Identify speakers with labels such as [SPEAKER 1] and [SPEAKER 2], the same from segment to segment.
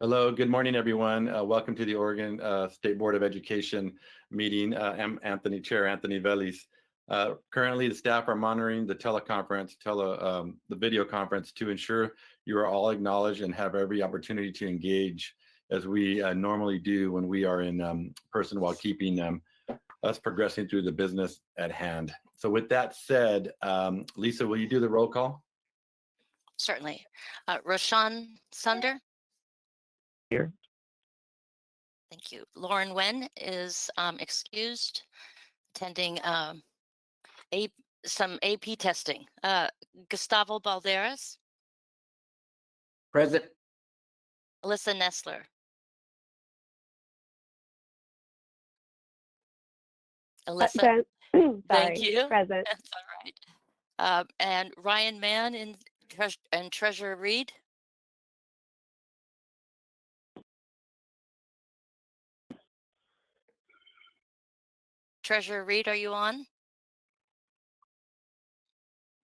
[SPEAKER 1] Hello, good morning, everyone. Welcome to the Oregon State Board of Education meeting. I'm Chair Anthony Velis. Currently, the staff are monitoring the teleconference, the video conference to ensure you are all acknowledged and have every opportunity to engage as we normally do when we are in person while keeping us progressing through the business at hand. So with that said, Lisa, will you do the roll call?
[SPEAKER 2] Certainly. Roshan Sunder.
[SPEAKER 3] Here.
[SPEAKER 2] Thank you. Lauren Wen is excused, attending some AP testing. Gustavo Balderas.
[SPEAKER 3] Present.
[SPEAKER 2] Alyssa Nestler. Alyssa, thank you.
[SPEAKER 4] Present.
[SPEAKER 2] That's all right. And Ryan Mann and Treasurer Reed. Treasurer Reed, are you on?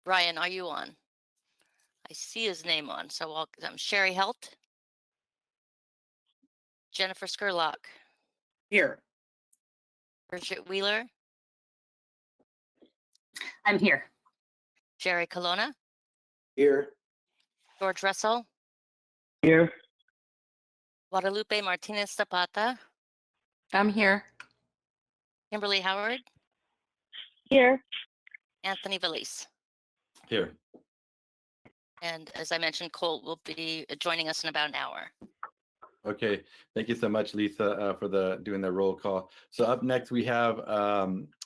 [SPEAKER 2] Ryan, are you on? I see his name on, so welcome. Sherry Helt. Jennifer Skurlock.
[SPEAKER 3] Here.
[SPEAKER 2] Bridget Wheeler.
[SPEAKER 5] I'm here.
[SPEAKER 2] Jerry Colonna.
[SPEAKER 3] Here.
[SPEAKER 2] George Russell.
[SPEAKER 3] Here.
[SPEAKER 2] Guadalupe Martinez Zapata.
[SPEAKER 5] I'm here.
[SPEAKER 2] Kimberly Howard.
[SPEAKER 4] Here.
[SPEAKER 2] Anthony Velis.
[SPEAKER 1] Here.
[SPEAKER 2] And as I mentioned, Colt will be joining us in about an hour.
[SPEAKER 1] Okay, thank you so much, Lisa, for doing the roll call. So up next we have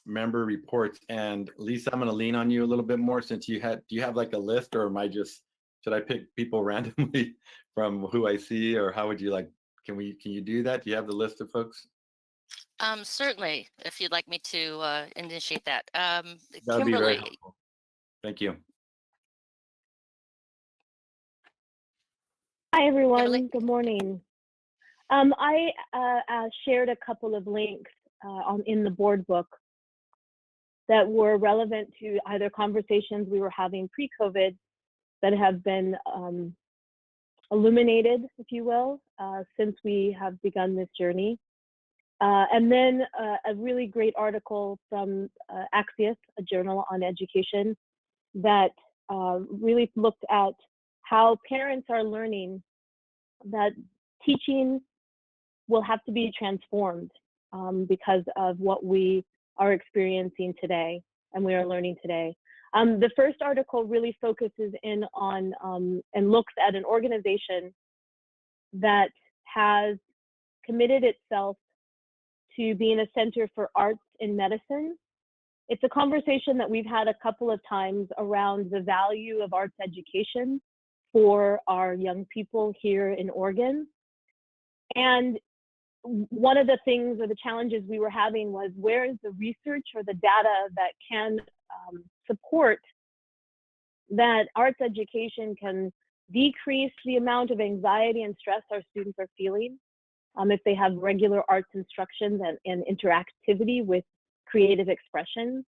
[SPEAKER 1] member reports, and Lisa, I'm going to lean on you a little bit more since do you have like a list, or should I pick people randomly from who I see, or how would you like? Can you do that? Do you have the list of folks?
[SPEAKER 2] Certainly, if you'd like me to initiate that.
[SPEAKER 1] That would be very
[SPEAKER 2] Kimberly.
[SPEAKER 1] helpful. Thank you.
[SPEAKER 4] Hi, everyone.
[SPEAKER 2] Kimberly?
[SPEAKER 4] Good morning. I shared a couple of links in the board book that were relevant to either conversations we were having pre-COVID that have been illuminated, if you will, since we have begun this journey. And then a really great article from Axios, a journal on education, that really looked at how parents are learning that teaching will have to be transformed because of what we are experiencing today and we are learning today. The first article really focuses in on and looks at an organization that has committed itself to being a center for arts in medicine. It's a conversation that we've had a couple of times around the value of arts education for our young people here in Oregon. And one of the things or the challenges we were having was, where is the research or the data that can support that arts education can decrease the amount of anxiety and stress our students are feeling if they have regular arts instructions and interactivity with creative expression,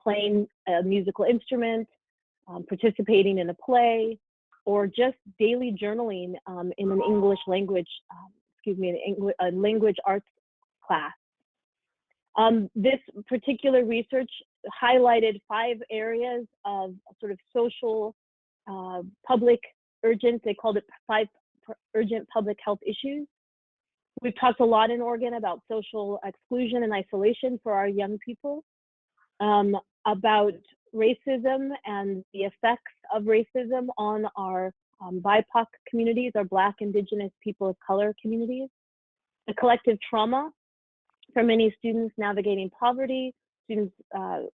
[SPEAKER 4] playing a musical instrument, participating in a play, or just daily journaling in an English language, a language arts class. This particular research highlighted 5 areas of sort of social, public urgent, they called it 5 urgent public health issues. We've talked a lot in Oregon about social exclusion and isolation for our young people, about racism and the effects of racism on our BIPOC communities, our Black, Indigenous, people of color communities, the collective trauma for many students navigating poverty, students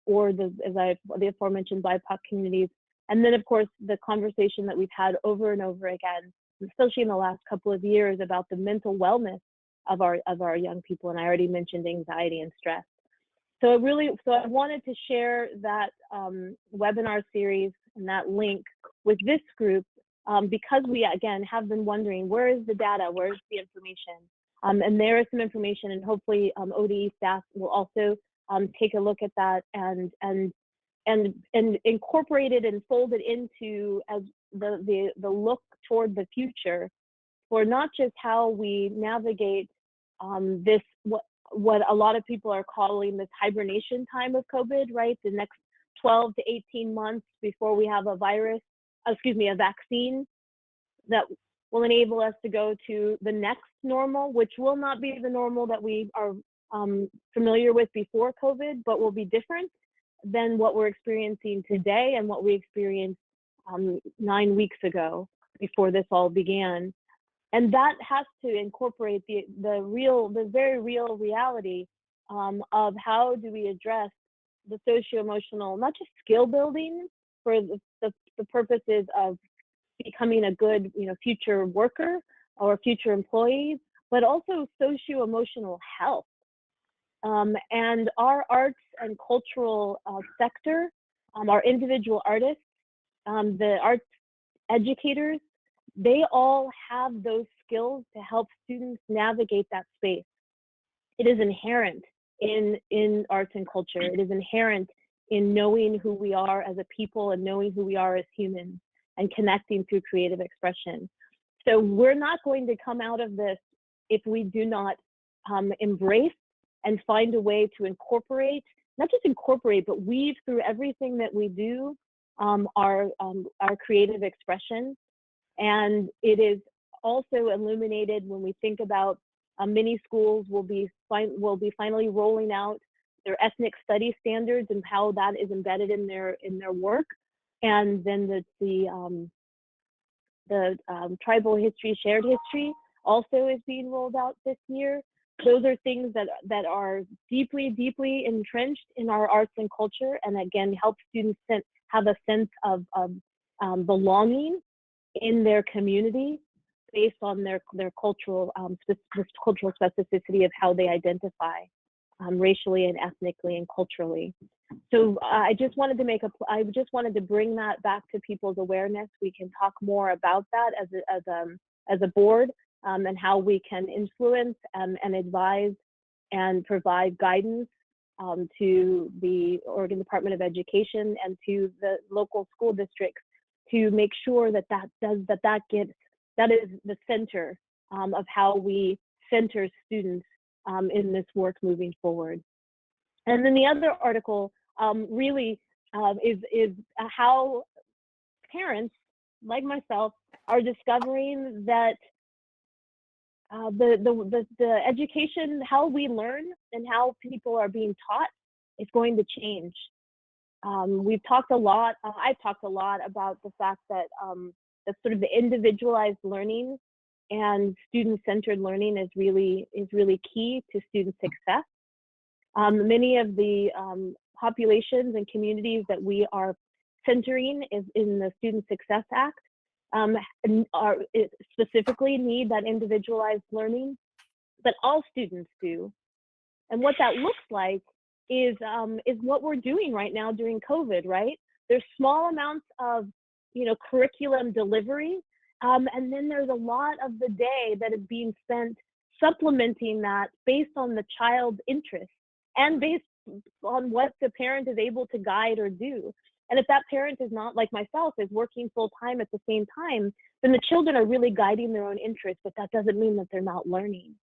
[SPEAKER 4] or the aforementioned BIPOC communities, and then of course the conversation that we've had over and over again, especially in the last couple of years, about the mental wellness of our young people, and I already mentioned anxiety and stress. So I wanted to share that webinar series and that link with this group because we, again, have been wondering, where is the data, where is the information? And there is some information, and hopefully ODE staff will also take a look at that and incorporate it and fold it into as the look toward the future for not just how we navigate this, what a lot of people are calling this hibernation time of COVID, right? The next 12 to 18 months before we have a vaccine that will enable us to go to the next normal, which will not be the normal that we are familiar with before COVID, but will be different than what we're experiencing today and what we experienced 9 weeks ago before this all began. And that has to incorporate the very real reality of how do we address the socio-emotional, not just skill building for the purposes of becoming a good, future worker or future employee, but also socio-emotional health. And our arts and cultural sector, our individual artists, the arts educators, they all have those skills to help students navigate that space. It is inherent in arts and culture. It is inherent in knowing who we are as a people and knowing who we are as humans and connecting through creative expression. So we're not going to come out of this if we do not embrace and find a way to incorporate, not just incorporate, but weave through everything that we do our creative expression. And it is also illuminated when we think about many schools will be finally rolling out their ethnic study standards and how that is embedded in their work. And then the tribal history, shared history also is being rolled out this year. Those are things that are deeply, deeply entrenched in our arts and culture, and again, help students have a sense of belonging in their community based on their cultural cultural specificity of how they identify racially and ethnically and culturally. So I just wanted to bring that back to people's awareness. We can talk more about that as a board and how we can influence and advise and provide guidance to the Oregon Department of Education and to the local school districts to make sure that is the center of how we center students in this work moving forward. And then the other article really is how parents like myself are discovering that the education, how we learn and how people are being taught is going to change. I've talked a lot about the fact that that sort of the individualized learning and student-centered learning is really key to student success. Many of the populations and communities that we are centering is in the Student Success Act specifically need that individualized learning, but all students do. And what that looks like is what we're doing right now during COVID, right? There's small amounts of curriculum delivery, and then there's a lot of the day that is being spent supplementing that based on the child's interest and based on what the parent is able to guide or do. And if that parent is not, like myself, is working full time at the same time, then the children are really guiding their own interests, but that doesn't mean that they're not learning.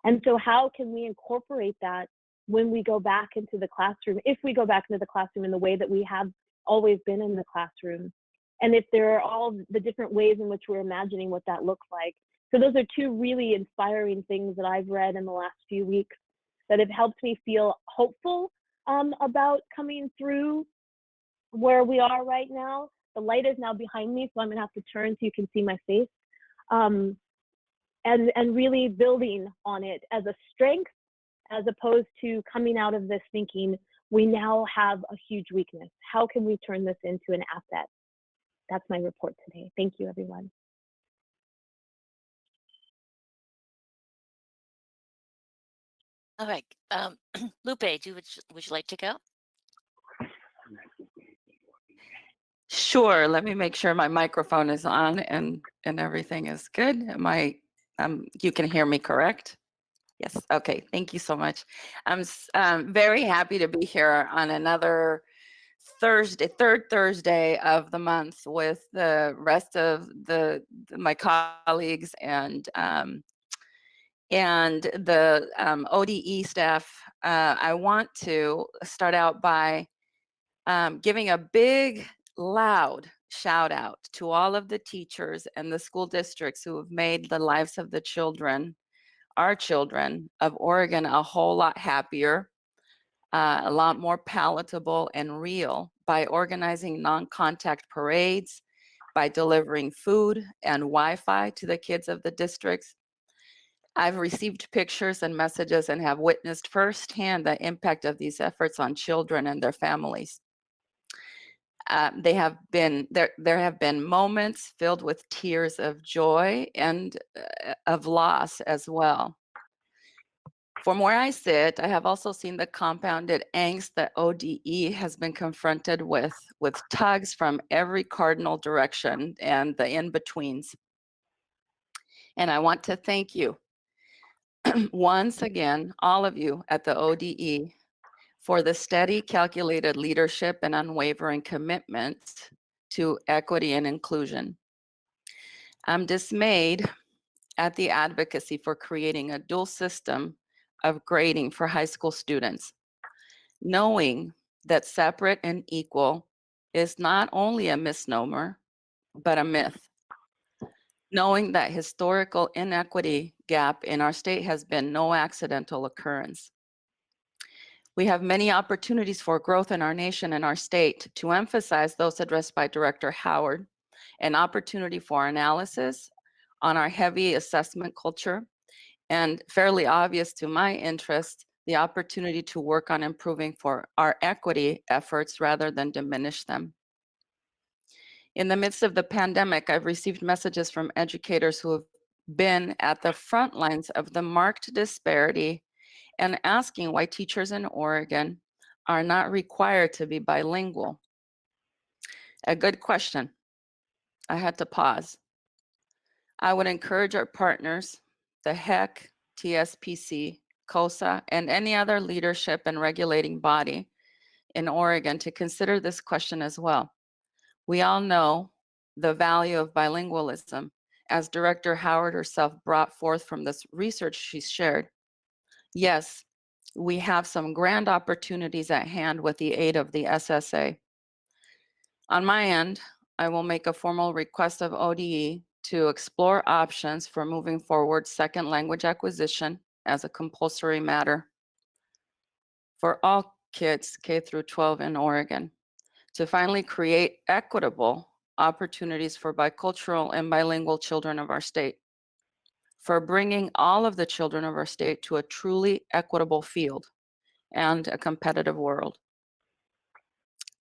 [SPEAKER 4] And so how can we incorporate that when we go back into the classroom, if we go back into the classroom in the way that we have always been in the classroom? And if there are all the different ways in which we're imagining what that looks like. So those are two really inspiring things that I've read in the last few weeks that have helped me feel hopeful about coming through where we are right now. The light is now behind me, so I'm gonna have to turn so you can see my face. And really building on it as a strength, as opposed to coming out of this thinking, we now have a huge weakness. How can we turn this into an asset? That's my report today. Thank you, everyone.
[SPEAKER 2] All right, Lupe, would you like to go?
[SPEAKER 5] Sure. Let me make sure my microphone is on and everything is good. You can hear me, correct? Yes. Okay. Thank you so much. I'm very happy to be here on another third Thursday of the month with the rest of my colleagues and the ODE staff. I want to start out by giving a big, loud shout out to all of the teachers and the school districts who have made the lives of the children, our children of Oregon, a whole lot happier, a lot more palatable and real by organizing non-contact parades, by delivering food and Wi-Fi to the kids of the districts. I've received pictures and messages and have witnessed firsthand the impact of these efforts on children and their families. There have been moments filled with tears of joy and of loss as well. From where I sit, I have also seen the compounded angst that ODE has been confronted with tugs from every cardinal direction and the in-betweens. And I want to thank you once again, all of you at the ODE, for the steady, calculated leadership and unwavering commitment to equity and inclusion. I'm dismayed at the advocacy for creating a dual system of grading for high school students, knowing that separate and equal is not only a misnomer, but a myth. Knowing that historical inequity gap in our state has been no accidental occurrence. We have many opportunities for growth in our nation and our state. To emphasize those addressed by Director Howard, an opportunity for analysis on our heavy assessment culture, and fairly obvious to my interest, the opportunity to work on improving for our equity efforts rather than diminish them. In the midst of the pandemic, I've received messages from educators who have been at the front lines of the marked disparity and asking why teachers in Oregon are not required to be bilingual. A good question. I had to pause. I would encourage our partners, the HEC, TSPC, COSA, and any other leadership and regulating body in Oregon to consider this question as well. We all know the value of bilingualism, as Director Howard herself brought forth from this research she's shared. Yes, we have some grand opportunities at hand with the aid of the SSA. On my end, I will make a formal request of ODE to explore options for moving forward second language acquisition as a compulsory matter for all kids K through 12 in Oregon, to finally create equitable opportunities for bicultural and bilingual children of our state, for bringing all of the children of our state to a truly equitable field and a competitive world.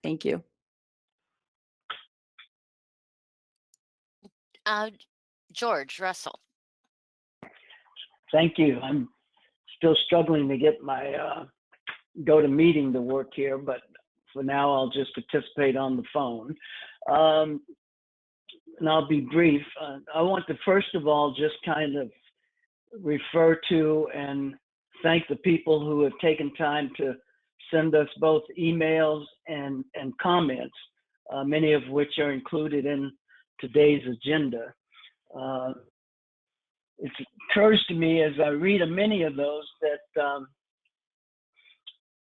[SPEAKER 5] Thank you.
[SPEAKER 2] George Russell.
[SPEAKER 3] Thank you. I'm still struggling to get my GoToMeeting to work here, but for now I'll just participate on the phone. And I'll be brief. I want to first of all just kind of refer to and thank the people who have taken time to send us both emails and comments, many of which are included in today's agenda. It occurs to me as I read many of those that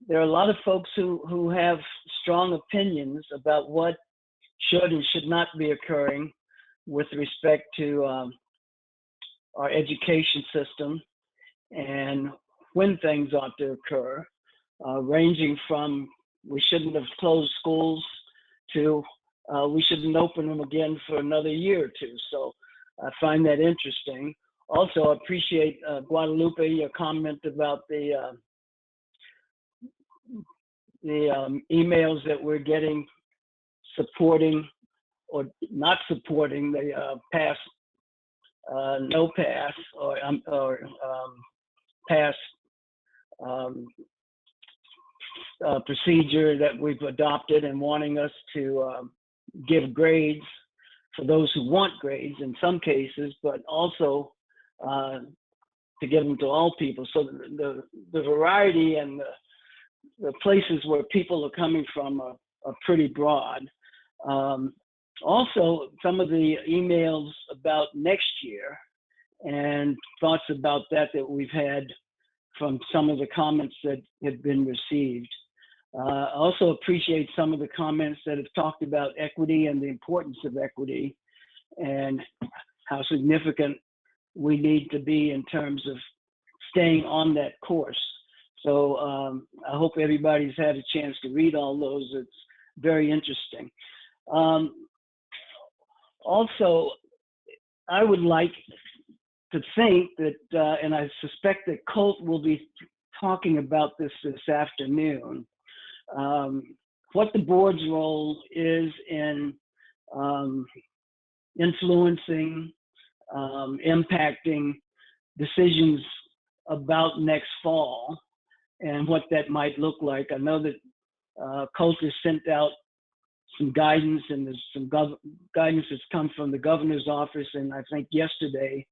[SPEAKER 3] there are a lot of folks who have strong opinions about what should and should not be occurring with respect to our education system and when things ought to occur, ranging from we shouldn't have closed schools to we shouldn't open them again for another year or two. So I find that interesting. Also, I appreciate Guadalupe, your comment about the emails that we're getting supporting or not supporting the pass, no pass, or pass procedure that we've adopted, and wanting us to give grades for those who want grades in some cases, but also to give them to all people. So the variety and the places where people are coming from are are pretty broad. Also, some of the emails about next year and thoughts about that we've had from some of the comments that have been received. I also appreciate some of the comments that have talked about equity and the importance of equity and how significant we need to be in terms of staying on that course. So I hope everybody's had a chance to read all those. It's very interesting. Also, I would like to think that, and I suspect that Colt will be talking about this afternoon, what the board's role is in influencing, impacting decisions about next fall and what that might look like. I know that Colt has sent out some guidance, and there's some guidance that's come from the governor's office, and I think yesterday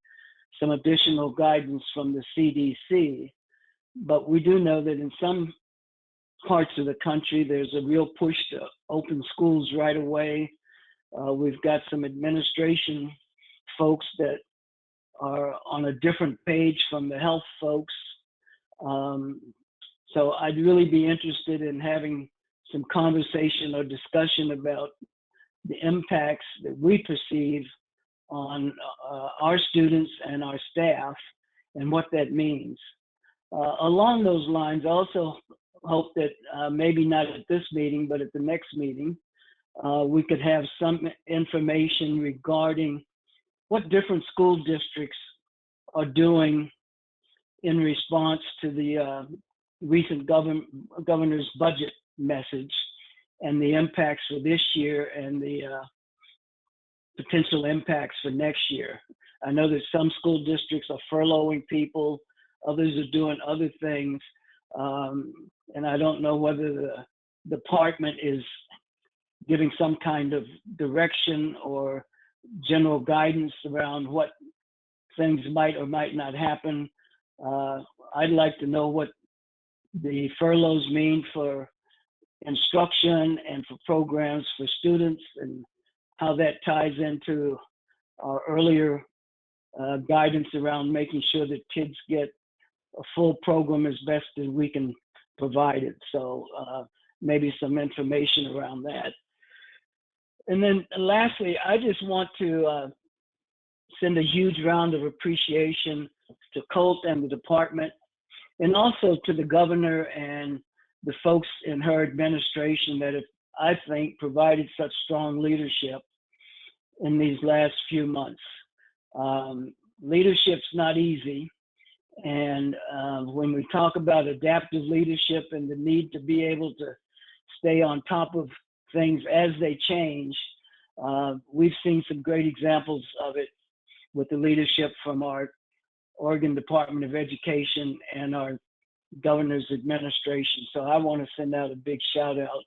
[SPEAKER 3] some additional guidance from the CDC. But we do know that in some parts of the country, there's a real push to open schools right away. We've got some administration folks that are on a different page from the health folks. So I'd really be interested in having some conversation or discussion about the impacts that we perceive on our students and our staff and what that means. Along those lines, I also hope that maybe not at this meeting, but at the next meeting, we could have some information regarding what different school districts are doing in response to the recent governor's budget message and the impacts for this year and the potential impacts for next year. I know that some school districts are furloughing people, others are doing other things, and I don't know whether the department is giving some kind of direction or general guidance around what things might or might not happen. I'd like to know what the furloughs mean for instruction and for programs for students, and how that ties into our earlier guidance around making sure that kids get a full program as best as we can provide it. So maybe some information around that. And then lastly, I just want to send a huge round of appreciation to Colt and the department, and also to the governor and the folks in her administration that have, I think, provided such strong leadership in these last few months. Leadership's not easy. And when we talk about adaptive leadership and the need to be able to stay on top of things as they change, we've seen some great examples of it with the leadership from our Oregon Department of Education and our governor's administration. So I want to send out a big shout out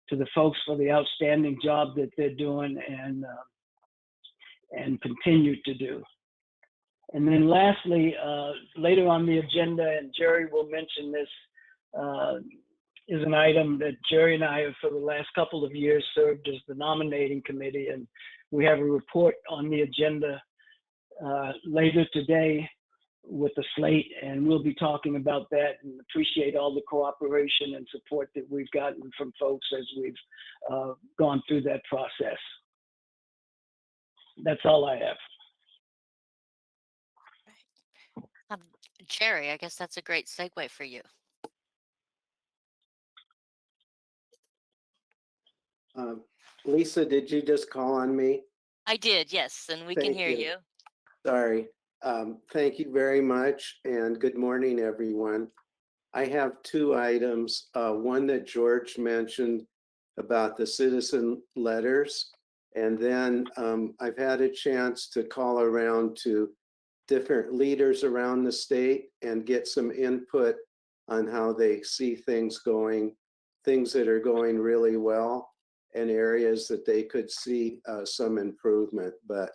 [SPEAKER 3] to the folks for the outstanding job that they're doing and continue to do. And then lastly, later on the agenda, and Jerry will mention this, is an item that Jerry and I have for the last couple of years served as the nominating committee, and we have a report on the agenda later today with the slate, and we'll be talking about that, and appreciate all the cooperation and support that we've gotten from folks as we've gone through that process. That's all I have.
[SPEAKER 2] Jerry, I guess that's a great segue for you.
[SPEAKER 6] Lisa, did you just call on me?
[SPEAKER 2] I did, yes, and we can
[SPEAKER 6] Thank
[SPEAKER 2] hear
[SPEAKER 6] you.
[SPEAKER 2] you.
[SPEAKER 6] Sorry. Thank you very much, and good morning, everyone. I have two items. One that George mentioned about the citizen letters, and then I've had a chance to call around to different leaders around the state and get some input on how they see things going, things that are going really well, and areas that they could see some improvement. But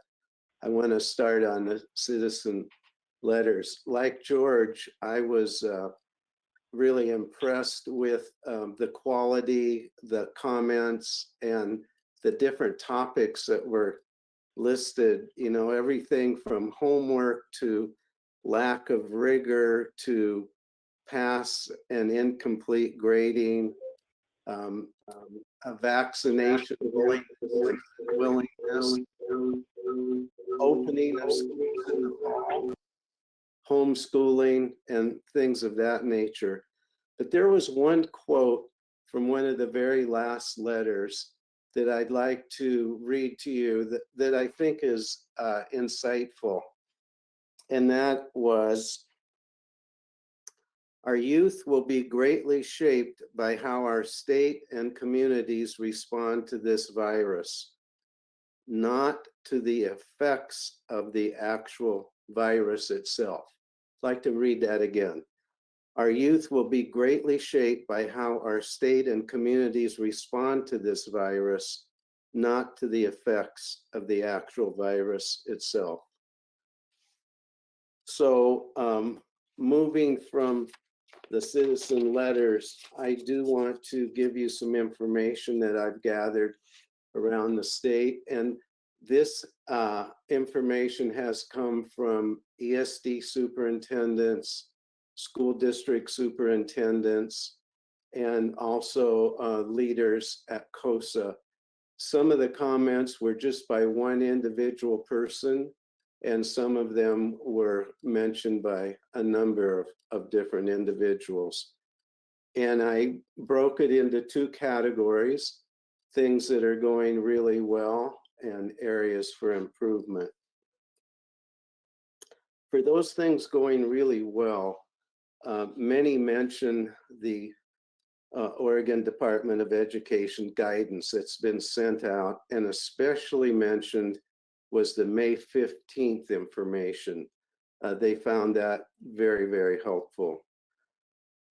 [SPEAKER 6] I want to start on the citizen letters. Like George, I was really impressed with the quality, the comments, and the different topics that were listed. You know, everything from homework to lack of rigor to pass and incomplete grading, a vaccination willingness, opening of schools in the fall, homeschooling, and things of that nature. But there was one quote from one of the very last letters that I'd like to read to you that I think is insightful. And that was, "Our youth will be greatly shaped by how our state and communities respond to this virus, not to the effects of the actual virus itself." I'd like to read that again. "Our youth will be greatly shaped by how our state and communities respond to this virus, not to the effects of the actual virus itself." So moving from the citizen letters, I do want to give you some information that I've gathered around the state. And this information has come from ESD superintendents, school district superintendents, and also leaders at COSA. Some of the comments were just by one individual person, and some of them were mentioned by a number of different individuals. And I broke it into two categories: things that are going really well and areas for improvement. For those things going really well, many mention the Oregon Department of Education guidance that's been sent out, and especially mentioned was the May 15th information. They found that very, very helpful.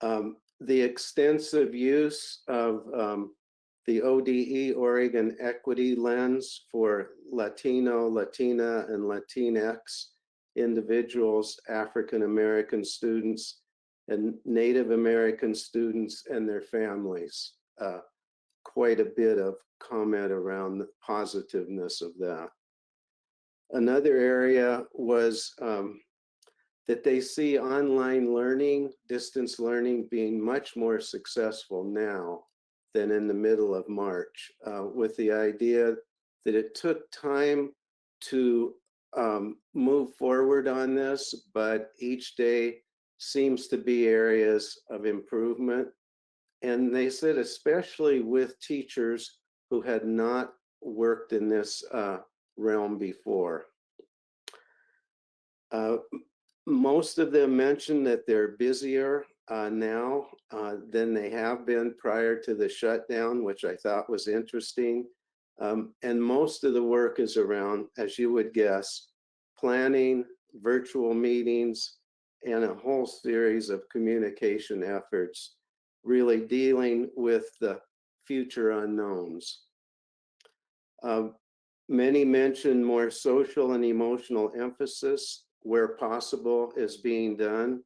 [SPEAKER 6] The extensive use of the ODE Oregon Equity Lens for Latino, Latina, and Latinx individuals, African American students, and Native American students and their families. Quite a bit of comment around the positiveness of that. Another area was that they see online learning, distance learning, being much more successful now than in the middle of March, with the idea that it took time to move forward on this, but each day seems to be areas of improvement. And they said, especially with teachers who had not worked in this realm before. Most of them mentioned that they're busier now than they have been prior to the shutdown, which I thought was interesting. And most of the work is around, as you would guess, planning, virtual meetings, and a whole series of communication efforts, really dealing with the future unknowns. Many mentioned more social and emotional emphasis where possible is being done.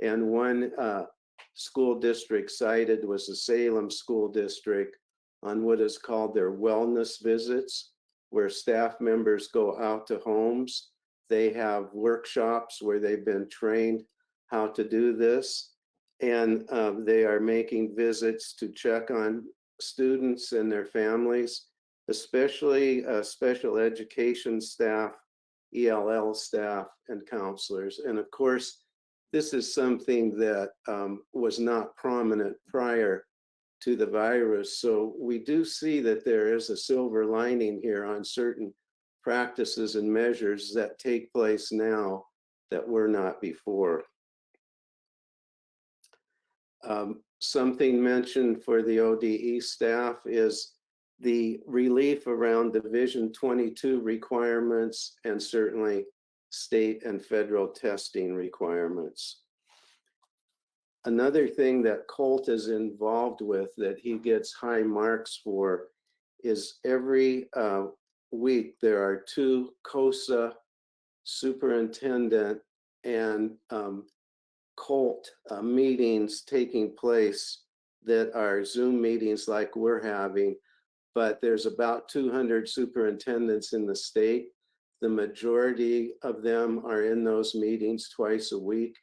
[SPEAKER 6] And one school district cited was the Salem School District on what is called their wellness visits, where staff members go out to homes. They have workshops where they've been trained how to do this. And they are making visits to check on students and their families, especially special education staff, ELL staff, and counselors. And of course, this is something that was not prominent prior to the virus. So we do see that there is a silver lining here on certain practices and measures that take place now that were not before. Something mentioned for the ODE staff is the relief around Division 22 requirements and certainly state and federal testing requirements. Another thing that Colt is involved with that he gets high marks for is every week there are two COSA superintendent and cult meetings taking place that are Zoom meetings like we're having, but there's about 200 superintendents in the state. The majority of them are in those meetings twice a week.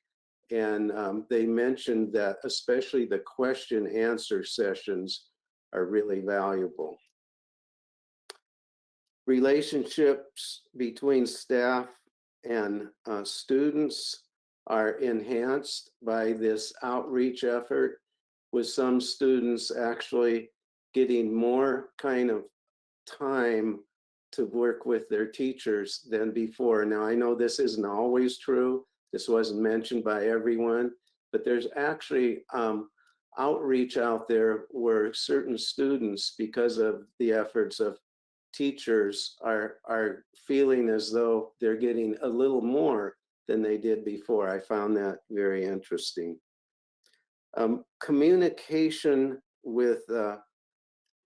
[SPEAKER 6] And they mentioned that especially the question answer sessions are really valuable. Relationships between staff and students are enhanced by this outreach effort, with some students actually getting more kind of time to work with their teachers than before. Now, I know this isn't always true. This wasn't mentioned by everyone, but there's actually outreach out there where certain students, because of the efforts of teachers, are feeling as though they're getting a little more than they did before. I found that very interesting. Communication with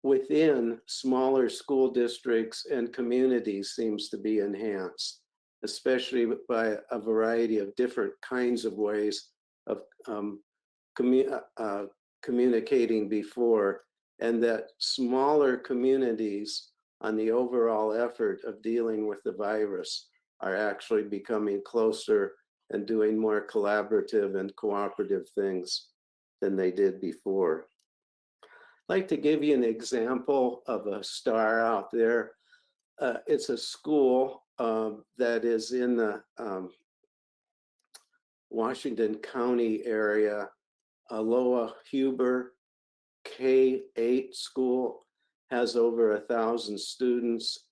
[SPEAKER 6] within smaller school districts and communities seems to be enhanced, especially by a variety of different kinds of ways of communicating before, and that smaller communities on the overall effort of dealing with the virus are actually becoming closer and doing more collaborative and cooperative things than they did before. I'd like to give you an example of a star out there. It's a school that is in the Washington County area, Aloha Huber K-8 school, has over 1,000 students.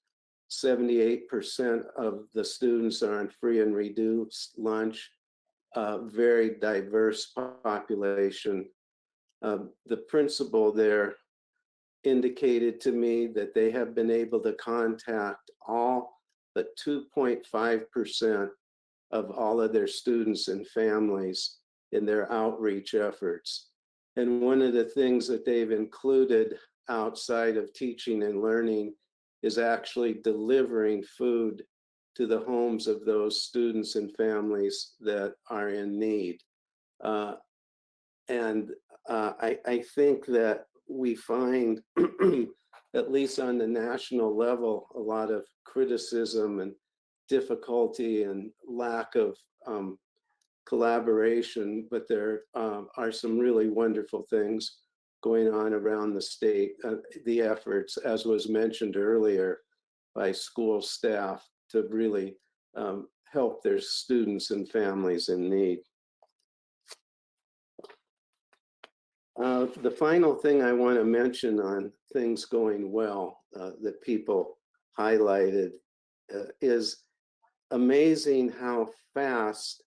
[SPEAKER 6] 78% of the students are on free and reduced lunch. Very diverse population. The principal there indicated to me that they have been able to contact all but 2.5% of all of their students and families in their outreach efforts. And one of the things that they've included outside of teaching and learning is actually delivering food to the homes of those students and families that are in need. I think that we find, at least on the national level, a lot of criticism and difficulty and lack of collaboration, but there are some really wonderful things going on around the state. The efforts, as was mentioned earlier, by school staff to really help their students and families in need. The final thing I want to mention on things going well that people highlighted is amazing how fast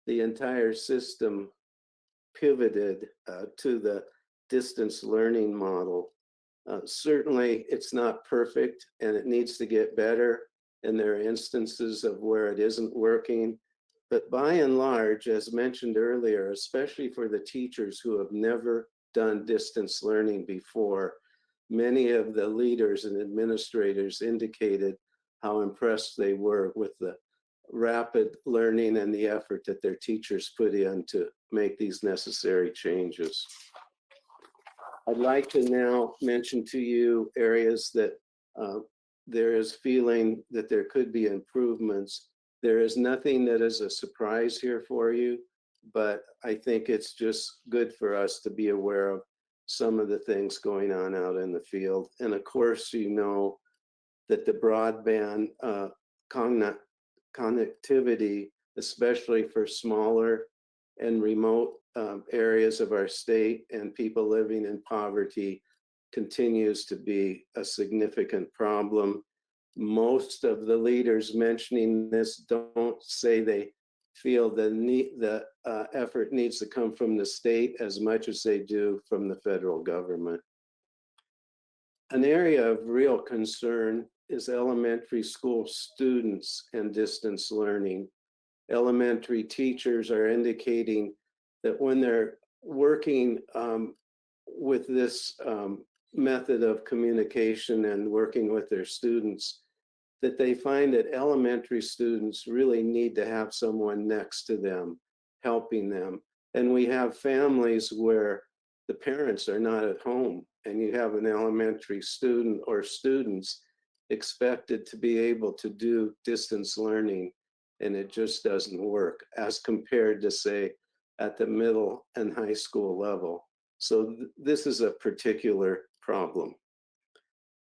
[SPEAKER 6] the entire system pivoted to the distance learning model. Certainly, it's not perfect and it needs to get better, and there are instances of where it isn't working. But by and large, as mentioned earlier, especially for the teachers who have never done distance learning before, many of the leaders and administrators indicated how impressed they were with the rapid learning and the effort that their teachers put in to make these necessary changes. I'd like to now mention to you areas that there is feeling that there could be improvements. There is nothing that is a surprise here for you, but I think it's just good for us to be aware of some of the things going on out in the field. And of course, you know that the broadband connectivity, especially for smaller and remote areas of our state and people living in poverty, continues to be a significant problem. Most of the leaders mentioning this don't say they feel the effort needs to come from the state as much as they do from the federal government. An area of real concern is elementary school students and distance learning. Elementary teachers are indicating that when they're working with this method of communication and working with their students, that they find that elementary students really need to have someone next to them, helping them. And we have families where the parents are not at home, and you have an elementary student or students expected to be able to do distance learning, and it just doesn't work as compared to, say, at the middle and high school level. So this is a particular problem.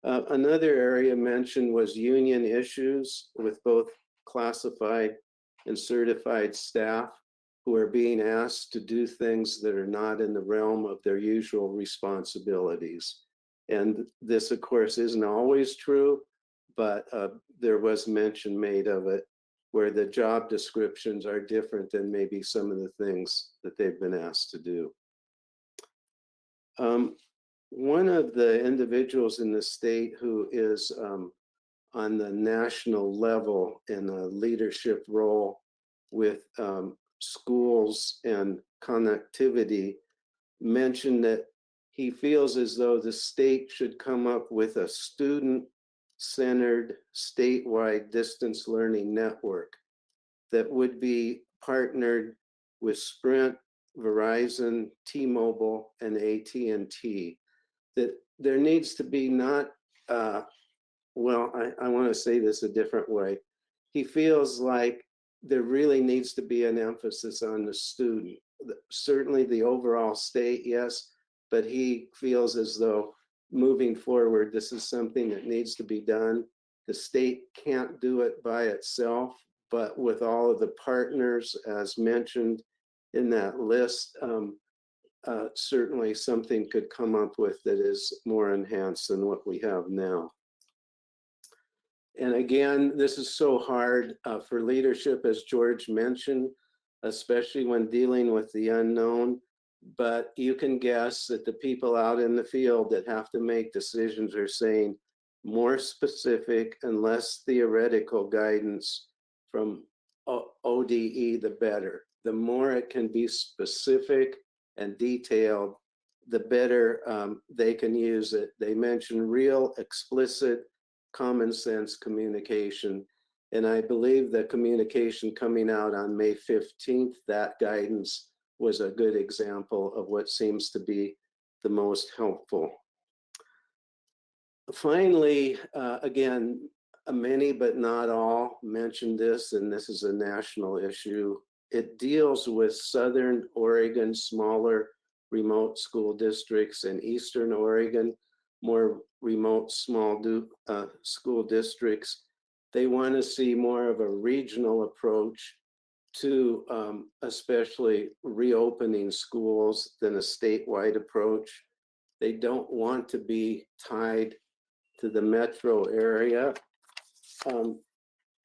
[SPEAKER 6] Another area mentioned was union issues with both classified and certified staff who are being asked to do things that are not in the realm of their usual responsibilities. And this, of course, isn't always true, but there was mention made of it where the job descriptions are different than maybe some of the things that they've been asked to do. One of the individuals in the state who is on the national level in a leadership role with schools and connectivity mentioned that he feels as though the state should come up with a student-centered statewide distance learning network that would be partnered with Sprint, Verizon, T-Mobile, and AT&T. That there needs to be not, well, I want to say this a different way. He feels like there really needs to be an emphasis on the student. Certainly the overall state, yes, but he feels as though moving forward, this is something that needs to be done. The state can't do it by itself, but with all of the partners, as mentioned in that list, certainly something could come up with that is more enhanced than what we have now. And again, this is so hard for leadership, as George mentioned, especially when dealing with the unknown. But you can guess that the people out in the field that have to make decisions are saying more specific and less theoretical guidance from ODE, the better. The more it can be specific and detailed, the better they can use it. They mention real, explicit, common sense communication. And I believe the communication coming out on May 15th, that guidance was a good example of what seems to be the most helpful. Finally, again, many but not all mentioned this, and this is a national issue. It deals with Southern Oregon, smaller remote school districts, and Eastern Oregon, more remote small school districts. They want to see more of a regional approach to especially reopening schools than a statewide approach. They don't want to be tied to the metro area.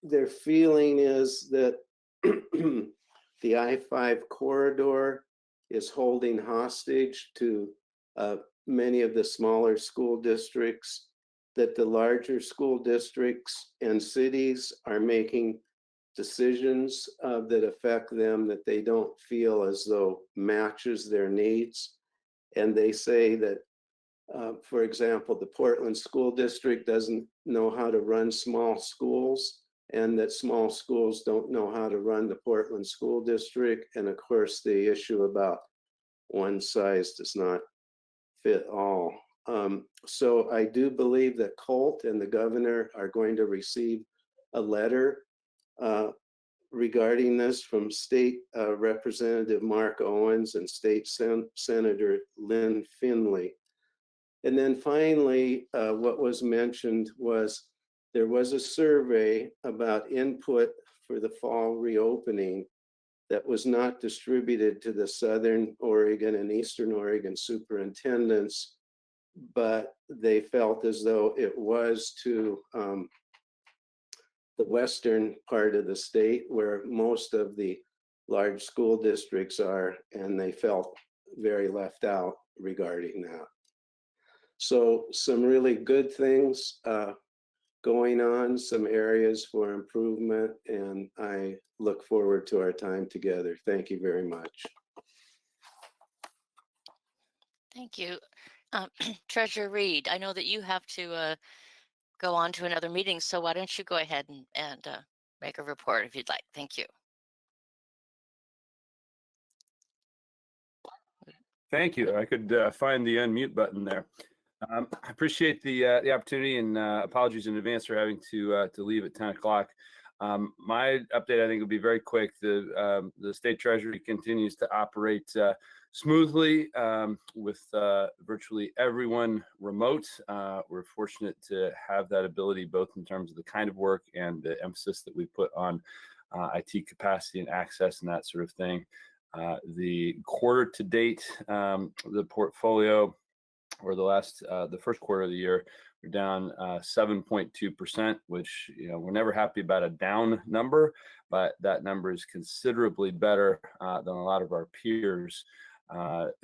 [SPEAKER 6] Their feeling is that the I-5 corridor is holding hostage to many of the smaller school districts, that the larger school districts and cities are making decisions that affect them that they don't feel as though matches their needs. And they say that, for example, the Portland School District doesn't know how to run small schools, and that small schools don't know how to run the Portland School District. And of course, the issue about one size does not fit all. So I do believe that Colt and the governor are going to receive a letter regarding this from State Representative Mark Owens and State Senator Lynn Finley. And then finally, what was mentioned was there was a survey about input for the fall reopening that was not distributed to the Southern Oregon and Eastern Oregon superintendents, but they felt as though it was to the western part of the state where most of the large school districts are, and they felt very left out regarding that. So some really good things going on, some areas for improvement, and I look forward to our time together. Thank you very much.
[SPEAKER 2] Thank you. Treasurer Reed, I know that you have to go on to another meeting, so why don't you go ahead and make a report if you'd like. Thank you.
[SPEAKER 7] Thank you. I could find the unmute button there. I appreciate the opportunity, and apologies in advance for having to leave at 10 o'clock. My update, I think, will be very quick. The State Treasury continues to operate smoothly with virtually everyone remote. We're fortunate to have that ability, both in terms of the kind of work and the emphasis that we put on IT capacity and access and that sort of thing. The quarter to date, the portfolio, or the first quarter of the year, we're down 7.2%, which, we're never happy about a down number, but that number is considerably better than a lot of our peers.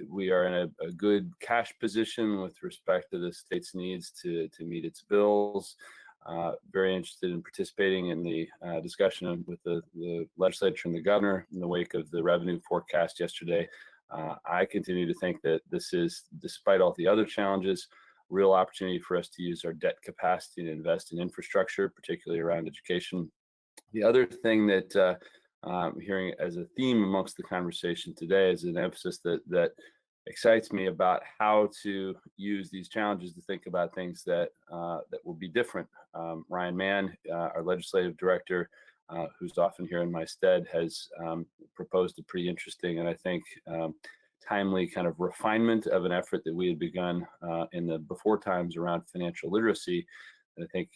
[SPEAKER 7] We are in a good cash position with respect to the state's needs to meet its bills. Very interested in participating in the discussion with the legislature and the governor in the wake of the revenue forecast yesterday. I continue to think that this is, despite all the other challenges, real opportunity for us to use our debt capacity to invest in infrastructure, particularly around education. The other thing that I'm hearing as a theme amongst the conversation today is an emphasis that excites me about how to use these challenges to think about things that will be different. Ryan Mann, our legislative director, who's often here in my stead, has proposed a pretty interesting and I think timely kind of refinement of an effort that we had begun in the before times around financial literacy. And I think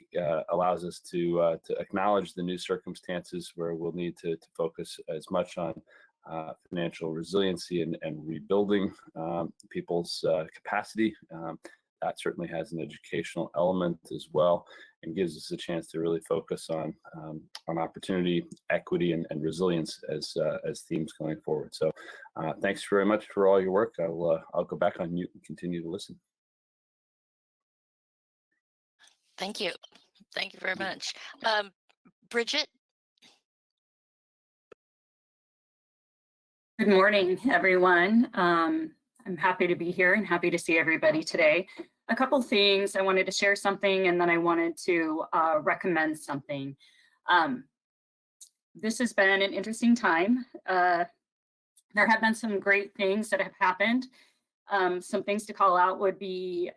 [SPEAKER 7] allows us to acknowledge the new circumstances where we'll need to focus as much on financial resiliency and rebuilding people's capacity. That certainly has an educational element as well, and gives us a chance to really focus on opportunity, equity, and resilience as themes going forward. So thanks very much for all your work. I'll go back on mute and continue to listen.
[SPEAKER 2] Thank you. Thank you very much. Bridget?
[SPEAKER 8] Good morning, everyone. I'm happy to be here and happy to see everybody today. A couple things. I wanted to share something, and then I wanted to recommend something. This has been an interesting time. There have been some great things that have happened. Some things to call out would be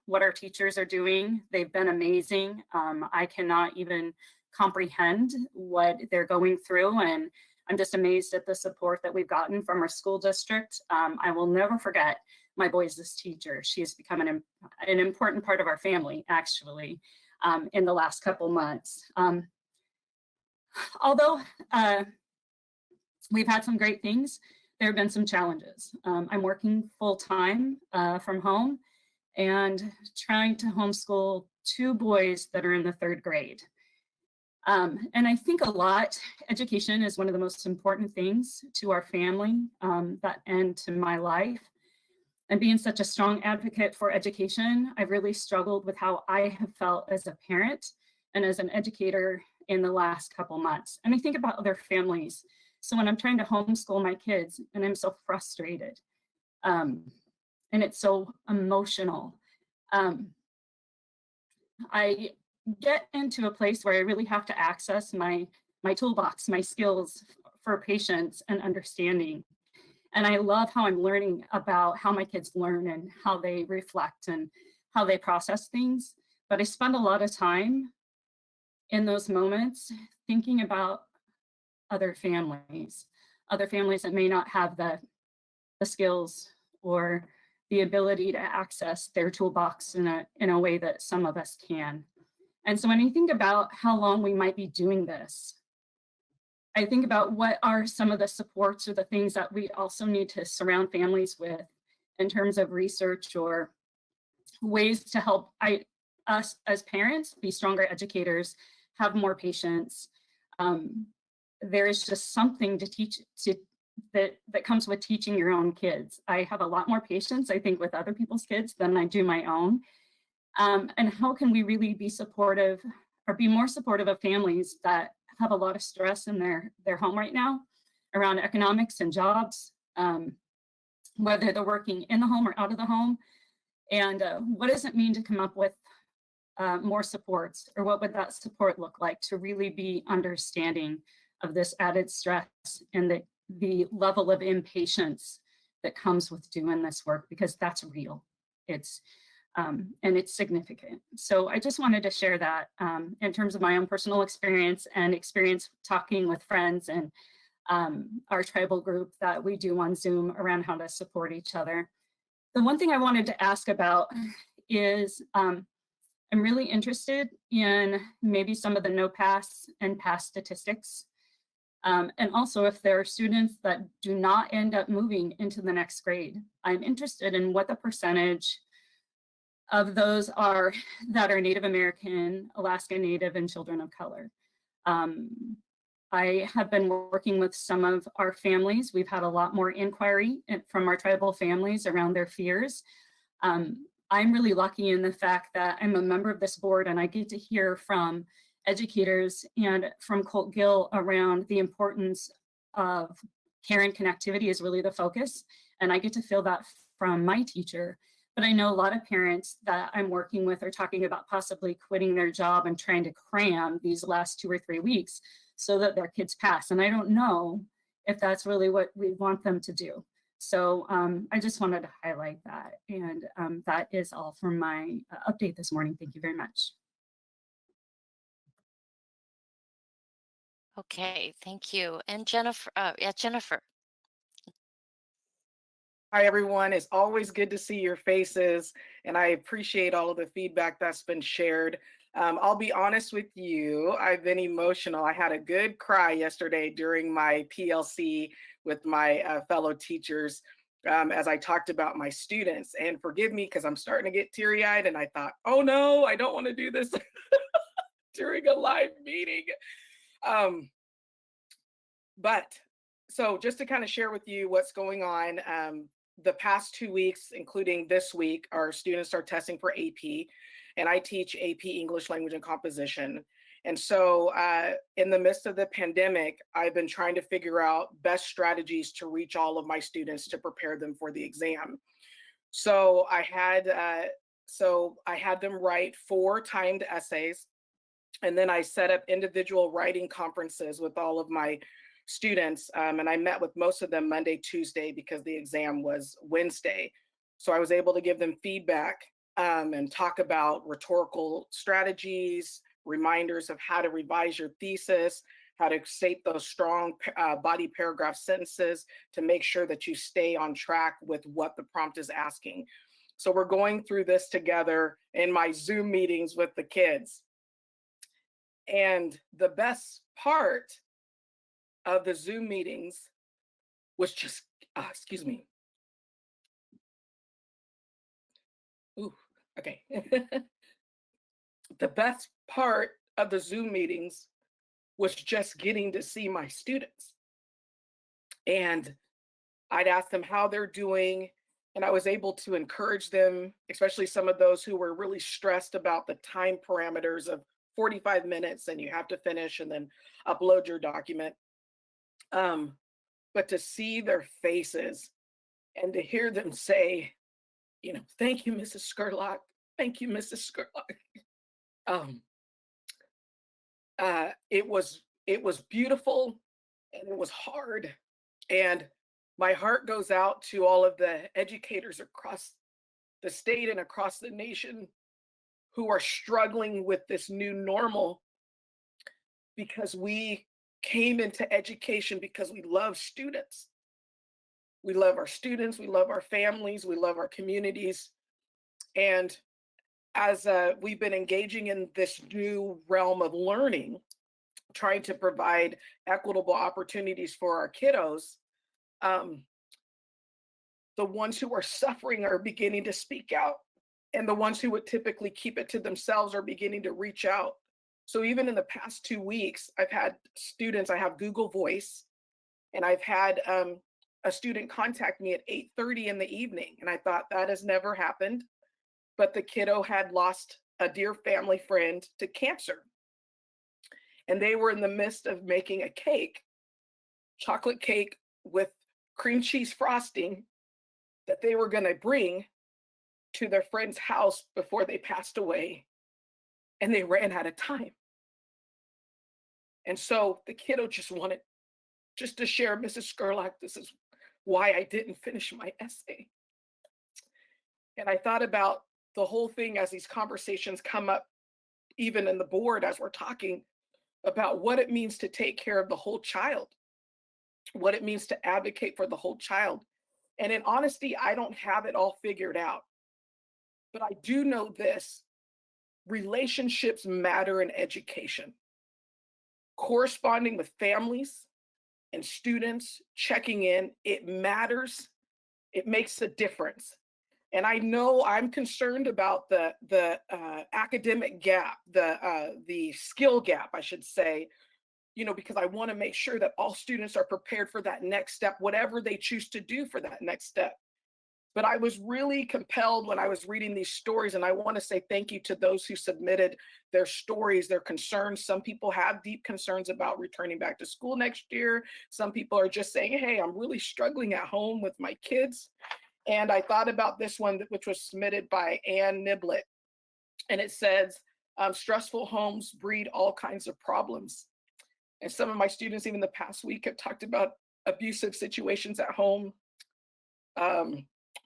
[SPEAKER 8] what our teachers are doing. They've been amazing. I cannot even comprehend what they're going through, and I'm just amazed at the support that we've gotten from our school district. I will never forget my boys' teacher. She has become an important part of our family, actually, in the last couple months. Although we've had some great things, there have been some challenges. I'm working full-time from home and trying to homeschool 2 boys that are in the 3rd grade. And I think a lot, education is one of the most important things to our family and to my life. And being such a strong advocate for education, I've really struggled with how I have felt as a parent and as an educator in the last couple months. And I think about other families. So when I'm trying to homeschool my kids and I'm so frustrated and it's so emotional, I get into a place where I really have to access my toolbox, my skills for patience and understanding. And I love how I'm learning about how my kids learn and how they reflect and how they process things. But I spend a lot of time in those moments thinking about other families that may not have the skills or the ability to access their toolbox in a way that some of us can. And so when I think about how long we might be doing this, I think about what are some of the supports or the things that we also need to surround families with in terms of research or ways to help us as parents be stronger educators, have more patience. There is just something to teach that comes with teaching your own kids. I have a lot more patience, I think, with other people's kids than I do my own. And how can we really be supportive or be more supportive of families that have a lot of stress in their home right now around economics and jobs, whether they're working in the home or out of the home? And what does it mean to come up with more supports, or what would that support look like to really be understanding of this added stress and the level of impatience that comes with doing this work, because that's real. It's and it's significant. So I just wanted to share that in terms of my own personal experience and experience talking with friends and our tribal group that we do on Zoom around how to support each other. The one thing I wanted to ask about is I'm really interested in maybe some of the no pass and pass statistics. And also if there are students that do not end up moving into the next grade, I'm interested in what the percentage of those are that are Native American, Alaska Native, and children of color. I have been working with some of our families. We've had a lot more inquiry from our tribal families around their fears. I'm really lucky in the fact that I'm a member of this board and I get to hear from educators and from Colt Gill around the importance of care and connectivity is really the focus. And I get to feel that from my teacher. But I know a lot of parents that I'm working with are talking about possibly quitting their job and trying to cram these last 2 or 3 weeks so that their kids pass. And I don't know if that's really what we want them to do. So I just wanted to highlight that. And that is all for my update this morning. Thank you very much.
[SPEAKER 2] Okay, thank you. And Jennifer, yeah, Jennifer.
[SPEAKER 9] Hi, everyone. It's always good to see your faces, and I appreciate all of the feedback that's been shared. I'll be honest with you, I've been emotional. I had a good cry yesterday during my PLC with my fellow teachers as I talked about my students. And forgive me, because I'm starting to get teary-eyed, and I thought, oh no, I don't want to do this during a live meeting. But so just to kind of share with you what's going on, the past 2 weeks, including this week, our students are testing for AP, and I teach AP English Language and Composition. And so in the midst of the pandemic, I've been trying to figure out best strategies to reach all of my students to prepare them for the exam. So I had them write 4 timed essays, and then I set up individual writing conferences with all of my students, and I met with most of them Monday, Tuesday, because the exam was Wednesday. So I was able to give them feedback and talk about rhetorical strategies, reminders of how to revise your thesis, how to state those strong body paragraph sentences to make sure that you stay on track with what the prompt is asking. So we're going through this together in my Zoom meetings with the kids. And the best part of the Zoom meetings was just, excuse me. Ooh, okay. The best part of the Zoom meetings was just getting to see my students. And I'd ask them how they're doing, and I was able to encourage them, especially some of those who were really stressed about the time parameters of 45 minutes and you have to finish and then upload your document. But to see their faces and to hear them say, you know, thank you, Mrs. Scurlock. Thank you, Mrs. Scurlock. It was beautiful and it was hard. And my heart goes out to all of the educators across the state and across the nation who are struggling with this new normal, because we came into education because we love students. We love our students, we love our families, we love our communities. And as we've been engaging in this new realm of learning, trying to provide equitable opportunities for our kiddos, the ones who are suffering are beginning to speak out, and the ones who would typically keep it to themselves are beginning to reach out. So even in the past 2 weeks, I've had students, I have Google Voice, and I've had a student contact me at 8:30 in the evening. And I thought that has never happened, but the kiddo had lost a dear family friend to cancer. And they were in the midst of making a cake, chocolate cake with cream cheese frosting that they were gonna bring to their friend's house before they passed away. And they ran out of time. And so the kiddo just wanted just to share, Mrs. Scurlock, this is why I didn't finish my essay. And I thought about the whole thing as these conversations come up, even in the board, as we're talking about what it means to take care of the whole child, what it means to advocate for the whole child. And in honesty, I don't have it all figured out. But I do know this: relationships matter in education. Corresponding with families and students, checking in, it matters. It makes a difference. And I know I'm concerned about the academic gap, the skill gap, I should say, because I want to make sure that all students are prepared for that next step, whatever they choose to do for that next step. But I was really compelled when I was reading these stories, and I want to say thank you to those who submitted their stories, their concerns. Some people have deep concerns about returning back to school next year. Some people are just saying, hey, I'm really struggling at home with my kids. And I thought about this one, which was submitted by Ann Niblett. And it says, stressful homes breed all kinds of problems. And some of my students, even the past week, have talked about abusive situations at home,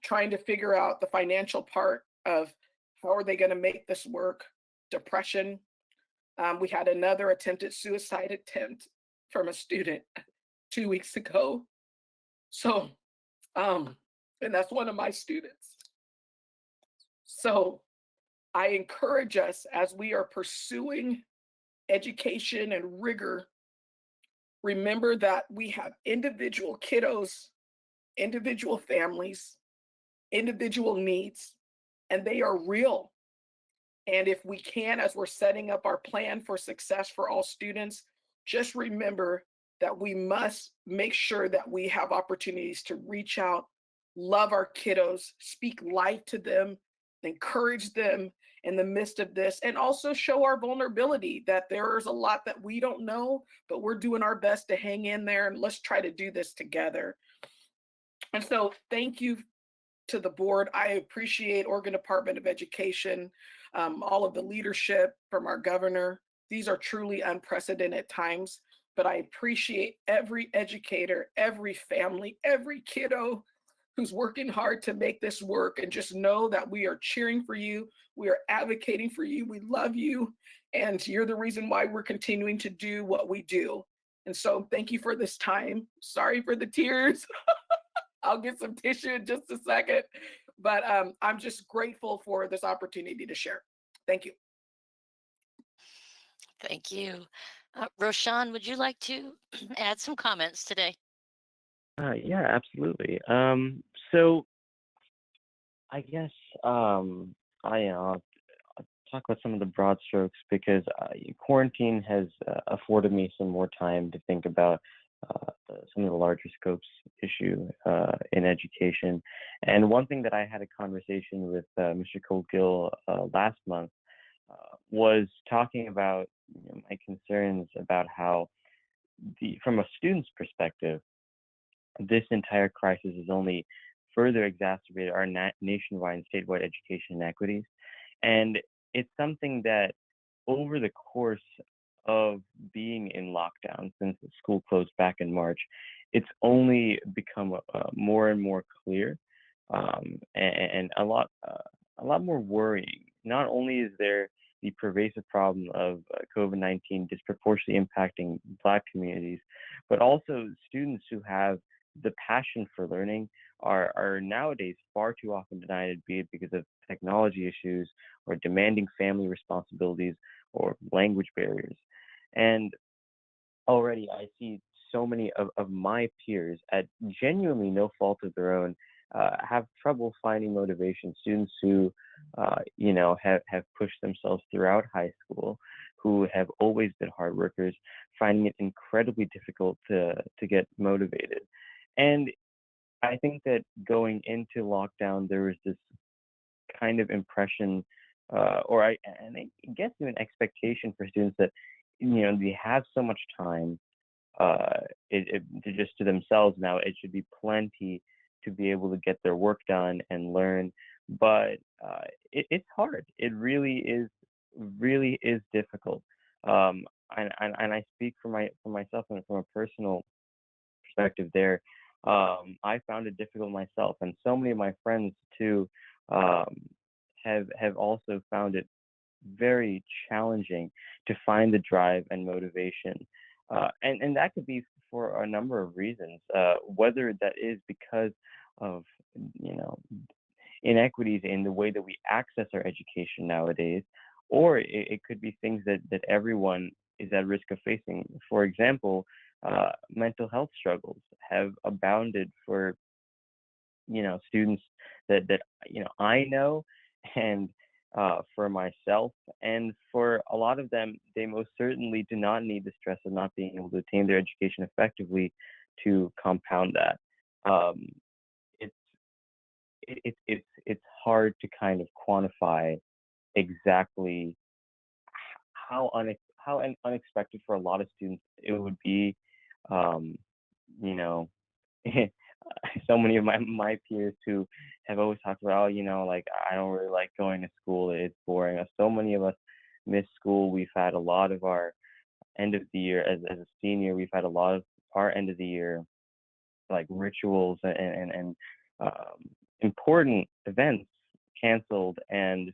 [SPEAKER 9] trying to figure out the financial part of how are they going to make this work, depression. We had another attempted suicide attempt from a student 2 weeks ago. So, and that's one of my students. So I encourage us, as we are pursuing education and rigor, remember that we have individual kiddos, individual families, individual needs, and they are real. And if we can, as we're setting up our plan for success for all students, just remember that we must make sure that we have opportunities to reach out, love our kiddos, speak life to them, encourage them in the midst of this, and also show our vulnerability that there is a lot that we don't know, but we're doing our best to hang in there, and let's try to do this together. And so thank you to the board. I appreciate Oregon Department of Education, all of the leadership from our governor. These are truly unprecedented times, but I appreciate every educator, every family, every kiddo who's working hard to make this work. And just know that we are cheering for you. We are advocating for you. We love you. And you're the reason why we're continuing to do what we do. And so thank you for this time. Sorry for the tears. I'll get some tissue in just a second. But I'm just grateful for this opportunity to share. Thank you.
[SPEAKER 2] Thank you. Roshan, would you like to add some comments today?
[SPEAKER 10] Yeah, absolutely. So I guess I'll talk about some of the broad strokes because quarantine has afforded me some more time to think about some of the larger scopes issue in education. And one thing that I had a conversation with Mr. Colgill last month was talking about my concerns about how from a student's perspective, this entire crisis has only further exacerbated our nationwide and statewide education inequities. And it's something that over the course of being in lockdown since the school closed back in March, it's only become more and more clear and a lot more worrying. Not only is there the pervasive problem of COVID-19 disproportionately impacting Black communities, but also students who have the passion for learning are nowadays far too often denied, be it because of technology issues or demanding family responsibilities or language barriers. And already I see so many of my peers at genuinely no fault of their own have trouble finding motivation. Students who, have pushed themselves throughout high school, who have always been hard workers, finding it incredibly difficult to get motivated. And I think that going into lockdown, there was this kind of impression, I guess even expectation for students that, they have so much time to themselves now. It should be plenty to be able to get their work done and learn. But it's hard. It really is difficult. And I speak for myself and from a personal perspective there. I found it difficult myself, and so many of my friends too um, have also found it very challenging to find the drive and motivation. And that could be for a number of reasons, whether that is because of, you know, inequities in the way that we access our education nowadays, or it could be things that everyone is at risk of facing. For example, mental health struggles have abounded for, you know, students that you know I know, and for myself, and for a lot of them, they most certainly do not need the stress of not being able to attain their education effectively to compound that. Um, it's it's hard to kind of quantify exactly how unexpected for a lot of students it would be. Um, you know, so many of my peers who have always talked about, oh, you know, like I don't really like going to school, it's boring. So many of us miss school. We've had a lot of our end of the year as a senior. We've had a lot of our end of the year like rituals and important events canceled, and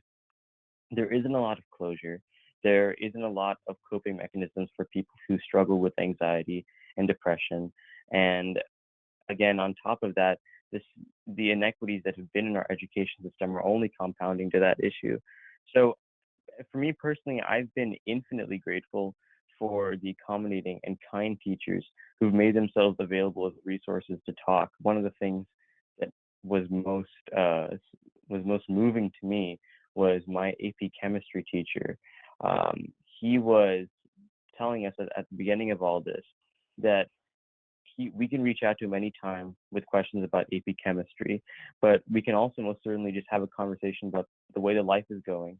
[SPEAKER 10] there isn't a lot of closure. There isn't a lot of coping mechanisms for people who struggle with anxiety and depression. And again, on top of that, this the inequities that have been in our education system are only compounding to that issue. So for me personally, I've been infinitely grateful for the accommodating and kind teachers who've made themselves available as resources to talk. One of the things that was most was most moving to me was my AP chemistry teacher. He was telling us at the beginning of all this that we can reach out to him anytime with questions about AP chemistry, but we can also most certainly just have a conversation about the way the life is going.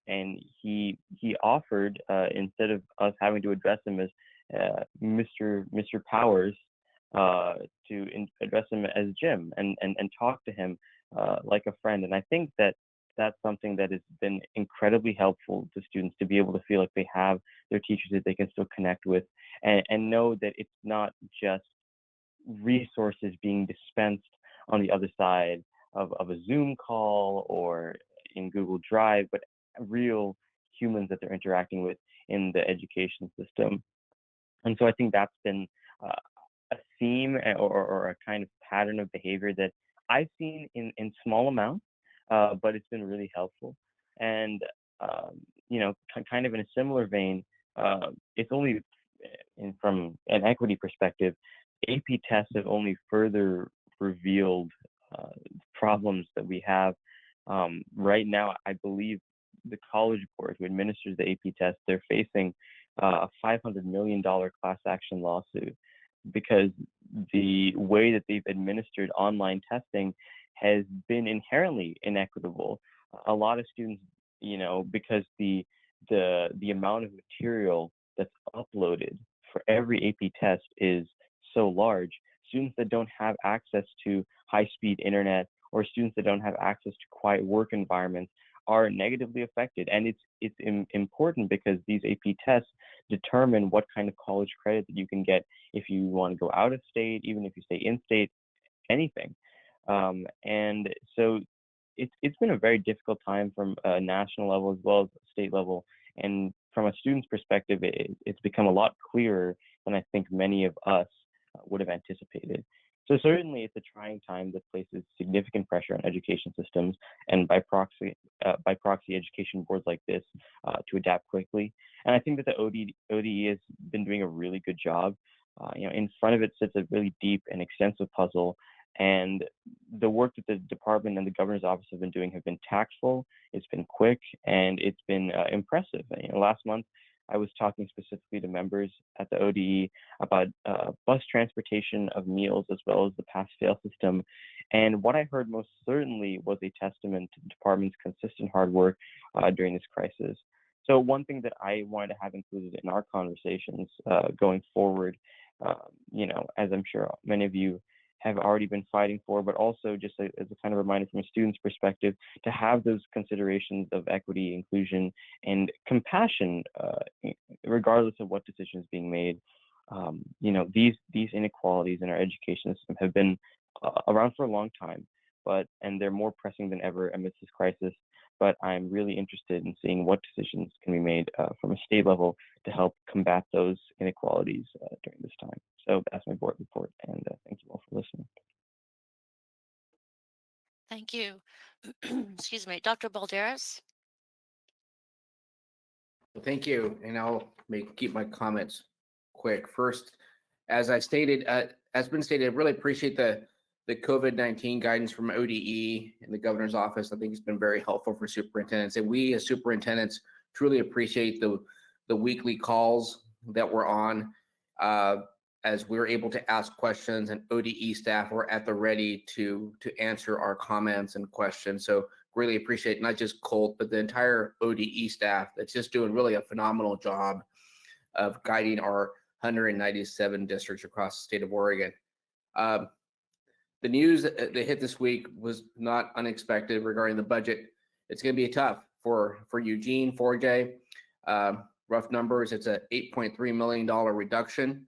[SPEAKER 10] And he offered, instead of us having to address him as Mr. Powers, address him as Jim and talk to him like a friend. And I think that that's something that has been incredibly helpful to students, to be able to feel like they have their teachers that they can still connect with, and know that it's not just resources being dispensed on the other side of a Zoom call or in Google Drive, but real humans that they're interacting with in the education system. And so I think that's been a theme, or a kind of pattern of behavior that I've seen in small amounts, but it's been really helpful. And you know, kind of in a similar vein, it's only from an equity perspective, AP tests have only further revealed problems that we have. Right now, I believe the College Board, who administers the AP test, they're facing a $500 million class action lawsuit because the way that they've administered online testing has been inherently inequitable. A lot of students, you know, because the amount of material that's uploaded for every AP test is so large, students that don't have access to high-speed internet, or students that don't have access to quiet work environments, are negatively affected. And it's important because these AP tests determine what kind of college credit that you can get if you want to go out of state, even if you stay in state, anything. And so it's been a very difficult time from a national level as well as state level. And from a student's perspective, it's become a lot clearer than I think many of us would have anticipated. So certainly it's a trying time that places significant pressure on education systems, and by proxy education boards like this, to adapt quickly. And I think that the ODE has been doing a really good job. You know, in front of it sits a really deep and extensive puzzle, and the work that the department and the governor's office have been doing have been tactful, it's been quick, and it's been impressive. You know, last month, I was talking specifically to members at the ODE about bus transportation of meals as well as the pass-fail system. And what I heard most certainly was a testament to the department's consistent hard work during this crisis. So one thing that I wanted to have included in our conversations going forward, you know, as I'm sure many of you have already been fighting for, but also just as a kind of reminder from a student's perspective, to have those considerations of equity, inclusion, and compassion, regardless of what decision is being made. these inequalities in our education system have been around for a long time, and they're more pressing than ever amidst this crisis. But I'm really interested in seeing what decisions can be made from a state level to help combat those inequalities during this time. So that's my board report, and thank you all for listening.
[SPEAKER 2] Thank you. Excuse me, Dr. Balderas.
[SPEAKER 11] Thank you, and I'll keep my comments quick. First, as I stated, as been stated, I really appreciate the COVID-19 guidance from ODE and the governor's office. I think it's been very helpful for superintendents, and we as superintendents truly appreciate the weekly calls that we're on, as we're able to ask questions, and ODE staff were at the ready to answer our comments and questions. So really appreciate not just Colt, but the entire ODE staff that's just doing really a phenomenal job of guiding our 197 districts across the state of Oregon. The news that hit this week was not unexpected regarding the budget. It's going to be tough for Eugene, 4J. Rough numbers, it's a $8.3 million reduction,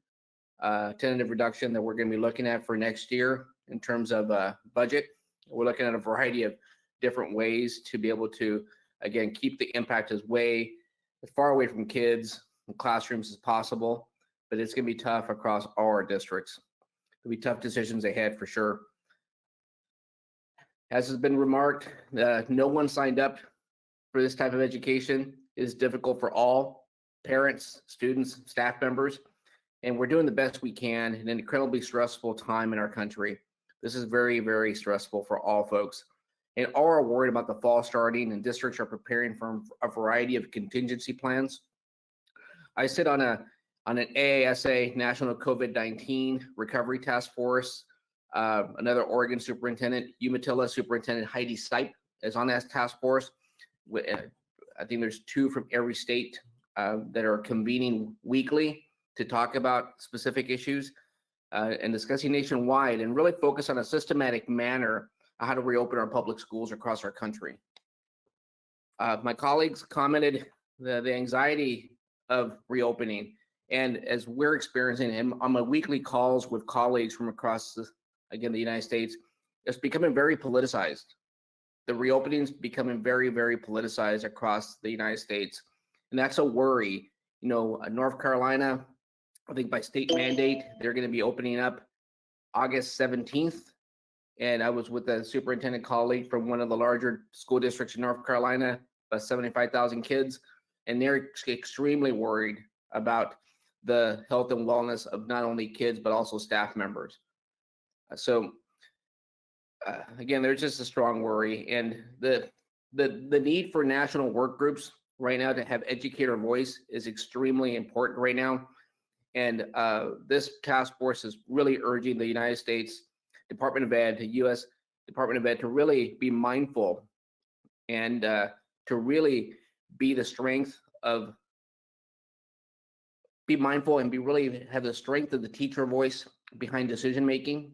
[SPEAKER 11] tentative reduction that we're going to be looking at for next year in terms of budget. We're looking at a variety of different ways to be able to, again, keep the impact as far away from kids and classrooms as possible, but it's going to be tough across all our districts. There'll be tough decisions ahead for sure. As has been remarked, no one signed up for this type of education. It is difficult for all parents, students, staff members, and we're doing the best we can in an incredibly stressful time in our country. This is very, very stressful for all folks. And all are worried about the fall starting, and districts are preparing for a variety of contingency plans. I sit on an AASA National COVID-19 Recovery Task Force. Another Oregon superintendent, Umatilla Superintendent Heidi Stipe, is on that task force. I think there's 2 from every state that are convening weekly to talk about specific issues and discussing nationwide, and really focus on a systematic manner on how to reopen our public schools across our country. My colleagues commented the anxiety of reopening, and as we're experiencing on my weekly calls with colleagues from across the United States, it's becoming very politicized. The reopening's becoming very, very politicized across the United States, and that's a worry. North Carolina, I think by state mandate, they're going to be opening up August 17th. And I was with a superintendent colleague from one of the larger school districts in North Carolina, about 75,000 kids, and they're extremely worried about the health and wellness of not only kids, but also staff members. So again, there's just a strong worry, and the need for national work groups right now to have educator voice is extremely important right now. And this task force is really urging the United States Department of Ed, to U.S. Department of Ed, to really be mindful and to really be the strength of, be mindful and really have the strength of the teacher voice behind decision making.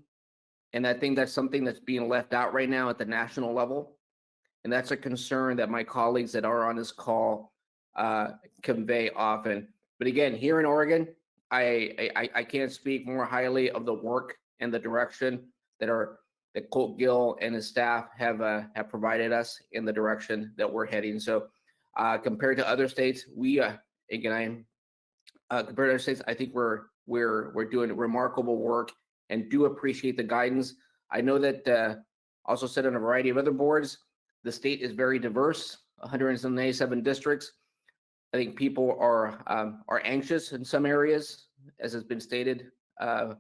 [SPEAKER 11] And I think that's something that's being left out right now at the national level. And that's a concern that my colleagues that are on this call convey often. But again, here in Oregon, I can't speak more highly of the work and the direction that Colt Gill and his staff have provided us in the direction that we're heading. So compared to other states, compared to other states, I think we're doing remarkable work and do appreciate the guidance. I know that also sit on a variety of other boards. The state is very diverse, 197 districts. I think people are anxious in some areas, as has been stated on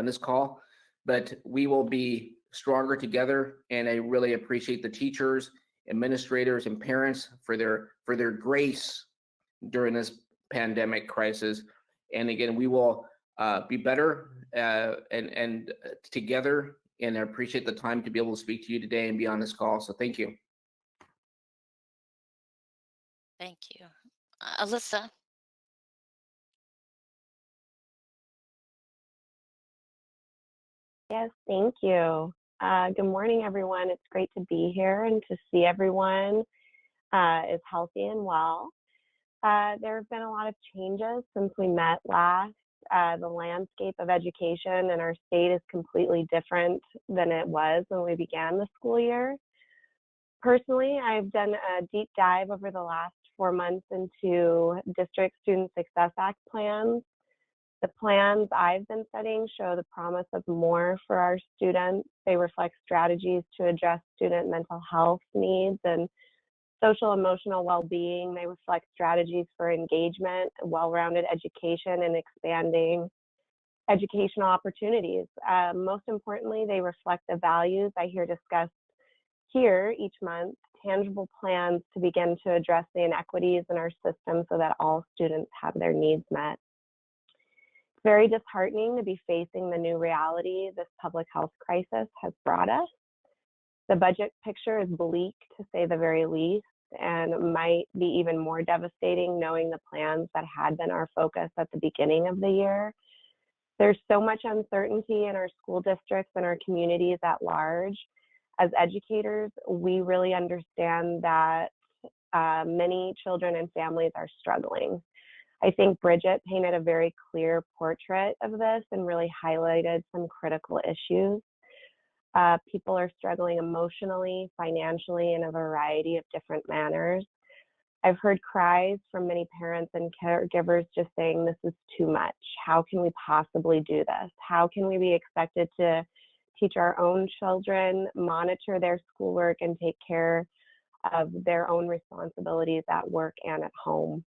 [SPEAKER 11] this call, but we will be stronger together. And I really appreciate the teachers, administrators, and parents for their grace during this pandemic crisis. And again, we will be better and together. And I appreciate the time to be able to speak to you today and be on this call. So thank you.
[SPEAKER 2] Thank you. Alyssa.
[SPEAKER 12] Yes, thank you. Good morning, everyone. It's great to be here and to see everyone is healthy and well. There have been a lot of changes since we met last, the landscape of education in our state is completely different than it was when we began the school year. Personally, I've done a deep dive over the last 4 months into District Student Success Act plans. The plans I've been studying show the promise of more for our students. They reflect strategies to address student mental health needs and social emotional well-being. They reflect strategies for engagement, well-rounded education, and expanding educational opportunities. Most importantly, they reflect the values I hear discussed here each month, tangible plans to begin to address the inequities in our system so that all students have their needs met. It's very disheartening to be facing the new reality this public health crisis has brought us. The budget picture is bleak, to say the very least, and might be even more devastating knowing the plans that had been our focus at the beginning of the year. There's so much uncertainty in our school districts and our communities at large. As educators, we really understand that many children and families are struggling. I think Bridget painted a very clear portrait of this and really highlighted some critical issues. People are struggling emotionally, financially, in a variety of different manners. I've heard cries from many parents and caregivers just saying, this is too much. How can we possibly do this? How can we be expected to teach our own children, monitor their schoolwork, and take care of their own responsibilities at work and at home?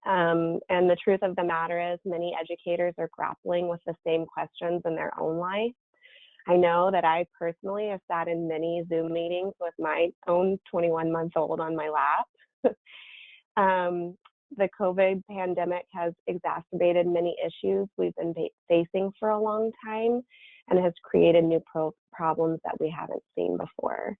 [SPEAKER 12] And the truth of the matter is many educators are grappling with the same questions in their own life. I know that I personally have sat in many Zoom meetings with my own 21-month-old on my lap. The COVID pandemic has exacerbated many issues we've been facing for a long time and has created new problems that we haven't seen before.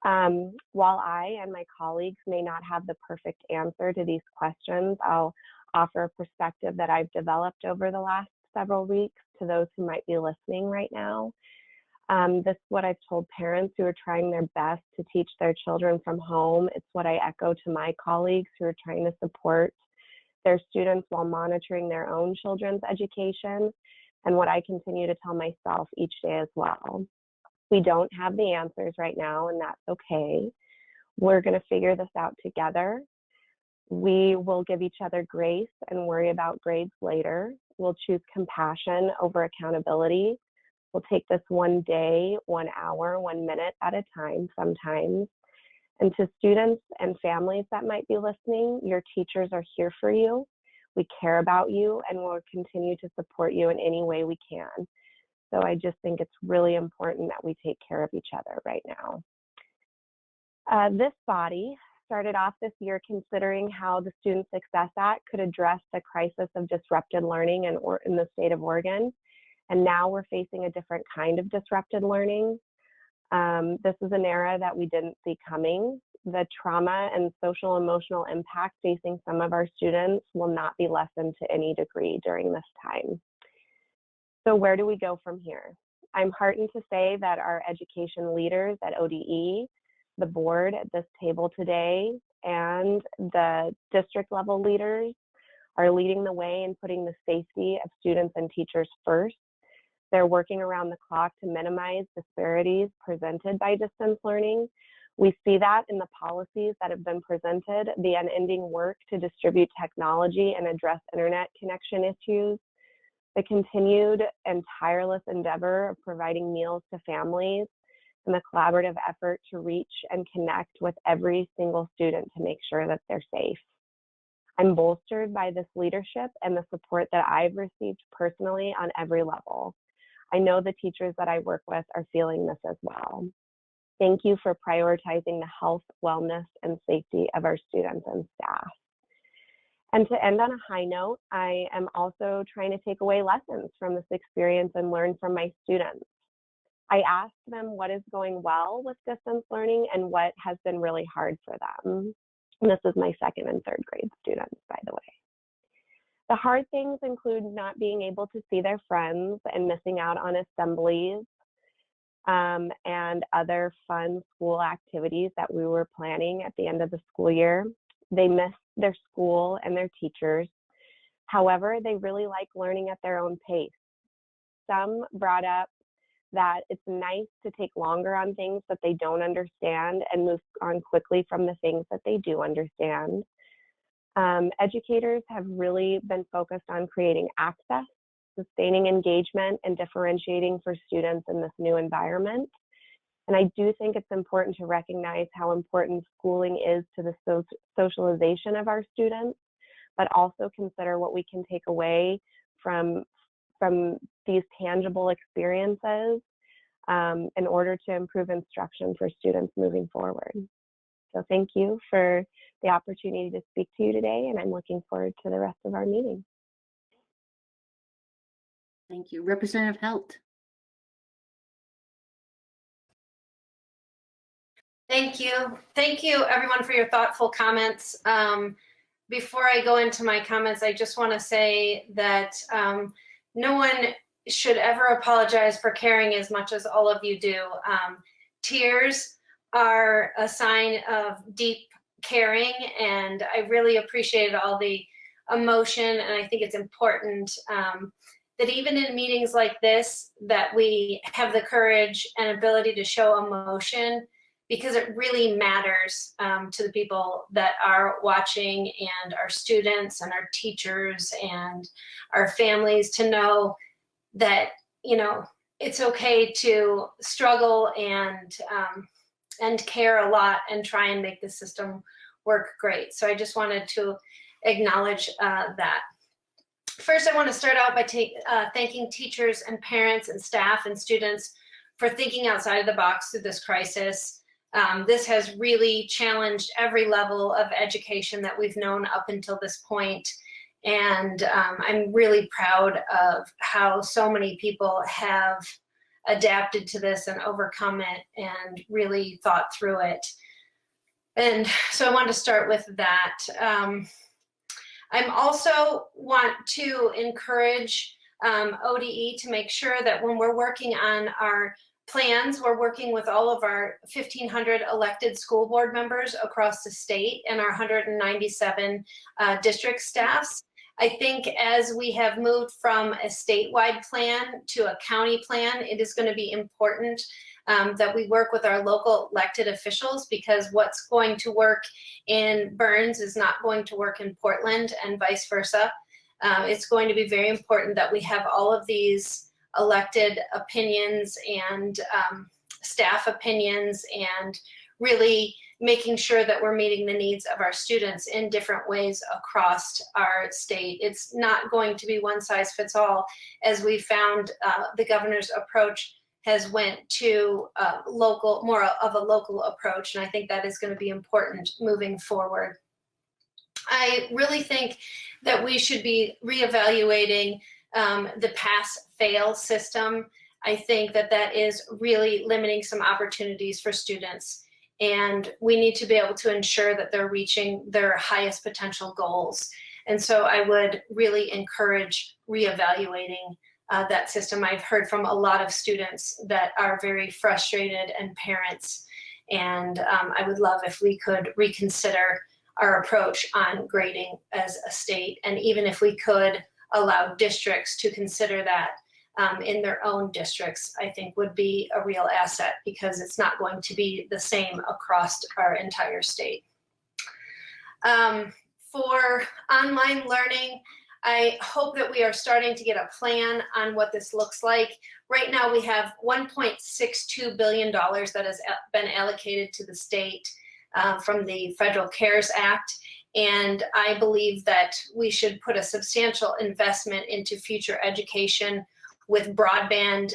[SPEAKER 12] While I and my colleagues may not have the perfect answer to these questions, I'll offer a perspective that I've developed over the last several weeks to those who might be listening right now. This is what I've told parents who are trying their best to teach their children from home. It's what I echo to my colleagues who are trying to support their students while monitoring their own children's education, and what I continue to tell myself each day as well. We don't have the answers right now, and that's okay. We're going to figure this out together. We will give each other grace and worry about grades later. We'll choose compassion over accountability. We'll take this one day, 1 hour, 1 minute at a time sometimes. And to students and families that might be listening, your teachers are here for you. We care about you and we'll continue to support you in any way we can. So I just think it's really important that we take care of each other right now. This body started off this year considering how the Student Success Act could address the crisis of disrupted learning in the state of Oregon. And now we're facing a different kind of disrupted learning. This is an era that we didn't see coming. The trauma and social emotional impact facing some of our students will not be lessened to any degree during this time. So where do we go from here? I'm heartened to say that our education leaders at ODE, the board at this table today, and the district level leaders are leading the way in putting the safety of students and teachers first. They're working around the clock to minimize disparities presented by distance learning. We see that in the policies that have been presented, the unending work to distribute technology and address internet connection issues, the continued and tireless endeavor of providing meals to families, and the collaborative effort to reach and connect with every single student to make sure that they're safe. I'm bolstered by this leadership and the support that I've received personally on every level. I know the teachers that I work with are feeling this as well. Thank you for prioritizing the health, wellness, and safety of our students and staff. And to end on a high note, I am also trying to take away lessons from this experience and learn from my students. I asked them what is going well with distance learning and what has been really hard for them. And this is my 2nd and 3rd grade students, by the way. The hard things include not being able to see their friends and missing out on assemblies and other fun school activities that we were planning at the end of the school year. They miss their school and their teachers. However, they really like learning at their own pace. Some brought up that it's nice to take longer on things that they don't understand and move on quickly from the things that they do understand. Educators have really been focused on creating access, sustaining engagement, and differentiating for students in this new environment. And I do think it's important to recognize how important schooling is to the socialization of our students, but also consider what we can take away from these tangible experiences in order to improve instruction for students moving forward. So thank you for the opportunity to speak to you today, and I'm looking forward to the rest of our meeting.
[SPEAKER 13] Thank you. Representative Helt.
[SPEAKER 14] Thank you. Thank you, everyone, for your thoughtful comments. Before I go into my comments, I just want to say that no one should ever apologize for caring as much as all of you do. Tears are a sign of deep caring, and I really appreciated all the emotion, and I think it's important that even in meetings like this, that we have the courage and ability to show emotion, because it really matters to the people that are watching, and our students and our teachers and our families, to know that, you know, it's okay to struggle and care a lot and try and make the system work great. So I just wanted to acknowledge that. First, I want to start out by thanking teachers and parents and staff and students for thinking outside of the box through this crisis. This has really challenged every level of education that we've known up until this point. And I'm really proud of how so many people have adapted to this and overcome it and really thought through it. And so I want to start with that. I also want to encourage ODE to make sure that when we're working on our plans, we're working with all of our 1,500 elected school board members across the state and our 197 district staffs. I think as we have moved from a statewide plan to a county plan, it is going to be important that we work with our local elected officials, because what's going to work in Burns is not going to work in Portland, and vice versa. It's going to be very important that we have all of these elected opinions and staff opinions, and really making sure that we're meeting the needs of our students in different ways across our state. It's not going to be one size fits all, as we found the governor's approach has went to more of a local approach, and I think that is going to be important moving forward. I really think that we should be reevaluating the pass-fail system. I think that that is really limiting some opportunities for students, and we need to be able to ensure that they're reaching their highest potential goals. And so I would really encourage reevaluating that system. I've heard from a lot of students that are very frustrated, and parents, and I would love if we could reconsider our approach on grading as a state, and even if we could allow districts to consider that in their own districts, I think would be a real asset, because it's not going to be the same across our entire state. For online learning, I hope that we are starting to get a plan on what this looks like. Right now we have $1.62 billion that has been allocated to the state from the Federal CARES Act. And I believe that we should put a substantial investment into future education with broadband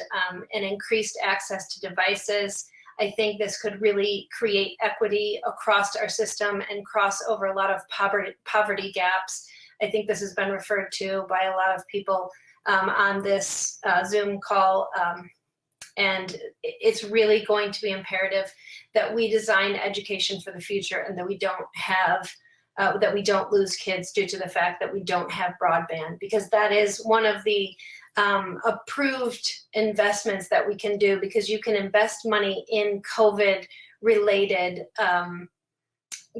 [SPEAKER 14] and increased access to devices. I think this could really create equity across our system and cross over a lot of poverty gaps. I think this has been referred to by a lot of people on this Zoom call. And it's really going to be imperative that we design education for the future, and that we don't have that we don't lose kids due to the fact that we don't have broadband, because that is one of the approved investments that we can do, because you can invest money in COVID related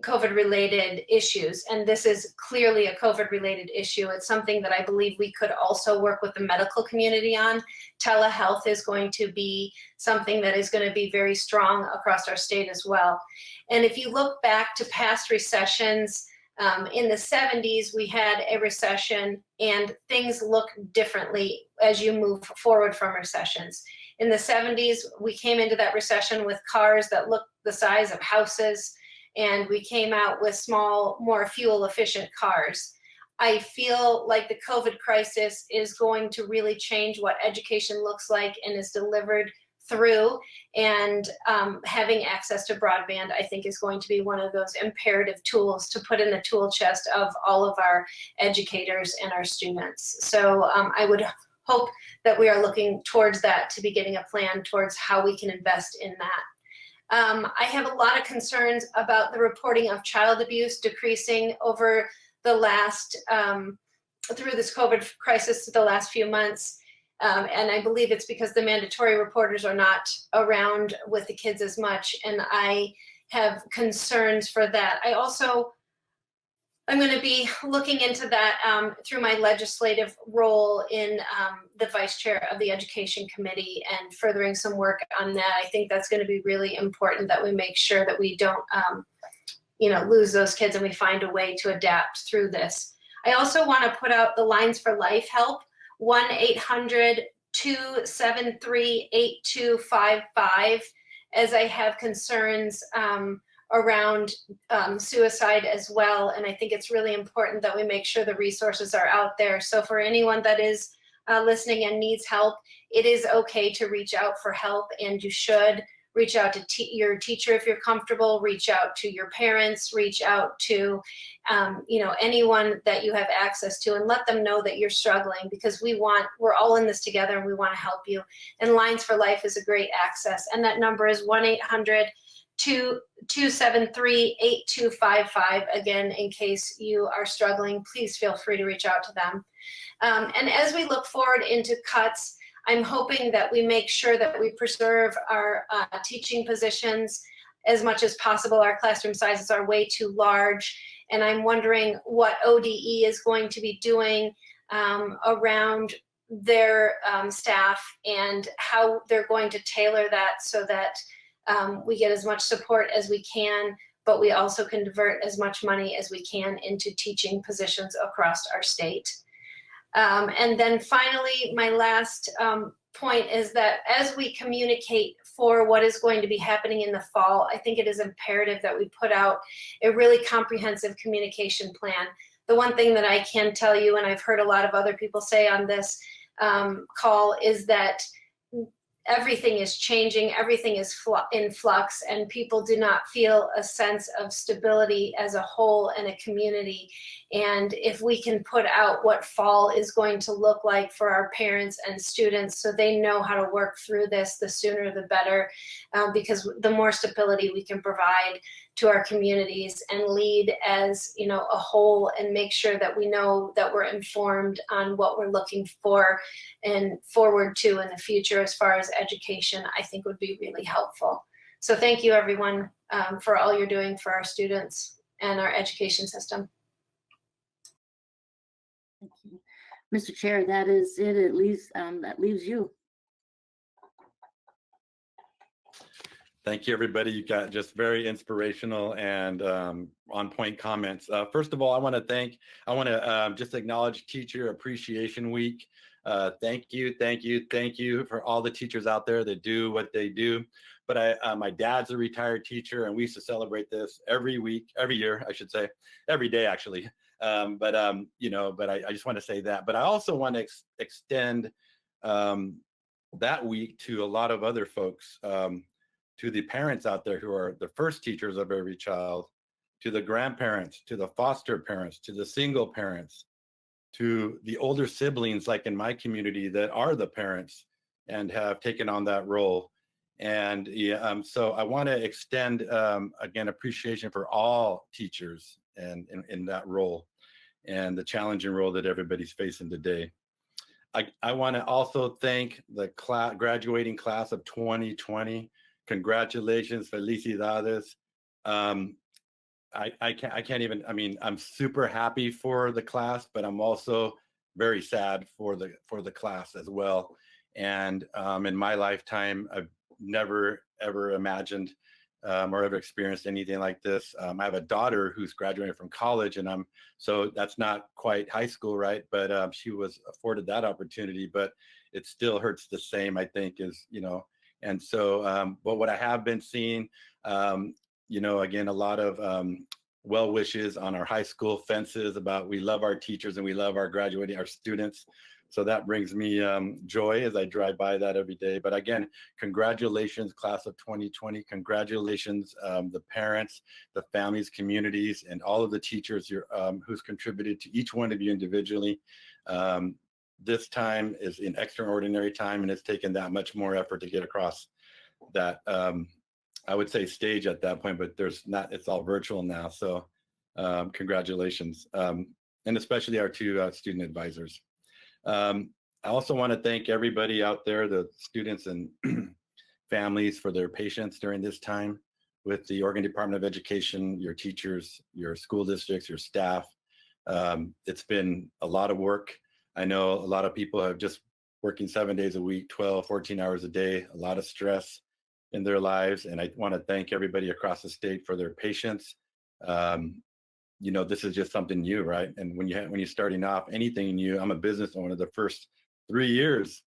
[SPEAKER 14] COVID-related issues. And this is clearly a COVID-related issue. It's something that I believe we could also work with the medical community on. Telehealth is going to be something that is going to be very strong across our state as well. And if you look back to past recessions, in the 70s, we had a recession and things look differently as you move forward from recessions. In the 70s, we came into that recession with cars that looked the size of houses, and we came out with small, more fuel efficient cars. I feel like the COVID crisis is going to really change what education looks like and is delivered through, and having access to broadband, I think, is going to be one of those imperative tools to put in the tool chest of all of our educators and our students. So I would hope that we are looking towards that, to be getting a plan towards how we can invest in that. I have a lot of concerns about the reporting of child abuse decreasing over the last, through this COVID crisis, the last few months. And I believe it's because the mandatory reporters are not around with the kids as much, and I have concerns for that. I'm going to be looking into that through my legislative role in the vice chair of the education committee, and furthering some work on that. I think that's going to be really important, that we make sure that we don't lose those kids, and we find a way to adapt through this. I also want to put out the Lines for Life help, 1-800-273-8255, as I have concerns around suicide as well. And I think it's really important that we make sure the resources are out there. So for anyone that is listening and needs help, it is okay to reach out for help, and you should reach out to your teacher if you're comfortable, reach out to your parents, reach out to anyone that you have access to, and let them know that you're struggling, because we're all in this together and we want to help you. And Lines for Life is a great access. And that number is 1-800-273-8255. Again, in case you are struggling, please feel free to reach out to them. And as we look forward into cuts, I'm hoping that we make sure that we preserve our teaching positions as much as possible. Our classroom sizes are way too large, and I'm wondering what ODE is going to be doing around their staff, and how they're going to tailor that so that we get as much support as we can, but we also can divert as much money as we can into teaching positions across our state. And then finally, my last point is that as we communicate for what is going to be happening in the fall, I think it is imperative that we put out a really comprehensive communication plan. The one thing that I can tell you, and I've heard a lot of other people say on this call, is that everything is changing, everything is in flux, and people do not feel a sense of stability as a whole in a community. And if we can put out what fall is going to look like for our parents and students, so they know how to work through this, the sooner the better, because the more stability we can provide to our communities and lead as a whole, and make sure that we know that we're informed on what we're looking for and forward to in the future as far as education, I think would be really helpful. So thank you, everyone, for all you're doing for our students and our education system.
[SPEAKER 13] Thank you. Mr. Chair, that is it. At least that leaves you.
[SPEAKER 1] Thank you, everybody. You got just very inspirational and on-point comments. First of all, I want to just acknowledge Teacher Appreciation Week. Thank you for all the teachers out there that do what they do. But my dad's a retired teacher, and we used to celebrate this every year, I should say, every day actually. But I just want to say that. But I also want to extend that week to a lot of other folks. To the parents out there who are the first teachers of every child, to the grandparents, to the foster parents, to the single parents, to the older siblings, like in my community, that are the parents and have taken on that role. And so I want to extend, again, appreciation for all teachers and in that role, and the challenging role that everybody's facing today. I want to also thank the graduating class of 2020. Congratulations, felicidades. I can't even, I mean, I'm super happy for the class, but I'm also very sad for the class as well. And in my lifetime, I've never ever imagined or ever experienced anything like this. I have a daughter who's graduating from college, and so that's not quite high school, right? But she was afforded that opportunity, but it still hurts the same, I think, as And so, but what I have been seeing, again, a lot of well wishes on our high school fences about we love our teachers and we love our students. So that brings me joy as I drive by that every day. But again, congratulations, class of 2020. Congratulations, the parents, the families, communities, and all of the teachers who's contributed to each one of you individually. This time is an extraordinary time, and it's taken that much more effort to get across that, I would say, stage at that point, but it's all virtual now. So congratulations, and especially our two student advisors. I also want to thank everybody out there, the students and families, for their patience during this time with the Oregon Department of Education, your teachers, your school districts, your staff. It's been a lot of work. I know a lot of people have just working 7 days a week, 12, 14 hours a day, a lot of stress in their lives. And I want to thank everybody across the state for their patience. This is just something new, right? And when you're starting off anything new, I'm a business owner. The first 3 years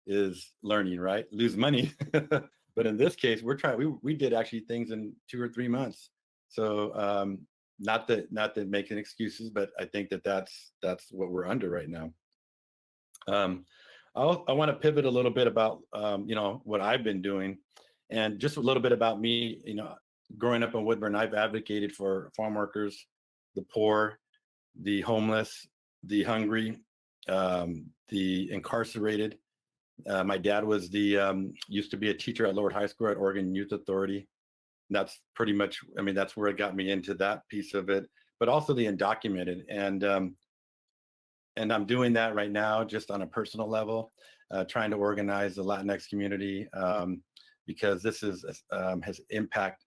[SPEAKER 1] is learning, right? Lose money. But in this case, we did actually things in 2 or 3 months. So not that making excuses, but I think that's what we're under right now. I want to pivot a little bit about what I've been doing, and just a little bit about me. Growing up in Woodburn, I've advocated for farm workers, the poor, the homeless, the hungry, the incarcerated. My dad was used to be a teacher at Lord High School at Oregon Youth Authority. That's pretty much, that's where it got me into that piece of it, but also the undocumented. And I'm doing that right now, just on a personal level, trying to organize the Latinx community, because this has impact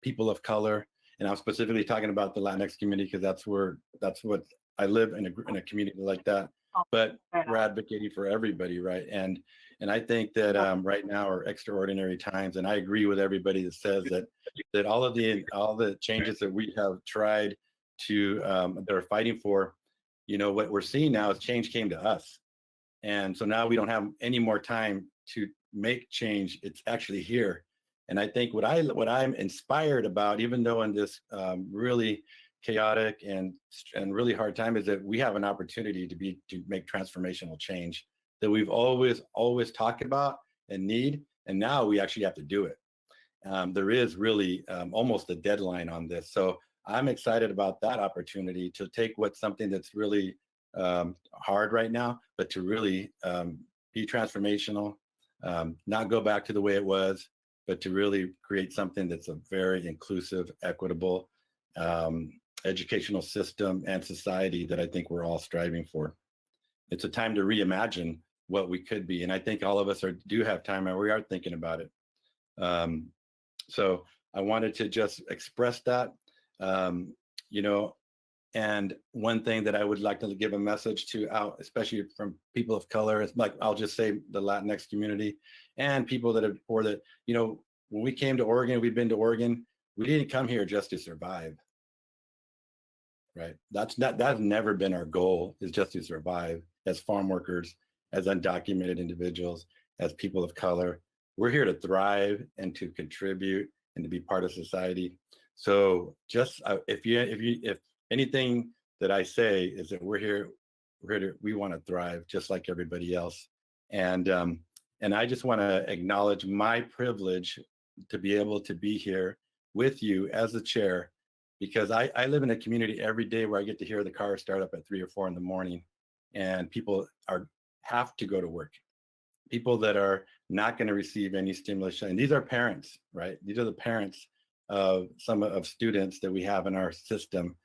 [SPEAKER 1] people of color. And I'm specifically talking about the Latinx community because that's what I live in a community like that. But we're advocating for everybody, right? And I think that right now are extraordinary times, and I agree with everybody that says that all the changes that we have tried to that are fighting for, what we're seeing now is change came to us, and so now we don't have any more time to make change. It's actually here. And I think what I'm inspired about, even though in this really chaotic and really hard time, is that we have an opportunity to make transformational change that we've always talked about and need, and now we actually have to do it. There is really almost a deadline on this, so I'm excited about that opportunity to take something that's really hard right now, but to really be transformational, not go back to the way it was, but to really create something that's a very inclusive, equitable educational system and society that I think we're all striving for. It's a time to reimagine what we could be, and I think all of us do have time, and we are thinking about it. So I wanted to just express that, and one thing that I would like to give a message to out, especially from people of color, is like, I'll just say the Latinx community and people that are poor, that, when we came to Oregon, we've been to Oregon, we didn't come here just to survive, right? That's never been our goal, is just to survive as farm workers, as undocumented individuals, as people of color. We're here to thrive and to contribute and to be part of society. So just if anything that I say is that we want to thrive just like everybody else. And I just want to acknowledge my privilege to be able to be here with you as the chair, because I live in a community every day where I get to hear the car start up at 3 or 4 in the morning, and people have to go to work. People that are not going to receive any stimulus, and these are parents, right? These are the parents of some of students that we have in our system,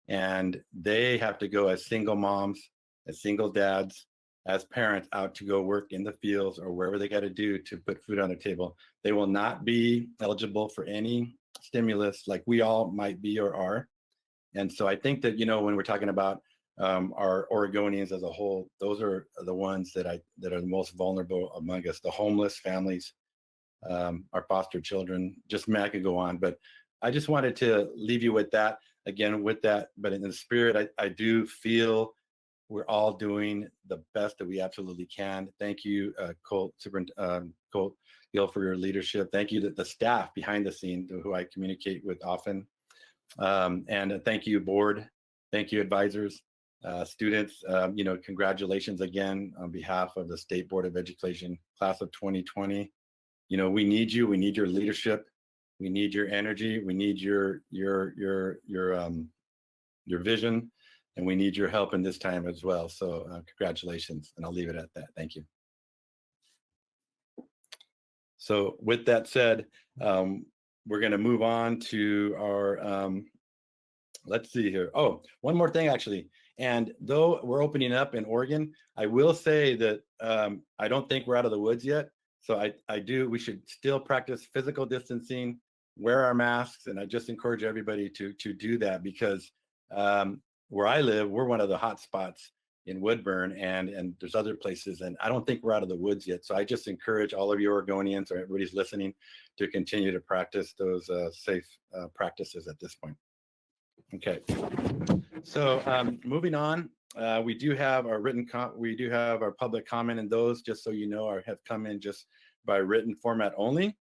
[SPEAKER 1] and they have to go as single moms, as single dads, as parents out to go work in the fields or wherever they got to do to put food on the table. They will not be eligible for any stimulus like we all might be or are. And so I think that, you know, when we're talking about our Oregonians as a whole, those are the ones that are the most vulnerable among us, the homeless families, our foster children. Just I could go on, but I just wanted to leave you with that. Again, with that, but in the spirit, I do feel we're all doing the best that we absolutely can. Thank you, Colt Gill, for your leadership. Thank you to the staff behind the scene who I communicate with often. And thank you, board. Thank you, advisors, students. You know, congratulations again on behalf of the State Board of Education, class of 2020. You know, we need you. We need your leadership. We need your energy. We need your vision, and we need your help in this time as well. So congratulations, and I'll leave it at that. Thank you. So with that said, we're going to move on to our, let's see here. Oh, one more thing actually. And though we're opening up in Oregon, I will say that I don't think we're out of the woods yet. So we should still practice physical distancing, wear our masks, and I just encourage everybody to do that, because where I live, we're one of the hot spots in Woodburn, and there's other places, and I don't think we're out of the woods yet. So I just encourage all of you Oregonians, or everybody's listening, to continue to practice those safe practices at this point. Okay, so moving on, we do have our our public comment, and those, just so you know, have come in just by written format only.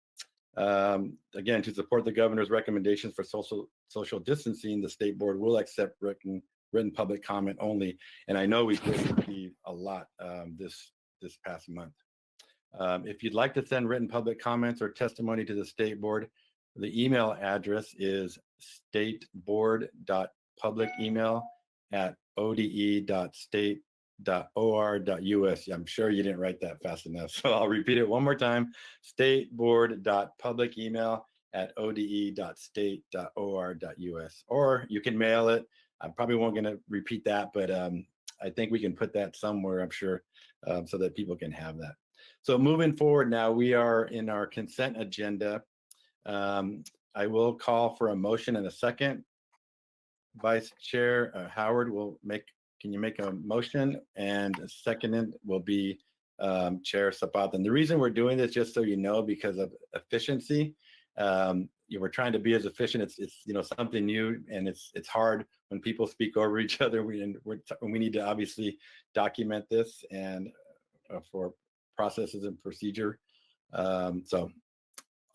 [SPEAKER 1] Again, to support the governor's recommendations for social distancing, the state board will accept written public comment only. And I know we've received a lot this past month. If you'd like to send written public comments or testimony to the state board, the email address is stateboard.publicemail@ode.state.or.us. I'm sure you didn't write that fast enough, so I'll repeat it one more time. stateboard.publicemail@ode.state.or.us. Or you can mail it. I probably won't gonna repeat that, but I think we can put that somewhere, I'm sure, so that people can have that. So moving forward now, we are in our consent agenda. I will call for a motion and a second. Vice Chair Howard can you make a motion? And a second will be Chair Zapata. And the reason we're doing this, just so you know, because of efficiency. We're trying to be as efficient. It's you know, something new, and it's hard when people speak over each other. We need to obviously document this and for processes and procedure. So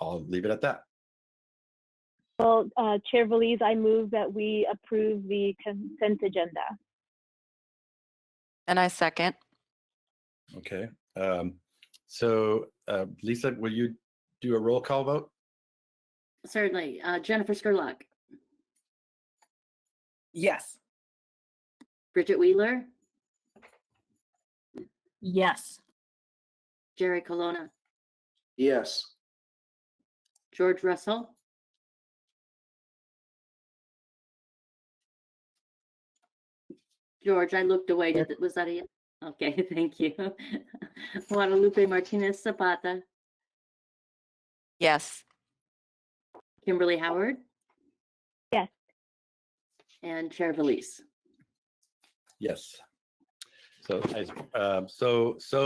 [SPEAKER 1] I'll leave it at that.
[SPEAKER 4] Well, Chair Valise, I move that we approve the consent agenda.
[SPEAKER 5] And I second.
[SPEAKER 1] Okay. So Lisa, will you do a roll call vote?
[SPEAKER 13] Certainly. Jennifer Skurlock,
[SPEAKER 9] Yes.
[SPEAKER 13] Bridget Wheeler,
[SPEAKER 8] Yes.
[SPEAKER 13] Jerry Colonna,
[SPEAKER 6] Yes.
[SPEAKER 13] George Russell, George, I looked away. Was that a yes? Okay, thank you. Guadalupe Martinez Zapata,
[SPEAKER 5] Yes.
[SPEAKER 13] Kimberly Howard,
[SPEAKER 4] Yes.
[SPEAKER 13] and Chair Valise.
[SPEAKER 1] Yes. So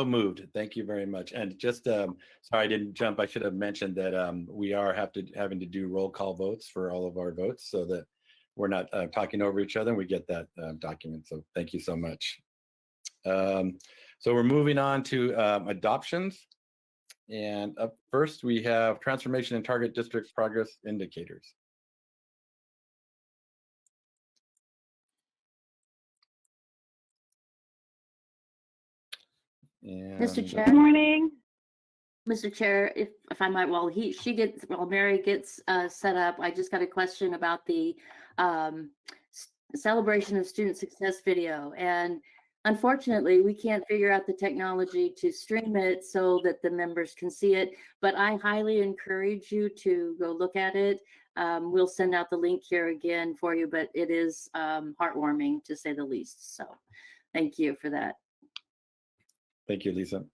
[SPEAKER 1] moved. Thank you very much. And just sorry I didn't jump. I should have mentioned that we are having to do roll call votes for all of our votes, so that we're not talking over each other, and we get that document. So thank you so much. So we're moving on to adoptions. And up first, we have transformation and target district progress indicators.
[SPEAKER 13] Mr. Chair.
[SPEAKER 4] Good morning.
[SPEAKER 13] Mr. Chair, if I might, while Mary gets set up, I just got a question about the celebration of student success video. And unfortunately, we can't figure out the technology to stream it so that the members can see it, but I highly encourage you to go look at it. We'll send out the link here again for you, but it is heartwarming, to say the least. So thank you for that.
[SPEAKER 1] Thank you, Lisa.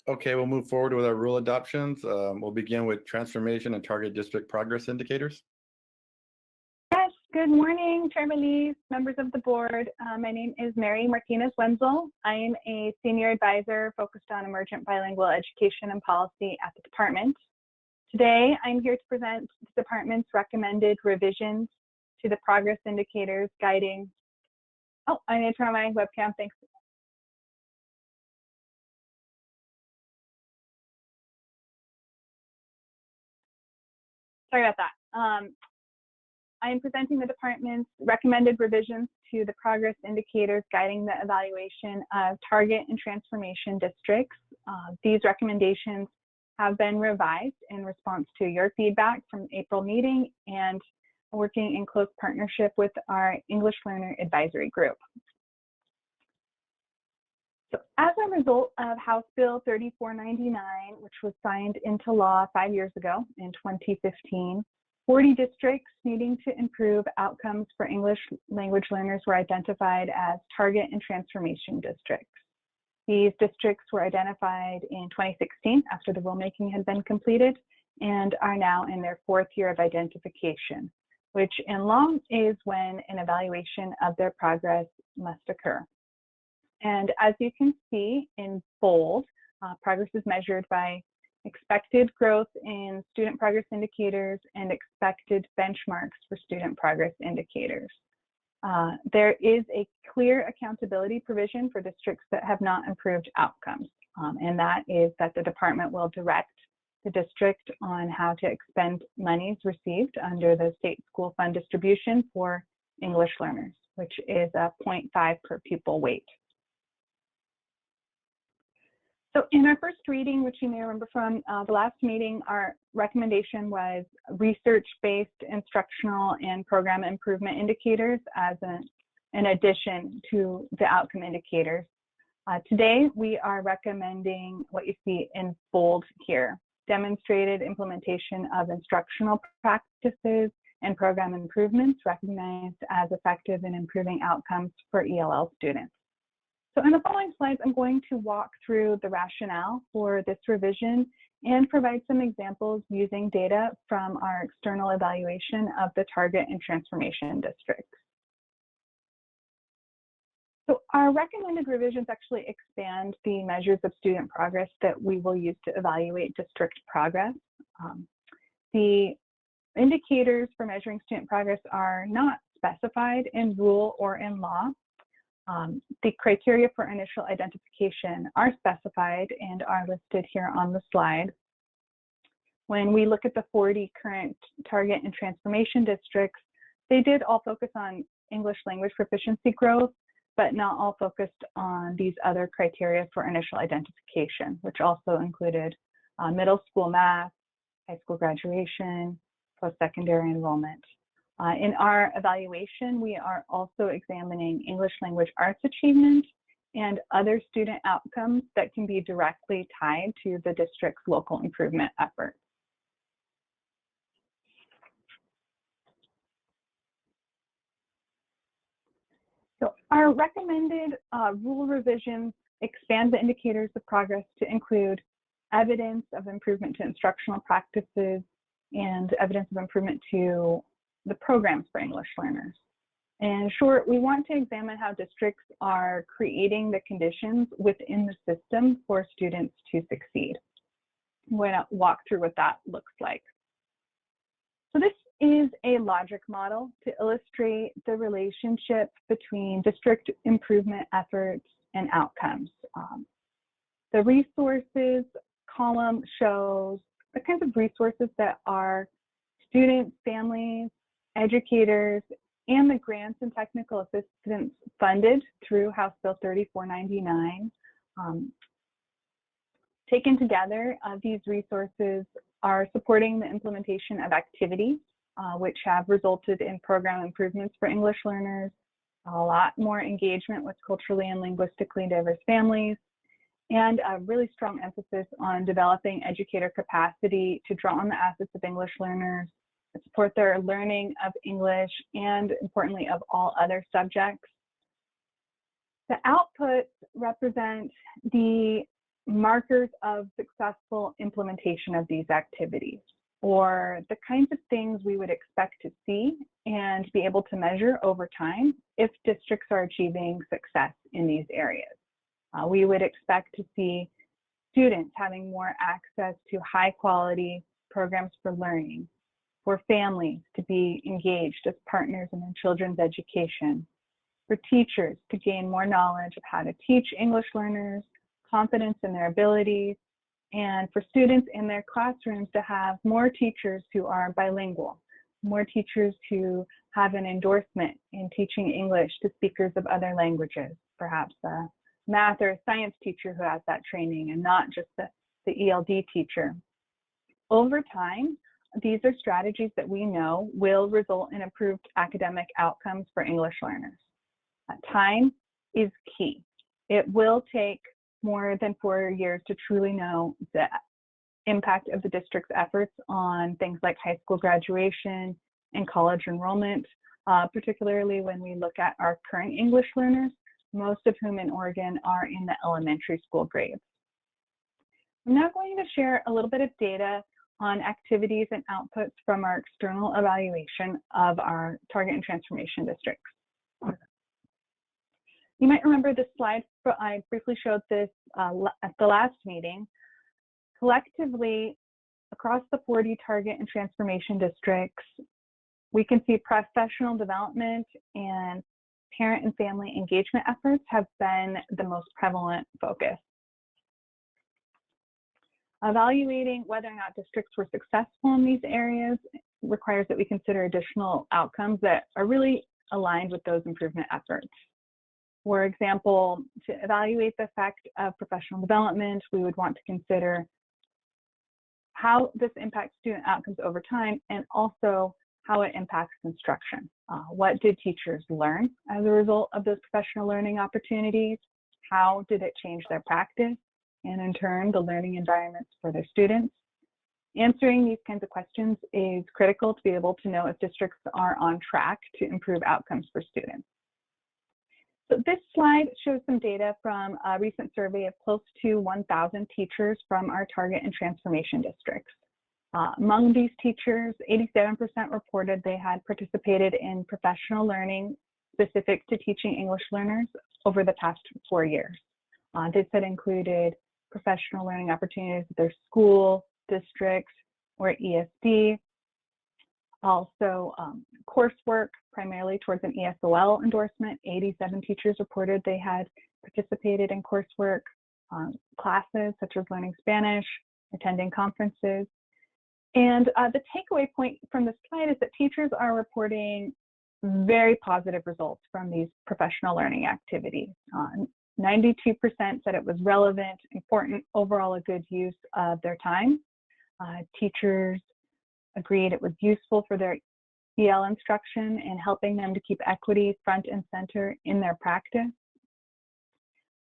[SPEAKER 1] Okay, we'll move forward with our rule adoptions. We'll begin with transformation and target district progress indicators.
[SPEAKER 15] Yes, good morning, Chair Elise, members of the board. My name is Mary Martinez Wenzel. I am a senior advisor focused on emergent bilingual education and policy at the department. Today, I'm here to present the department's recommended revisions to the progress indicators guiding. Oh, I need to turn on my webcam, thanks. Sorry about that. I am presenting the department's recommended revisions to the progress indicators guiding the evaluation of target and transformation districts. These recommendations have been revised in response to your feedback from the April meeting and working in close partnership with our English Learner Advisory Group. So as a result of House Bill 3499, which was signed into law 5 years ago in 2015, 40 districts needing to improve outcomes for English language learners were identified as target and transformation districts. These districts were identified in 2016 after the rulemaking had been completed and are now in their 4th year of identification, which in law is when an evaluation of their progress must occur. And as you can see in bold, progress is measured by expected growth in student progress indicators and expected benchmarks for student progress indicators. There is a clear accountability provision for districts that have not improved outcomes, and that is that the department will direct the district on how to expend monies received under the state school fund distribution for English learners, which is a 0.5 per pupil weight. So in our first reading, which you may remember from the last meeting, our recommendation was research-based instructional and program improvement indicators as an addition to the outcome indicators. Today, we are recommending what you see in bold here, demonstrated implementation of instructional practices and program improvements recognized as effective in improving outcomes for ELL students. So in the following slides, I'm going to walk through the rationale for this revision and provide some examples using data from our external evaluation of the target and transformation districts. So our recommended revisions actually expand the measures of student progress that we will use to evaluate district progress. The indicators for measuring student progress are not specified in rule or in law. The criteria for initial identification are specified and are listed here on the slide. When we look at the 40 current target and transformation districts, they did all focus on English language proficiency growth, but not all focused on these other criteria for initial identification, which also included middle school math, high school graduation, post-secondary enrollment. In our evaluation, we are also examining English language arts achievement and other student outcomes that can be directly tied to the district's local improvement efforts. So our recommended rule revisions expand the indicators of progress to include evidence of improvement to instructional practices and evidence of improvement to the programs for English learners. In short, we want to examine how districts are creating the conditions within the system for students to succeed. I'm going to walk through what that looks like. So this is a logic model to illustrate the relationship between district improvement efforts and outcomes. The resources column shows the kinds of resources that are students, families, educators, and the grants and technical assistance funded through House Bill 3499. Taken together, these resources are supporting the implementation of activities, which have resulted in program improvements for English learners, a lot more engagement with culturally and linguistically diverse families, and a really strong emphasis on developing educator capacity to draw on the assets of English learners, support their learning of English, and importantly, of all other subjects. The outputs represent the markers of successful implementation of these activities, or the kinds of things we would expect to see and be able to measure over time if districts are achieving success in these areas. We would expect to see students having more access to high quality programs for learning, for families to be engaged as partners in their children's education, for teachers to gain more knowledge of how to teach English learners, confidence in their abilities, and for students in their classrooms to have more teachers who are bilingual, more teachers who have an endorsement in teaching English to speakers of other languages, perhaps a math or a science teacher who has that training and not just the ELD teacher. Over time, these are strategies that we know will result in improved academic outcomes for English learners. Time is key. It will take more than 4 years to truly know the impact of the district's efforts on things like high school graduation and college enrollment, particularly when we look at our current English learners, most of whom in Oregon are in the elementary school grades. I'm now going to share a little bit of data on activities and outputs from our external evaluation of our target and transformation districts. You might remember this slide, I briefly showed this at the last meeting. Collectively, across the 40 target and transformation districts, we can see professional development and parent and family engagement efforts have been the most prevalent focus. Evaluating whether or not districts were successful in these areas requires that we consider additional outcomes that are really aligned with those improvement efforts. For example, to evaluate the effect of professional development, we would want to consider how this impacts student outcomes over time and also how it impacts instruction. What did teachers learn as a result of those professional learning opportunities? How did it change their practice and in turn the learning environments for their students? Answering these kinds of questions is critical to be able to know if districts are on track to improve outcomes for students. So this slide shows some data from a recent survey of close to 1,000 teachers from our target and transformation districts. Among these teachers, 87% reported they had participated in professional learning specific to teaching English learners over the past 4 years. This had included professional learning opportunities at their school, district, or ESD. Also, coursework, primarily towards an ESOL endorsement. 87 teachers reported they had participated in coursework, classes such as learning Spanish, attending conferences. And the takeaway point from this slide is that teachers are reporting very positive results from these professional learning activities. 92% said it was relevant, important, overall a good use of their time. Teachers agreed it was useful for their EL instruction and helping them to keep equity front and center in their practice.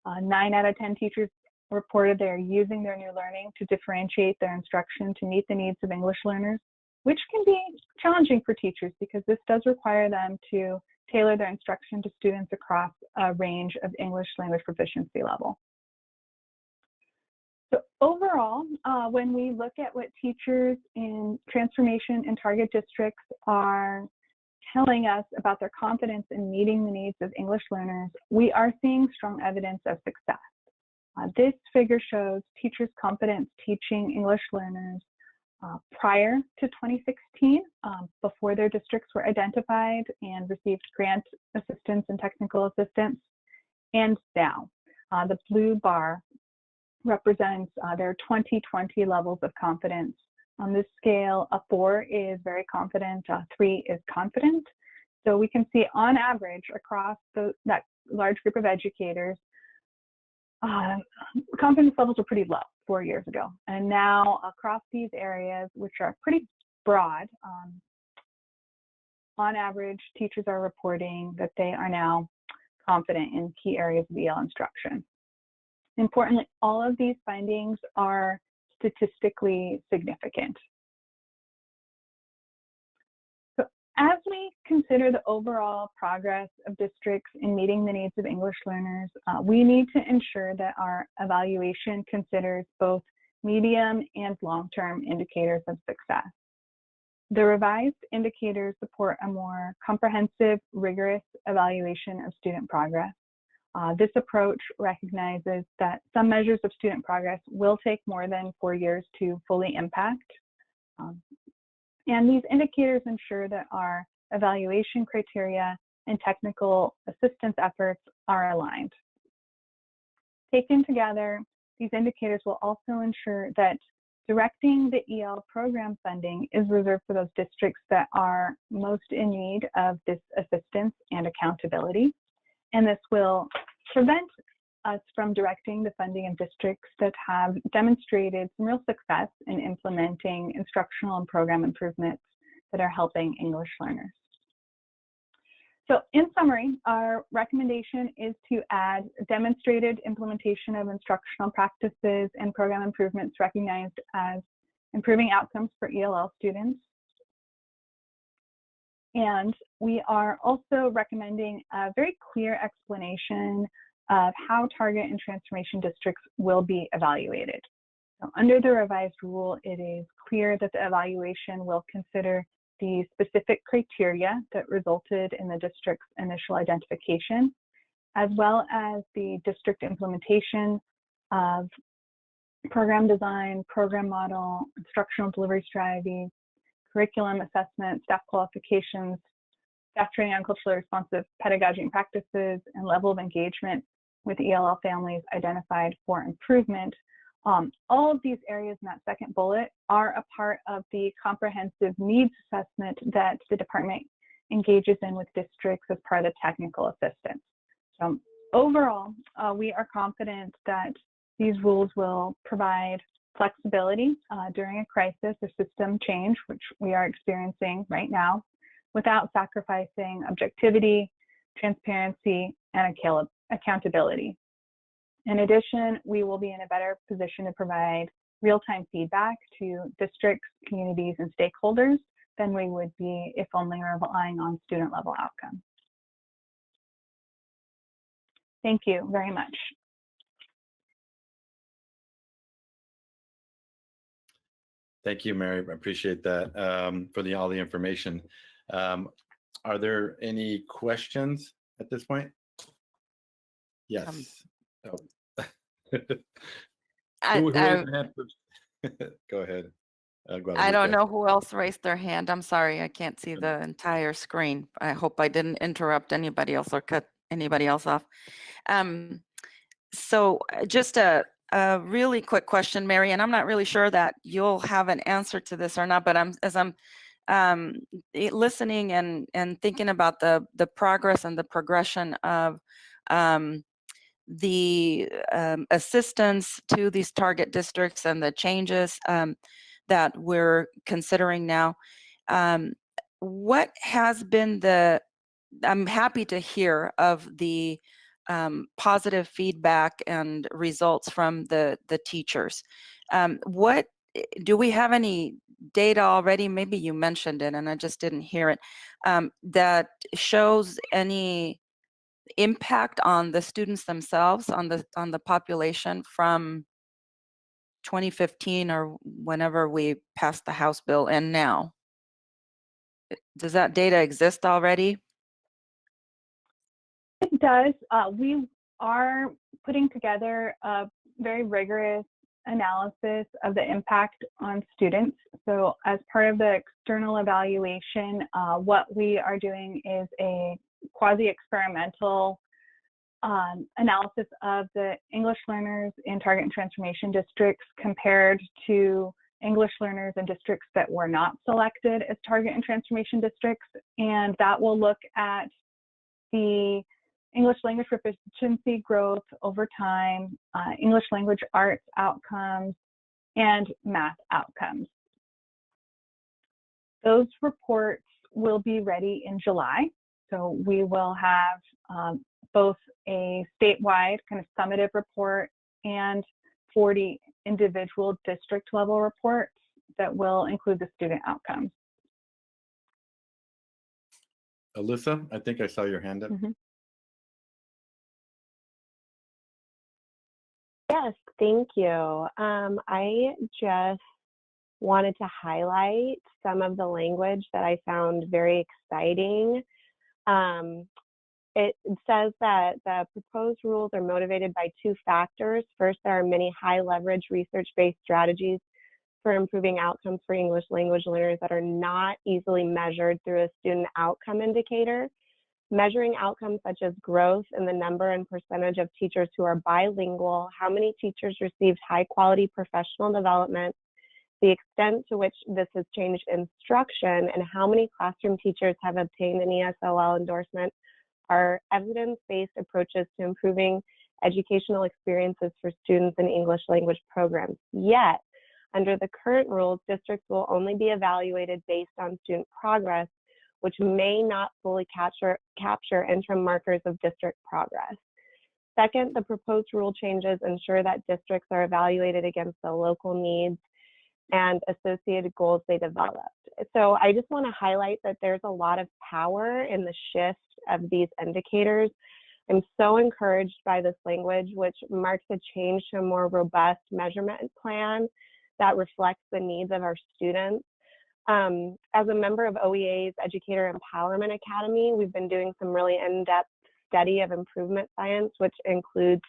[SPEAKER 15] 9 out of 10 teachers reported they are using their new learning to differentiate their instruction to meet the needs of English learners, which can be challenging for teachers because this does require them to tailor their instruction to students across a range of English language proficiency level. So overall, when we look at what teachers in transformation and target districts are telling us about their confidence in meeting the needs of English learners, we are seeing strong evidence of success. This figure shows teachers' confidence teaching English learners prior to 2016, before their districts were identified and received grant assistance and technical assistance, and now. The blue bar represents their 2020 levels of confidence. On this scale, a 4 is very confident, 3 is confident. So we can see on average across that large group of educators, confidence levels were pretty low 4 years ago. And now across these areas, which are pretty broad, on average, teachers are reporting that they are now confident in key areas of EL instruction. Importantly, all of these findings are statistically significant. So As we consider the overall progress of districts in meeting the needs of English learners, we need to ensure that our evaluation considers both medium and long-term indicators of success. The revised indicators support a more comprehensive, rigorous evaluation of student progress. This approach recognizes that some measures of student progress will take more than 4 years to fully impact. And these indicators ensure that our evaluation criteria and technical assistance efforts are aligned. Taken together, these indicators will also ensure that directing the EL program funding is reserved for those districts that are most in need of this assistance and accountability. And this will prevent us from directing the funding of districts that have demonstrated some real success in implementing instructional and program improvements that are helping English learners. So in summary, our recommendation is to add demonstrated implementation of instructional practices and program improvements recognized as improving outcomes for ELL students. And we are also recommending a very clear explanation of how target and transformation districts will be evaluated. So under the revised rule, it is clear that the evaluation will consider the specific criteria that resulted in the district's initial identification, as well as the district implementation of program design, program model, instructional delivery strategy, curriculum assessment, staff qualifications, staff training on culturally responsive pedagogy and practices, and level of engagement with ELL families identified for improvement. All of these areas in that second bullet are a part of the comprehensive needs assessment that the department engages in with districts as part of the technical assistance. So overall, we are confident that these rules will provide flexibility during a crisis or system change, which we are experiencing right now, without sacrificing objectivity, transparency, and accountability. In addition, we will be in a better position to provide real-time feedback to districts, communities, and stakeholders than we would be if only relying on student-level outcomes. Thank you very much.
[SPEAKER 1] Thank you, Mary. I appreciate that for all the information. Are there any questions at this point? Yes. Oh. Who raised their hand first? Go ahead.
[SPEAKER 5] I don't know who else raised their hand. I'm sorry, I can't see the entire screen. I hope I didn't interrupt anybody else or cut anybody else off. So just a really quick question, Mary, and I'm not really sure that you'll have an answer to this or not, but as I'm listening and thinking about the progress and the progression of the assistance to these target districts and the changes that we're considering now, what has been I'm happy to hear of the positive feedback and results from the teachers. What do we have any data already? Maybe you mentioned it and I just didn't hear it, that shows any impact on the students themselves, on the population from 2015 or whenever we passed the House bill and now? Does that data exist already?
[SPEAKER 15] It does. We are putting together a very rigorous analysis of the impact on students. So as part of the external evaluation, what we are doing is a quasi-experimental analysis of the English learners in target and transformation districts compared to English learners in districts that were not selected as target and transformation districts. And that will look at the English language proficiency growth over time, English language arts outcomes, and math outcomes. Those reports will be ready in July. So we will have both a statewide kind of summative report and 40 individual district level reports that will include the student outcomes.
[SPEAKER 1] Alyssa, I think I saw your hand up.
[SPEAKER 12] Yes, thank you. I just wanted to highlight some of the language that I found very exciting. It says that the proposed rules are motivated by two factors. First, there are many high leverage research-based strategies for improving outcomes for English language learners that are not easily measured through a student outcome indicator. Measuring outcomes such as growth in the number and percentage of teachers who are bilingual, how many teachers received high quality professional development, the extent to which this has changed instruction, and how many classroom teachers have obtained an ESOL endorsement are evidence-based approaches to improving educational experiences for students in English language programs. Yet, under the current rules, districts will only be evaluated based on student progress, which may not fully capture interim markers of district progress. Second, the proposed rule changes ensure that districts are evaluated against the local needs and associated goals they developed. So I just want to highlight that there's a lot of power in the shift of these indicators. I'm so encouraged by this language, which marks a change to a more robust measurement plan that reflects the needs of our students. As a member of OEA's Educator Empowerment Academy, we've been doing some really in-depth study of improvement science, which includes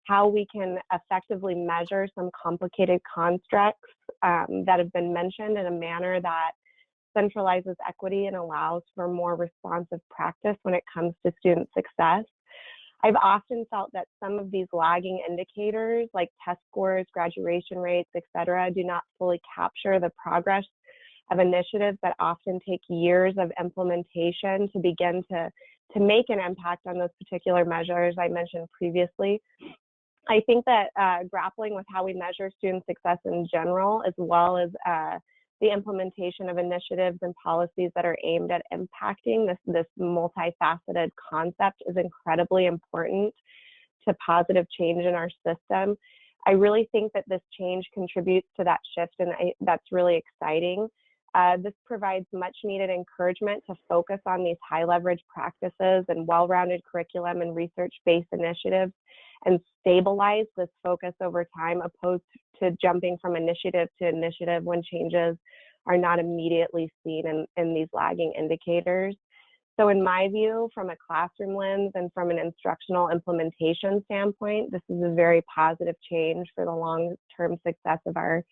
[SPEAKER 12] how we can effectively measure some complicated constructs that have been mentioned in a manner that centralizes equity and allows for more responsive practice when it comes to student success. I've often felt that some of these lagging indicators like test scores, graduation rates, et cetera, do not fully capture the progress of initiatives that often take years of implementation to begin to make an impact on those particular measures I mentioned previously. I think that grappling with how we measure student success in general, as well as the implementation of initiatives and policies that are aimed at impacting this multifaceted concept is incredibly important to positive change in our system. I really think that this change contributes to that shift, and that's really exciting. This provides much needed encouragement to focus on these high leverage practices and well-rounded curriculum and research-based initiatives and stabilize this focus over time, opposed to jumping from initiative to initiative when changes are not immediately seen in these lagging indicators. So in my view, from a classroom lens and from an instructional implementation standpoint, this is a very positive change for the long-term success of our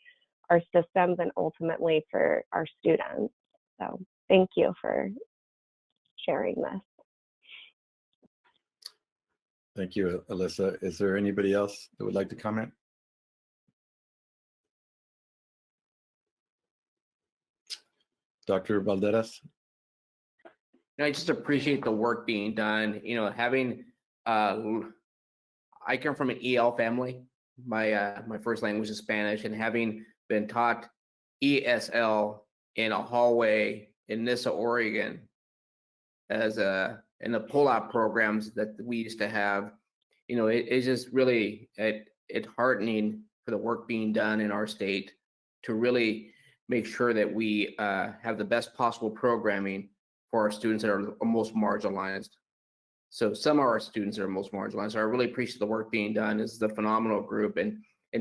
[SPEAKER 12] systems and ultimately for our students. So thank you for sharing this.
[SPEAKER 1] Thank you, Alyssa. Is there anybody else that would like to comment? Dr. Valderas?
[SPEAKER 11] I just appreciate the work being done. Having I come from an EL family. My first language is Spanish, and having been taught ESL in a hallway in Nissa, Oregon, in the pull-out programs that we used to have, it's just really it's heartening for the work being done in our state to really make sure that we have the best possible programming for our students that are most marginalized. So some of our students are most marginalized. So I really appreciate the work being done. This is a phenomenal group, and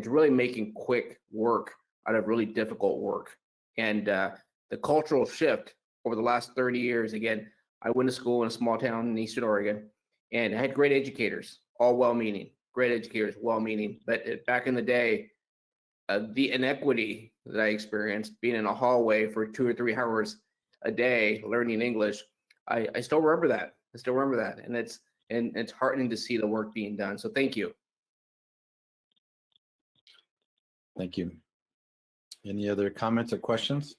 [SPEAKER 11] really making quick work out of really difficult work. And the cultural shift over the last 30 years, again, I went to school in a small town in Eastern Oregon, and I had great educators, all well-meaning, great educators, well-meaning. But back in the day, the inequity that I experienced being in a hallway for 2 or 3 hours a day learning English, I still remember that. I still remember that, and it's heartening to see the work being done. So thank you.
[SPEAKER 1] Thank you. Any other comments or questions?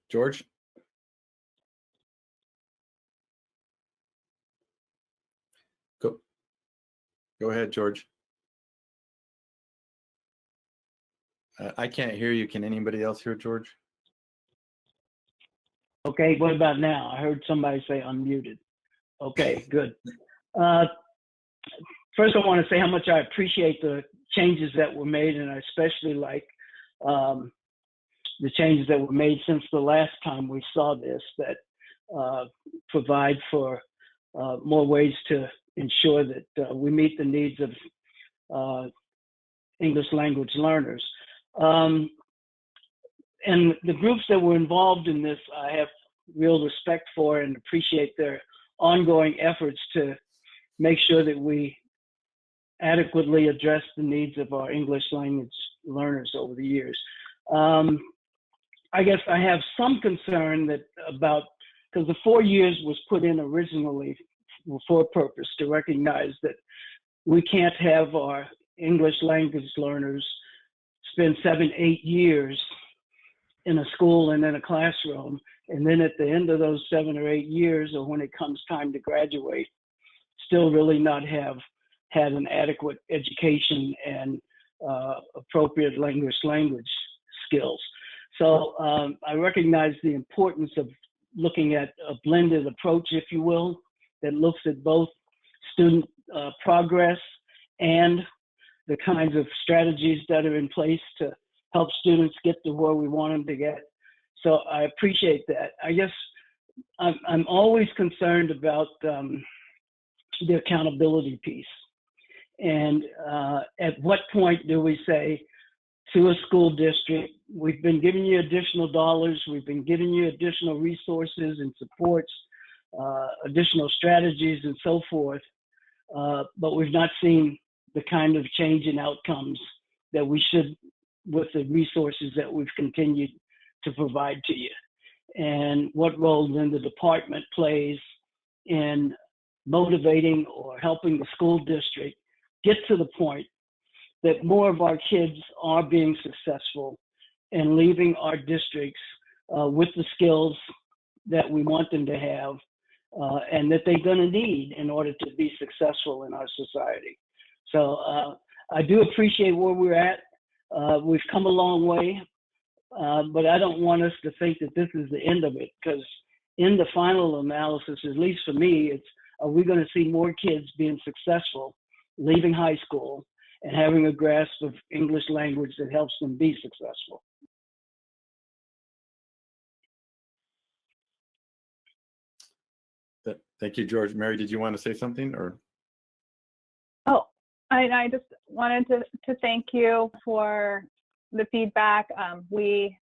[SPEAKER 1] George? Go ahead, George. I can't hear you. Can anybody else hear George?
[SPEAKER 3] Okay, what about now? I heard somebody say unmuted. Okay, good. First, I want to say how much I appreciate the changes that were made, and I especially like the changes that were made since the last time we saw this, that provide for more ways to ensure that we meet the needs of English language learners. And the groups that were involved in this, I have real respect for and appreciate their ongoing efforts to make sure that we adequately address the needs of our English language learners over the years. I guess I have some concern that about, because the 4 years was put in originally for a purpose, to recognize that we can't have our English language learners spend 7, 8 years in a school and in a classroom, and then at the end of those 7 or 8 years, or when it comes time to graduate, still really not have had an adequate education and appropriate language skills. So I recognize the importance of looking at a blended approach, if you will, that looks at both student progress and the kinds of strategies that are in place to help students get to where we want them to get. So I appreciate that. I guess I'm always concerned about the accountability piece. And at what point do we say to a school district, we've been giving you additional dollars, we've been giving you additional resources and supports, additional strategies and so forth, but we've not seen the kind of change in outcomes that we should with the resources that we've continued to provide to you. And what role then the department plays in motivating or helping the school district get to the point that more of our kids are being successful and leaving our districts with the skills that we want them to have and that they're going to need in order to be successful in our society. So I do appreciate where we're at. We've come a long way, but I don't want us to think that this is the end of it, because in the final analysis, at least for me, it's, are we going to see more kids being successful, leaving high school, and having a grasp of English language that helps them be successful?
[SPEAKER 1] Thank you, George. Mary, did you want to say something, or?
[SPEAKER 15] Oh, I just wanted to thank you for the feedback. We,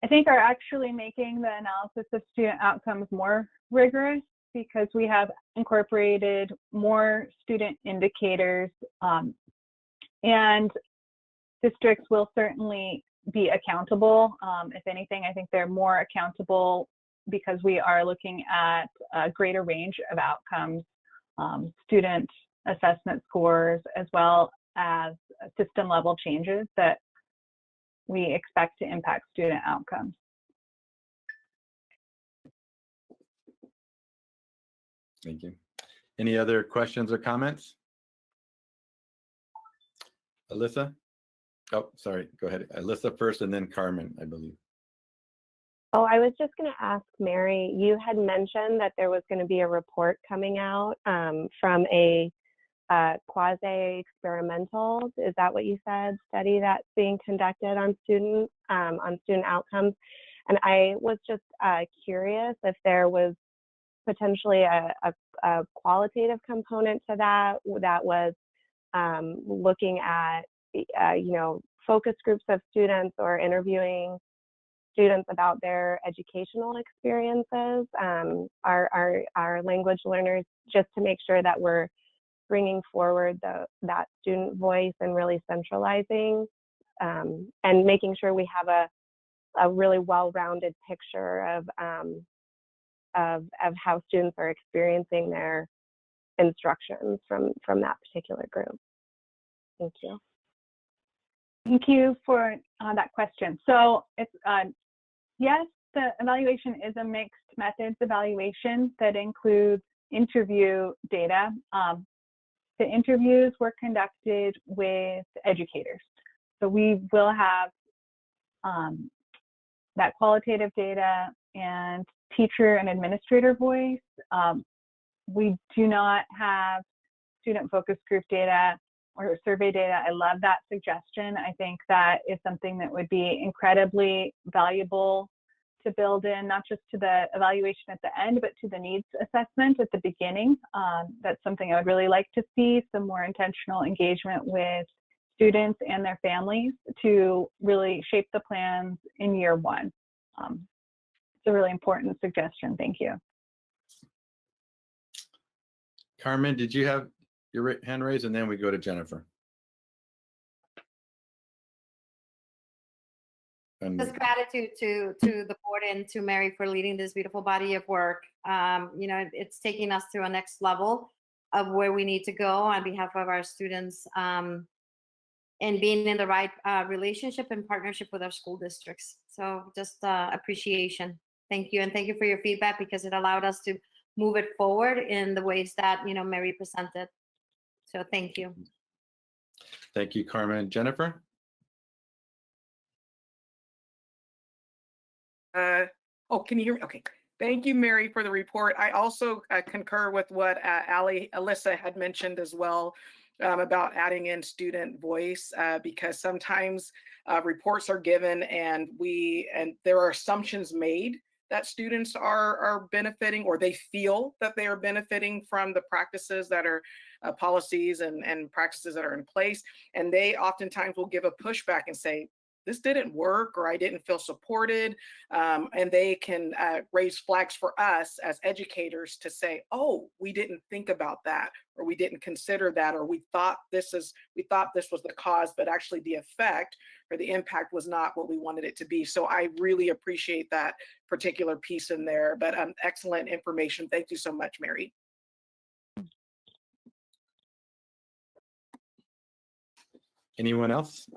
[SPEAKER 15] I think, are actually making the analysis of student outcomes more rigorous because we have incorporated more student indicators, and districts will certainly be accountable. If anything, I think they're more accountable because we are looking at a greater range of outcomes, student assessment scores, as well as system level changes that we expect to impact student outcomes.
[SPEAKER 1] Thank you. Any other questions or comments? Alyssa? Oh, sorry, go ahead. Alyssa first and then Carmen, I believe.
[SPEAKER 12] Oh, I was just going to ask Mary, you had mentioned that there was going to be a report coming out from a quasi-experimental, is that what you said, study that's being conducted on student outcomes. And I was just curious if there was potentially a qualitative component to that was looking at, focus groups of students or interviewing students about their educational experiences, our language learners, just to make sure that we're bringing forward that student voice and really centralizing and making sure we have a really well-rounded picture of how students are experiencing their instructions from that particular group. Thank you.
[SPEAKER 15] Thank you for that question. So it's yes, the evaluation is a mixed methods evaluation that includes interview data. The interviews were conducted with educators. So we will have that qualitative data and teacher and administrator voice. We do not have student focus group data or survey data. I love that suggestion. I think that is something that would be incredibly valuable to build in not just to the evaluation at the end, but to the needs assessment at the beginning. That's something I would really like to see, some more intentional engagement with students and their families to really shape the plans in year one. It's a really important suggestion. Thank you.
[SPEAKER 1] Carmen, did you have your hand raised? And then we go to Jennifer.
[SPEAKER 16] Just gratitude to the board and to Mary for leading this beautiful body of work. You know, it's taking us to a next level of where we need to go on behalf of our students, and being in the right relationship and partnership with our school districts. So just appreciation. Thank you. And thank you for your feedback, because it allowed us to move it forward in the ways that, you know, Mary presented. So thank you.
[SPEAKER 1] Thank you, Carmen. Jennifer?
[SPEAKER 9] Oh, can you hear me? Okay. Thank you, Mary, for the report. I also concur with what Alyssa had mentioned as well, about adding in student voice, because sometimes reports are given and there are assumptions made that students are benefiting, or they feel that they are benefiting from the practices that are policies and practices that are in place. And they oftentimes will give a pushback and say, this didn't work, or I didn't feel supported. And they can raise flags for us as educators to say, oh, we didn't think about that, or we didn't consider that, or we thought this was the cause, but actually the effect or the impact was not what we wanted it to be. So I really appreciate that particular piece in there, but excellent information. Thank you so much, Mary.
[SPEAKER 1] Anyone else?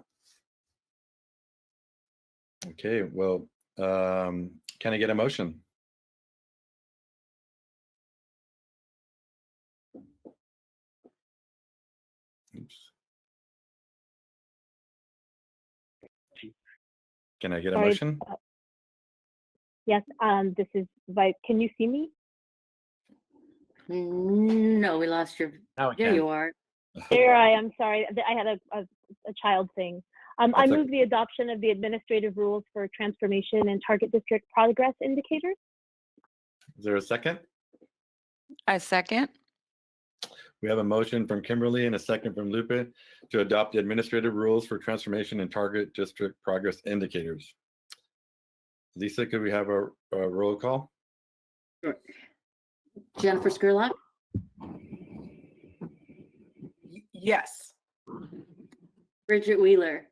[SPEAKER 1] Okay, well, can I get a motion? Oops. Can I get a motion?
[SPEAKER 4] Yes, this is can you see me?
[SPEAKER 13] No, we lost your.
[SPEAKER 7] Now we
[SPEAKER 13] There
[SPEAKER 7] can.
[SPEAKER 13] you are.
[SPEAKER 4] There I am. Sorry, I had a child thing. I
[SPEAKER 1] That's
[SPEAKER 4] move
[SPEAKER 1] okay.
[SPEAKER 4] the adoption of the administrative rules for transformation and target district progress indicators.
[SPEAKER 1] Is there a second?
[SPEAKER 5] I second.
[SPEAKER 1] We have a motion from Kimberly and a second from Lupe to adopt the administrative rules for transformation and target district progress indicators. Lisa, could we have a roll call?
[SPEAKER 13] Sure. Jennifer Skurlock,
[SPEAKER 9] Yes.
[SPEAKER 13] Bridget Wheeler,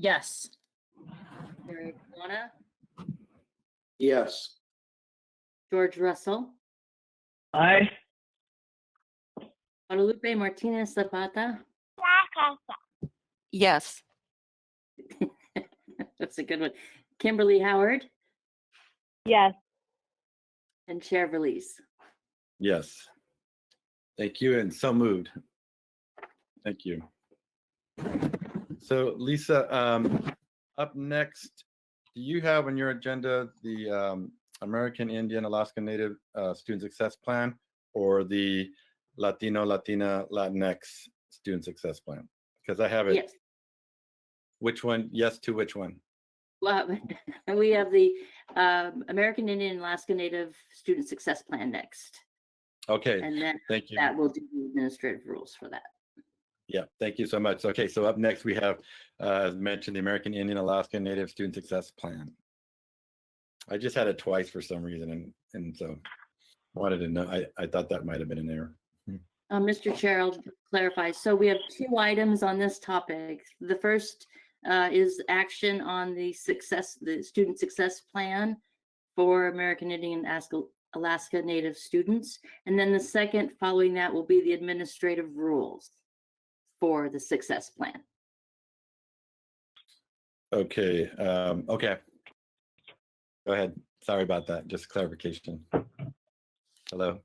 [SPEAKER 8] Yes.
[SPEAKER 13] Mary Juana,
[SPEAKER 6] Yes.
[SPEAKER 13] George Russell,
[SPEAKER 3] Aye.
[SPEAKER 13] Guadalupe Martinez Zapata.
[SPEAKER 5] Yes.
[SPEAKER 13] That's a good one. Kimberly Howard
[SPEAKER 4] Yes.
[SPEAKER 13] and Chair Valise.
[SPEAKER 1] Yes. Thank you, and so moved. Thank you. So Lisa, up next, do you have on your agenda the American Indian Alaska Native Student Success Plan, or the Latino, Latina, Latinx Student Success Plan? Because I have it.
[SPEAKER 13] Yes.
[SPEAKER 1] Which one? Yes to which one?
[SPEAKER 13] Well, we have the American Indian Alaska Native Student Success Plan next.
[SPEAKER 1] Okay,
[SPEAKER 13] And then
[SPEAKER 1] thank you.
[SPEAKER 13] that will do the administrative rules for that.
[SPEAKER 1] Yeah, thank you so much. Okay, so up next we have, as mentioned, the American Indian Alaska Native Student Success Plan. I just had it twice for some reason, and so wanted to know. I thought that might have been an error.
[SPEAKER 13] Mr. Chair, I'll clarify. So we have 2 items on this topic. The first is action on the student success plan for American Indian Alaska Native students. And then the second following that will be the administrative rules for the success plan.
[SPEAKER 1] Okay, okay. Go ahead. Sorry about that. Just clarification. Hello.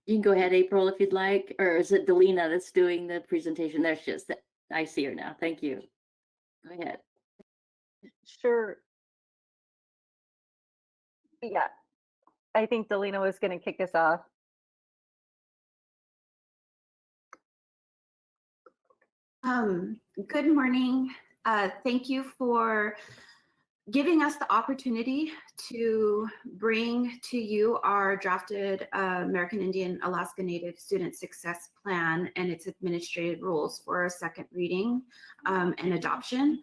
[SPEAKER 13] You can go ahead, April, if you'd like, or is it Delina that's doing the presentation? There's just, I see her now. Thank you. Go ahead.
[SPEAKER 17] Sure. Yeah, I think Delina was going to kick us off.
[SPEAKER 18] Good morning. Thank you for giving us the opportunity to bring to you our drafted American Indian Alaska Native Student Success Plan and its administrative rules for a second reading and adoption.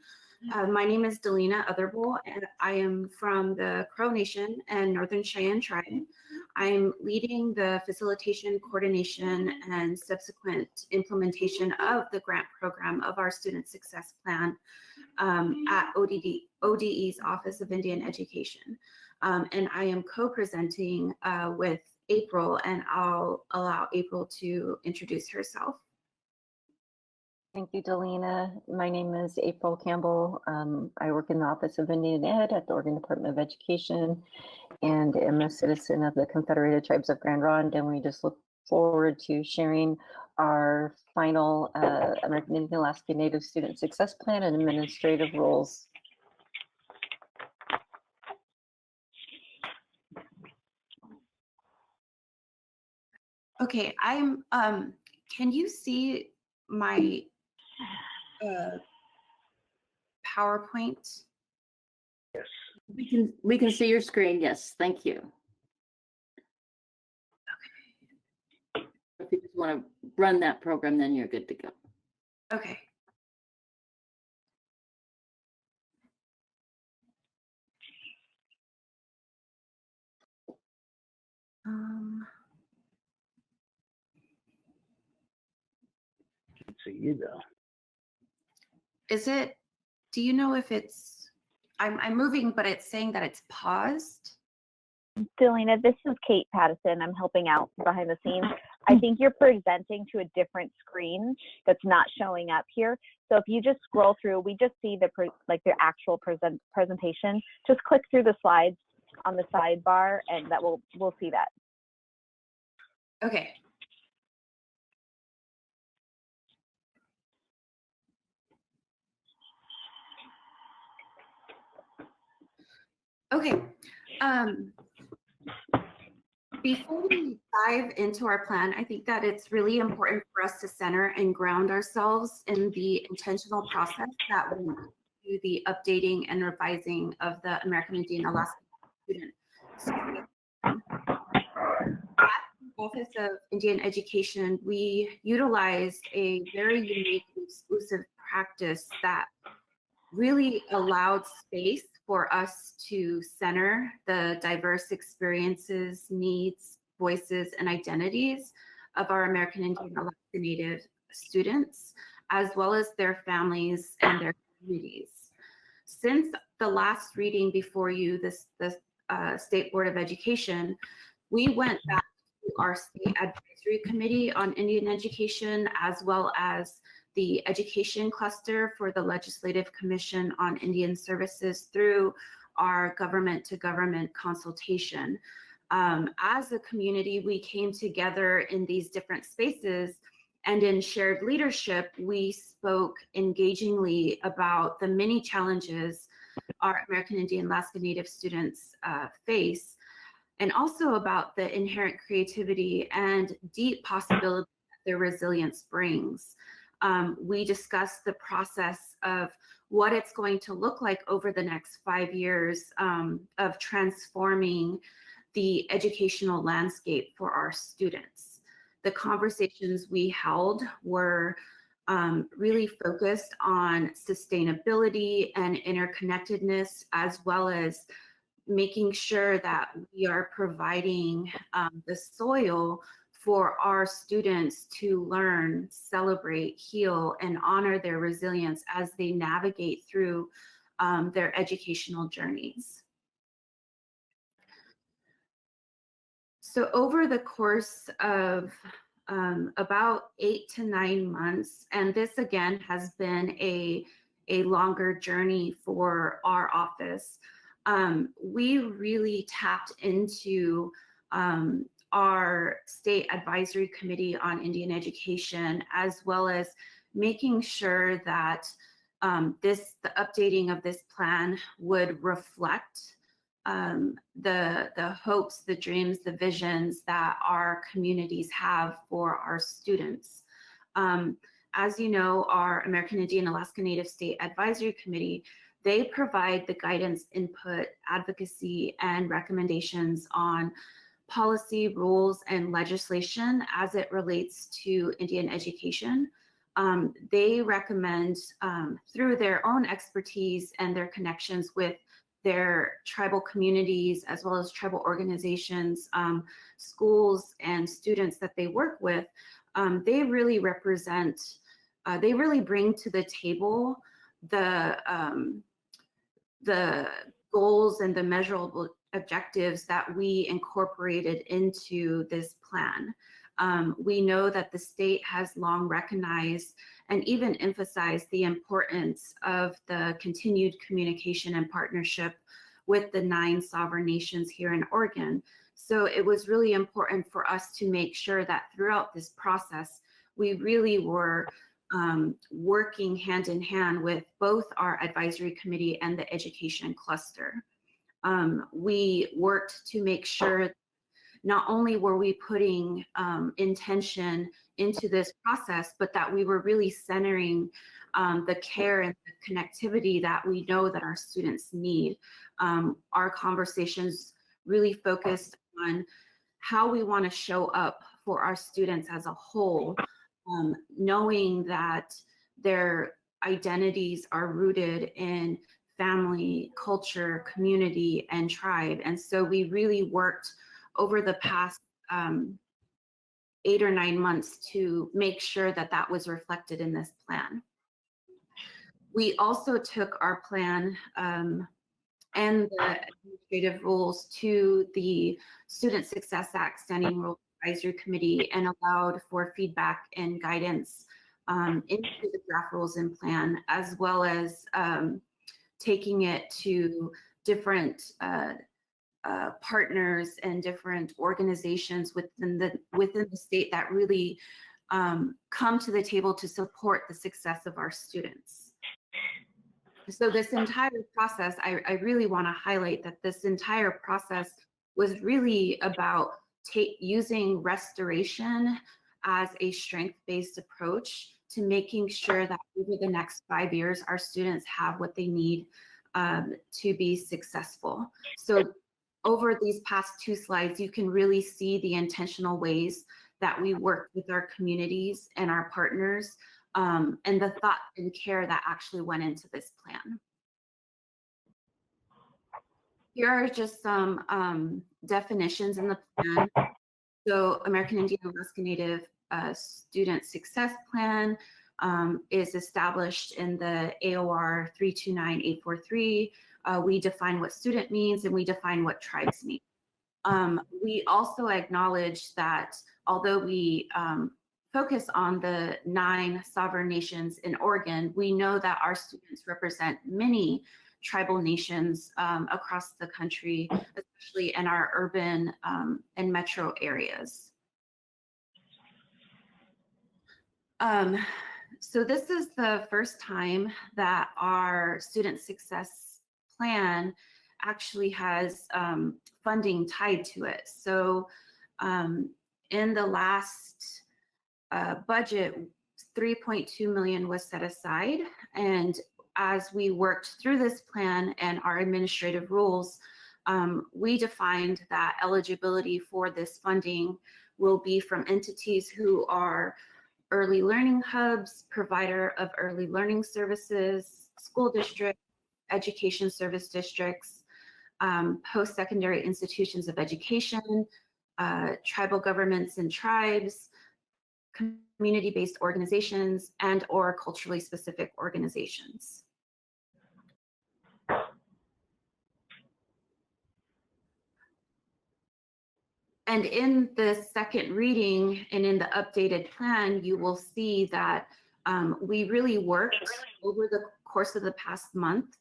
[SPEAKER 18] My name is Delina Otherbull, and I am from the Crow Nation and Northern Cheyenne Tribe. I'm leading the facilitation, coordination, and subsequent implementation of the grant program of our Student Success Plan at ODE's Office of Indian Education. And I am co-presenting with April, and I'll allow April to introduce herself.
[SPEAKER 19] Thank you, Delina. My name is April Campbell. I work in the Office of Indian Ed at the Oregon Department of Education and am a citizen of the Confederated Tribes of Grand Ronde. And we just look forward to sharing our final American Indian Alaska Native Student Success Plan and administrative rules.
[SPEAKER 18] Okay, I'm, can you see my PowerPoint?
[SPEAKER 3] Yes.
[SPEAKER 13] We can see your screen. Yes, thank you. Okay. If you just want to run that program, then you're good to go.
[SPEAKER 18] Okay.
[SPEAKER 3] Can't see you though.
[SPEAKER 18] Is it, do you know if it's, I'm moving, but it's saying that it's paused?
[SPEAKER 4] Delina, this is Kate Pattison. I'm helping out behind the scenes. I think you're presenting to a different screen that's not showing up here. So if you just scroll through, we just see the the actual presentation. Just click through the slides on the sidebar, and that we'll see that.
[SPEAKER 18] Okay. Okay. Before we dive into our plan, I think that it's really important for us to center and ground ourselves in the intentional process that will do the updating and revising of the American Indian Alaska Student. So, at the Office of Indian Education, we utilized a very unique and exclusive practice that really allowed space for us to center the diverse experiences, needs, voices, and identities of our American Indian Alaska Native students, as well as their families and their communities. Since the last reading before you, the State Board of Education, we went back to our State Advisory Committee on Indian Education, as well as the Education Cluster for the Legislative Commission on Indian Services through our government-to-government consultation. As a community, we came together in these different spaces, and in shared leadership, we spoke engagingly about the many challenges our American Indian Alaska Native students face, and also about the inherent creativity and deep possibility that their resilience brings. We discussed the process of what it's going to look like over the next 5 years of transforming the educational landscape for our students. The conversations we held were really focused on sustainability and interconnectedness, as well as making sure that we are providing the soil for our students to learn, celebrate, heal, and honor their resilience as they navigate through their educational journeys. So over the course of about 8 to 9 months, and this again has been a longer journey for our office, we really tapped into our State Advisory Committee on Indian Education, as well as making sure that the updating of this plan would reflect the hopes, the dreams, the visions that our communities have for our students. As you know, our American Indian Alaska Native State Advisory Committee, they provide the guidance, input, advocacy, and recommendations on policy, rules, and legislation as it relates to Indian education. They recommend through their own expertise and their connections with their tribal communities, as well as tribal organizations, schools, and students that they work with, they really represent, they really bring to the table the goals and the measurable objectives that we incorporated into this plan. We know that the state has long recognized and even emphasized the importance of the continued communication and partnership with the 9 sovereign nations here in Oregon. So it was really important for us to make sure that throughout this process, we really were working hand in hand with both our advisory committee and the education cluster. We worked to make sure not only were we putting intention into this process, but that we were really centering the care and the connectivity that we know that our students need. Our conversations really focused on how we want to show up for our students as a whole, knowing that their identities are rooted in family, culture, community, and tribe. And so we really worked over the past 8 or 9 months to make sure that that was reflected in this plan. We also took our plan and the administrative rules to the Student Success Act Standing Rule Advisory Committee and allowed for feedback and guidance into the draft rules and plan, as well as taking it to different partners and different organizations within the state that really come to the table to support the success of our students. So this entire process, I really want to highlight that this entire process was really about using restoration as a strength-based approach to making sure that over the next 5 years, our students have what they need to be successful. So over these past 2 slides, you can really see the intentional ways that we work with our communities and our partners, and the thought and care that actually went into this plan. Here are just some definitions in the plan. So American Indian Alaska Native Student Success Plan is established in the AOR 329843. We define what student means and we define what tribes mean. We also acknowledge that although we focus on the 9 sovereign nations in Oregon, we know that our students represent many tribal nations across the country, especially in our urban and metro areas. So this is the first time that our student success plan actually has funding tied to it. So in the last budget, $3.2 million was set aside, and as we worked through this plan and our administrative rules, we defined that eligibility for this funding will be from entities who are early learning hubs, provider of early learning services, school districts, education service districts, post-secondary institutions of education, tribal governments and tribes, community-based organizations, and or culturally specific organizations. And in the second reading and in the updated plan, you will see that we really worked over the course of the past month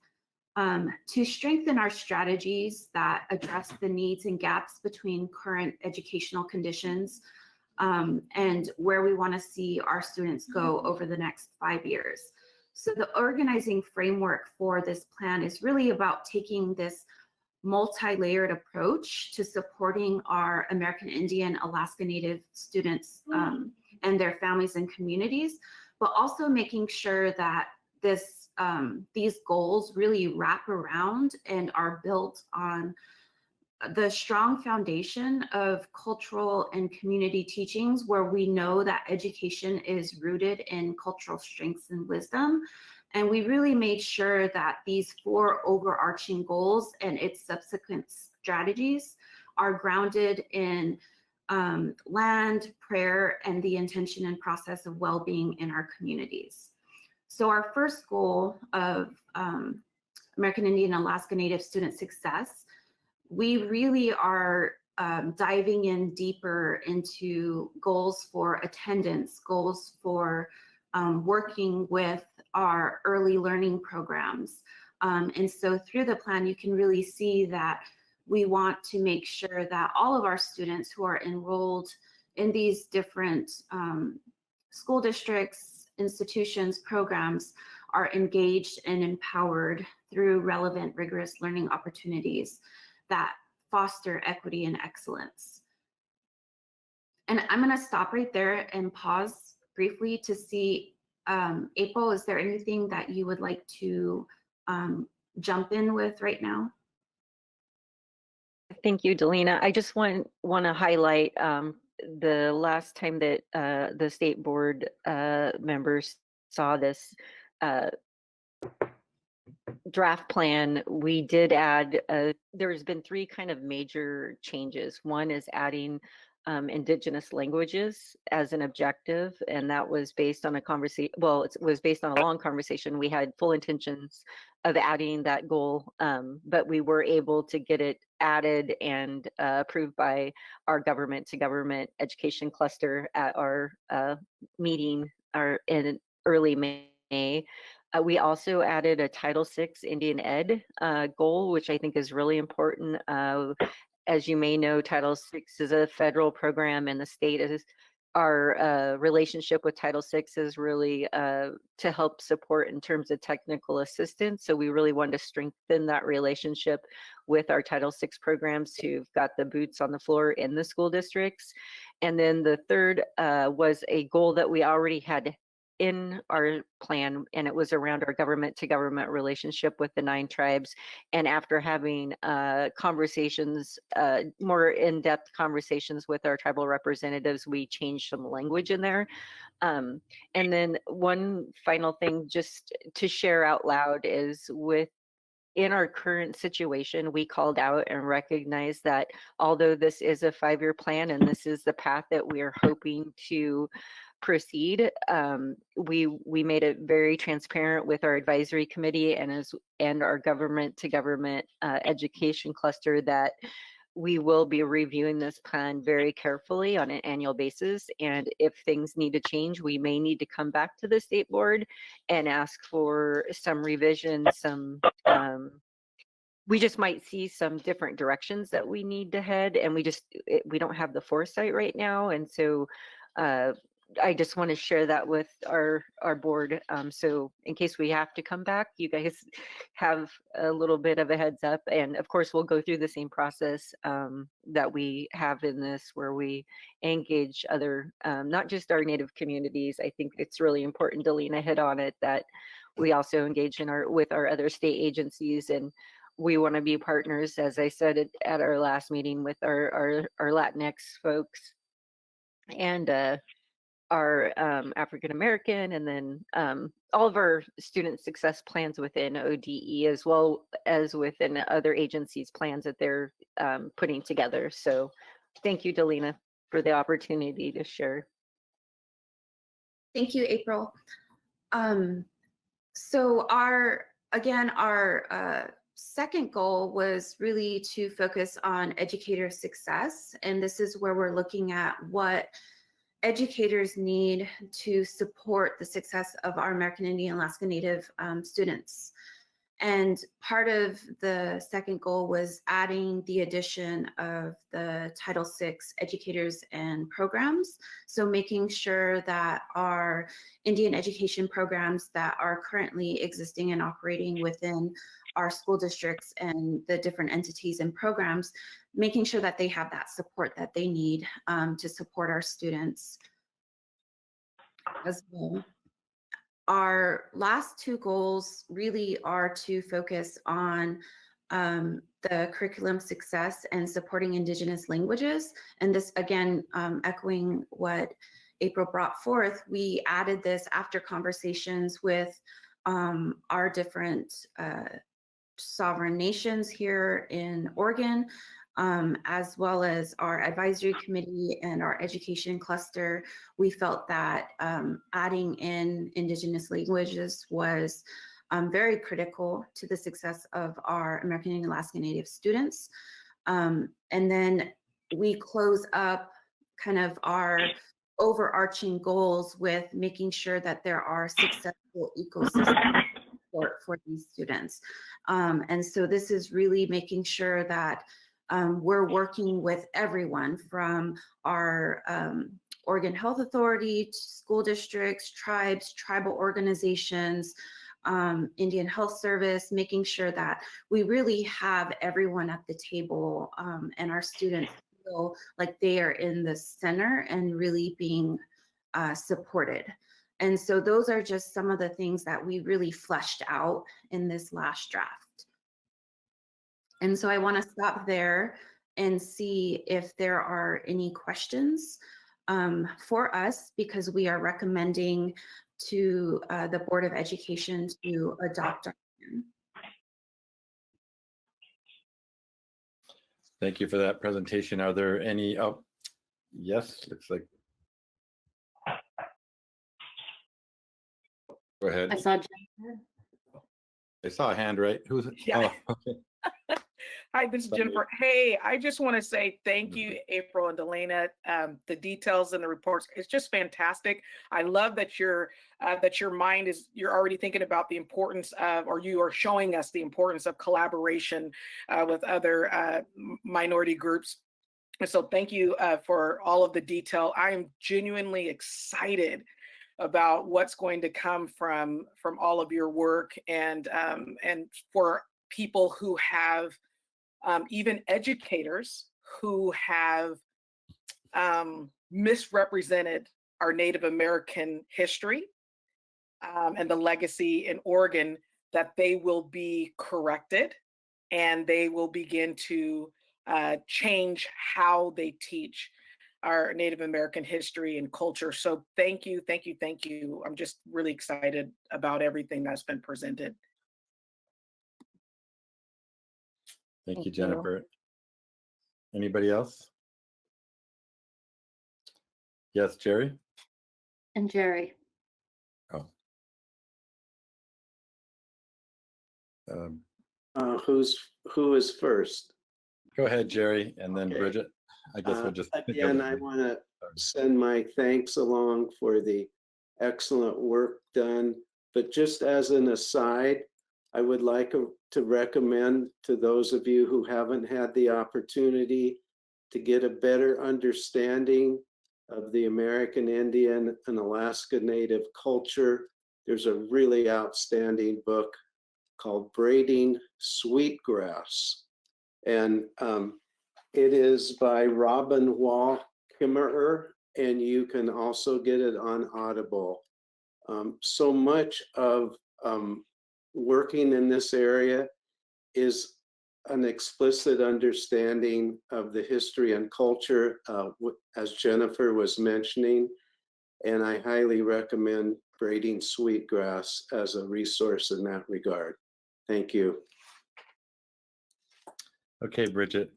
[SPEAKER 18] to strengthen our strategies that address the needs and gaps between current educational conditions and where we want to see our students go over the next 5 years. So the organizing framework for this plan is really about taking this multi-layered approach to supporting our American Indian Alaska Native students and their families and communities, but also making sure that these goals really wrap around and are built on the strong foundation of cultural and community teachings, where we know that education is rooted in cultural strengths and wisdom. And we really made sure that these 4 overarching goals and its subsequent strategies are grounded in land, prayer, and the intention and process of well-being in our communities. So our first goal of American Indian and Alaska Native student success, we really are diving in deeper into goals for attendance, goals for working with our early learning programs. And so through the plan, you can really see that we want to make sure that all of our students who are enrolled in these different school districts, institutions, programs are engaged and empowered through relevant, rigorous learning opportunities that foster equity and excellence. And I'm going to stop right there and pause briefly to see, April, is there anything that you would like to jump in with right now?
[SPEAKER 19] Thank you, Delina. I just want to highlight the last time that the state board members saw this draft plan, we did add, there's been 3 kind of major changes. One is adding Indigenous languages as an objective, and that was based on a conversation, well, it was based on a long conversation. We had full intentions of adding that goal, but we were able to get it added and approved by our government to government education cluster at our meeting in early May. We also added a Title VI Indian Ed goal, which I think is really important. As you may know, Title VI is a federal program, and the state is, our relationship with Title VI is really to help support in terms of technical assistance. So we really wanted to strengthen that relationship with our Title VI programs who've got the boots on the floor in the school districts. And then the third was a goal that we already had in our plan, and it was around our government to government relationship with the 9 tribes. And after having conversations, more in-depth conversations with our tribal representatives, we changed some language in there. And then one final thing just to share out loud is in our current situation, we called out and recognized that although this is a 5-year plan and this is the path that we are hoping to proceed, we made it very transparent with our advisory committee and our government to government education cluster that we will be reviewing this plan very carefully on an annual basis. And if things need to change, we may need to come back to the state board and ask for some revisions, we just might see some different directions that we need to head, and we don't have the foresight right now. And so I just want to share that with our board. So in case we have to come back, you guys have a little bit of a heads up. And of course, we'll go through the same process that we have in this, where we engage other, not just our Native communities. I think it's really important, Delina hit on it, that we also engage with our other state agencies, and we want to be partners, as I said at our last meeting, with our Latinx folks and our African American, and then all of our student success plans within ODE, as well as within other agencies' plans that they're putting together. So thank you, Delina, for the opportunity to share.
[SPEAKER 18] Thank you, April. So our second goal was really to focus on educator success. And this is where we're looking at what educators need to support the success of our American Indian Alaska Native students. And part of the second goal was adding the addition of the Title VI educators and programs. So making sure that our Indian education programs that are currently existing and operating within our school districts and the different entities and programs, making sure that they have that support that they need to support our students as well. our last two goals really are to focus on the curriculum success and supporting Indigenous languages. And this, again, echoing what April brought forth, we added this after conversations with our different sovereign nations here in Oregon, as well as our advisory committee and our education cluster. We felt that adding in Indigenous languages was very critical to the success of our American Indian Alaska Native students. And then we close up kind of our overarching goals with making sure that there are successful ecosystems for these students. And so this is really making sure that we're working with everyone from our Oregon Health Authority, to school districts, tribes, tribal organizations, Indian Health Service, making sure that we really have everyone at the table and our students feel like they are in the center and really being supported. And so those are just some of the things that we really fleshed out in this last draft. And so I want to stop there and see if there are any questions for us, because we are recommending to the Board of Education to adopt our plan.
[SPEAKER 1] Thank you for that presentation. Are there any, oh, yes, looks like. Go ahead.
[SPEAKER 13] I saw Jennifer.
[SPEAKER 1] I saw a hand, right? Who's,
[SPEAKER 9] Yeah.
[SPEAKER 1] oh, okay.
[SPEAKER 9] Hi, this is Jennifer. Hey, I just want to say thank you, April and Delana. The details in the reports, it's just fantastic. I love that your mind is, you're already thinking about the importance of, or you are showing us the importance of collaboration with other minority groups. And so thank you for all of the detail. I am genuinely excited about what's going to come from all of your work, and for people who have even educators who have misrepresented our Native American history and the legacy in Oregon, that they will be corrected and they will begin to change how they teach our Native American history and culture. So thank you, thank you, thank you. I'm just really excited about everything that's been presented.
[SPEAKER 1] Thank you, Jennifer. Anybody else? Yes, Jerry?
[SPEAKER 13] And Jerry.
[SPEAKER 1] Oh.
[SPEAKER 6] Who is first?
[SPEAKER 1] Go ahead, Jerry, and then Bridget. I guess we'll just.
[SPEAKER 6] Again, I want to send my thanks along for the excellent work done. But just as an aside, I would like to recommend to those of you who haven't had the opportunity to get a better understanding of the American Indian and Alaska Native culture, there's a really outstanding book called Braiding Sweetgrass. And it is by Robin Wall Kimmerer, and you can also get it on Audible. So much of working in this area is an explicit understanding of the history and culture, as Jennifer was mentioning, and I highly recommend Braiding Sweetgrass as a resource in that regard. Thank you.
[SPEAKER 1] Okay, Bridget,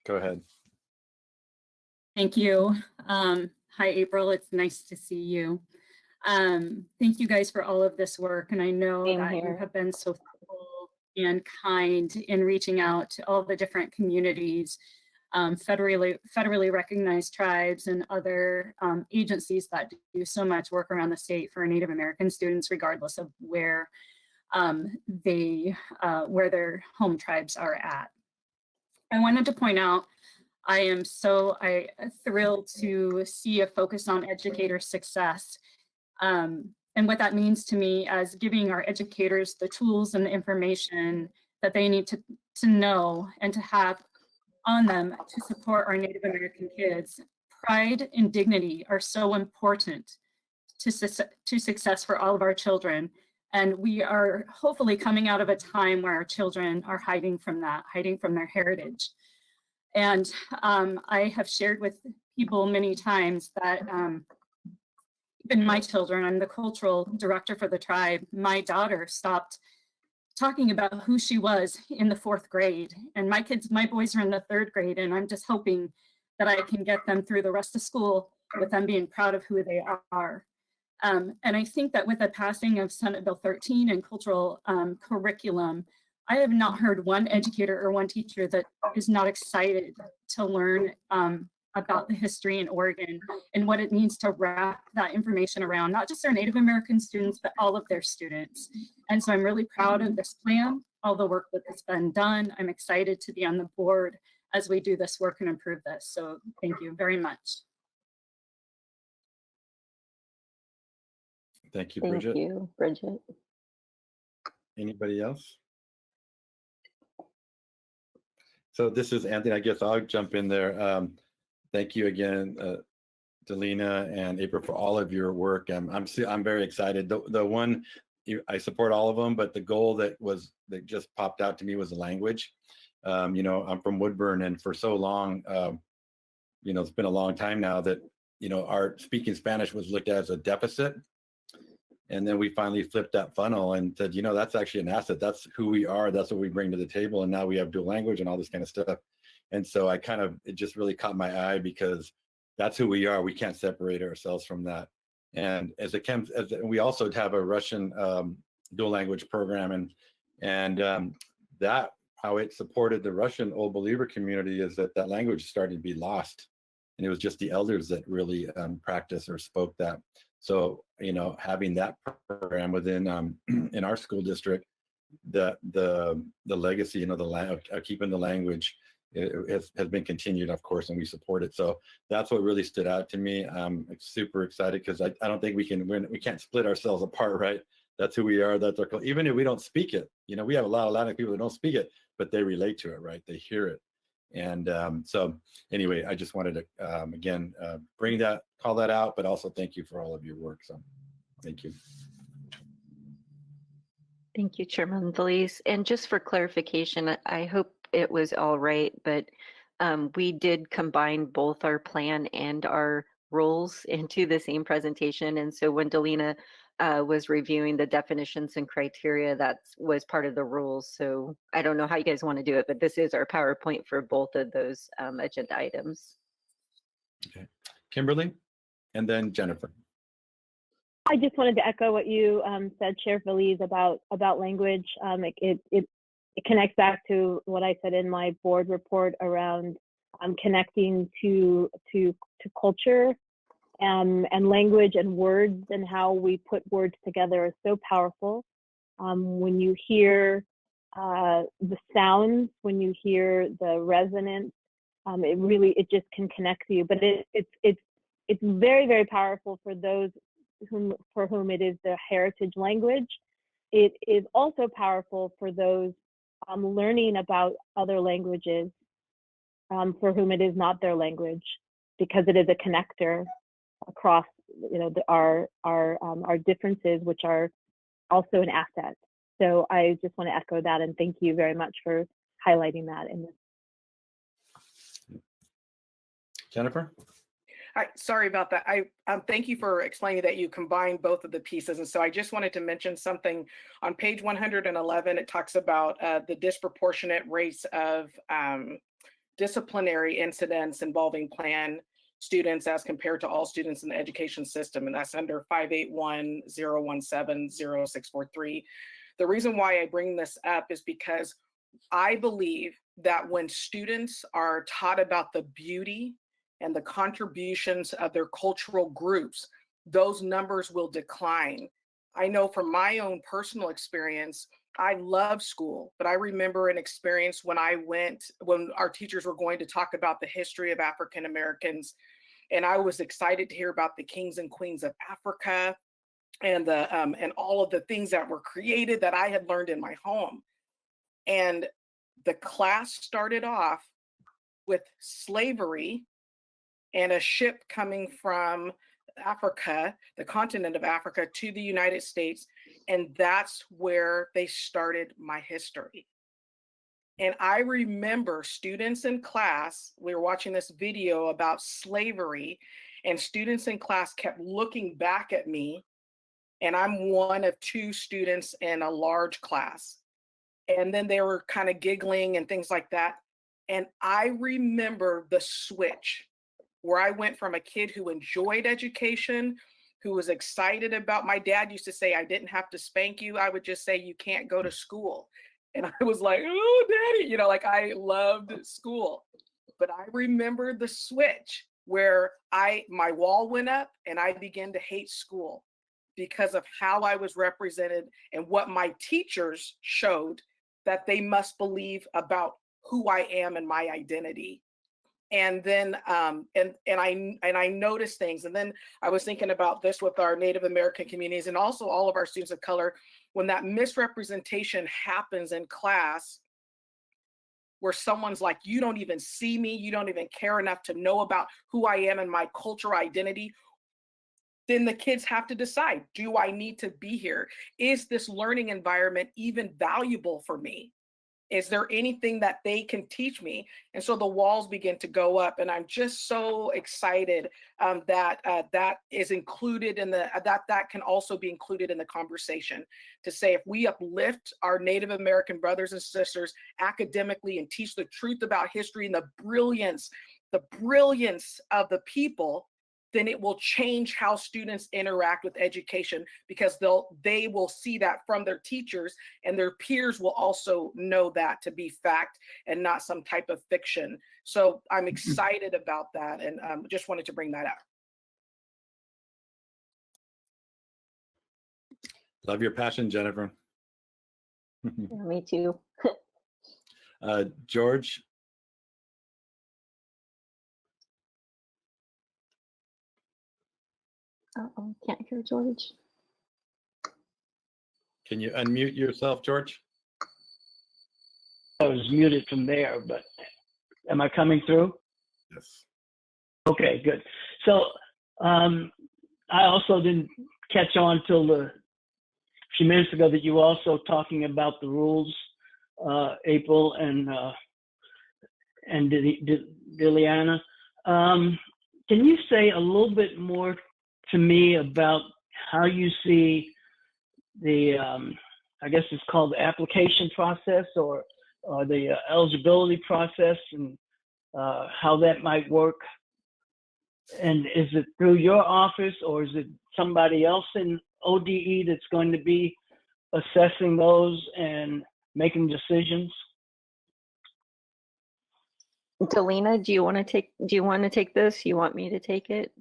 [SPEAKER 1] go ahead.
[SPEAKER 8] Thank you. Hi, April. It's nice to see you. Thank you guys for all of this work. And I know that you have been so thoughtful and kind in reaching out to all the different communities, federally recognized tribes and other agencies that do so much work around the state for Native American students, regardless of where where their home tribes are at. I wanted to point out, I am so thrilled to see a focus on educator success. And what that means to me as giving our educators the tools and the information that they need to know and to have on them to support our Native American kids. Pride and dignity are so important to success for all of our children. And we are hopefully coming out of a time where our children are hiding from that, hiding from their heritage. And I have shared with people many times that even my children, I'm the cultural director for the tribe, my daughter stopped talking about who she was in the 4th grade. And my boys are in the 3rd grade, and I'm just hoping that I can get them through the rest of school with them being proud of who they are. And I think that with the passing of Senate Bill 13 and cultural curriculum, I have not heard one educator or one teacher that is not excited to learn about the history in Oregon and what it means to wrap that information around not just our Native American students, but all of their students. And so I'm really proud of this plan, all the work that has been done. I'm excited to be on the board as we do this work and improve this. So thank you very much.
[SPEAKER 1] Thank you, Bridget.
[SPEAKER 19] Thank you, Bridget.
[SPEAKER 1] Anybody else? So this is Anthony. I guess I'll jump in there. Thank you again, Delina and April, for all of your work. I'm very excited. The one I support all of them, but the goal that just popped out to me was the language. You know, I'm from Woodburn, and for so long, you know, it's been a long time now that, you know, our speaking Spanish was looked at as a deficit. And then we finally flipped that funnel and said, you know, that's actually an asset. That's who we are. That's what we bring to the table. And now we have dual language and all this kind of stuff. And so it just really caught my eye, because that's who we are. We can't separate ourselves from that. And we also have a Russian dual language program, and that how it supported the Russian Old Believer community is that language started to be lost. And it was just the elders that really practiced or spoke that. So, you know, having that program within in our school district, the legacy, you know, of keeping the language has been continued, of course, and we support it. So that's what really stood out to me. I'm super excited, because I don't think we can't split ourselves apart, right? That's who we are. That's our, even if we don't speak it, you know, we have a lot of people that don't speak it, but they relate to it, right? They hear it. And so anyway, I just wanted to, again, call that out, but also thank you for all of your work. So thank you.
[SPEAKER 19] Thank you, Chairman Veliz. And just for clarification, I hope it was all right, but we did combine both our plan and our rules into the same presentation. And so when Delina was reviewing the definitions and criteria, that was part of the rules. So I don't know how you guys want to do it, but this is our PowerPoint for both of those agenda items.
[SPEAKER 1] Okay, Kimberly, and then Jennifer.
[SPEAKER 4] I just wanted to echo what you said, Chair Veliz, about language. It connects back to what I said in my board report around connecting to culture and language and words, and how we put words together is so powerful. When you hear the sounds, when you hear the resonance, it just can connect to you. But it's very, very powerful for those for whom it is their heritage language. It is also powerful for those learning about other languages for whom it is not their language, because it is a connector across, you know, our differences, which are also an asset. So I just want to echo that, and thank you very much for highlighting that in this.
[SPEAKER 1] Jennifer?
[SPEAKER 9] Hi, sorry about that. I thank you for explaining that you combined both of the pieces. And so I just wanted to mention something on page 111. It talks about the disproportionate rates of disciplinary incidents involving plan students as compared to all students in the education system. And that's under 581-017-0643. The reason why I bring this up is because I believe that when students are taught about the beauty and the contributions of their cultural groups, those numbers will decline. I know from my own personal experience, I love school, but I remember an experience when our teachers were going to talk about the history of African Americans, and I was excited to hear about the kings and queens of Africa and all of the things that were created that I had learned in my home. And the class started off with slavery and a ship coming from Africa, the continent of Africa, to the United States. And that's where they started my history. And I remember students in class, we were watching this video about slavery, and students in class kept looking back at me. And I'm one of 2 students in a large class. And then they were kind of giggling and things like that. And I remember the switch where I went from a kid who enjoyed education, who was excited about, my dad used to say, I didn't have to spank you. I would just say, you can't go to school. And I was like, oh, daddy, you know, like I loved school. But I remember the switch where my wall went up and I began to hate school because of how I was represented and what my teachers showed that they must believe about who I am and my identity. And then I noticed things. And then I was thinking about this with our Native American communities and also all of our students of color. When that misrepresentation happens in class, where someone's like, you don't even see me, you don't even care enough to know about who I am and my cultural identity, then the kids have to decide, do I need to be here? Is this learning environment even valuable for me? Is there anything that they can teach me? And so the walls begin to go up, and I'm just so excited that that is included in that can also be included in the conversation, to say if we uplift our Native American brothers and sisters academically and teach the truth about history and the brilliance of the people, then it will change how students interact with education, because they will see that from their teachers, and their peers will also know that to be fact and not some type of fiction. So I'm excited about that, and just wanted to bring that up.
[SPEAKER 1] Love your passion, Jennifer.
[SPEAKER 19] Yeah, me too.
[SPEAKER 1] George.
[SPEAKER 19] Uh-oh, can't hear George.
[SPEAKER 1] Can you unmute yourself, George?
[SPEAKER 3] I was muted from there, but am I coming through?
[SPEAKER 1] Yes.
[SPEAKER 3] Okay, good. So I also didn't catch on till a few minutes ago that you were also talking about the rules, April and Diliana. Can you say a little bit more to me about how you see the, I guess it's called the application process or the eligibility process, and how that might work? And is it through your office, or is it somebody else in ODE that's going to be assessing those and making decisions?
[SPEAKER 19] Delina, do you want to take this? You want me to take it?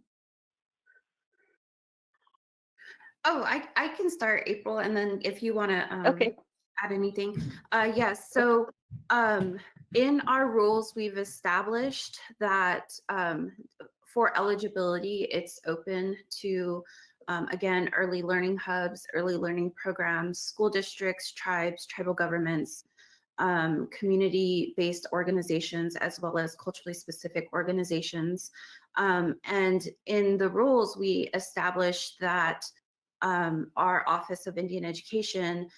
[SPEAKER 18] Oh, I can start, April, and then if you want to
[SPEAKER 19] Okay.
[SPEAKER 18] add anything. Yes, so in our rules, we've established that for eligibility, it's open to, again, early learning hubs, early learning programs, school districts, tribes, tribal governments, community-based organizations, as well as culturally specific organizations. And in the rules, we established that our Office of Indian Education,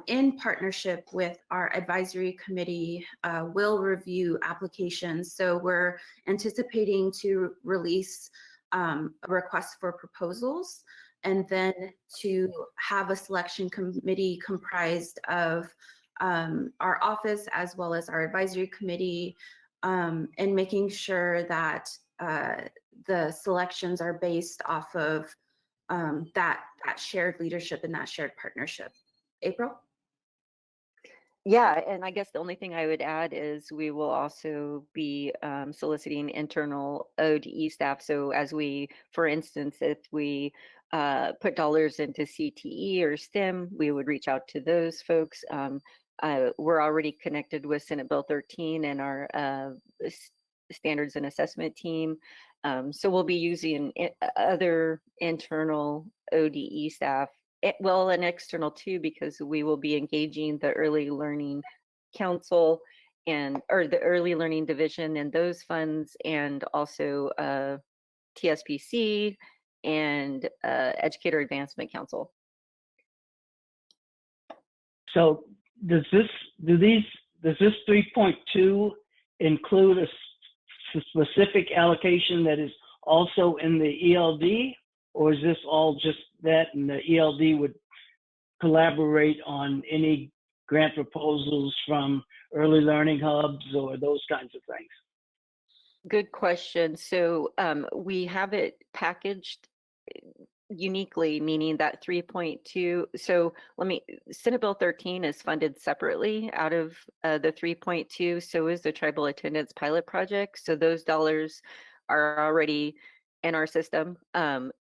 [SPEAKER 18] in partnership with our advisory committee, will review applications. So we're anticipating to release a request for proposals, and then to have a selection committee comprised of our office as well as our advisory committee, and making sure that the selections are based off of that shared leadership and that shared partnership. April?
[SPEAKER 19] Yeah, and I guess the only thing I would add is we will also be soliciting internal ODE staff. So as we, for instance, if we put dollars into CTE or STEM, we would reach out to those folks. We're already connected with Senate Bill 13 and our standards and assessment team. So we'll be using other internal ODE staff, well, and external too, because we will be engaging the Early Learning Council or the Early Learning Division and those funds, and also TSPC and Educator Advancement Council.
[SPEAKER 3] So does this 3.2 include a specific allocation that is also in the ELD, or is this all just that and the ELD would collaborate on any grant proposals from early learning hubs or those kinds of things?
[SPEAKER 19] Good question. So we have it packaged uniquely, meaning that 3.2. So Senate Bill 13 is funded separately out of the 3.2. So is the Tribal Attendance Pilot Project. So those dollars are already in our system.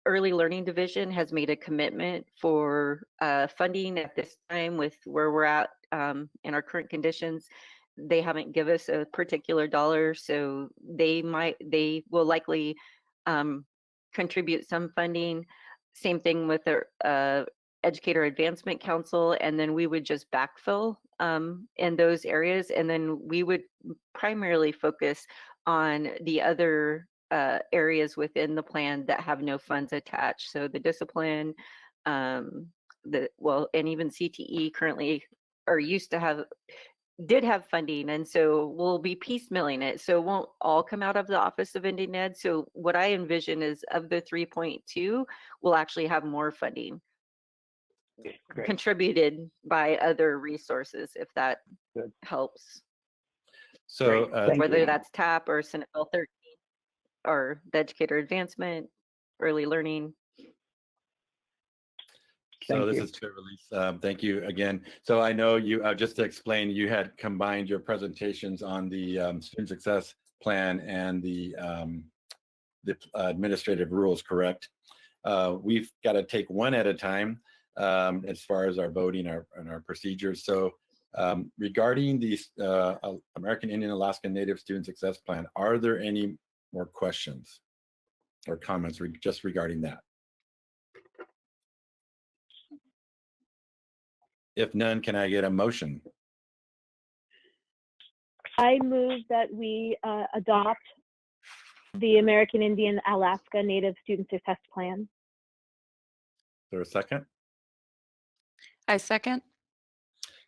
[SPEAKER 19] Early Learning Division has made a commitment for funding at this time with where we're at in our current conditions. They haven't given us a particular dollar, so they will likely contribute some funding. Same thing with the Educator Advancement Council, and then we would just backfill in those areas, and then we would primarily focus on the other areas within the plan that have no funds attached. So the discipline, and even CTE currently or used to did have funding, and so we'll be piecemealing it. So it won't all come out of the Office of Indian Ed. So what I envision is of the 3.2, we'll actually have more funding contributed by other resources, if that helps.
[SPEAKER 1] So
[SPEAKER 19] whether that's TAP or Senate Bill 13 or the Educator Advancement, Early Learning.
[SPEAKER 1] So this is Chair Release. Thank you again. So I know you, just to explain, you had combined your presentations on the Student Success Plan and the administrative rules, correct? We've got to take one at a time as far as our voting and our procedures. So regarding the American Indian Alaska Native Student Success Plan, are there any more questions or comments just regarding that? If none, can I get a motion?
[SPEAKER 4] I move that we adopt the American Indian Alaska Native Student Success Plan.
[SPEAKER 1] Is there a second?
[SPEAKER 5] I second.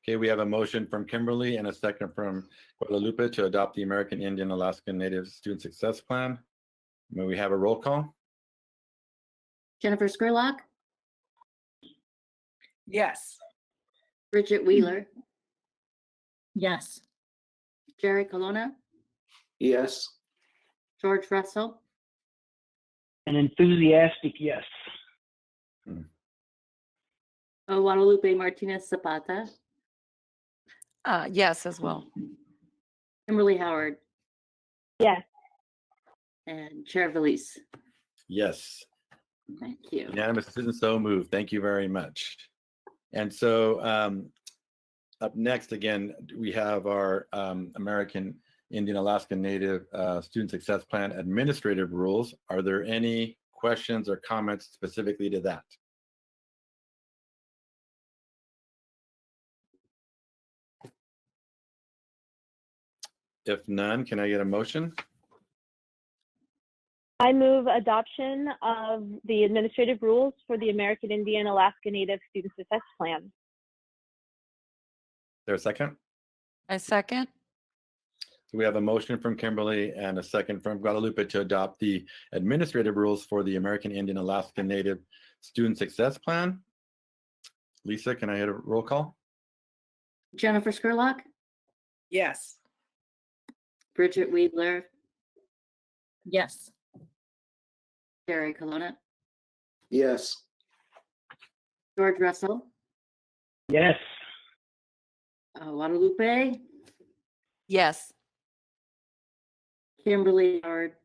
[SPEAKER 1] Okay, we have a motion from Kimberly and a second from Guadalupe to adopt the American Indian Alaska Native Student Success Plan. May we have a roll call?
[SPEAKER 13] Jennifer Scurlock,
[SPEAKER 9] Yes.
[SPEAKER 13] Bridget Wheeler,
[SPEAKER 8] Yes.
[SPEAKER 13] Jerry Colonna,
[SPEAKER 6] Yes.
[SPEAKER 13] George Russell,
[SPEAKER 3] An enthusiastic yes.
[SPEAKER 13] Guadalupe Martinez Zapata,
[SPEAKER 5] Yes, as well.
[SPEAKER 13] Kimberly Howard,
[SPEAKER 4] Yes.
[SPEAKER 13] and Chair Valise.
[SPEAKER 1] Yes.
[SPEAKER 13] Thank you.
[SPEAKER 1] Unanimous decision, so moved. Thank you very much. And so up next, again, we have our American Indian Alaska Native Student Success Plan administrative rules. Are there any questions or comments specifically to that? If none, can I get a motion?
[SPEAKER 4] I move adoption of the administrative rules for the American Indian Alaska Native Student Success Plan.
[SPEAKER 1] Is there a second?
[SPEAKER 5] I second.
[SPEAKER 1] So we have a motion from Kimberly and a second from Guadalupe to adopt the administrative rules for the American Indian Alaska Native Student Success Plan. Lisa, can I get a roll call?
[SPEAKER 13] Jennifer Scurlock,
[SPEAKER 9] Yes.
[SPEAKER 13] Bridget Wheeler,
[SPEAKER 8] Yes.
[SPEAKER 13] Jerry Colonna,
[SPEAKER 6] Yes.
[SPEAKER 13] George Russell,
[SPEAKER 3] Yes.
[SPEAKER 13] Guadalupe,
[SPEAKER 5] Yes.
[SPEAKER 13] Kimberly Howard.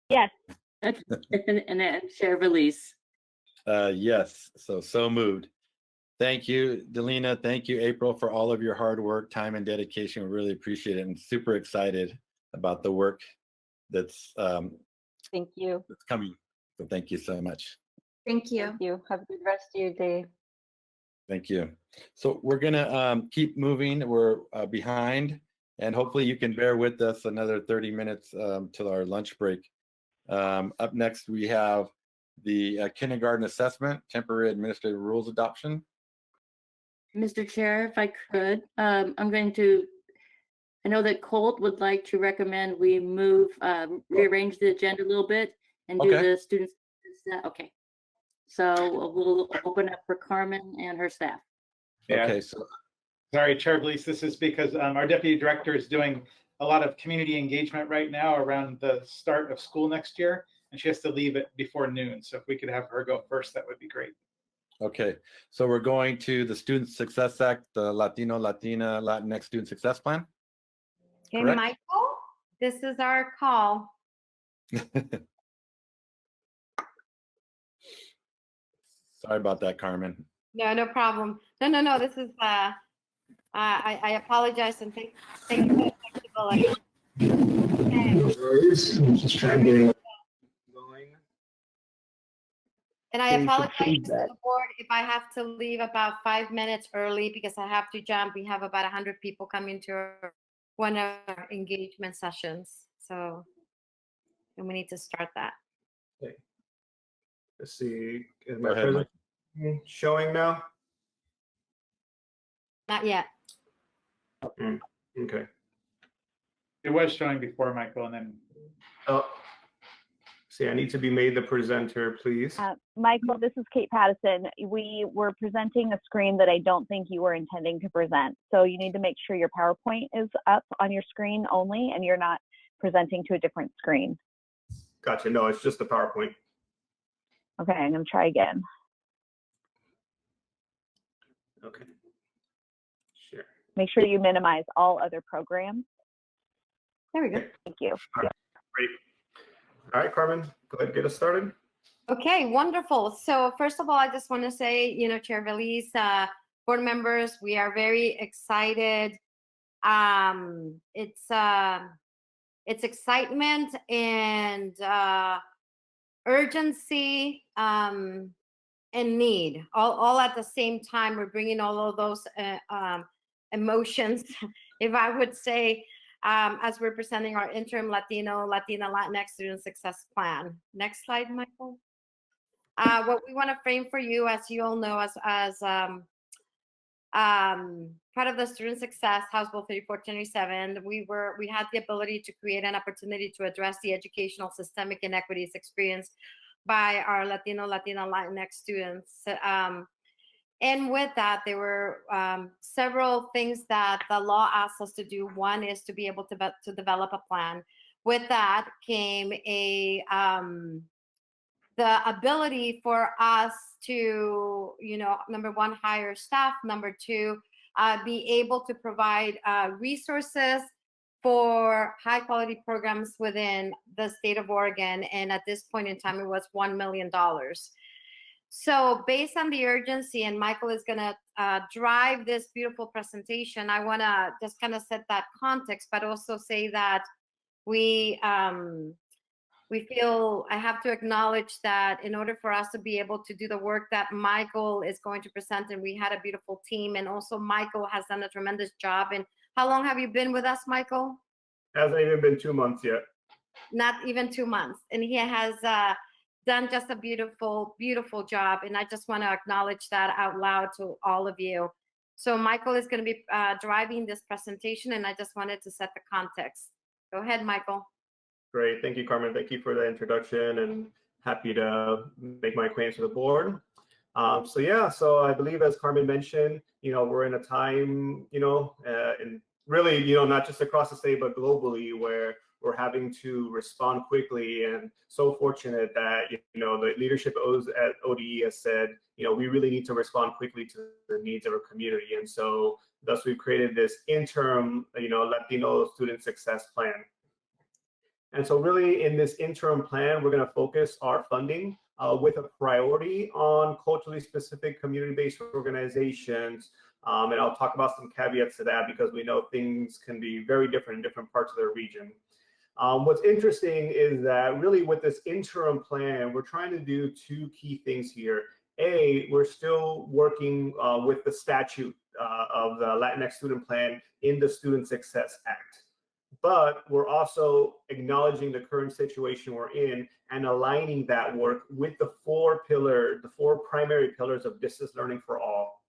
[SPEAKER 4] Yes.
[SPEAKER 13] and then Chair Valise.
[SPEAKER 1] Yes, so moved. Thank you, Delina. Thank you, April, for all of your hard work, time, and dedication. We really appreciate it and super excited about the work that's
[SPEAKER 19] Thank you.
[SPEAKER 1] that's coming. So thank you so much.
[SPEAKER 18] Thank you.
[SPEAKER 19] Thank you. Have a good rest of your day.
[SPEAKER 1] Thank you. So we're gonna keep moving. We're behind, And hopefully you can bear with us another 30 minutes till our lunch break. Up next, we have the kindergarten assessment, temporary administrative rules adoption.
[SPEAKER 13] Mr. Chair, if I could, I'm going to, I know that Colt would like to recommend we move, rearrange the agenda a little bit and do
[SPEAKER 1] Okay.
[SPEAKER 13] the students. Okay. So we'll open up for Carmen and her staff.
[SPEAKER 20] Yeah.
[SPEAKER 1] Okay, so
[SPEAKER 20] Sorry, Chair Blease, this is because our deputy director is doing a lot of community engagement right now around the start of school next year, and she has to leave it before noon. So if we could have her go first, that would be great.
[SPEAKER 1] okay, so we're going to the Student Success Act, the Latino, Latina, Latinx Student Success Plan.
[SPEAKER 16] Okay,
[SPEAKER 1] Correct?
[SPEAKER 16] Michael, this is our call.
[SPEAKER 1] Sorry about that, Carmen.
[SPEAKER 16] No, no problem. No. This is I apologize and thank you for the flexibility.
[SPEAKER 6] Just trying to get going.
[SPEAKER 16] And I
[SPEAKER 6] Thanks for
[SPEAKER 16] apologize to
[SPEAKER 6] feedback.
[SPEAKER 16] the board if I have to leave about 5 minutes early because I have to jump. We have about 100 people coming to one of our engagement sessions. So, and we need to start that.
[SPEAKER 21] Okay. Let's see. Is
[SPEAKER 1] Go
[SPEAKER 21] my
[SPEAKER 1] ahead, Mike.
[SPEAKER 21] presentation showing now?
[SPEAKER 16] Not yet.
[SPEAKER 21] Okay.
[SPEAKER 20] It was showing before, Michael, and then
[SPEAKER 21] Oh, see, I need to be made the presenter, please.
[SPEAKER 4] Michael, this is Kate Pattison. We were presenting a screen that I don't think you were intending to present. So you need to make sure your PowerPoint is up on your screen only and you're not presenting to a different screen.
[SPEAKER 21] Gotcha. No, it's just the PowerPoint.
[SPEAKER 4] Okay, I'm going to try again.
[SPEAKER 21] Okay. Sure.
[SPEAKER 4] Make sure you minimize all other programs.
[SPEAKER 16] There we go.
[SPEAKER 4] Thank you.
[SPEAKER 21] All right. Great. All right, Carmen, go ahead and get us started.
[SPEAKER 16] Okay, wonderful. So first of all, I just want to say, Chair Veliz, board members, we are very excited. It's excitement and urgency and need all at the same time. We're bringing all of those emotions, if I would say, as we're presenting our interim Latino, Latina, Latinx Student Success Plan. Next slide, Michael. What we want to frame for you, as you all know, as part of the Student Success House Bill 3427, we had the ability to create an opportunity to address the educational systemic inequities experienced by our Latino, Latina, Latinx students. And with that, there were several things that the law asked us to do. One is to be able to develop a plan. With that came the ability for us to, number one, hire staff. Number two, be able to provide resources for high quality programs within the state of Oregon. And at this point in time, it was $1 million. So based on the urgency, and Michael is going to drive this beautiful presentation, I want to just kind of set that context, but also say that we feel, I have to acknowledge that in order for us to be able to do the work that Michael is going to present, and we had a beautiful team, and also Michael has done a tremendous job. And how long have you been with us, Michael?
[SPEAKER 21] Hasn't even been 2 months yet.
[SPEAKER 16] Not even 2 months. And he has done just a beautiful, beautiful job. And I just want to acknowledge that out loud to all of you. So Michael is going to be driving this presentation, and I just wanted to set the context. Go ahead, Michael.
[SPEAKER 21] Great. Thank you, Carmen. Thank you for the introduction, and happy to make my acquaintance with the board. So I believe, as Carmen mentioned, we're in a time, and really, not just across the state, but globally, where we're having to respond quickly, and so fortunate that, the leadership at ODE has said, we really need to respond quickly to the needs of our community. And so thus we've created this interim, Latino Student Success Plan. And so really in this interim plan, we're going to focus our funding with a priority on culturally specific community-based organizations. And I'll talk about some caveats to that because we know things can be very different in different parts of the region. What's interesting is that really with this interim plan, we're trying to do two key things here. A, we're still working with the statute of the Latinx Student Plan in the Student Success Act. But we're also acknowledging the current situation we're in and aligning that work with the four primary pillars of distance learning for all,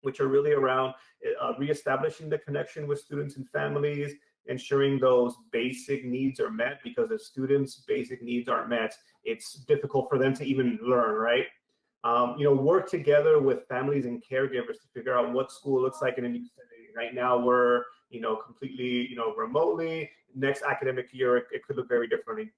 [SPEAKER 21] which are really around reestablishing the connection with students and families, ensuring those basic needs are met, because if students' basic needs aren't met, it's difficult for them to even learn, right? Work together with families and caregivers to figure out what school looks like in a new setting. Right now, we're completely remotely. Next academic year, it could look very differently.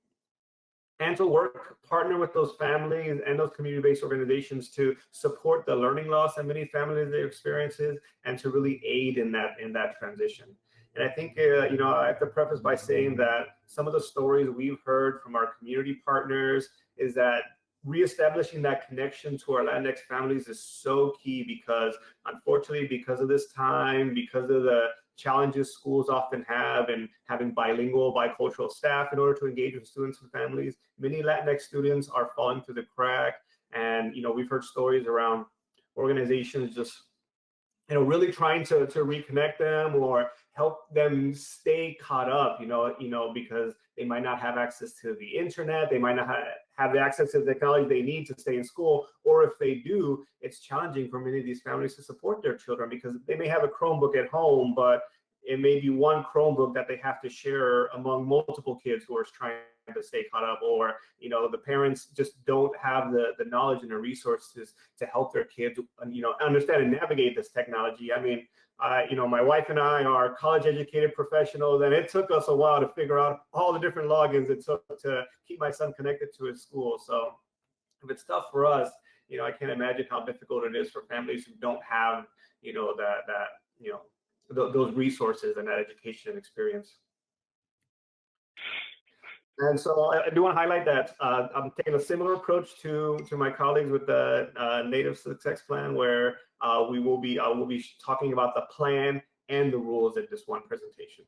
[SPEAKER 21] And to partner with those families and those community-based organizations to support the learning loss that many families experiences, and to really aid in that transition. And I think I have to preface by saying that some of the stories we've heard from our community partners is that reestablishing that connection to our Latinx families is so key, because unfortunately, because of this time, because of the challenges schools often have in having bilingual, bicultural staff in order to engage with students and families, many Latinx students are falling through the crack. And we've heard stories around organizations just really trying to reconnect them or help them stay caught up, because they might not have access to the internet, they might not have the access to the technology they need to stay in school, or if they do, it's challenging for many of these families to support their children, because they may have a Chromebook at home, but it may be one Chromebook that they have to share among multiple kids who are trying to stay caught up, or the parents just don't have the knowledge and the resources to help their kids understand and navigate this technology. I mean, my wife and I are college educated professionals, and it took us a while to figure out all the different logins it took to keep my son connected to his school. So if it's tough for us, I can't imagine how difficult it is for families who don't have those resources and that education experience. And so I do want to highlight that I'm taking a similar approach to my colleagues with the Native Success Plan, where I will be talking about the plan and the rules in this one presentation.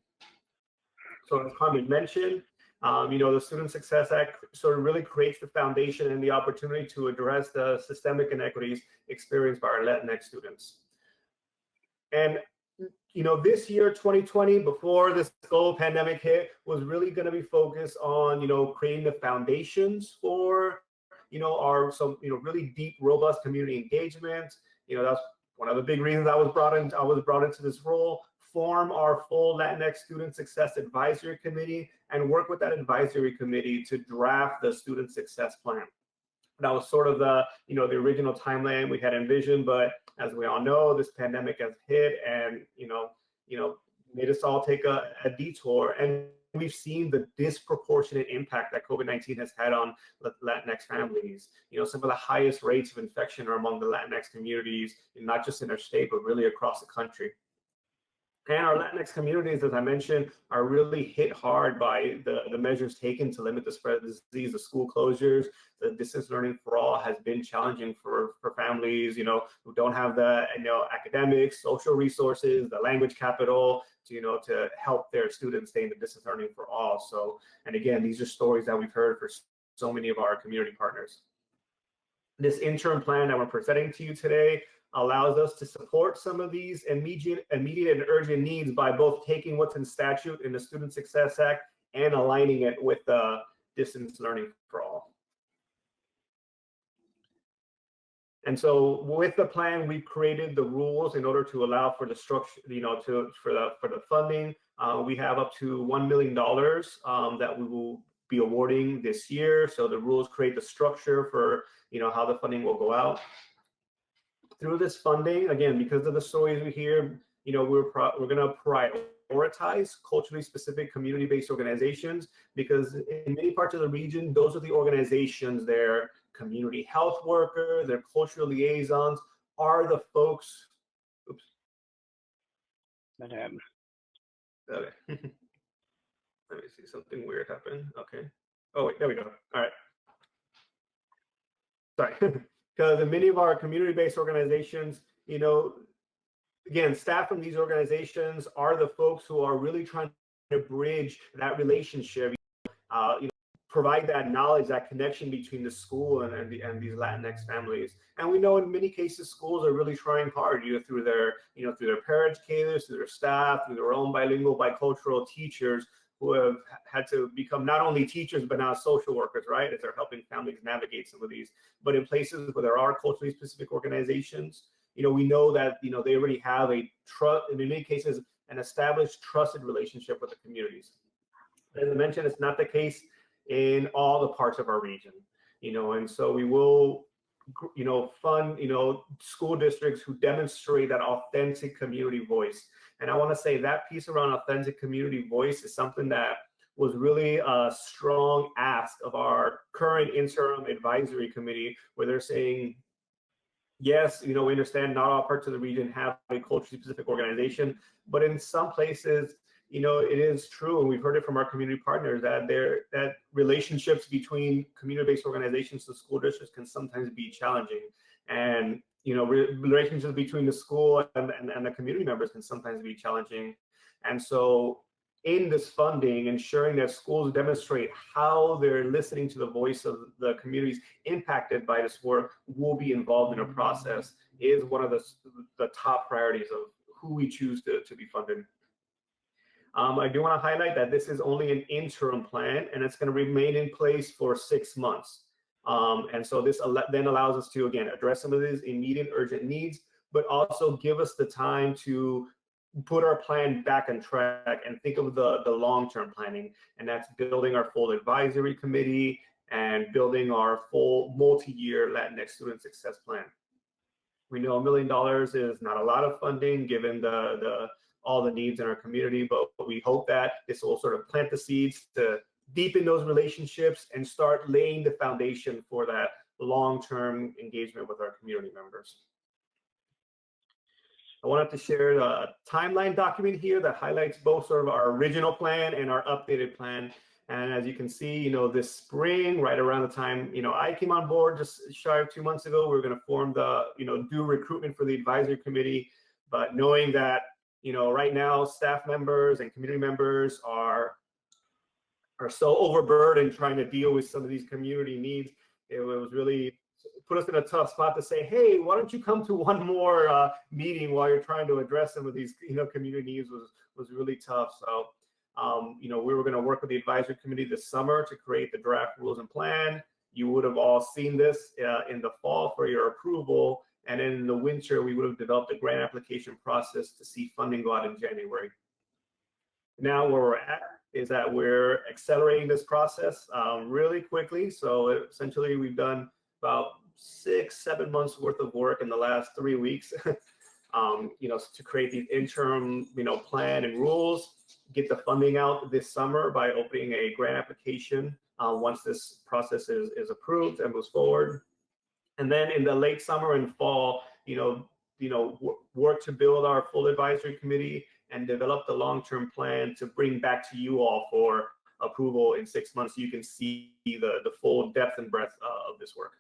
[SPEAKER 21] So as Carmen mentioned, the Student Success Act sort of really creates the foundation and the opportunity to address the systemic inequities experienced by our Latinx students. And this year, 2020, before this global pandemic hit, was really going to be focused on, creating the foundations for, our really deep, robust community engagement. That's one of the big reasons I was brought into this role. Form our full Latinx Student Success Advisory Committee and work with that advisory committee to draft the Student Success Plan. That was sort of the original timeline we had envisioned, but as we all know, this pandemic has hit and made us all take a detour, and we've seen the disproportionate impact that COVID-19 has had on Latinx families. Some of the highest rates of infection are among the Latinx communities, not just in our state, but really across the country. And our Latinx communities, as I mentioned, are really hit hard by the measures taken to limit the spread of the disease. The school closures, the distance learning for all has been challenging for families, who don't have the academic, social resources, the language capital to help their students stay in the distance learning for all. So, and again, these are stories that we've heard for so many of our community partners. This interim plan that we're presenting to you today allows us to support some of these immediate and urgent needs by both taking what's in statute in the Student Success Act and aligning it with the distance learning for all. And so with the plan, we've created the rules in order to allow for the structure, for the funding. We have up to $1 million that we will be awarding this year. So the rules create the structure for how the funding will go out. Through this funding, again, because of the stories we hear, we're going to prioritize culturally specific community-based organizations, because in many parts of the region, those are the organizations, their community health workers, their cultural liaisons are the folks. Oops.
[SPEAKER 3] That happened.
[SPEAKER 21] Okay. Let me see, something weird happened. Okay. Oh, wait, there we go. All right. Sorry. Because in many of our community-based organizations, again, staff from these organizations are the folks who are really trying to bridge that relationship, provide that knowledge, that connection between the school and these Latinx families. And we know in many cases schools are really trying hard, through their paraeducators, through their staff, through their own bilingual, bicultural teachers who have had to become not only teachers but now social workers, right? As they're helping families navigate some of these. But in places where there are culturally specific organizations, we know that they already have a trust, in many cases, an established trusted relationship with the communities. As I mentioned, it's not the case in all the parts of our region, and so we will, fund, school districts who demonstrate that authentic community voice. And I want to say that piece around authentic community voice is something that was really a strong ask of our current interim advisory committee, where they're saying, yes, we understand not all parts of the region have a culturally specific organization, but in some places, it is true, and we've heard it from our community partners, that relationships between community-based organizations and school districts can sometimes be challenging. And relationships between the school and the community members can sometimes be challenging. And so in this funding, ensuring that schools demonstrate how they're listening to the voice of the communities impacted by this work will be involved in a process is one of the top priorities of who we choose to be funded. I do want to highlight that this is only an interim plan, and it's going to remain in place for 6 months. And so this then allows us to, again, address some of these immediate urgent needs, but also give us the time to put our plan back on track and think of the long-term planning. And that's building our full advisory committee and building our full multi-year Latinx student success plan. We know $1 million is not a lot of funding given all the needs in our community, but we hope that this will sort of plant the seeds to deepen those relationships and start laying the foundation for that long-term engagement with our community members. I wanted to share a timeline document here that highlights both sort of our original plan and our updated plan. And as you can see, this spring, right around the time, I came on board just shy of 2 months ago, we were going to form do recruitment for the advisory committee. But knowing that, right now staff members and community members are so overburdened trying to deal with some of these community needs, it was really put us in a tough spot to say, hey, why don't you come to one more meeting while you're trying to address some of these community needs was really tough. So we were going to work with the advisory committee this summer to create the draft rules and plan. You would have all seen this in the fall for your approval, and then in the winter we would have developed a grant application process to see funding go out in January. Now where we're at is that we're accelerating this process really quickly. So essentially we've done about 6-7 months worth of work in the last 3 weeks, to create these interim, plan and rules, get the funding out this summer by opening a grant application once this process is approved and moves forward. And then in the late summer and fall, work to build our full advisory committee and develop the long-term plan to bring back to you all for approval in 6 months so you can see the full depth and breadth of this work.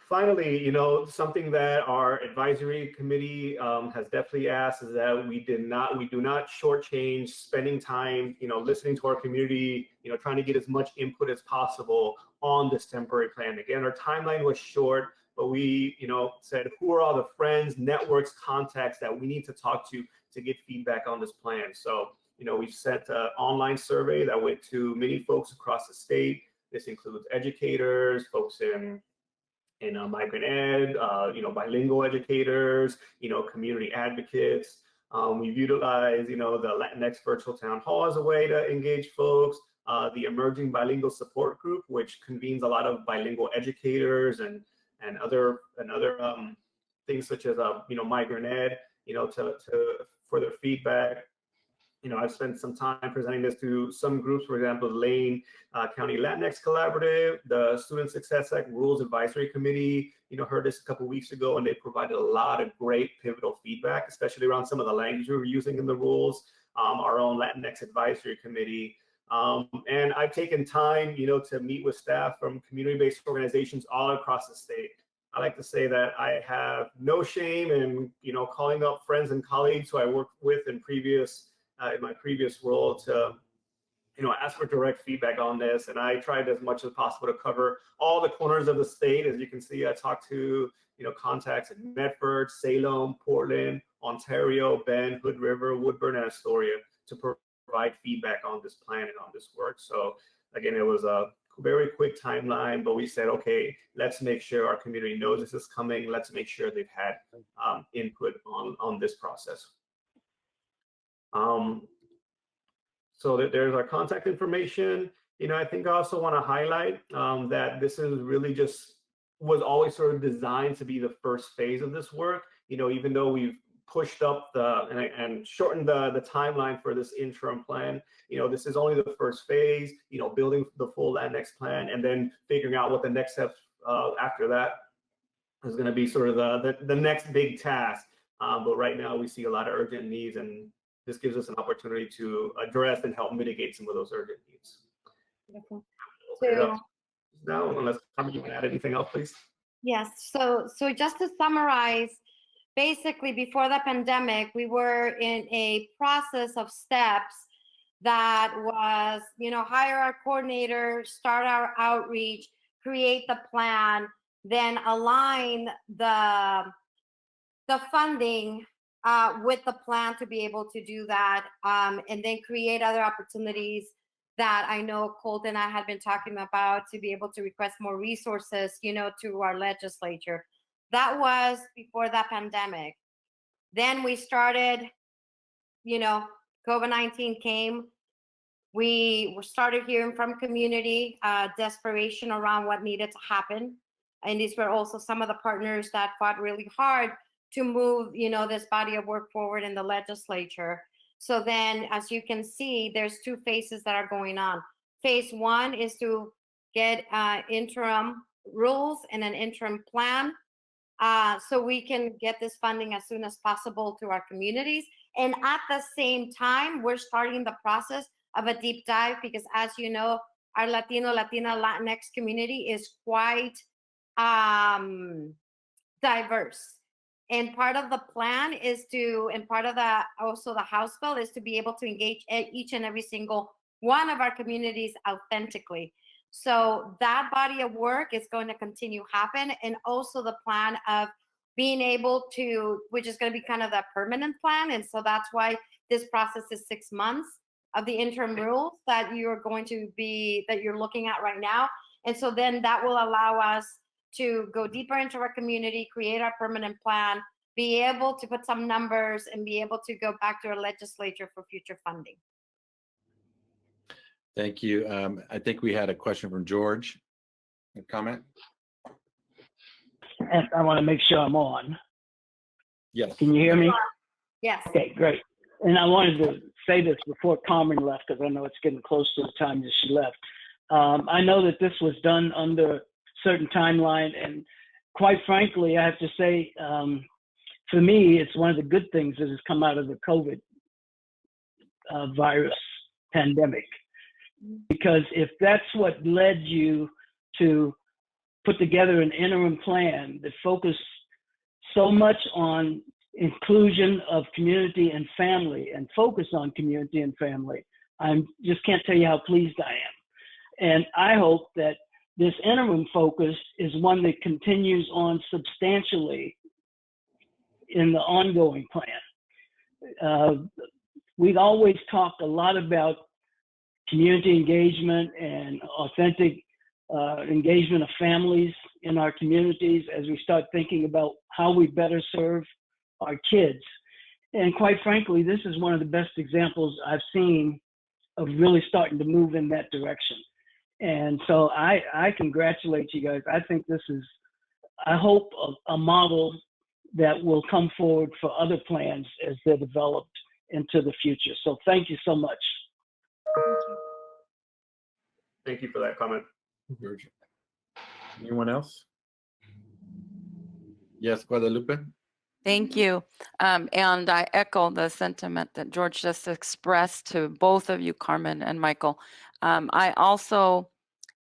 [SPEAKER 21] Finally, something that our advisory committee has definitely asked is that we do not shortchange spending time, listening to our community, trying to get as much input as possible on this temporary plan. Again, our timeline was short, but we, said who are all the friends, networks, contacts that we need to talk to get feedback on this plan. So, we've sent an online survey that went to many folks across the state. This includes educators, folks in migrant ed, bilingual educators, community advocates. We've utilized, the Latinx virtual town hall as a way to engage folks. The emerging bilingual support group, which convenes a lot of bilingual educators and other things such as migrant ed, for their feedback. I've spent some time presenting this to some groups, for example, Lane County Latinx Collaborative, the Student Success Act Rules Advisory Committee, heard this a couple of weeks ago, and they provided a lot of great pivotal feedback, especially around some of the language we were using in the rules, our own Latinx Advisory Committee. And I've taken time, to meet with staff from community-based organizations all across the state. I like to say that I have no shame in, calling up friends and colleagues who I worked with in previous in my previous role to ask for direct feedback on this. And I tried as much as possible to cover all the corners of the state. As you can see, I talked to, contacts in Medford, Salem, Portland, Ontario, Bend, Hood River, Woodburn, and Astoria to provide feedback on this plan and on this work. So again, it was a very quick timeline, but we said, okay, let's make sure our community knows this is coming. Let's make sure they've had input on this process. So there's our contact information. I think I also want to highlight that this is really was always sort of designed to be the first phase of this work. Even though we've pushed up and shortened the timeline for this interim plan, this is only the first phase, building the full annex plan and then figuring out what the next steps after that is going to be sort of the next big task. But right now we see a lot of urgent needs, and this gives us an opportunity to address and help mitigate some of those urgent needs.
[SPEAKER 16] Beautiful.
[SPEAKER 21] Now, unless you can add anything else, please.
[SPEAKER 16] Yes. So just to summarize, basically before the pandemic, we were in a process of steps that was, hire our coordinator, start our outreach, create the plan, then align the funding with the plan to be able to do that, and then create other opportunities that I know Colt and I had been talking about to be able to request more resources, to our legislature. That was before that pandemic. Then we started, COVID-19 came. We started hearing from community desperation around what needed to happen. And these were also some of the partners that fought really hard to move, this body of work forward in the legislature. So then, as you can see, there's two phases that are going on. Phase one is to get interim rules and an interim plan so we can get this funding as soon as possible to our communities. And at the same time, we're starting the process of a deep dive because, as you know, our Latina, Latinx community is quite diverse. And part of the plan is and part of also the House bill is to be able to engage each and every single one of our communities authentically. So that body of work is going to continue happen. And also the plan of being able to, which is going to be kind of the permanent plan. And so that's why this process is 6 months of the interim rules that you're looking at right now. And so then that will allow us to go deeper into our community, create our permanent plan, be able to put some numbers and be able to go back to our legislature for future funding.
[SPEAKER 1] Thank you. I think we had a question from George. A comment?
[SPEAKER 3] And I want to make sure I'm on.
[SPEAKER 1] Yes.
[SPEAKER 3] Can you hear me?
[SPEAKER 16] Yes.
[SPEAKER 3] Okay, great. And I wanted to say this before Carmen left, because I know it's getting close to the time that she left. I know that this was done under certain timeline, and quite frankly, I have to say, for me, it's one of the good things that has come out of the COVID virus pandemic, because if that's what led you to put together an interim plan that focused so much on inclusion of community and family and focus on community and family, I just can't tell you how pleased I am. And I hope that this interim focus is one that continues on substantially in the ongoing plan. We've always talked a lot about community engagement and authentic engagement of families in our communities as we start thinking about how we better serve our kids. And quite frankly, this is one of the best examples I've seen of really starting to move in that direction. And so I congratulate you guys. I think this is, I hope, a model that will come forward for other plans as they're developed into the future. So thank you so much.
[SPEAKER 21] Thank you for that comment.
[SPEAKER 1] Anyone else? Yes, Guadalupe?
[SPEAKER 5] Thank you. And I echo the sentiment that George just expressed to both of you, Carmen and Michael. I also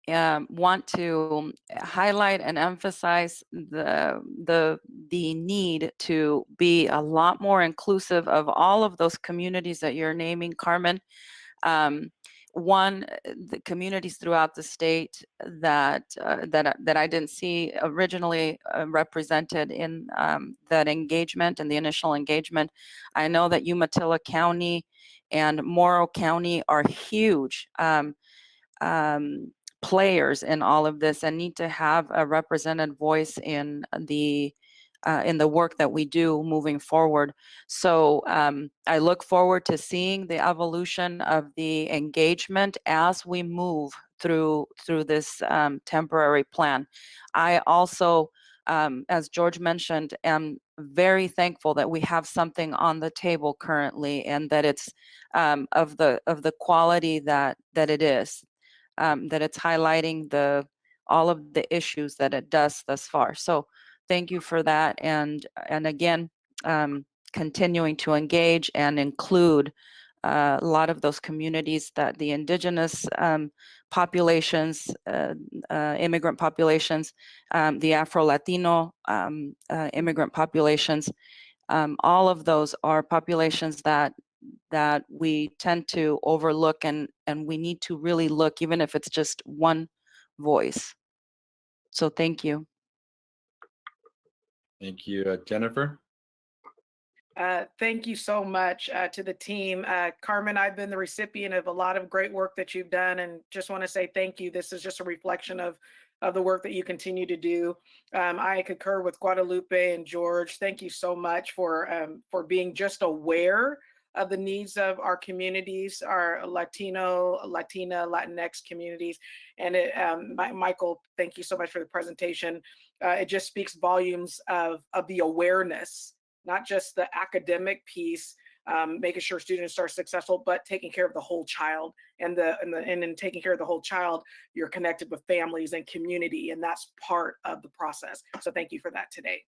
[SPEAKER 5] want to highlight and emphasize the need to be a lot more inclusive of all of those communities that you're naming, Carmen. The communities throughout the state that I didn't see originally represented in that engagement and the initial engagement. I know that Umatilla County and Morrow County are huge players in all of this and need to have a represented voice in the work that we do moving forward. So I look forward to seeing the evolution of the engagement as we move through this temporary plan. I also, as George mentioned, am very thankful that we have something on the table currently, and that it's of the quality that it is, that it's highlighting all of the issues that it does thus far. So thank you for that. And again, continuing to engage and include a lot of those communities, that the Indigenous populations, immigrant populations, the Afro-Latino immigrant populations. All of those are populations that we tend to overlook, and we need to really look, even if it's just one voice. So thank you.
[SPEAKER 1] Thank you, Jennifer.
[SPEAKER 9] Thank you so much to the team. Carmen, I've been the recipient of a lot of great work that you've done, and just want to say thank you. This is just a reflection of the work that you continue to do. I concur with Guadalupe and George. Thank you so much for being just aware of the needs of our communities, our Latino, Latina, Latinx communities. And Michael, thank you so much for the presentation. It just speaks volumes of the awareness, not just the academic piece, making sure students are successful, but taking care of the whole child. And in taking care of the whole child, you're connected with families and community, and that's part of the process. So thank you for that today.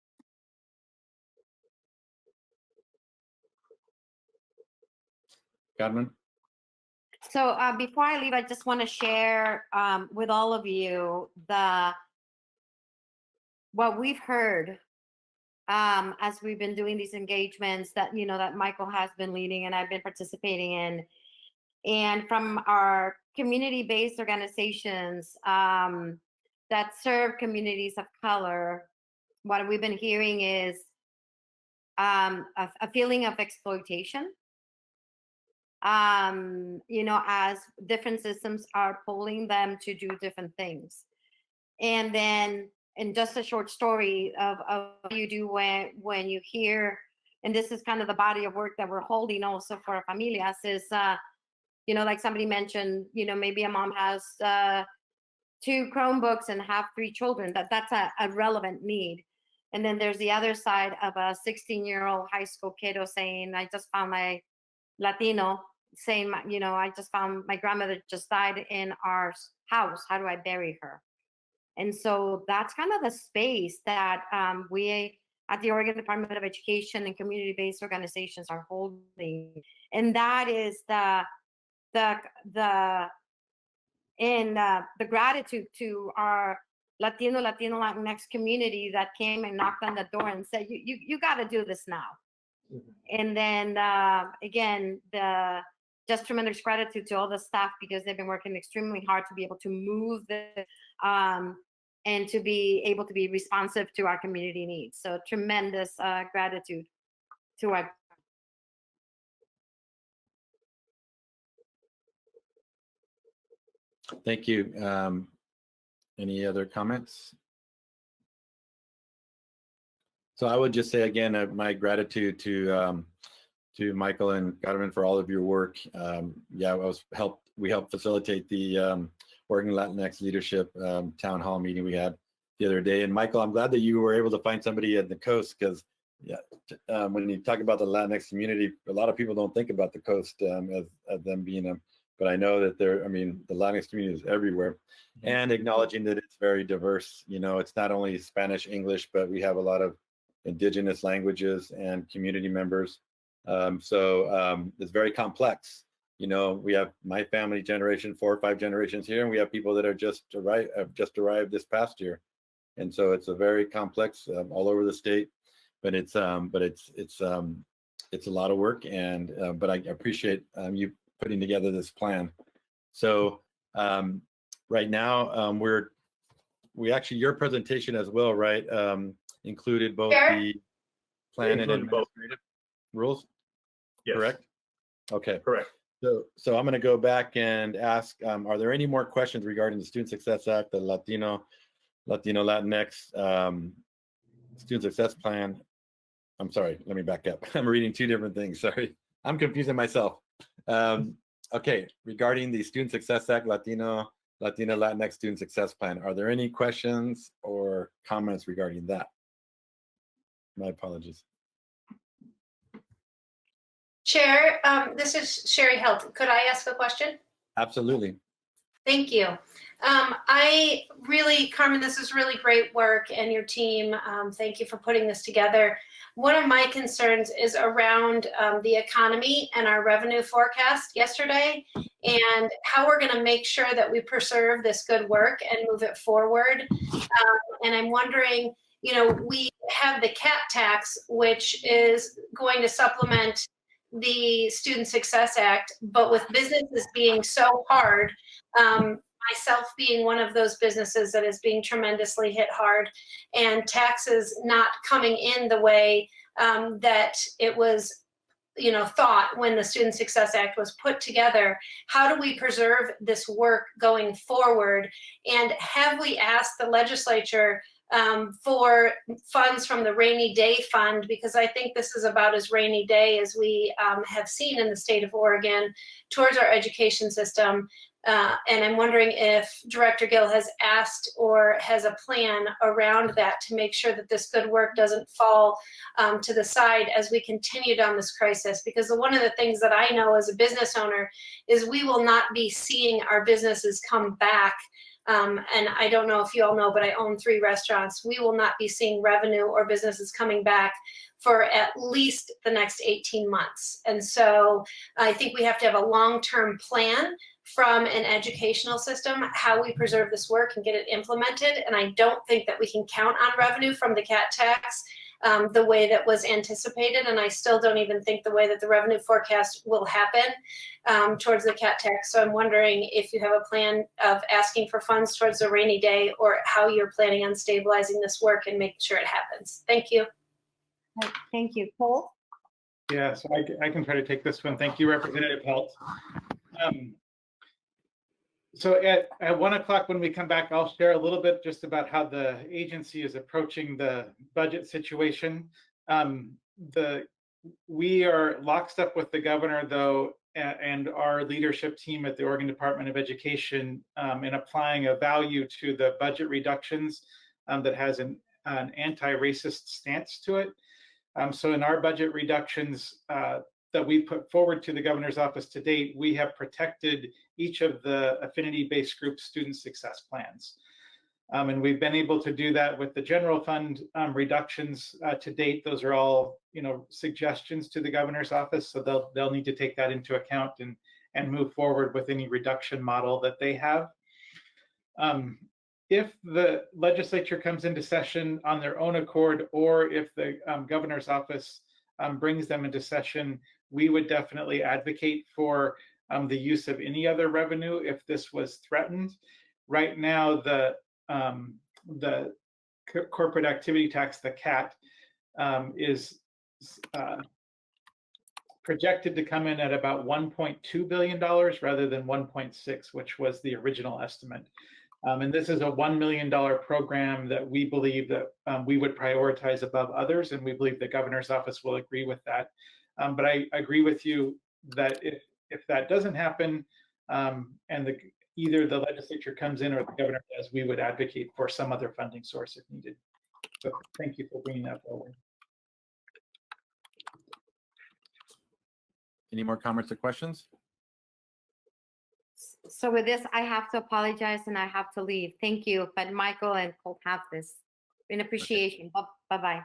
[SPEAKER 1] Carmen?
[SPEAKER 16] So before I leave, I just want to share with all of you what we've heard as we've been doing these engagements that that Michael has been leading and I've been participating in, and from our community-based organizations that serve communities of color. What we've been hearing is a feeling of exploitation. As different systems are pulling them to do different things. And then, in just a short story of what you do when you hear, and this is kind of the body of work that we're holding also for our familias, is, like somebody mentioned, maybe a mom has 2 Chromebooks and have 3 children. That's a relevant need. And then there's the other side of a 16-year-old high school kiddo saying, I just found my Latino, saying, I just found my grandmother just died in our house. How do I bury her? And so that's kind of the space that we at the Oregon Department of Education and community-based organizations are holding. And that is the gratitude to our Latino Latinx community that came and knocked on the door and said, you got to do this now. And then again, just tremendous gratitude to all the staff, because they've been working extremely hard to be able to move this and to be able to be responsive to our community needs. So tremendous gratitude to our.
[SPEAKER 1] Thank you. Any other comments? So I would just say again, my gratitude to Michael and Carmen for all of your work. We helped facilitate the Oregon Latinx Leadership Town Hall meeting we had the other day. And Michael, I'm glad that you were able to find somebody at the coast, because when you talk about the Latinx community, a lot of people don't think about the coast as them being but I know that the Latinx community is everywhere, and acknowledging that it's very diverse. It's not only Spanish, English, but we have a lot of Indigenous languages and community members. So it's very complex, You know, we have my family generation, 4 or 5 generations here, and we have people that are have just arrived this past year. And so it's a very complex all over the state, but it's a lot of work, and but I appreciate you putting together this plan. So right now we actually, your presentation as well, right, included both the plan and administrative rules.
[SPEAKER 21] Yes.
[SPEAKER 1] Correct? Okay.
[SPEAKER 21] Correct.
[SPEAKER 1] So I'm going to go back and ask, are there any more questions regarding the Student Success Act, the Latino Latinx Student Success Plan? I'm sorry, let me back up. I'm reading 2 different things. Sorry, I'm confusing myself. Okay, regarding the Student Success Act, Latina Latinx Student Success Plan, are there any questions or comments regarding that? My apologies.
[SPEAKER 14] Chair, this is Sherry Helt. Could I ask a question?
[SPEAKER 1] Absolutely.
[SPEAKER 14] Thank you. I really, Carmen, this is really great work, and your team, thank you for putting this together. One of my concerns is around the economy and our revenue forecast yesterday, and how we're going to make sure that we preserve this good work and move it forward. And I'm wondering, you know, we have the CAT tax, which is going to supplement the Student Success Act, but with businesses being so hard, myself being one of those businesses that is being tremendously hit hard, and taxes not coming in the way that it was, you know, thought when the Student Success Act was put together. How do we preserve this work going forward? And have we asked the legislature for funds from the rainy day fund? Because I think this is about as rainy day as we have seen in the state of Oregon towards our education system. And I'm wondering if Director Gill has asked or has a plan around that to make sure that this good work doesn't fall to the side as we continue down this crisis. Because one of the things that I know as a business owner is we will not be seeing our businesses come back. And I don't know if you all know, but I own 3 restaurants. We will not be seeing revenue or businesses coming back for at least the next 18 months. And so I think we have to have a long-term plan from an educational system, how we preserve this work and get it implemented. And I don't think that we can count on revenue from the CAT tax the way that was anticipated. And I still don't even think the way that the revenue forecast will happen towards the CAT tax. So I'm wondering if you have a plan of asking for funds towards the rainy day, or how you're planning on stabilizing this work and making sure it happens. Thank you.
[SPEAKER 16] Thank you. Cole?
[SPEAKER 20] Yeah, so I can try to take this one. Thank you, Representative Helt. So at 1 o'clock when we come back, I'll share a little bit just about how the agency is approaching the budget situation. We are lockstep with the governor, though, and our leadership team at the Oregon Department of Education in applying a value to the budget reductions that has an anti-racist stance to it. So in our budget reductions that we put forward to the governor's office to date, we have protected each of the affinity-based group student success plans. And we've been able to do that with the general fund reductions to date. Those are all, you know, suggestions to the governor's office, so they'll need to take that into account and move forward with any reduction model that they have. If the legislature comes into session on their own accord, or if the governor's office brings them into session, we would definitely advocate for the use of any other revenue if this was threatened. Right now, the corporate activity tax, the CAT, is projected to come in at about $1.2 billion rather than 1.6, which was the original estimate. And this is a $1 million program that we believe that we would prioritize above others, and we believe the governor's office will agree with that. But I agree with you that if that doesn't happen, and either the legislature comes in or the governor does, we would advocate for some other funding source if needed. So thank you for bringing that forward.
[SPEAKER 1] Any more comments or questions?
[SPEAKER 16] So with this, I have to apologize and I have to leave. Thank you. But Michael and Cole have this. In appreciation. Bye-bye.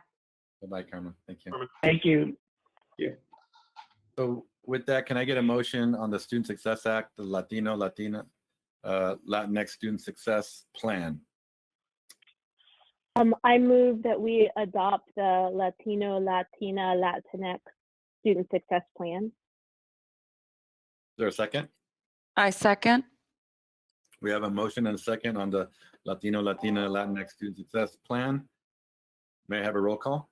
[SPEAKER 1] Bye-bye, Carmen. Thank you.
[SPEAKER 3] Thank you.
[SPEAKER 20] Yeah.
[SPEAKER 1] So with that, can I get a motion on the Student Success Act, the Latinx Student Success Plan?
[SPEAKER 4] I move that we adopt the Latinx Student Success Plan.
[SPEAKER 1] Is there a second?
[SPEAKER 5] I second.
[SPEAKER 1] We have a motion and a second on the Latinx Student Success Plan. May I have a roll call?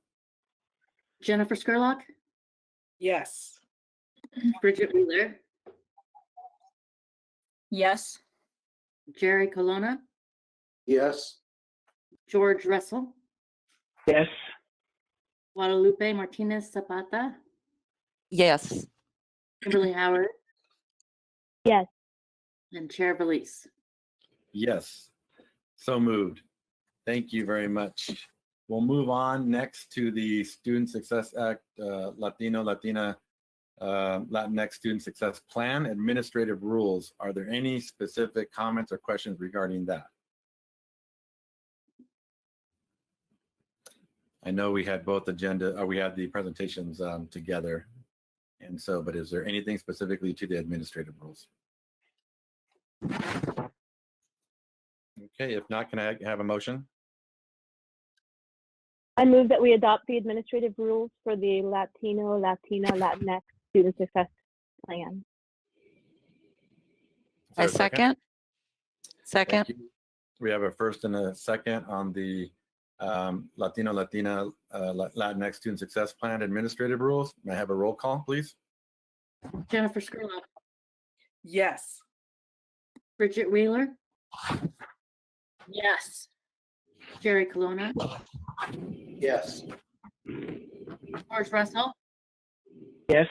[SPEAKER 13] Jennifer Skurlock,
[SPEAKER 9] Yes.
[SPEAKER 13] Bridget Wheeler,
[SPEAKER 8] Yes.
[SPEAKER 13] Jerry Colonna,
[SPEAKER 6] Yes.
[SPEAKER 13] George Russell,
[SPEAKER 3] Yes.
[SPEAKER 13] Guadalupe Martinez Zapata,
[SPEAKER 5] Yes.
[SPEAKER 13] Kimberly Howard,
[SPEAKER 4] Yes.
[SPEAKER 13] and Chair Valise.
[SPEAKER 1] Yes. So moved. Thank you very much. We'll move on next to the Student Success Act, Latinx Student Success Plan, Administrative Rules. Are there any specific comments or questions regarding that? I know we had both we had the presentations together. And so, but is there anything specifically to the administrative rules? Okay, if not, can I have a motion?
[SPEAKER 4] I move that we adopt the administrative rules for the Latinx Student Success Plan.
[SPEAKER 1] Is there
[SPEAKER 5] I
[SPEAKER 1] a
[SPEAKER 5] second. Second.
[SPEAKER 1] Thank you. We have a first and a second on the Latinx Student Success Plan Administrative Rules. May I have a roll call, please?
[SPEAKER 13] Jennifer Skurlock,
[SPEAKER 9] Yes.
[SPEAKER 13] Bridget Wheeler,
[SPEAKER 8] Yes.
[SPEAKER 13] Jerry Colonna,
[SPEAKER 6] Yes.
[SPEAKER 13] George Russell,
[SPEAKER 3] Yes.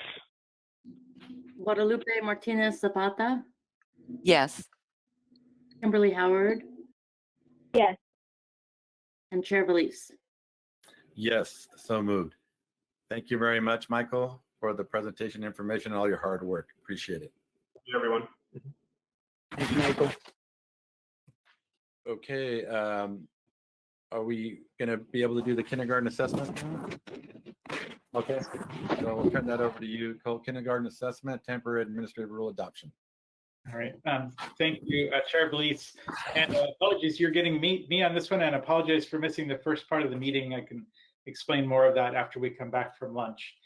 [SPEAKER 13] Guadalupe Martinez Zapata,
[SPEAKER 5] Yes.
[SPEAKER 13] Kimberly Howard,
[SPEAKER 4] Yes.
[SPEAKER 13] and Chair Valise.
[SPEAKER 1] Yes, so moved. Thank you very much, Michael, for the presentation information and all your hard work. Appreciate it.
[SPEAKER 21] Thank you, everyone.
[SPEAKER 3] Thanks, Michael.
[SPEAKER 1] Okay, are we going to be able to do the kindergarten assessment? Okay, so we'll turn that over to you, Cole. Kindergarten assessment, temporary administrative rule adoption.
[SPEAKER 20] All right. Thank you, Chair Valise. And apologies, you're getting me on this one, and apologize for missing the first part of the meeting. I can explain more of that after we come back from lunch.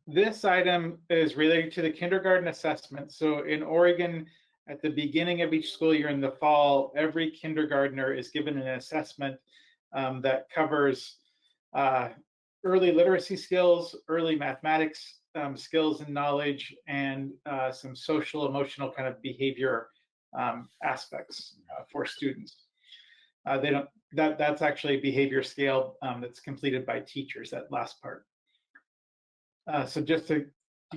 [SPEAKER 20] This item is related to the kindergarten assessment. So in Oregon, at the beginning of each school year in the fall, every kindergartner is given an assessment that covers early literacy skills, early mathematics skills and knowledge, and some social emotional kind of behavior aspects for students. That's actually a behavior scale that's completed by teachers, that last part. So just to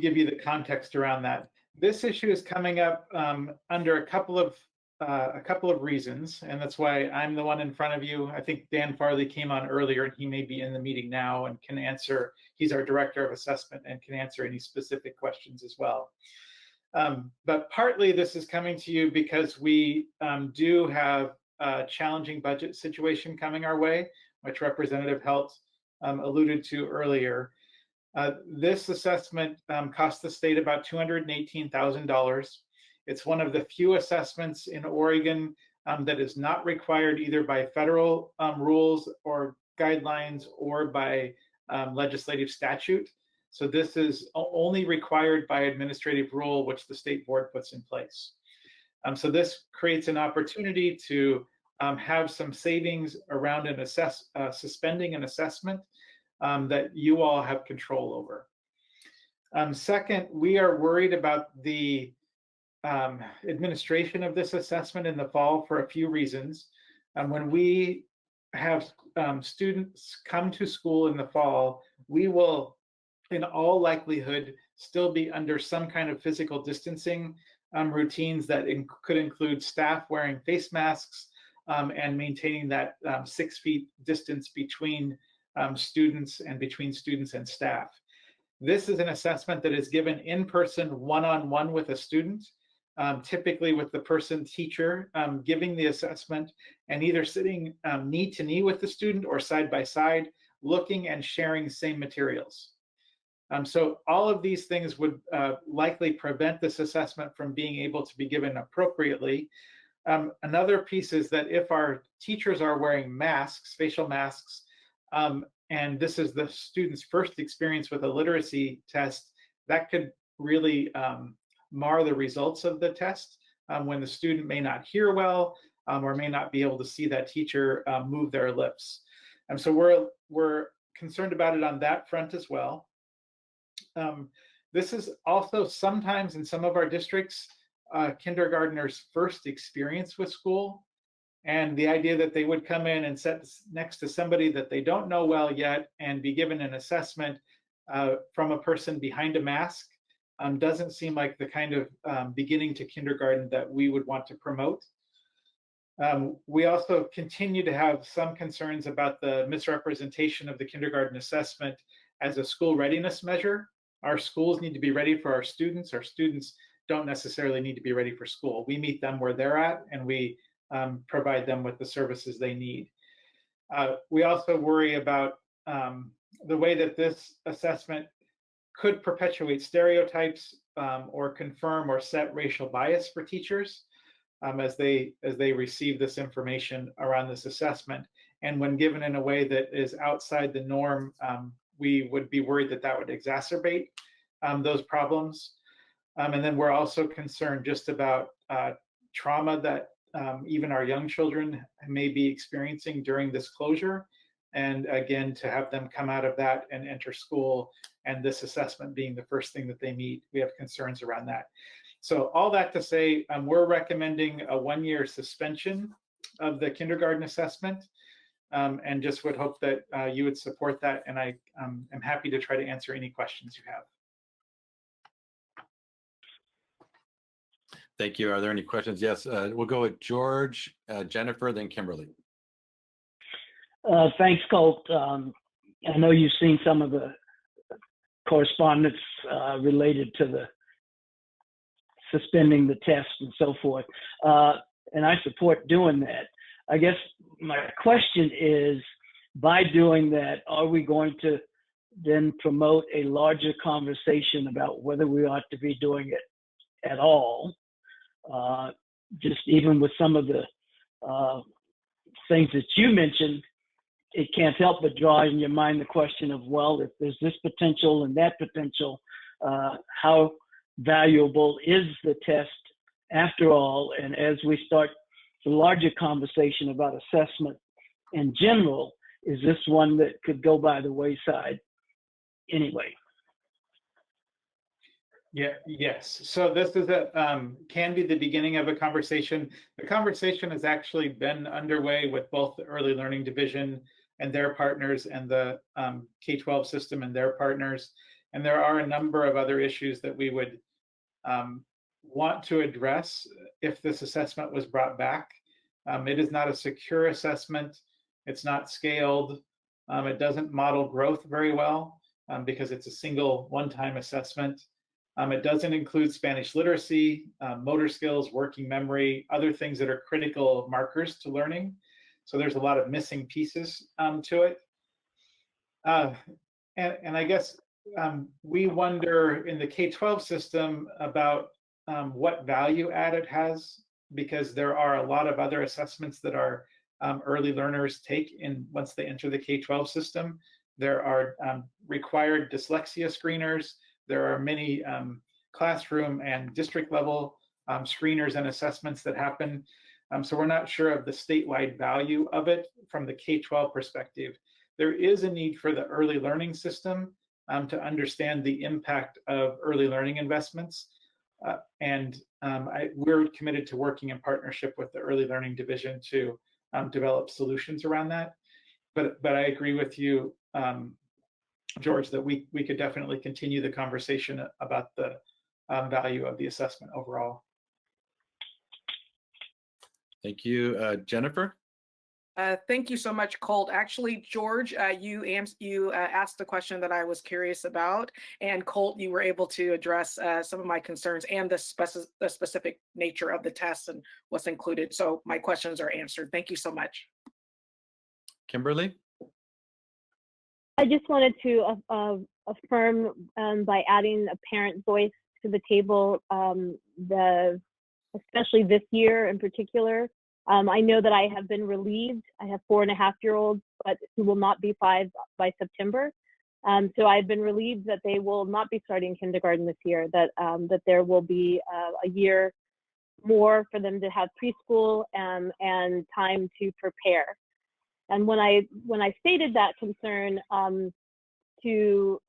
[SPEAKER 20] give you the context around that, this issue is coming up under a couple of reasons, and that's why I'm the one in front of you. I think Dan Farley came on earlier, and he may be in the meeting now and can answer. He's our director of assessment and can answer any specific questions as well. But partly this is coming to you because we do have a challenging budget situation coming our way, which Representative Helt alluded to earlier. This assessment cost the state about $218,000. It's one of the few assessments in Oregon that is not required either by federal rules or guidelines or by legislative statute. So this is only required by administrative rule, which the state board puts in place. So this creates an opportunity to have some savings around suspending an assessment that you all have control over. Second, we are worried about the administration of this assessment in the fall for a few reasons. When we have students come to school in the fall, we will, in all likelihood, still be under some kind of physical distancing routines that could include staff wearing face masks and maintaining that 6 feet distance between students and between students and staff. This is an assessment that is given in person, one-on-one with a student, typically with the teacher giving the assessment, and either sitting knee to knee with the student or side by side, looking and sharing same materials. So all of these things would likely prevent this assessment from being able to be given appropriately. Another piece is that if our teachers are wearing masks, facial masks, and this is the student's first experience with a literacy test, that could really mar the results of the test when the student may not hear well or may not be able to see that teacher move their lips. And so we're concerned about it on that front as well. This is also sometimes in some of our districts, kindergartners' first experience with school, and the idea that they would come in and sit next to somebody that they don't know well yet and be given an assessment from a person behind a mask doesn't seem like the kind of beginning to kindergarten that we would want to promote. We also continue to have some concerns about the misrepresentation of the kindergarten assessment as a school readiness measure. Our schools need to be ready for our students. Our students don't necessarily need to be ready for school. We meet them where they're at, and we provide them with the services they need. We also worry about the way that this assessment could perpetuate stereotypes or confirm or set racial bias for teachers as they receive this information around this assessment. And when given in a way that is outside the norm, we would be worried that that would exacerbate those problems. And then we're also concerned just about trauma that even our young children may be experiencing during this closure. And again, to have them come out of that and enter school, and this assessment being the first thing that they meet, we have concerns around that. So all that to say, we're recommending a 1-year suspension of the kindergarten assessment, and just would hope that you would support that. And I am happy to try to answer any questions you have.
[SPEAKER 1] Thank you. Are there any questions? Yes, we'll go with George, Jennifer, then Kimberly.
[SPEAKER 3] Thanks, Colt. I know you've seen some of the correspondence related to the suspending the test and so forth, and I support doing that. I guess my question is, by doing that, are we going to then promote a larger conversation about whether we ought to be doing it at all? Just even with some of the things that you mentioned, it can't help but draw in your mind the question of, well, if there's this potential and that potential, how valuable is the test after all? And as we start the larger conversation about assessment in general, is this one that could go by the wayside anyway?
[SPEAKER 20] Yeah, yes. So this is can be the beginning of a conversation. The conversation has actually been underway with both the Early Learning Division and their partners and the K-12 system and their partners. And there are a number of other issues that we would want to address if this assessment was brought back. It is not a secure assessment. It's not scaled. It doesn't model growth very well because it's a single one-time assessment. It doesn't include Spanish literacy, motor skills, working memory, other things that are critical markers to learning. So there's a lot of missing pieces to it. And I guess we wonder in the K-12 system about what value add it has, because there are a lot of other assessments that our early learners take in once they enter the K-12 system. There are required dyslexia screeners. There are many classroom and district level screeners and assessments that happen. So we're not sure of the statewide value of it from the K-12 perspective. There is a need for the early learning system to understand the impact of early learning investments. We're committed to working in partnership with the Early Learning Division to develop solutions around that. But I agree with you, George, that we could definitely continue the conversation about the value of the assessment overall.
[SPEAKER 1] Thank you, Jennifer.
[SPEAKER 9] Thank you so much, Colt. Actually, George, you asked the question that I was curious about, and Colt, you were able to address some of my concerns and the specific nature of the test and what's included. So my questions are answered. Thank you so much.
[SPEAKER 1] Kimberly?
[SPEAKER 4] I just wanted to affirm by adding a parent voice to the table, especially this year in particular. I know that I have been relieved. I have 4.5-year-olds, but who will not be 5 by September. So I've been relieved that they will not be starting kindergarten this year, that there will be a year more for them to have preschool and time to prepare. And when I stated that concern to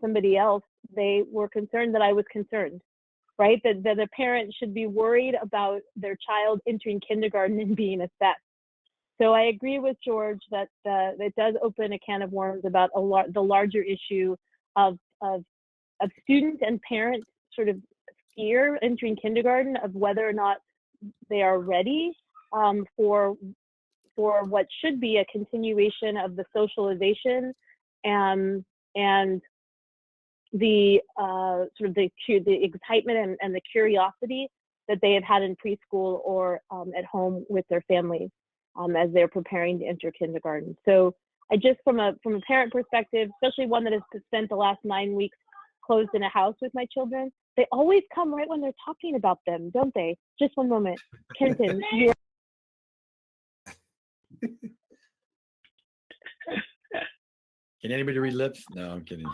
[SPEAKER 4] somebody else, they were concerned that I was concerned, right? That a parent should be worried about their child entering kindergarten and being assessed. So I agree with George that it does open a can of worms about the larger issue of students and parents sort of fear entering kindergarten, of whether or not they are ready for what should be a continuation of the socialization and the sort of the excitement and the curiosity that they have had in preschool or at home with their families as they're preparing to enter kindergarten. So I just, from a parent perspective, especially one that has spent the last 9 weeks closed in a house with my children, they always come right when they're talking about them, don't they? Just one moment. Kenton, you
[SPEAKER 1] Can anybody read lips? No, I'm kidding.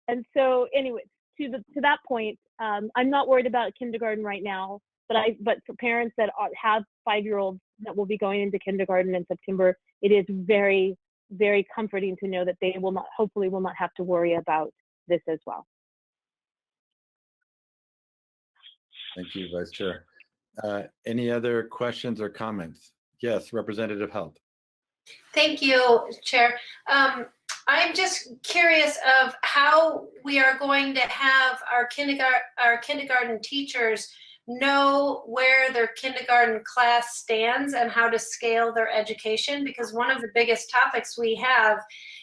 [SPEAKER 4] and so anyway, to that point, I'm not worried about kindergarten right now, but for parents that have 5-year-olds that will be going into kindergarten in September, it is very, very comforting to know that they hopefully will not have to worry about this as well.
[SPEAKER 1] Thank you, Vice Chair. Any other questions or comments? Yes, Representative Halt.
[SPEAKER 14] Thank you, Chair. I'm just curious of how we are going to have our kindergarten teachers know where their kindergarten class stands and how to scale their education, because one of the biggest topics we have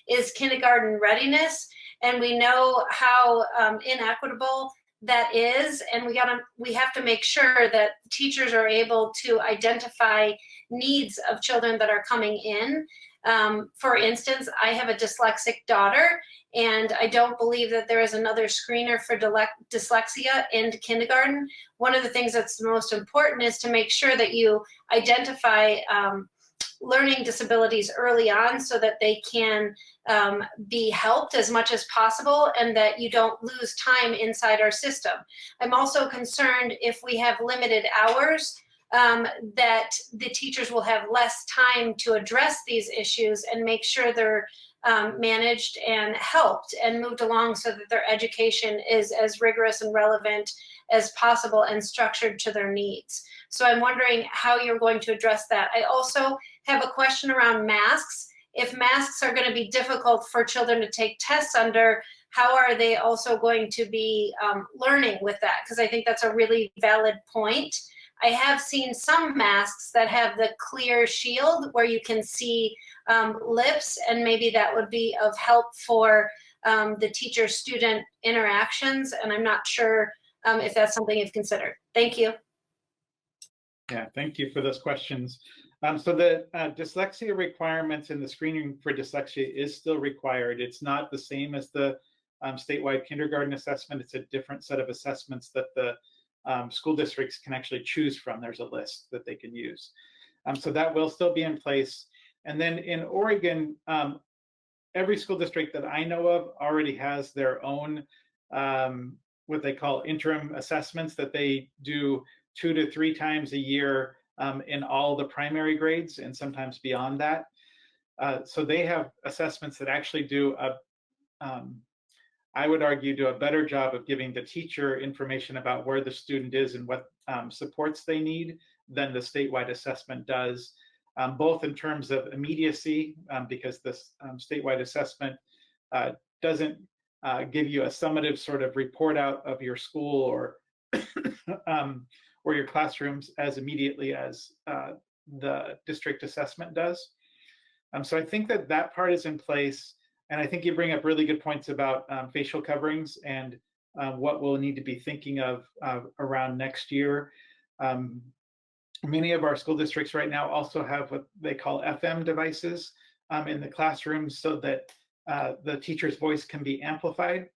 [SPEAKER 14] is kindergarten readiness, and we know how inequitable that is, and we have to make sure that teachers are able to identify needs of children that are coming in. For instance, I have a dyslexic daughter, and I don't believe that there is another screener for dyslexia in kindergarten. One of the things that's the most important is to make sure that you identify learning disabilities early on so that they can be helped as much as possible and that you don't lose time inside our system. I'm also concerned if we have limited hours that the teachers will have less time to address these issues and make sure they're managed and helped and moved along so that their education is as rigorous and relevant as possible and structured to their needs. So I'm wondering how you're going to address that. I also have a question around masks. If masks are going to be difficult for children to take tests under, how are they also going to be learning with that? Because I think that's a really valid point. I have seen some masks that have the clear shield where you can see lips, and maybe that would be of help for the teacher-student interactions, and I'm not sure if that's something you've considered. Thank you.
[SPEAKER 20] Yeah, thank you for those questions. So the dyslexia requirements in the screening for dyslexia is still required. It's not the same as the statewide kindergarten assessment. It's a different set of assessments that the school districts can actually choose from. There's a list that they can use. So that will still be in place. And then in Oregon, every school district that I know of already has their own what they call interim assessments that they do 2 to 3 times a year in all the primary grades and sometimes beyond that. So they have assessments that actually do I would argue, do a better job of giving the teacher information about where the student is and what supports they need than the statewide assessment does, both in terms of immediacy, because this statewide assessment doesn't give you a summative sort of report out of your school or your classrooms as immediately as the district assessment does. So I think that that part is in place. And I think you bring up really good points about facial coverings and what we'll need to be thinking of around next year. Many of our school districts right now also have what they call FM devices in the classrooms so that the teacher's voice can be amplified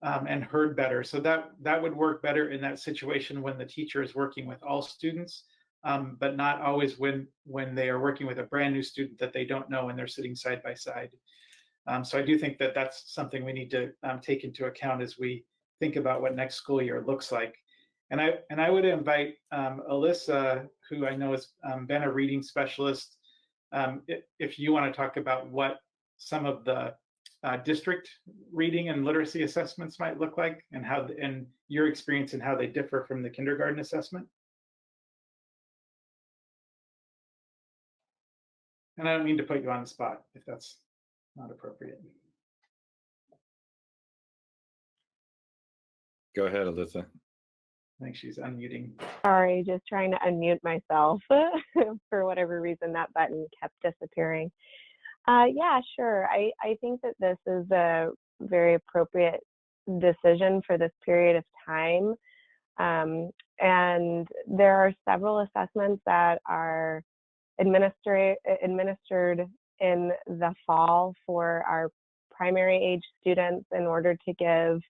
[SPEAKER 20] and heard better. So that would work better in that situation when the teacher is working with all students, but not always when they are working with a brand new student that they don't know and they're sitting side by side. So I do think that that's something we need to take into account as we think about what next school year looks like. And I would invite Alyssa, who I know has been a reading specialist, if you want to talk about what some of the district reading and literacy assessments might look like, and how, and your experience and how they differ from the kindergarten assessment. And I don't mean to put you on the spot if that's not appropriate.
[SPEAKER 1] Go ahead, Alyssa.
[SPEAKER 20] I think she's unmuting.
[SPEAKER 12] Sorry, just trying to unmute myself. For whatever reason, that button kept disappearing. Yeah, sure. I think that this is a very appropriate decision for this period of time. And there are several assessments that are administered in the fall for our primary age students in order to give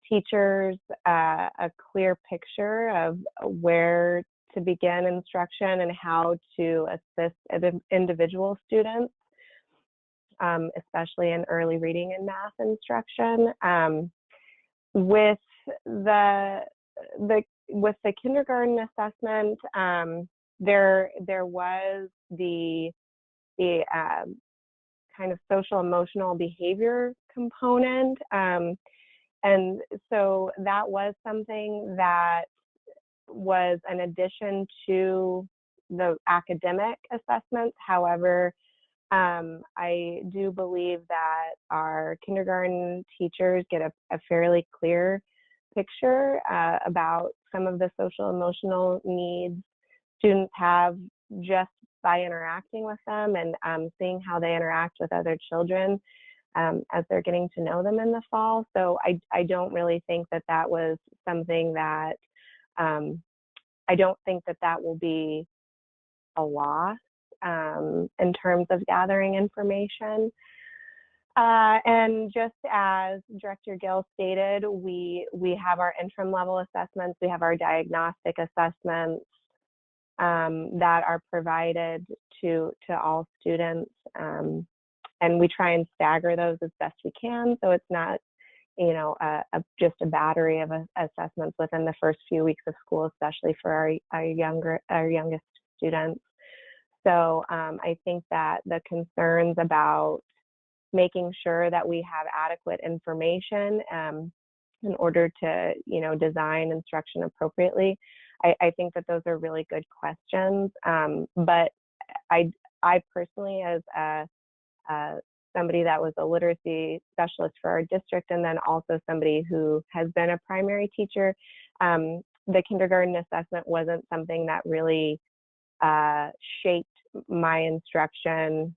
[SPEAKER 12] teachers a clear picture of where to begin instruction and how to assist individual students, especially in early reading and math instruction. With the kindergarten assessment, there was the kind of social emotional behavior component. And so that was something that was an addition to the academic assessments. However, I do believe that our kindergarten teachers get a fairly clear picture about some of the social emotional needs students have just by interacting with them and seeing how they interact with other children as they're getting to know them in the fall. So I don't really think that that was something that, I don't think that that will be a loss in terms of gathering information. And just as Director Gill stated, we have our interim level assessments, we have our diagnostic assessments that are provided to all students. And we try and stagger those as best we can, so it's not, you know, just a battery of assessments within the first few weeks of school, especially for our youngest students. So I think that the concerns about making sure that we have adequate information in order to, you know, design instruction appropriately, I think that those are really good questions. But I personally, as somebody that was a literacy specialist for our district, and then also somebody who has been a primary teacher, the kindergarten assessment wasn't something that really shaped my instruction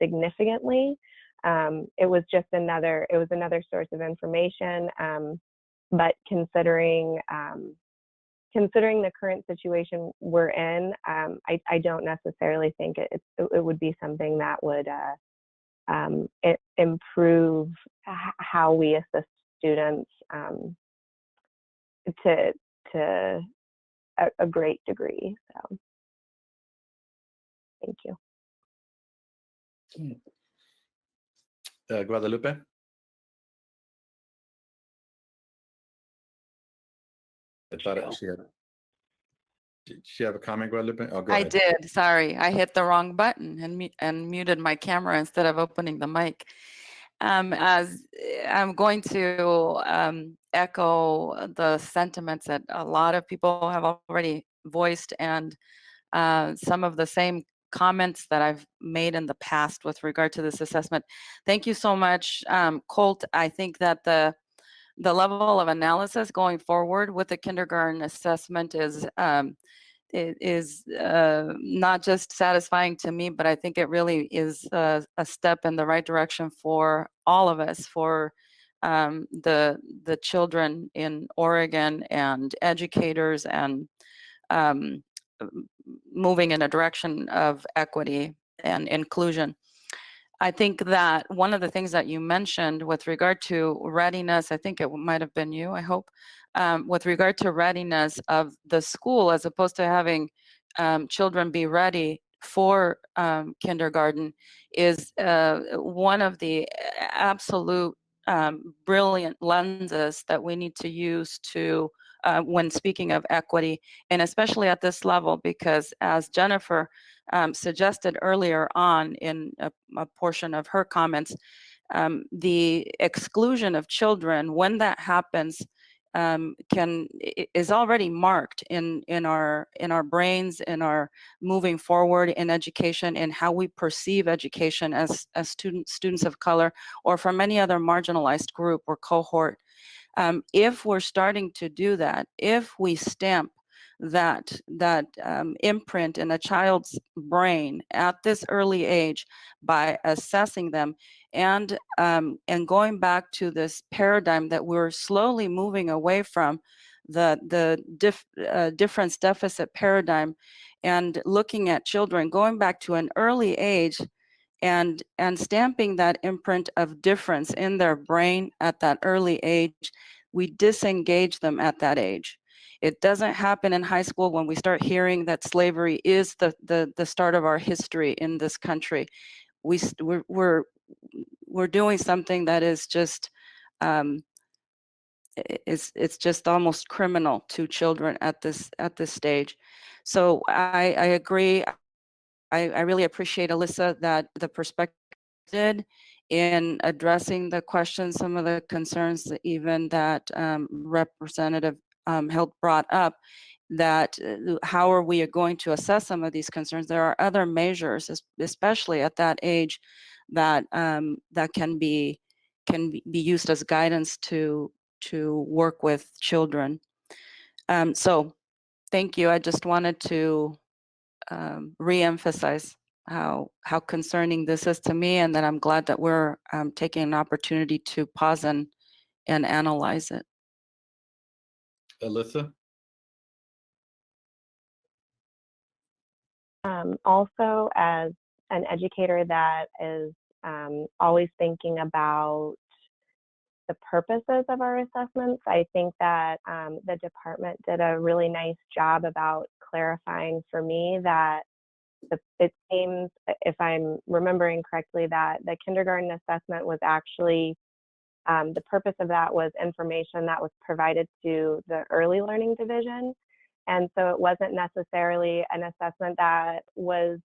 [SPEAKER 12] significantly. It was just another source of information. But considering the current situation we're in, I don't necessarily think it would be something that would improve how we assist students to a great degree. So thank you.
[SPEAKER 1] Guadalupe? I thought she had. Did she have a comment, Guadalupe? Oh, go
[SPEAKER 5] I
[SPEAKER 1] ahead.
[SPEAKER 5] did. Sorry, I hit the wrong button and muted my camera instead of opening the mic. As I'm going to echo the sentiments that a lot of people have already voiced, and some of the same comments that I've made in the past with regard to this assessment. Thank you so much, Colt. I think that the level of analysis going forward with the kindergarten assessment is not just satisfying to me, but I think it really is a step in the right direction for all of us, for the children in Oregon and educators, and moving in a direction of equity and inclusion. I think that one of the things that you mentioned with regard to readiness, I think it might have been you, I hope, with regard to readiness of the school, as opposed to having children be ready for kindergarten, is one of the absolute brilliant lenses that we need to use to when speaking of equity, and especially at this level, because as Jennifer suggested earlier on in a portion of her comments, the exclusion of children, when that happens, is already marked in our brains, in our moving forward in education, in how we perceive education as students of color or from any other marginalized group or cohort. If we're starting to do that, if we stamp that imprint in a child's brain at this early age by assessing them and going back to this paradigm that we're slowly moving away from, the difference deficit paradigm, and looking at children, going back to an early age and stamping that imprint of difference in their brain at that early age, we disengage them at that age. It doesn't happen in high school when we start hearing that slavery is the start of our history in this country. We're doing something that is just it's just almost criminal to children at this stage. So I agree. I really appreciate, Alyssa, that the perspective in addressing the questions, some of the concerns that even that Representative Hilt brought up, that how are we going to assess some of these concerns? There are other measures, especially at that age, that that can be used as guidance to work with children. So thank you. I just wanted to re-emphasize how concerning this is to me, and that I'm glad that we're taking an opportunity to pause and analyze it.
[SPEAKER 1] Alyssa?
[SPEAKER 12] Also, as an educator that is always thinking about the purposes of our assessments, I think that the department did a really nice job about clarifying for me that it seems, if I'm remembering correctly, that the kindergarten assessment was actually, the purpose of that was information that was provided to the early learning division. And so it wasn't necessarily an assessment that was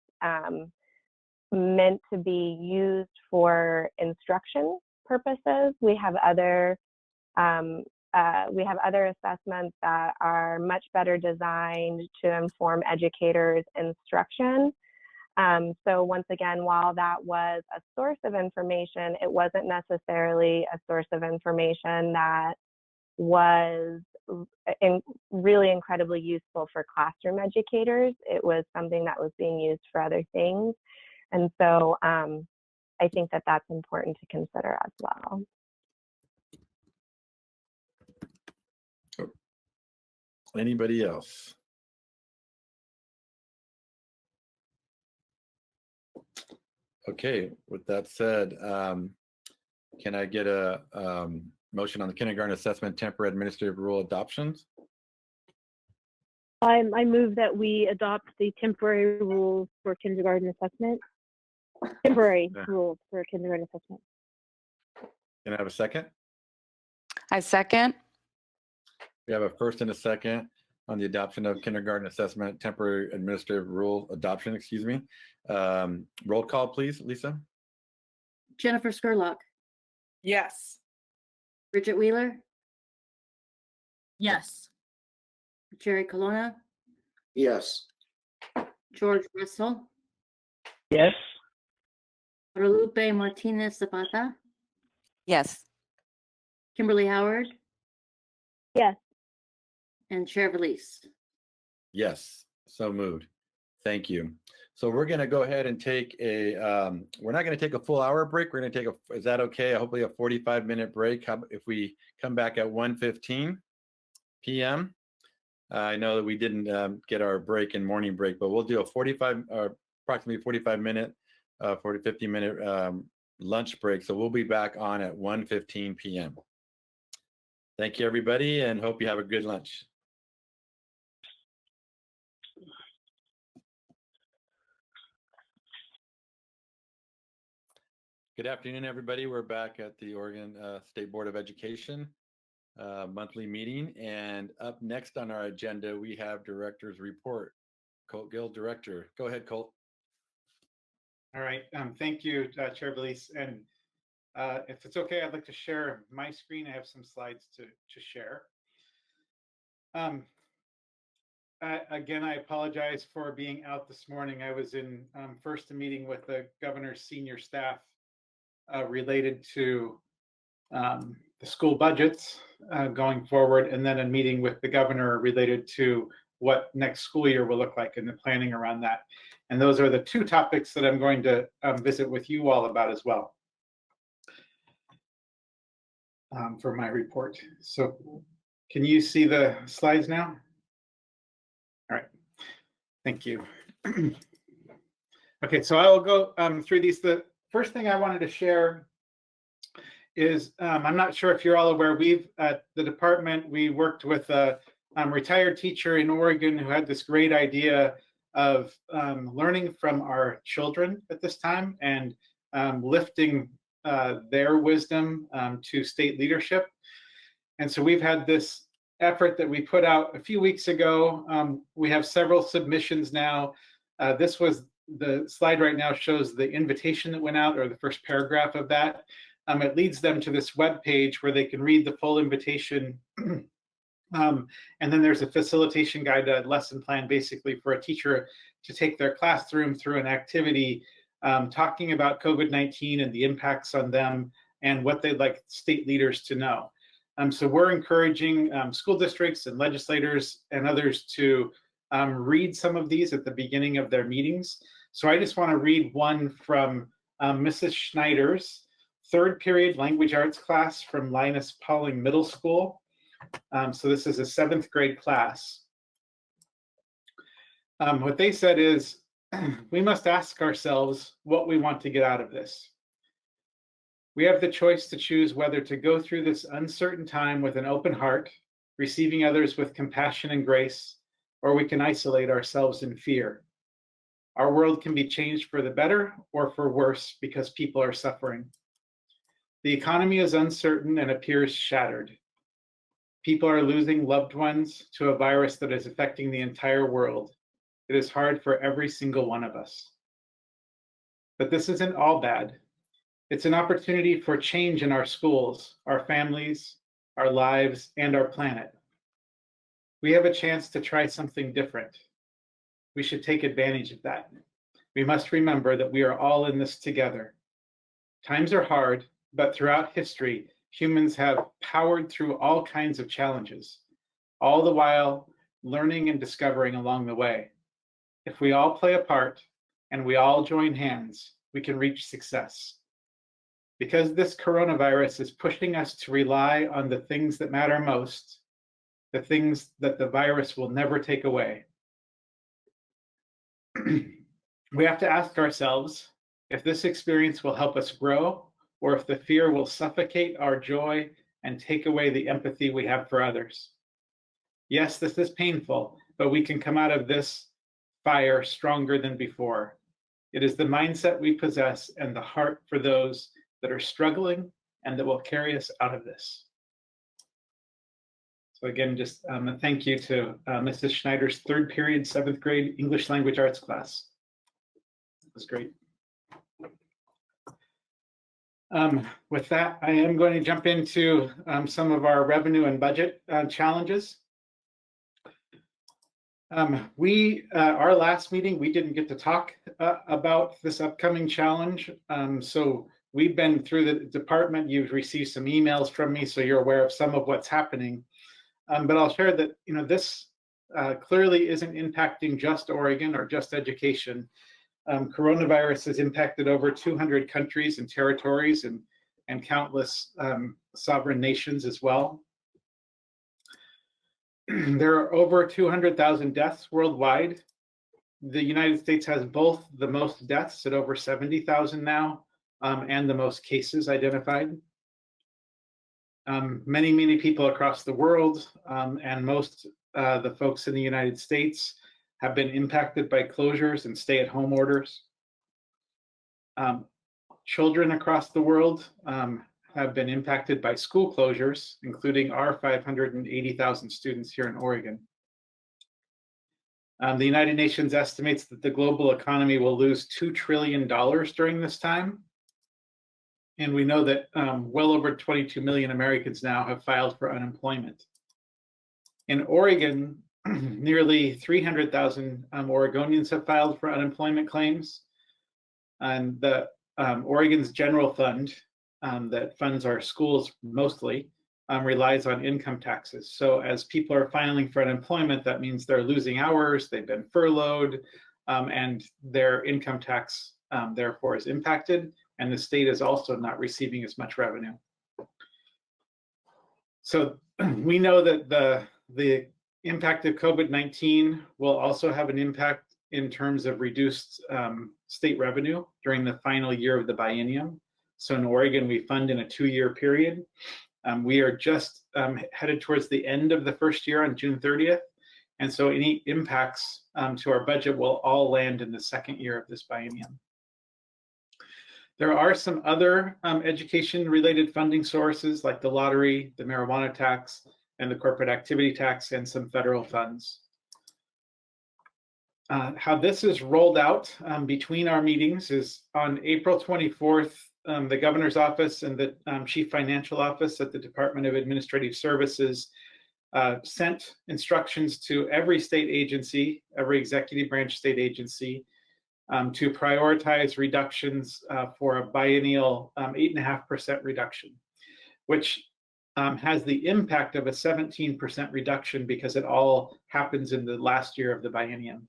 [SPEAKER 12] meant to be used for instruction purposes. We have other assessments that are much better designed to inform educators' instruction. So once again, while that was a source of information, it wasn't necessarily a source of information that was really incredibly useful for classroom educators. It was something that was being used for other things. And so I think that that's important to consider as well.
[SPEAKER 1] Anybody else? Okay, with that said, can I get a motion on the kindergarten assessment temporary administrative rule adoptions?
[SPEAKER 4] I move that we adopt the temporary rules for kindergarten assessment. Temporary rules for kindergarten assessment.
[SPEAKER 1] Can I have a second?
[SPEAKER 5] I second.
[SPEAKER 1] We have a first and a second on the adoption of kindergarten assessment temporary administrative rule adoption, excuse me. Roll call, please, Lisa.
[SPEAKER 13] Jennifer Skurlock,
[SPEAKER 9] Yes.
[SPEAKER 13] Bridget Wheeler,
[SPEAKER 8] Yes.
[SPEAKER 13] Jerry Colonna,
[SPEAKER 6] Yes.
[SPEAKER 13] George Russell,
[SPEAKER 3] Yes.
[SPEAKER 13] Guadalupe Martinez Zapata,
[SPEAKER 5] Yes.
[SPEAKER 13] Kimberly Howard,
[SPEAKER 4] Yes.
[SPEAKER 13] and Chair Valise.
[SPEAKER 1] Yes, so moved. Thank you. So we're going to go ahead and take a, we're not going to take a full hour break. We're going to take a, is that okay? Hopefully a 45-minute break. How, if we come back at 1:15 p.m. I know that we didn't get our break and morning break, but we'll do a approximately 45-minute 50-minute lunch break. So we'll be back on at 1:15 p.m. Thank you, everybody, and hope you have a good lunch. Good afternoon, everybody. We're back at the Oregon State Board of Education monthly meeting. And up next on our agenda, we have Director's Report. Colt Gill, Director. Go ahead, Colt.
[SPEAKER 20] All right. Thank you, Chair Belize. And if it's okay, I'd like to share my screen. I have some slides to share. Again, I apologize for being out this morning. I was in first a meeting with the governor's senior staff related to the school budgets going forward, and then a meeting with the governor related to what next school year will look like and the planning around that. And those are the two topics that I'm going to visit with you all about as well for my report. So can you see the slides now? All right, thank you. Okay, so I will go through these. The first thing I wanted to share is, I'm not sure if you're all aware, we've at the department, we worked with a retired teacher in Oregon who had this great idea of learning from our children at this time and lifting their wisdom to state leadership. And so we've had this effort that we put out a few weeks ago. We have several submissions now. This was the slide right now shows the invitation that went out, or the first paragraph of that. It leads them to this web page where they can read the full invitation. And then there's a facilitation guide, a lesson plan, basically for a teacher to take their classroom through an activity talking about COVID-19 and the impacts on them and what they'd like state leaders to know. So we're encouraging school districts and legislators and others to read some of these at the beginning of their meetings. So I just want to read one from Mrs. Schneider's third period language arts class from Linus Pauling Middle School. So this is a 7th grade class. What they said is, we must ask ourselves what we want to get out of this. We have the choice to choose whether to go through this uncertain time with an open heart, receiving others with compassion and grace, or we can isolate ourselves in fear. Our world can be changed for the better or for worse because people are suffering. The economy is uncertain and appears shattered. People are losing loved ones to a virus that is affecting the entire world. It is hard for every single one of us. But this isn't all bad. It's an opportunity for change in our schools, our families, our lives, and our planet. We have a chance to try something different. We should take advantage of that. We must remember that we are all in this together. Times are hard, but throughout history, humans have powered through all kinds of challenges, all the while learning and discovering along the way. If we all play a part and we all join hands, we can reach success. Because this coronavirus is pushing us to rely on the things that matter most, the things that the virus will never take away. We have to ask ourselves if this experience will help us grow, or if the fear will suffocate our joy and take away the empathy we have for others. Yes, this is painful, but we can come out of this fire stronger than before. It is the mindset we possess and the heart for those that are struggling and that will carry us out of this. So again, just a thank you to Mrs. Schneider's third period, 7th grade English language arts class. It was great. With that, I am going to jump into some of our revenue and budget challenges. Our last meeting, we didn't get to talk about this upcoming challenge. So we've been through the department. You've received some emails from me, so you're aware of some of what's happening. But I'll share that this clearly isn't impacting just Oregon or just education. Coronavirus has impacted over 200 countries and territories and countless sovereign nations as well. There are over 200,000 deaths worldwide. the United States has both the most deaths at over 70,000 now, and the most cases identified. Many people across the world, and most the folks in the United States have been impacted by closures and stay-at-home orders. Children across the world have been impacted by school closures, including our 580,000 students here in Oregon. The United Nations estimates that the global economy will lose $2 trillion during this time. And we know that well over 22 million Americans now have filed for unemployment. In Oregon, nearly 300,000 Oregonians have filed for unemployment claims. And the Oregon's general fund that funds our schools mostly relies on income taxes. So as people are filing for unemployment, that means they're losing hours, they've been furloughed, and their income tax therefore is impacted, and the state is also not receiving as much revenue. So we know that the impact of COVID-19 will also have an impact in terms of reduced state revenue during the final year of the biennium. So in Oregon, we fund in a 2-year period. We are just headed towards the end of the first year on June 30th. And so any impacts to our budget will all land in the second year of this biennium. There are some other education-related funding sources like the lottery, the marijuana tax, and the corporate activity tax, and some federal funds. How this is rolled out between our meetings is on April 24th, the governor's office and the chief financial office at the Department of Administrative Services sent instructions to every state agency, every executive branch state agency, to prioritize reductions for a biennial 8.5% reduction, which has the impact of a 17% reduction because it all happens in the last year of the biennium.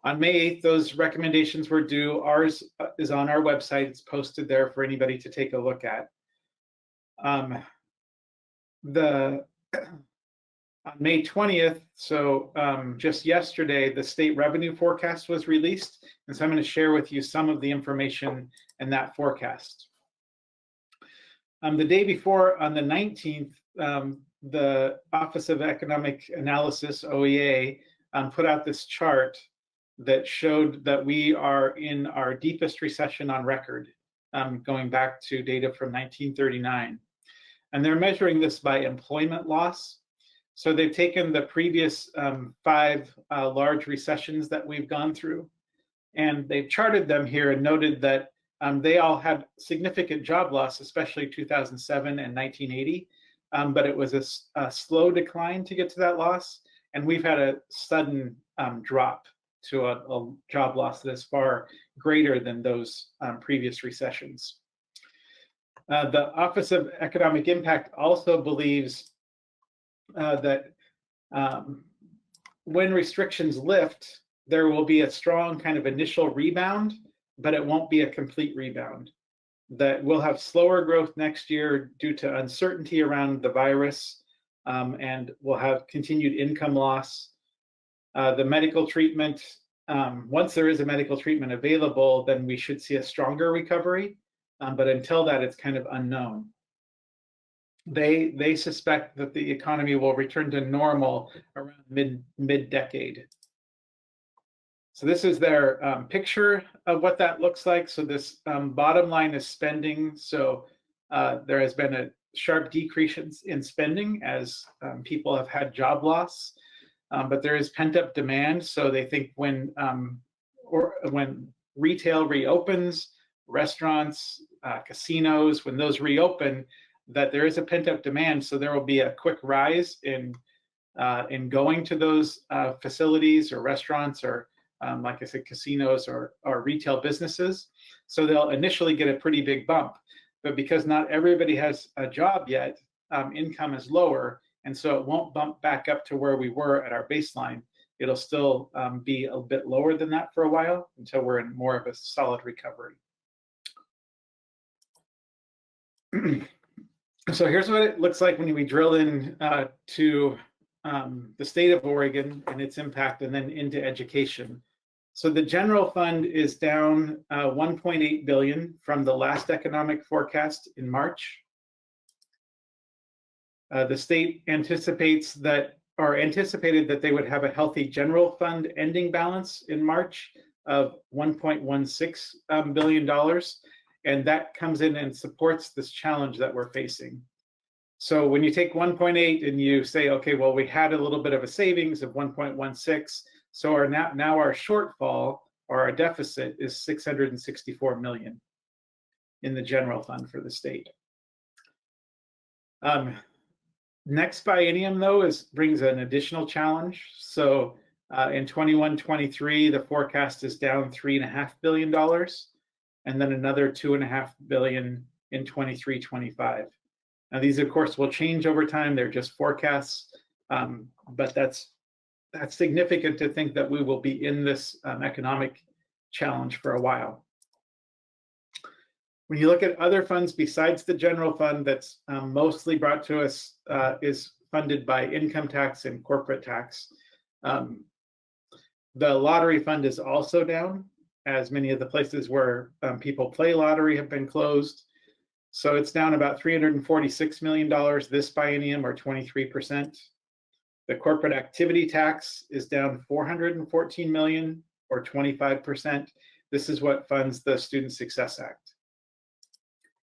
[SPEAKER 20] On May 8th, those recommendations were due. Ours is on our website. It's posted there for anybody to take a look at. On May 20th, so just yesterday, the state revenue forecast was released. And so I'm going to share with you some of the information in that forecast. The day before, on the 19th, the Office of Economic Analysis, OEA, put out this chart that showed that we are in our deepest recession on record, going back to data from 1939. And they're measuring this by employment loss. So they've taken the previous 5 large recessions that we've gone through, and they've charted them here and noted that they all had significant job loss, especially 2007 and 1980, but it was a slow decline to get to that loss. And we've had a sudden drop to a job loss that is far greater than those previous recessions. The Office of Economic Impact also believes that when restrictions lift, there will be a strong kind of initial rebound, but it won't be a complete rebound. That we'll have slower growth next year due to uncertainty around the virus, and we'll have continued income loss. The medical treatment, once there is a medical treatment available, then we should see a stronger recovery. But until that, it's kind of unknown. They suspect that the economy will return to normal around mid-decade. So this is their picture of what that looks like. So this bottom line is spending. So there has been a sharp decrease in spending as people have had job loss, but there is pent-up demand. So they think when retail reopens, restaurants, casinos, when those reopen, that there is a pent-up demand. So there will be a quick rise in going to those facilities or restaurants or like I said, casinos or retail businesses. So they'll initially get a pretty big bump, but because not everybody has a job yet, income is lower. And so it won't bump back up to where we were at our baseline. It'll still be a bit lower than that for a while until we're in more of a solid recovery. So here's what it looks like when we drill in to the state of Oregon and its impact, and then into education. So the general fund is down 1.8 billion from the last economic forecast in March. The state anticipated that they would have a healthy general fund ending balance in March of $1.16 billion. And that comes in and supports this challenge that we're facing. So when you take 1.8 and you say, okay, well, we had a little bit of a savings of 1.16, so now our shortfall or our deficit is 664 million in the general fund for the state. Next biennium, though, brings an additional challenge. So in 21-23, the forecast is down $3.5 billion, and then another $2.5 billion in 23-25. Now, these, of course, will change over time. They're just forecasts, but that's significant to think that we will be in this economic challenge for a while. When you look at other funds besides the general fund that's mostly brought to us is funded by income tax and corporate tax. The lottery fund is also down, as many of the places where people play lottery have been closed. So it's down about $346 million this biennium, or 23%. The corporate activity tax is down $414 million, or 25%. This is what funds the Student Success Act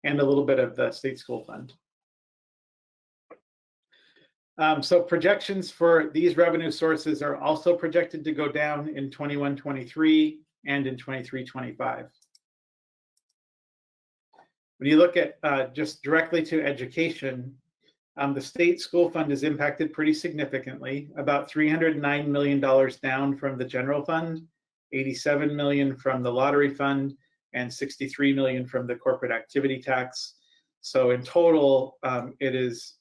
[SPEAKER 20] and a little bit of the state school fund. So projections for these revenue sources are also projected to go down in 21-23 and in 23-25. When you look at just directly to education, the state school fund is impacted pretty significantly, about $309 million down from the general fund, 87 million from the lottery fund, and 63 million from the corporate activity tax. So in total, it is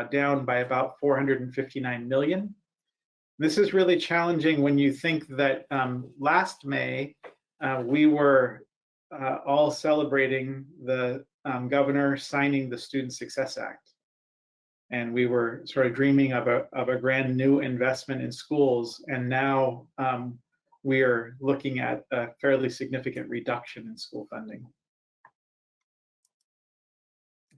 [SPEAKER 20] down by about 459 million. This is really challenging when you think that last May, we were all celebrating the governor signing the Student Success Act. And we were sort of dreaming of a brand new investment in schools. And now we are looking at a fairly significant reduction in school funding.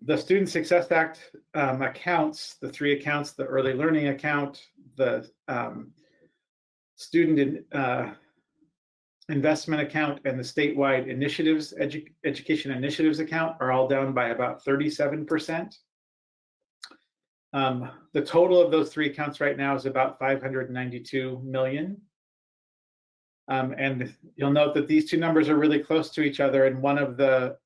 [SPEAKER 20] The Student Success Act accounts, the three accounts, the early learning account, the student investment account, and the statewide initiatives, education initiatives account are all down by about 37%. The total of those three accounts right now is about 592 million. And you'll note that these two numbers are really close to each other. And one of the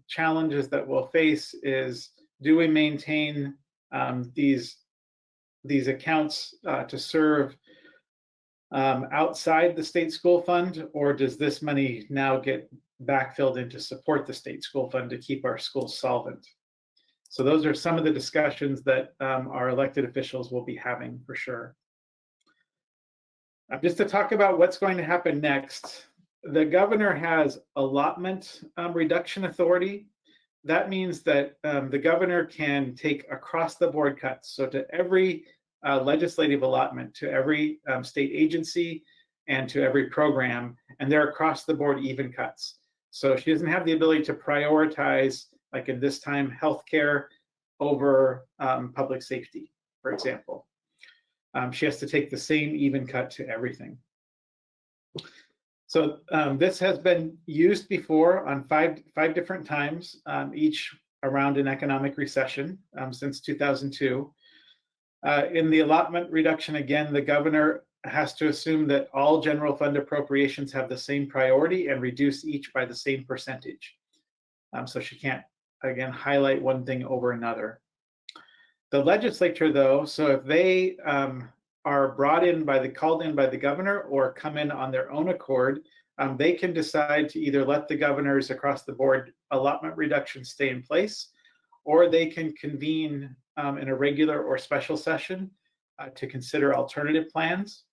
[SPEAKER 20] challenges that we'll face is, do we maintain these accounts to serve outside the state school fund, or does this money now get backfilled in to support the state school fund to keep our schools solvent? So those are some of the discussions that our elected officials will be having for sure. Just to talk about what's going to happen next, the governor has allotment reduction authority. That means that the governor can take across the board cuts. So to every legislative allotment, to every state agency, and to every program, and they're across the board even cuts. So she doesn't have the ability to prioritize, like in this time, healthcare over public safety, for example. She has to take the same even cut to everything. So this has been used before on five different times, each around an economic recession since 2002. In the allotment reduction, again, the governor has to assume that all general fund appropriations have the same priority and reduce each by the same percentage. So she can't, again, highlight one thing over another. The legislature, though, so if they are called in by the governor or come in on their own accord, they can decide to either let the governor's across the board allotment reduction stay in place, or they can convene in a regular or special session to consider alternative plans.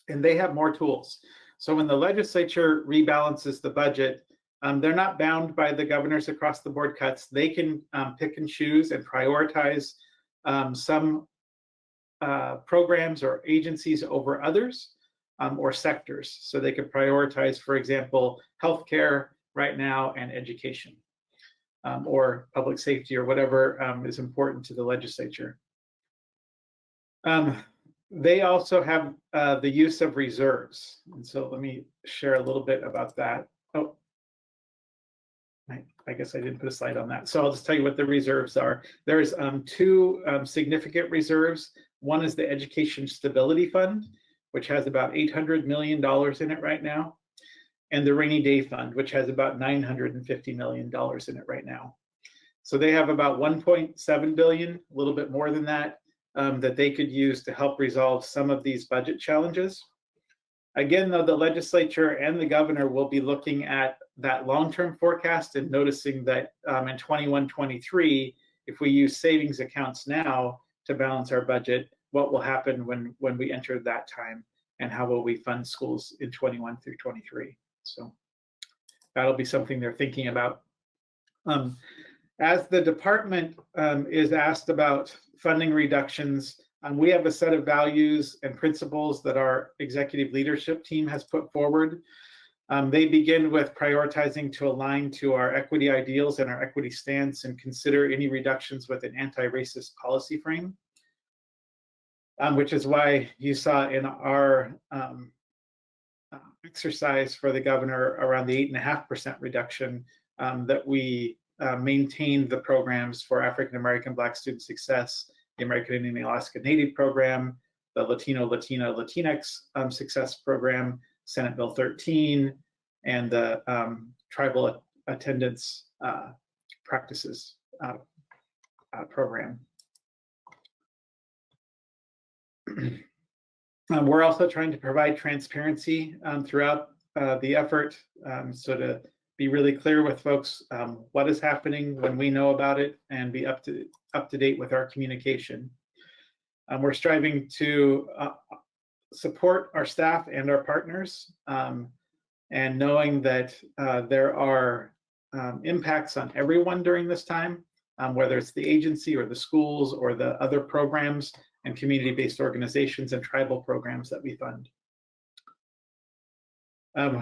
[SPEAKER 20] And they have more tools. So when the legislature rebalances the budget, they're not bound by the governor's across the board cuts. They can pick and choose and prioritize some programs or agencies over others. or sectors. So they could prioritize, for example, healthcare right now and education, or public safety, or whatever is important to the legislature. They also have the use of reserves. And so let me share a little bit about that. Oh, I guess I didn't put a slide on that. So I'll just tell you what the reserves are. There's two significant reserves. One is the Education Stability Fund, which has about $800 million in it right now, and the Rainy Day Fund, which has about $950 million in it right now. So they have about 1.7 billion, a little bit more than that, that they could use to help resolve some of these budget challenges. Again, though, the legislature and the governor will be looking at that long-term forecast and noticing that in 21-23, if we use savings accounts now to balance our budget, what will happen when we enter that time, and how will we fund schools in 21 through 23? So that'll be something they're thinking about. As the department is asked about funding reductions, we have a set of values and principles that our executive leadership team has put forward. They begin with prioritizing to align to our equity ideals and our equity stance, and consider any reductions with an anti-racist policy frame, which is why you saw in our exercise for the governor around the 8.5% reduction that we maintained the programs for African American Black Student Success, the American Indian Alaska Native Program, the Latino, Latina, Latinx Success Program, Senate Bill 13, and the Tribal Attendance Practices Program. We're also trying to provide transparency throughout the effort, so to be really clear with folks what is happening when we know about it, and be up to date with our communication. We're striving to support our staff and our partners, and knowing that there are impacts on everyone during this time, whether it's the agency or the schools or the other programs and community-based organizations and tribal programs that we fund.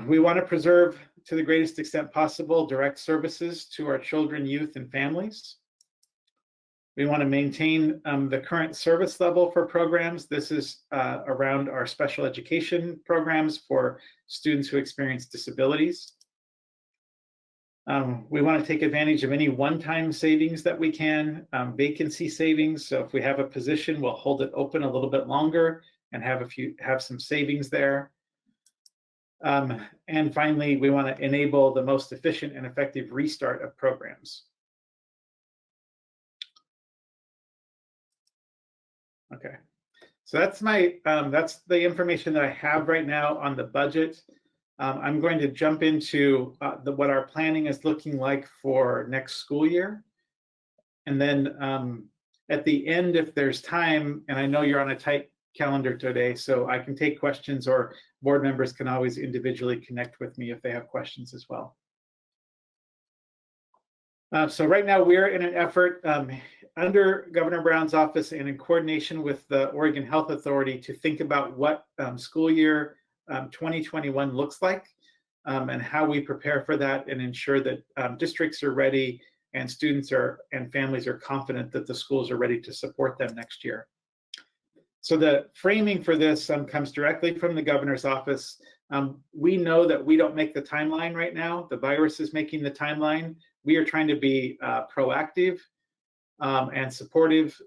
[SPEAKER 20] We want to preserve, to the greatest extent possible, direct services to our children, youth, and families. We want to maintain the current service level for programs. This is around our special education programs for students who experience disabilities. We want to take advantage of any one-time savings that we can, vacancy savings. So if we have a position, we'll hold it open a little bit longer and have some savings there. And finally, we want to enable the most efficient and effective restart of programs. Okay, so that's the information that I have right now on the budget. I'm going to jump into what our planning is looking like for next school year. And then at the end, if there's time, and I know you're on a tight calendar today, so I can take questions, or board members can always individually connect with me if they have questions as well. So right now we're in an effort under Governor Brown's office and in coordination with the Oregon Health Authority to think about what school year 2021 looks like, and how we prepare for that and ensure that districts are ready and students and families are confident that the schools are ready to support them next year. So the framing for this comes directly from the governor's office. We know that we don't make the timeline right now. The virus is making the timeline. We are trying to be proactive and supportive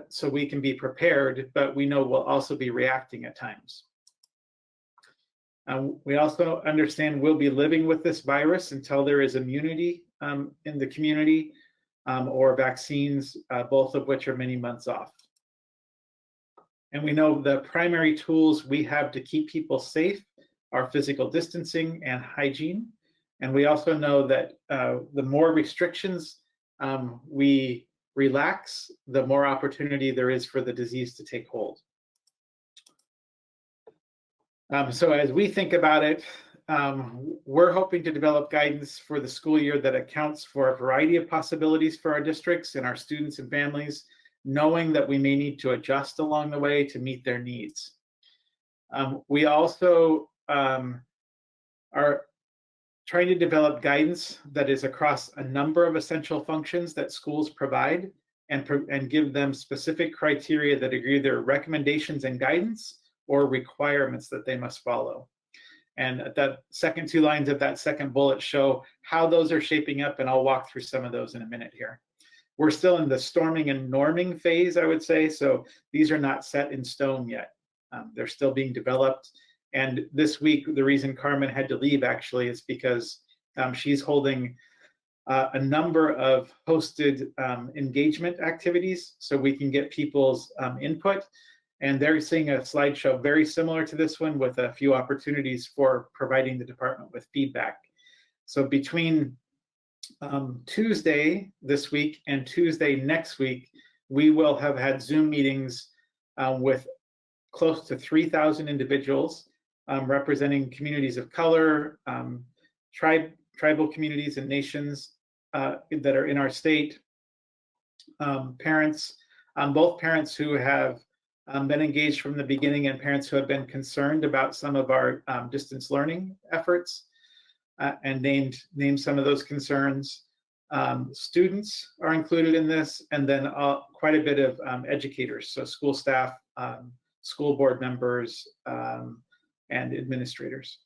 [SPEAKER 20] so we can be prepared, but we know we'll also be reacting at times. We also understand we'll be living with this virus until there is immunity in the community or vaccines, both of which are many months off. And we know the primary tools we have to keep people safe are physical distancing and hygiene. And we also know that the more restrictions we relax, the more opportunity there is for the disease to take hold. So as we think about it, we're hoping to develop guidance for the school year that accounts for a variety of possibilities for our districts and our students and families, knowing that we may need to adjust along the way to meet their needs. We also are trying to develop guidance that is across a number of essential functions that schools provide, and give them specific criteria that agree their recommendations and guidance or requirements that they must follow. And the second two lines of that second bullet show how those are shaping up, and I'll walk through some of those in a minute here. We're still in the storming and norming phase, I would say, so these are not set in stone yet. They're still being developed. And this week, the reason Carmen had to leave actually is because she's holding a number of hosted engagement activities so we can get people's input. And they're seeing a slideshow very similar to this one with a few opportunities for providing the department with feedback. So between Tuesday this week and Tuesday next week, we will have had Zoom meetings with close to 3,000 individuals representing communities of color, tribal communities and nations that are in our state, parents, both parents who have been engaged from the beginning and parents who have been concerned about some of our distance learning efforts and named some of those concerns. Students are included in this, and then quite a bit of educators, so school staff, school board members, and administrators.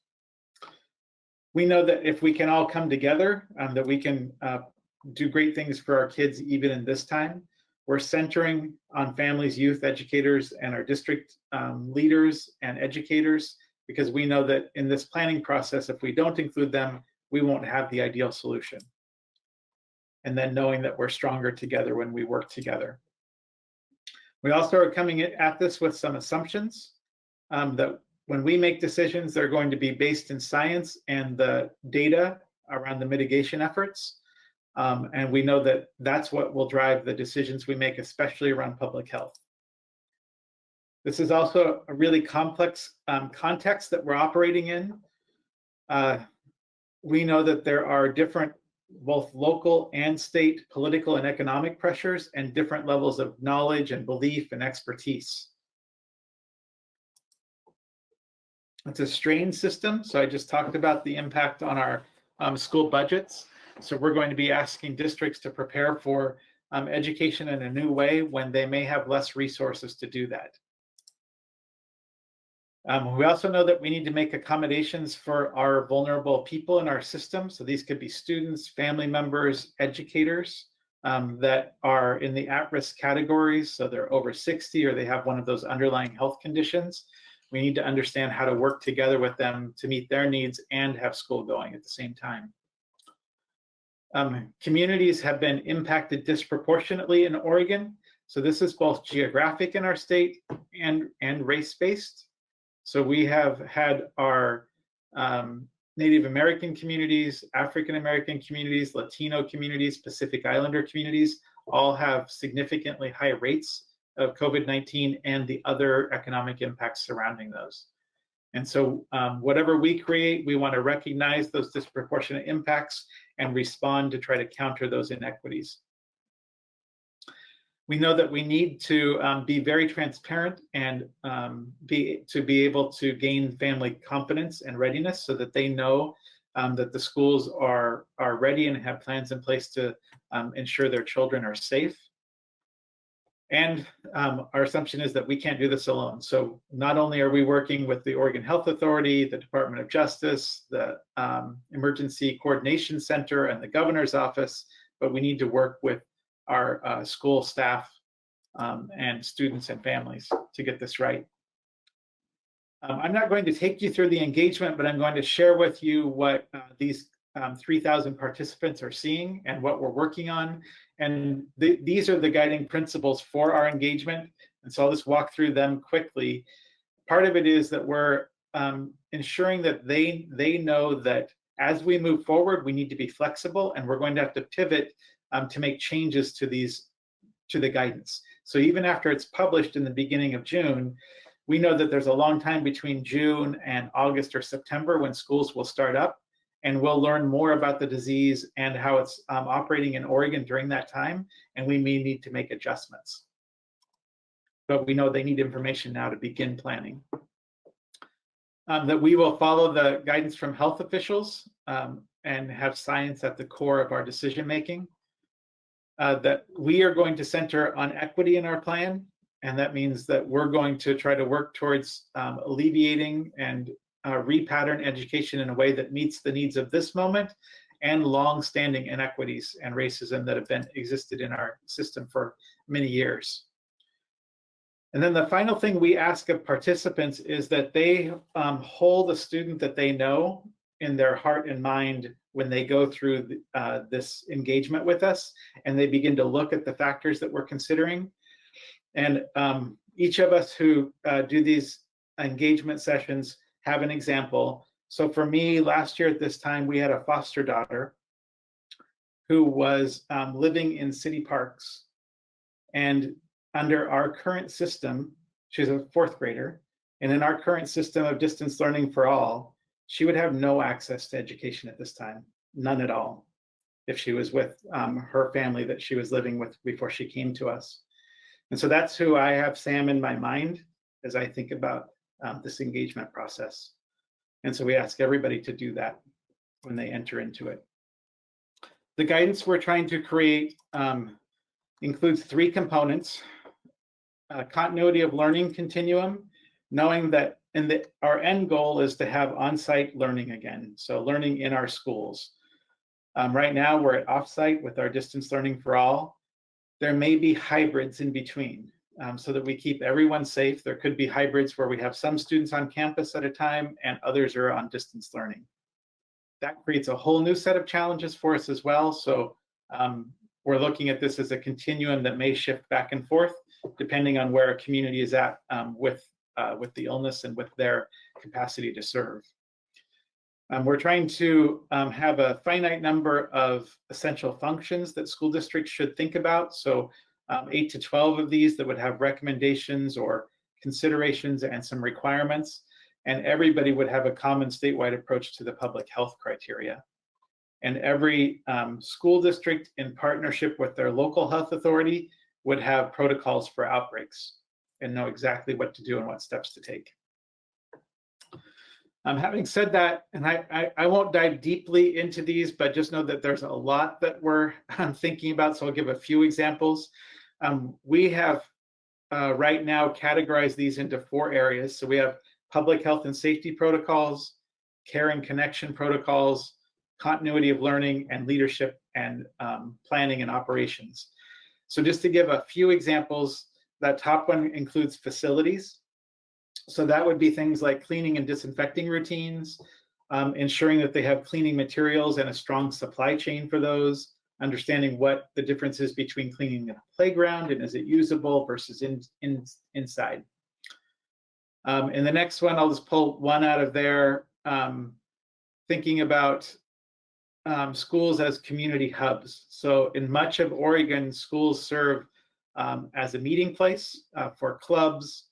[SPEAKER 20] We know that if we can all come together, that we can do great things for our kids even in this time. We're centering on families, youth, educators, and our district leaders and educators, because we know that in this planning process, if we don't include them, we won't have the ideal solution. And then knowing that we're stronger together when we work together. We also are coming at this with some assumptions that when we make decisions, they're going to be based in science and the data around the mitigation efforts. And we know that that's what will drive the decisions we make, especially around public health. This is also a really complex context that we're operating in. We know that there are different, both local and state political and economic pressures and different levels of knowledge and belief and expertise. It's a strained system. So I just talked about the impact on our school budgets. So we're going to be asking districts to prepare for education in a new way when they may have less resources to do that. We also know that we need to make accommodations for our vulnerable people in our system. So these could be students, family members, educators that are in the at-risk categories. So they're over 60 or they have one of those underlying health conditions. We need to understand how to work together with them to meet their needs and have school going at the same time. Communities have been impacted disproportionately in Oregon. So this is both geographic in our state and race-based. So we have had our Native American communities, African American communities, Latino communities, Pacific Islander communities all have significantly high rates of COVID-19 and the other economic impacts surrounding those. And so whatever we create, we want to recognize those disproportionate impacts and respond to try to counter those inequities. We know that we need to be very transparent and be able to gain family confidence and readiness so that they know that the schools are ready and have plans in place to ensure their children are safe. And our assumption is that we can't do this alone. So not only are we working with the Oregon Health Authority, the Department of Justice, the Emergency Coordination Center, and the Governor's Office, but we need to work with our school staff and students and families to get this right. I'm not going to take you through the engagement, but I'm going to share with you what these 3,000 participants are seeing and what we're working on. And these are the guiding principles for our engagement. And so I'll just walk through them quickly. Part of it is that we're ensuring that they know that as we move forward, we need to be flexible and we're going to have to pivot to make changes to the guidance. So even after it's published in the beginning of June, we know that there's a long time between June and August or September when schools will start up, and we'll learn more about the disease and how it's operating in Oregon during that time, and we may need to make adjustments. But we know they need information now to begin planning. that we will follow the guidance from health officials and have science at the core of our decision making. That we are going to center on equity in our plan, and that means that we're going to try to work towards alleviating and repattern education in a way that meets the needs of this moment and long-standing inequities and racism that have been existed in our system for many years. And then the final thing we ask of participants is that they hold a student that they know in their heart and mind when they go through this engagement with us, and they begin to look at the factors that we're considering. And each of us who do these engagement sessions have an example. So for me, last year at this time, we had a foster daughter who was living in city parks. And under our current system, she's a 4th grader, and in our current system of distance learning for all, she would have no access to education at this time, none at all, if she was with her family that she was living with before she came to us. And so that's who I have Sam in my mind as I think about this engagement process. And so we ask everybody to do that when they enter into it. The guidance we're trying to create includes 3 components. Continuity of learning continuum, knowing that our end goal is to have on-site learning again, so learning in our schools. Right now, we're at off-site with our distance learning for all. There may be hybrids in between so that we keep everyone safe. There could be hybrids where we have some students on campus at a time and others are on distance learning. That creates a whole new set of challenges for us as well. So we're looking at this as a continuum that may shift back and forth depending on where a community is at with the illness and with their capacity to serve. We're trying to have a finite number of essential functions that school districts should think about. So 8 to 12 of these that would have recommendations or considerations and some requirements. And everybody would have a common statewide approach to the public health criteria. And every school district in partnership with their local health authority would have protocols for outbreaks and know exactly what to do and what steps to take. Having said that, and I won't dive deeply into these, but just know that there's a lot that we're thinking about, so I'll give a few examples. We have right now categorized these into 4 areas. So we have public health and safety protocols, care and connection protocols, continuity of learning, and leadership and planning and operations. So just to give a few examples, that top one includes facilities. So that would be things like cleaning and disinfecting routines, ensuring that they have cleaning materials and a strong supply chain for those, understanding what the difference is between cleaning a playground and is it usable versus inside. In the next one, I'll just pull one out of there, thinking about schools as community hubs. So in much of Oregon, schools serve as a meeting place for clubs,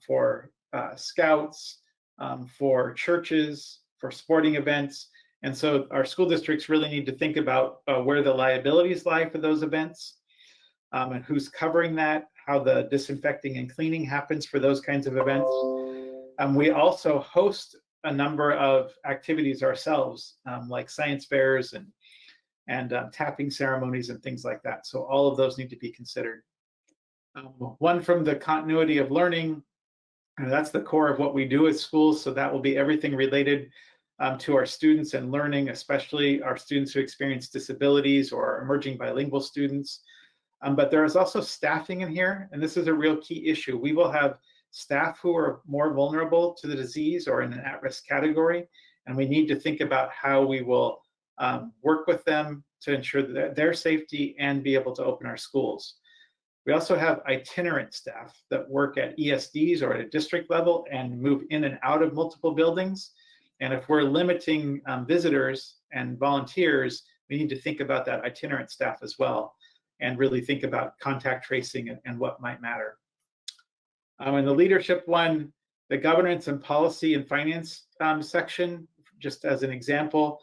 [SPEAKER 20] for scouts, for churches, for sporting events. And so our school districts really need to think about where the liabilities lie for those events and who's covering that, how the disinfecting and cleaning happens for those kinds of events. We also host a number of activities ourselves, like science fairs and tapping ceremonies and things like that. So all of those need to be considered. One from the continuity of learning, that's the core of what we do at schools. So that will be everything related to our students and learning, especially our students who experience disabilities or emerging bilingual students. But there is also staffing in here, and this is a real key issue. We will have staff who are more vulnerable to the disease or in an at-risk category, and we need to think about how we will work with them to ensure that their safety and be able to open our schools. We also have itinerant staff that work at ESDs or at a district level and move in and out of multiple buildings. And if we're limiting visitors and volunteers, we need to think about that itinerant staff as well and really think about contact tracing and what might matter. In the leadership one, the governance and policy and finance section, just as an example,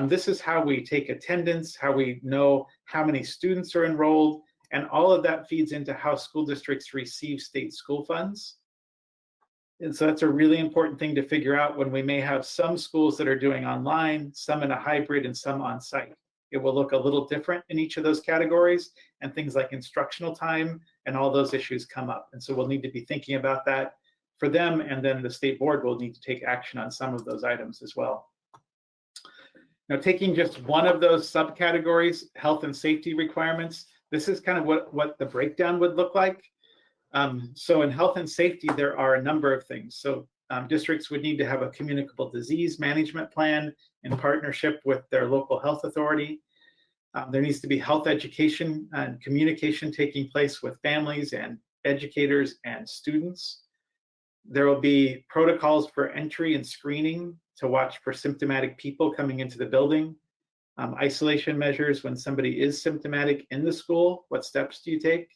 [SPEAKER 20] this is how we take attendance, how we know how many students are enrolled, and all of that feeds into how school districts receive state school funds. And so that's a really important thing to figure out when we may have some schools that are doing online, some in a hybrid, and some on site. It will look a little different in each of those categories, and things like instructional time and all those issues come up. And so we'll need to be thinking about that for them, and then the state board will need to take action on some of those items as well. Now, taking just one of those subcategories, health and safety requirements, this is kind of what the breakdown would look like. So in health and safety, there are a number of things. So districts would need to have a communicable disease management plan in partnership with their local health authority. There needs to be health education and communication taking place with families and educators and students. There will be protocols for entry and screening to watch for symptomatic people coming into the building. Isolation measures when somebody is symptomatic in the school, what steps do you take?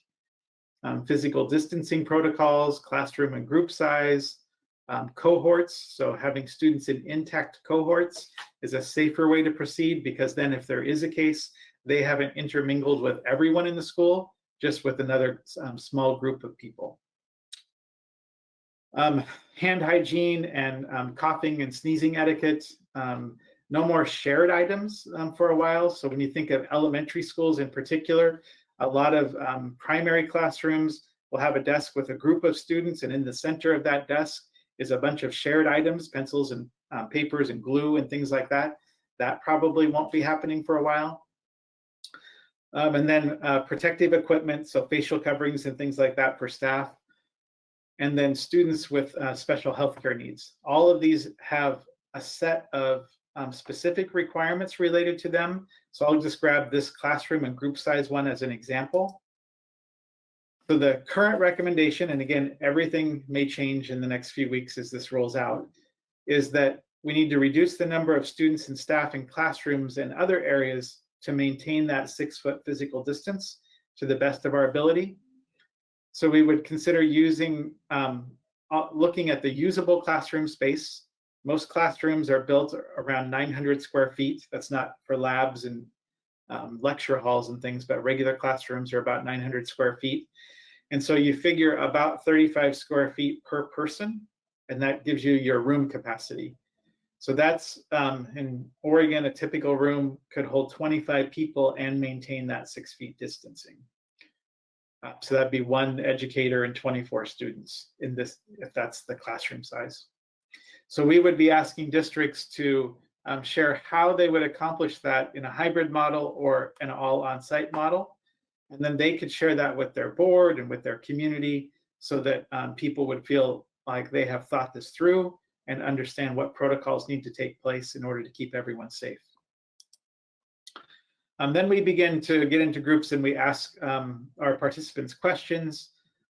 [SPEAKER 20] Physical distancing protocols, classroom and group size, cohorts. So having students in intact cohorts is a safer way to proceed, because then if there is a case, they haven't intermingled with everyone in the school, just with another small group of people. Hand hygiene and coughing and sneezing etiquette. No more shared items for a while. So when you think of elementary schools in particular, a lot of primary classrooms will have a desk with a group of students, and in the center of that desk is a bunch of shared items, pencils and papers and glue and things like that. That probably won't be happening for a while. And then protective equipment, so facial coverings and things like that for staff. And then students with special healthcare needs. All of these have a set of specific requirements related to them. So I'll just grab this classroom and group size one as an example. So the current recommendation, and again, everything may change in the next few weeks as this rolls out, is that we need to reduce the number of students and staff in classrooms and other areas to maintain that 6-foot physical distance to the best of our ability. So we would consider using, looking at the usable classroom space. Most classrooms are built around 900 square feet. That's not for labs and lecture halls and things, but regular classrooms are about 900 square feet. And so you figure about 35 square feet per person, and that gives you your room capacity. So that's, in Oregon, a typical room could hold 25 people and maintain that 6 feet distancing. So that'd be one educator and 24 students in this, if that's the classroom size. So we would be asking districts to share how they would accomplish that in a hybrid model or an all on-site model. And then they could share that with their board and with their community, so that people would feel like they have thought this through and understand what protocols need to take place in order to keep everyone safe. Then we begin to get into groups, and we ask our participants questions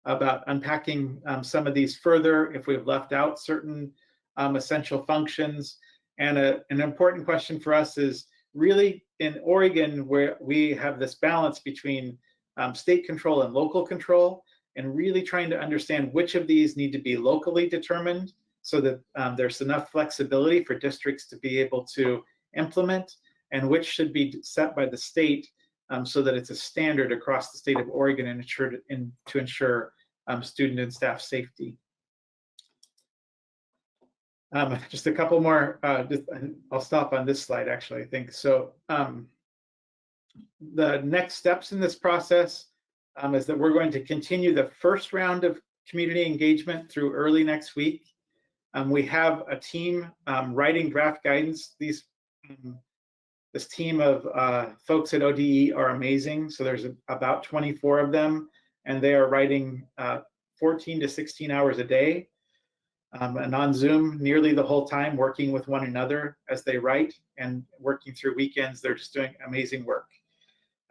[SPEAKER 20] about unpacking some of these further if we've left out certain essential functions. And an important question for us is really in Oregon, where we have this balance between state control and local control, and really trying to understand which of these need to be locally determined so that there's enough flexibility for districts to be able to implement, and which should be set by the state so that it's a standard across the state of Oregon and to ensure student and staff safety. Just a couple more, I'll stop on this slide actually, I think. So the next steps in this process is that we're going to continue the first round of community engagement through early next week. We have a team writing draft guidance. This team of folks at ODE are amazing. So there's about 24 of them, and they are writing 14 to 16 hours a day. And on Zoom nearly the whole time, working with one another as they write and working through weekends. They're just doing amazing work.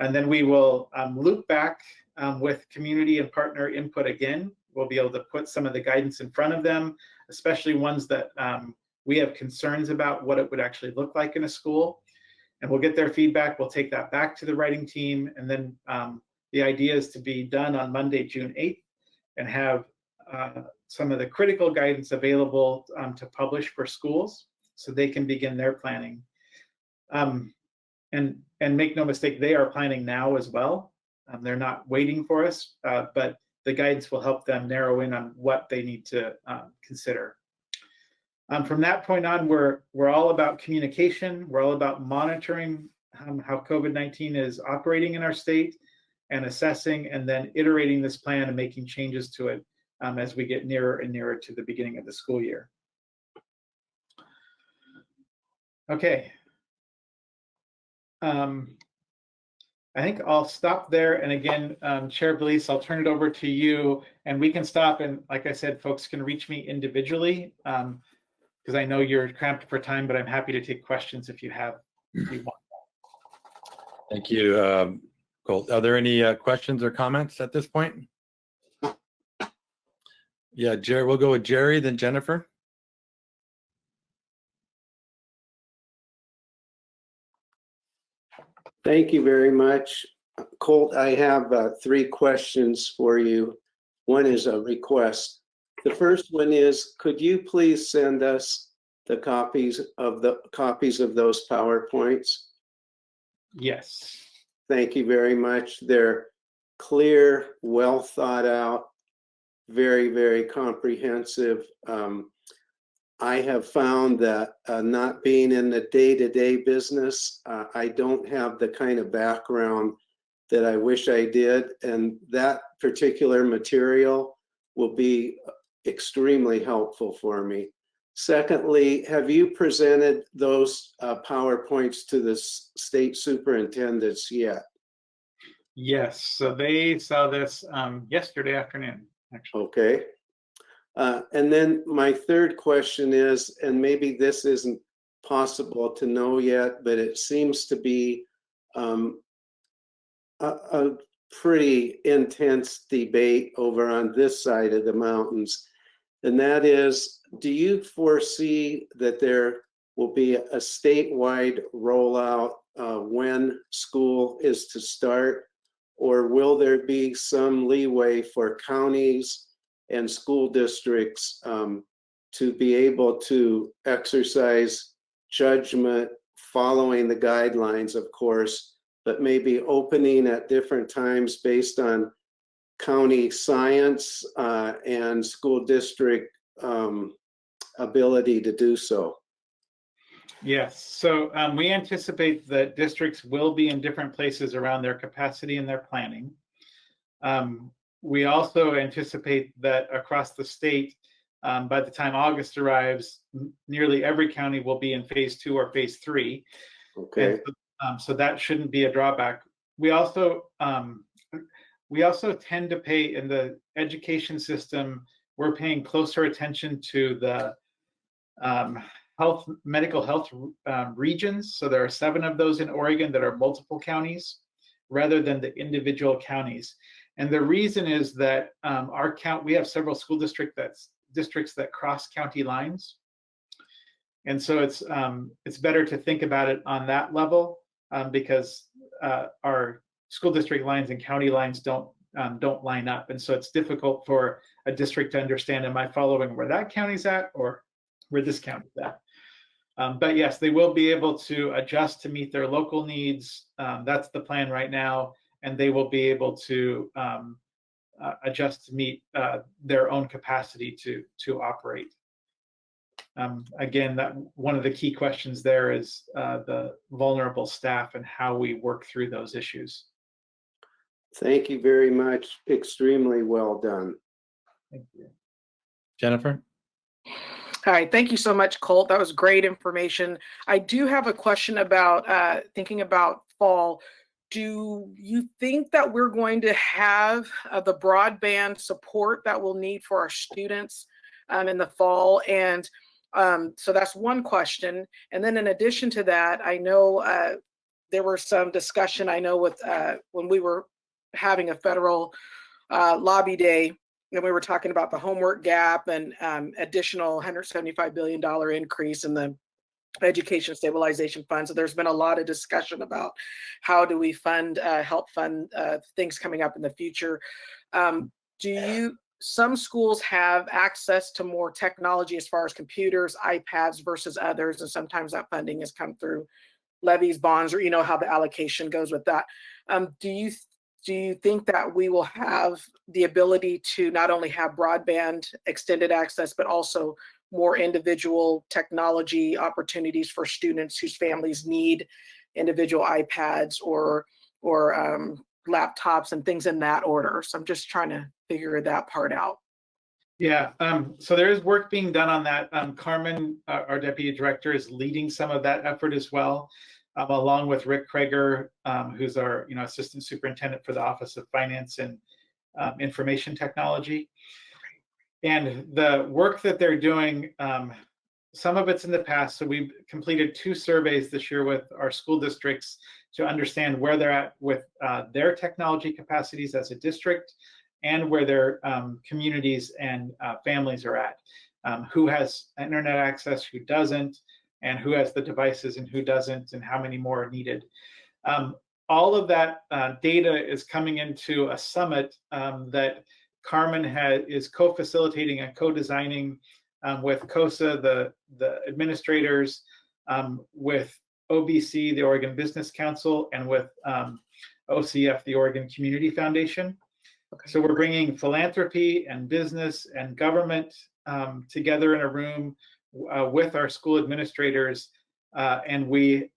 [SPEAKER 20] And then we will loop back with community and partner input again. We'll be able to put some of the guidance in front of them, especially ones that we have concerns about what it would actually look like in a school. And we'll get their feedback. We'll take that back to the writing team. And then the idea is to be done on Monday, June 8th, and have some of the critical guidance available to publish for schools so they can begin their planning. And make no mistake, they are planning now as well. They're not waiting for us, but the guidance will help them narrow in on what they need to consider. From that point on, we're all about communication. We're all about monitoring how COVID-19 is operating in our state and assessing and then iterating this plan and making changes to it as we get nearer and nearer to the beginning of the school year. Okay. I think I'll stop there. And again, Chair Belize, I'll turn it over to you and we can stop. And like I said, folks can reach me individually because I know you're cramped for time, but I'm happy to take questions if you have, if you want.
[SPEAKER 1] Thank you, Colt. Are there any questions or comments at this point? Yeah, Jerry, we'll go with Jerry, then Jennifer.
[SPEAKER 6] Thank you very much. Colt, I have 3 questions for you. One is a request. The first one is, could you please send us the copies of those PowerPoints?
[SPEAKER 20] Yes.
[SPEAKER 6] Thank you very much. They're clear, well thought out, very, very comprehensive. I have found that not being in the day-to-day business, I don't have the kind of background that I wish I did, and that particular material will be extremely helpful for me. Secondly, have you presented those PowerPoints to the state superintendents yet?
[SPEAKER 20] Yes, so they saw this yesterday afternoon, actually.
[SPEAKER 6] Okay. And then my third question is, and maybe this isn't possible to know yet, but it seems to be a pretty intense debate over on this side of the mountains. And that is, do you foresee that there will be a statewide rollout when school is to start? Or will there be some leeway for counties and school districts to be able to exercise judgment following the guidelines, of course, but maybe opening at different times based on county science and school district ability to do so?
[SPEAKER 20] Yes, so we anticipate that districts will be in different places around their capacity and their planning. We also anticipate that across the state, by the time August arrives, nearly every county will be in phase 2 or phase 3.
[SPEAKER 6] Okay.
[SPEAKER 20] And so that shouldn't be a drawback. We also tend to pay in the education system. We're paying closer attention to the medical health regions. So there are 7 of those in Oregon that are multiple counties, rather than the individual counties. And the reason is that we have several school districts that cross county lines. And so it's better to think about it on that level because our school district lines and county lines don't line up. And so it's difficult for a district to understand, am I following where that county's at or where this county's at? But yes, they will be able to adjust to meet their local needs. That's the plan right now. And they will be able to adjust to meet their own capacity to operate. Again, one of the key questions there is the vulnerable staff and how we work through those issues.
[SPEAKER 6] Thank you very much. Extremely well done.
[SPEAKER 20] Thank you.
[SPEAKER 1] Jennifer?
[SPEAKER 9] Hi, thank you so much, Colt. That was great information. I do have a question about thinking about fall. Do you think that we're going to have the broadband support that we'll need for our students in the fall? And so that's one question. And then in addition to that, I know there was some discussion, I know with when we were having a federal lobby day, and we were talking about the homework gap and additional $175 billion increase in the Education Stabilization Fund. So there's been a lot of discussion about how do we fund, help fund things coming up in the future. Some schools have access to more technology as far as computers, iPads versus others, and sometimes that funding has come through levies, bonds, or you know how the allocation goes with that. Do do you think that we will have the ability to not only have broadband extended access, but also more individual technology opportunities for students whose families need individual iPads or laptops and things in that order? So I'm just trying to figure that part out.
[SPEAKER 20] Yeah, so there is work being done on that. Carmen, our deputy director, is leading some of that effort as well, along with Rick Krager, who's our assistant superintendent for the Office of Finance and Information Technology. And the work that they're doing, some of it's in the past. So we've completed 2 surveys this year with our school districts to understand where they're at with their technology capacities as a district, and where their communities and families are at. Who has internet access, who doesn't, and who has the devices and who doesn't, and how many more are needed. All of that data is coming into a summit that Carmen is co-facilitating and co-designing with COSA, the administrators, with OBC, the Oregon Business Council, and with OCF, the Oregon Community Foundation. Okay. So we're bringing philanthropy and business and government together in a room with our school administrators, and we,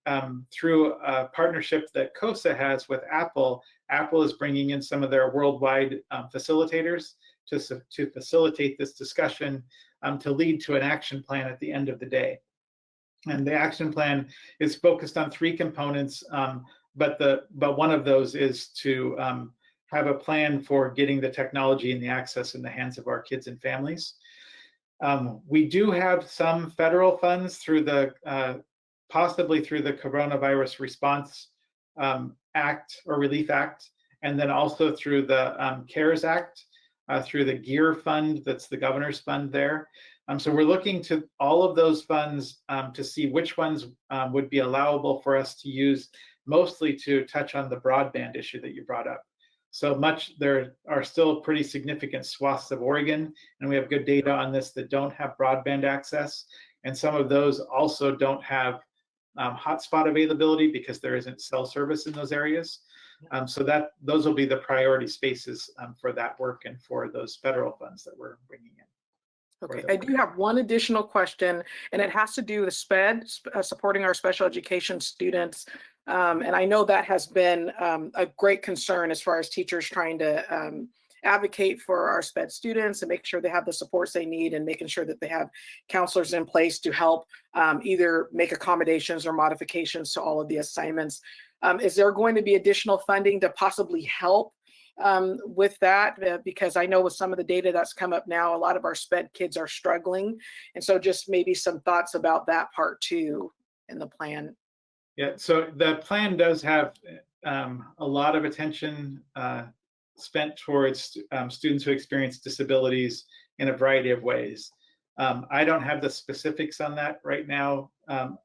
[SPEAKER 20] through a partnership that COSA has with Apple is bringing in some of their worldwide facilitators to facilitate this discussion, to lead to an action plan at the end of the day. And the action plan is focused on 3 components, but one of those is to have a plan for getting the technology and the access in the hands of our kids and families. We do have some federal funds through possibly through the Coronavirus Response Act or Relief Act, and then also through the CARES Act, through the GEAR fund, that's the governor's fund there. So we're looking to all of those funds to see which ones would be allowable for us to use, mostly to touch on the broadband issue that you brought up. So there are still pretty significant swaths of Oregon, and we have good data on this, that don't have broadband access. And some of those also don't have hotspot availability because there isn't cell service in those areas. So those will be the priority spaces for that work and for those federal funds that we're bringing in.
[SPEAKER 9] Okay, I do have one additional question, and it has to do with SPED, supporting our special education students. And I know that has been a great concern as far as teachers trying to advocate for our SPED students and make sure they have the supports they need, and making sure that they have counselors in place to help either make accommodations or modifications to all of the assignments. Is there going to be additional funding to possibly help with that? Because I know with some of the data that's come up now, a lot of our SPED kids are struggling. And so just maybe some thoughts about that part too in the plan.
[SPEAKER 20] Yeah, so the plan does have a lot of attention spent towards students who experience disabilities in a variety of ways. I don't have the specifics on that right now.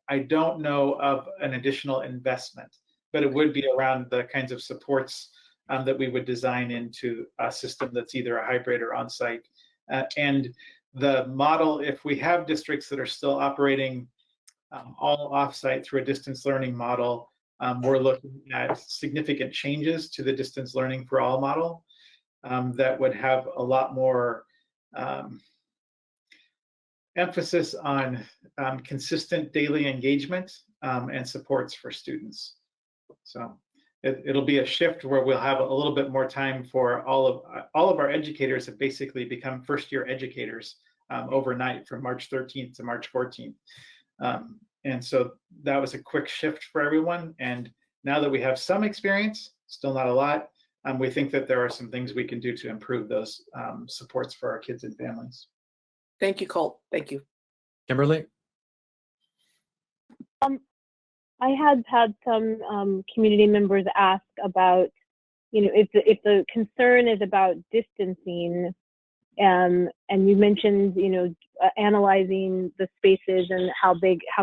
[SPEAKER 20] I don't know of an additional investment, but it would be around the kinds of supports that we would design into a system that's either a hybrid or on-site. And the model, if we have districts that are still operating all off-site through a distance learning model, we're looking at significant changes to the distance learning for all model that would have a lot more emphasis on consistent daily engagement and supports for students. So it'll be a shift where we'll have a little bit more time for all of our educators have basically become first-year educators overnight from March 13th to March 14th. And so that was a quick shift for everyone. And now that we have some experience, still not a lot, we think that there are some things we can do to improve those supports for our kids and families.
[SPEAKER 9] Thank you, Colt. Thank you.
[SPEAKER 1] Kimberly?
[SPEAKER 4] I had some community members ask about, if the concern is about distancing, and you mentioned, analyzing the spaces and how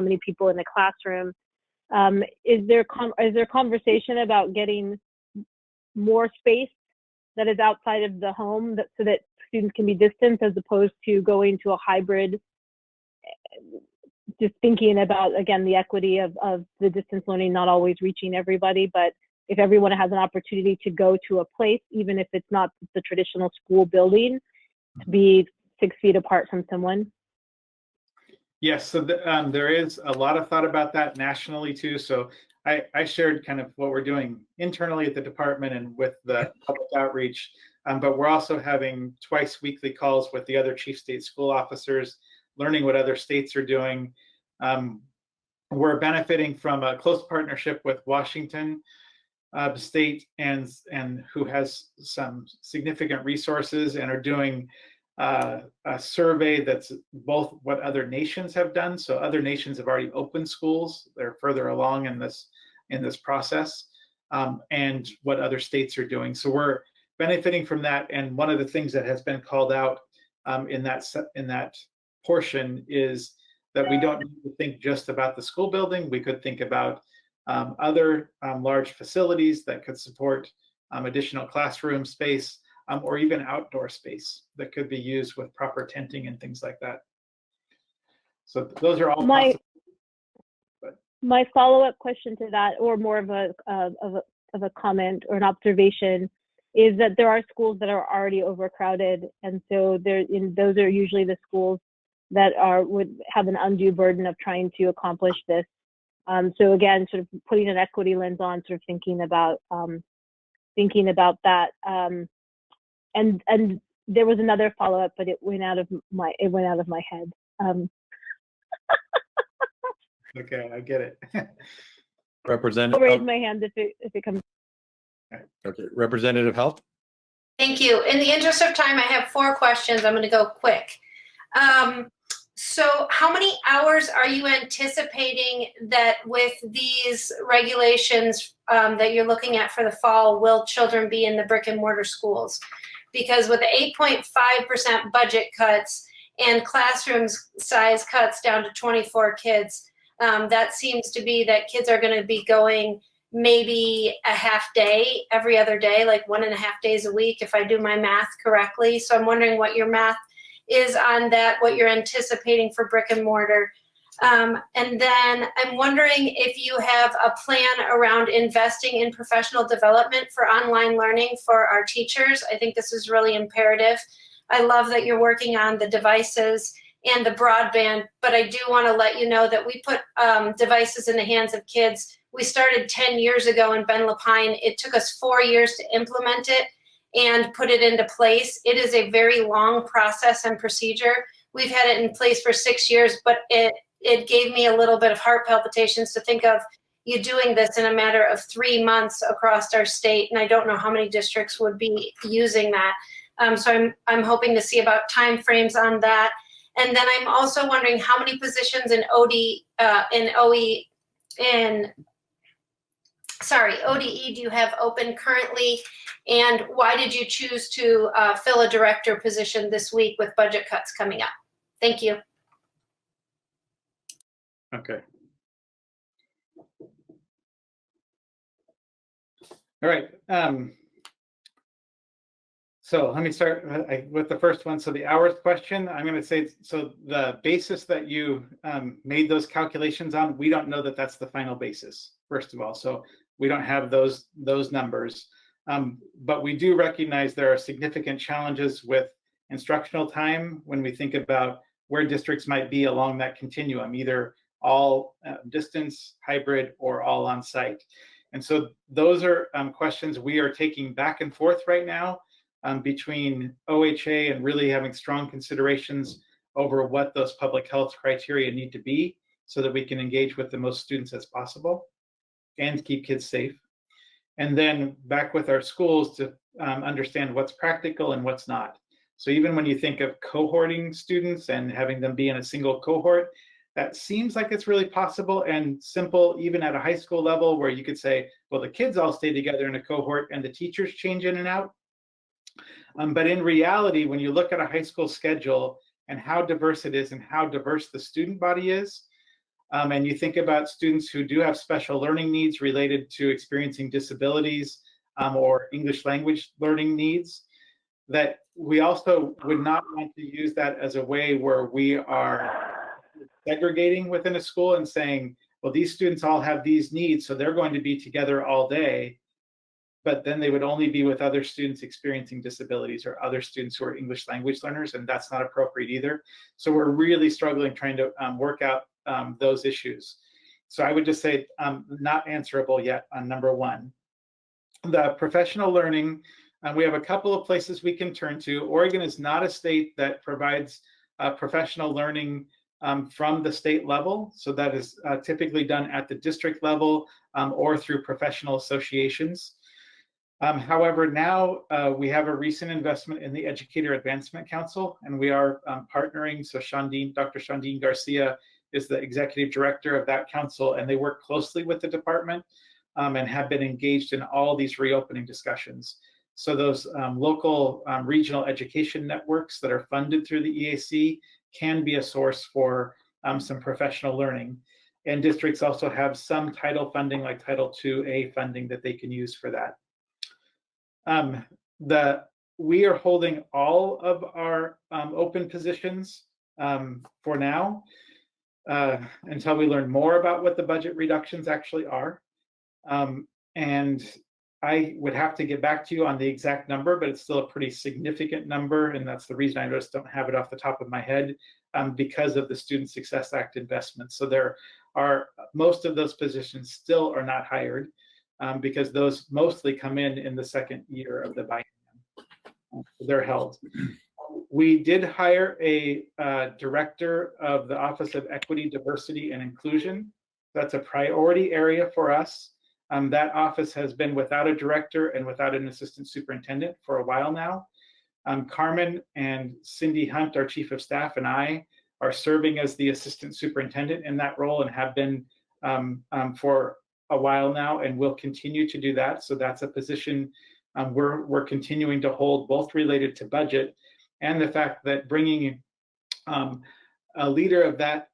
[SPEAKER 4] many people in the classroom. Is there conversation about getting more space that is outside of the home so that students can be distanced, as opposed to going to a hybrid? Just thinking about, again, the equity of the distance learning not always reaching everybody, but if everyone has an opportunity to go to a place, even if it's not the traditional school building, to be 6 feet apart from someone?
[SPEAKER 20] Yes, so there is a lot of thought about that nationally too. So I shared kind of what we're doing internally at the department and with the public outreach, but we're also having twice weekly calls with the other chief state school officers, learning what other states are doing. We're benefiting from a close partnership with Washington State and who has some significant resources and are doing a survey that's both what other nations have done. So other nations have already opened schools; they're further along in this process, and what other states are doing. So we're benefiting from that. And one of the things that has been called out in that portion is that we don't need to think just about the school building. We could think about other large facilities that could support additional classroom space, or even outdoor space that could be used with proper tenting and things like that. So those are all
[SPEAKER 4] my follow-up question to that, or more of a comment or an observation, is that there are schools that are already overcrowded, and so those are usually the schools that would have an undue burden of trying to accomplish this. So again, sort of putting an equity lens on, sort of thinking about that. And there was another follow-up, but it went out of my head.
[SPEAKER 20] Okay, I get it.
[SPEAKER 1] Representative.
[SPEAKER 4] I'll raise my hand if it comes.
[SPEAKER 1] Okay, Representative Health.
[SPEAKER 14] Thank you. In the interest of time, I have 4 questions. I'm going to go quick. So how many hours are you anticipating that with these regulations that you're looking at for the fall, will children be in the brick and mortar schools? Because with the 8.5% budget cuts and classroom size cuts down to 24 kids, that seems to be that kids are going to be going maybe a half day every other day, like 1.5 days a week, if I do my math correctly. So I'm wondering what your math is on that, what you're anticipating for brick and mortar. And then I'm wondering if you have a plan around investing in professional development for online learning for our teachers. I think this is really imperative. I love that you're working on the devices and the broadband, but I do want to let you know that we put devices in the hands of kids. We started 10 years ago in Ben Lapine. It took us 4 years to implement it and put it into place. It is a very long process and procedure. We've had it in place for 6 years, but it gave me a little bit of heart palpitations to think of you doing this in a matter of 3 months across our state, and I don't know how many districts would be using that. So I'm hoping to see about timeframes on that. And then I'm also wondering how many positions in ODE do you have open currently, and why did you choose to fill a director position this week with budget cuts coming up? Thank you.
[SPEAKER 20] Okay. All right. So let me start with the first one. So the hours question, I'm going to say, so the basis that you made those calculations on, we don't know that that's the final basis, first of all. So we don't have those numbers. But we do recognize there are significant challenges with instructional time when we think about where districts might be along that continuum, either all distance, hybrid, or all on site. And so those are questions we are taking back and forth right now between OHA and really having strong considerations over what those public health criteria need to be so that we can engage with the most students as possible and keep kids safe. And then back with our schools to understand what's practical and what's not. So even when you think of cohorting students and having them be in a single cohort, that seems like it's really possible and simple, even at a high school level, where you could say, well, the kids all stay together in a cohort and the teachers change in and out. But in reality, when you look at a high school schedule and how diverse it is and how diverse the student body is, and you think about students who do have special learning needs related to experiencing disabilities or English language learning needs, that we also would not want to use that as a way where we are segregating within a school and saying, well, these students all have these needs, so they're going to be together all day. but then they would only be with other students experiencing disabilities or other students who are English language learners, and that's not appropriate either. So we're really struggling trying to work out those issues. So I would just say not answerable yet on number one. The professional learning, we have a couple of places we can turn to. Oregon is not a state that provides professional learning from the state level. So that is typically done at the district level or through professional associations. However, now we have a recent investment in the Educator Advancement Council, and we are partnering. So Dr. Shandine Garcia is the executive director of that council, and they work closely with the department and have been engaged in all these reopening discussions. So those local regional education networks that are funded through the EAC can be a source for some professional learning. And districts also have some title funding, like Title II-A funding, that they can use for that. We are holding all of our open positions for now until we learn more about what the budget reductions actually are. And I would have to get back to you on the exact number, but it's still a pretty significant number. And that's the reason I just don't have it off the top of my head because of the Student Success Act investments. So there are, most of those positions still are not hired because those mostly come in the second year of the biennium. They're held. We did hire a director of the Office of Equity, Diversity, and Inclusion. That's a priority area for us. That office has been without a director and without an assistant superintendent for a while now. Carmen and Cindy Hunt, our chief of staff, and I are serving as the assistant superintendent in that role and have been for a while now, and will continue to do that. So that's a position we're continuing to hold, both related to budget and the fact that bringing a leader of that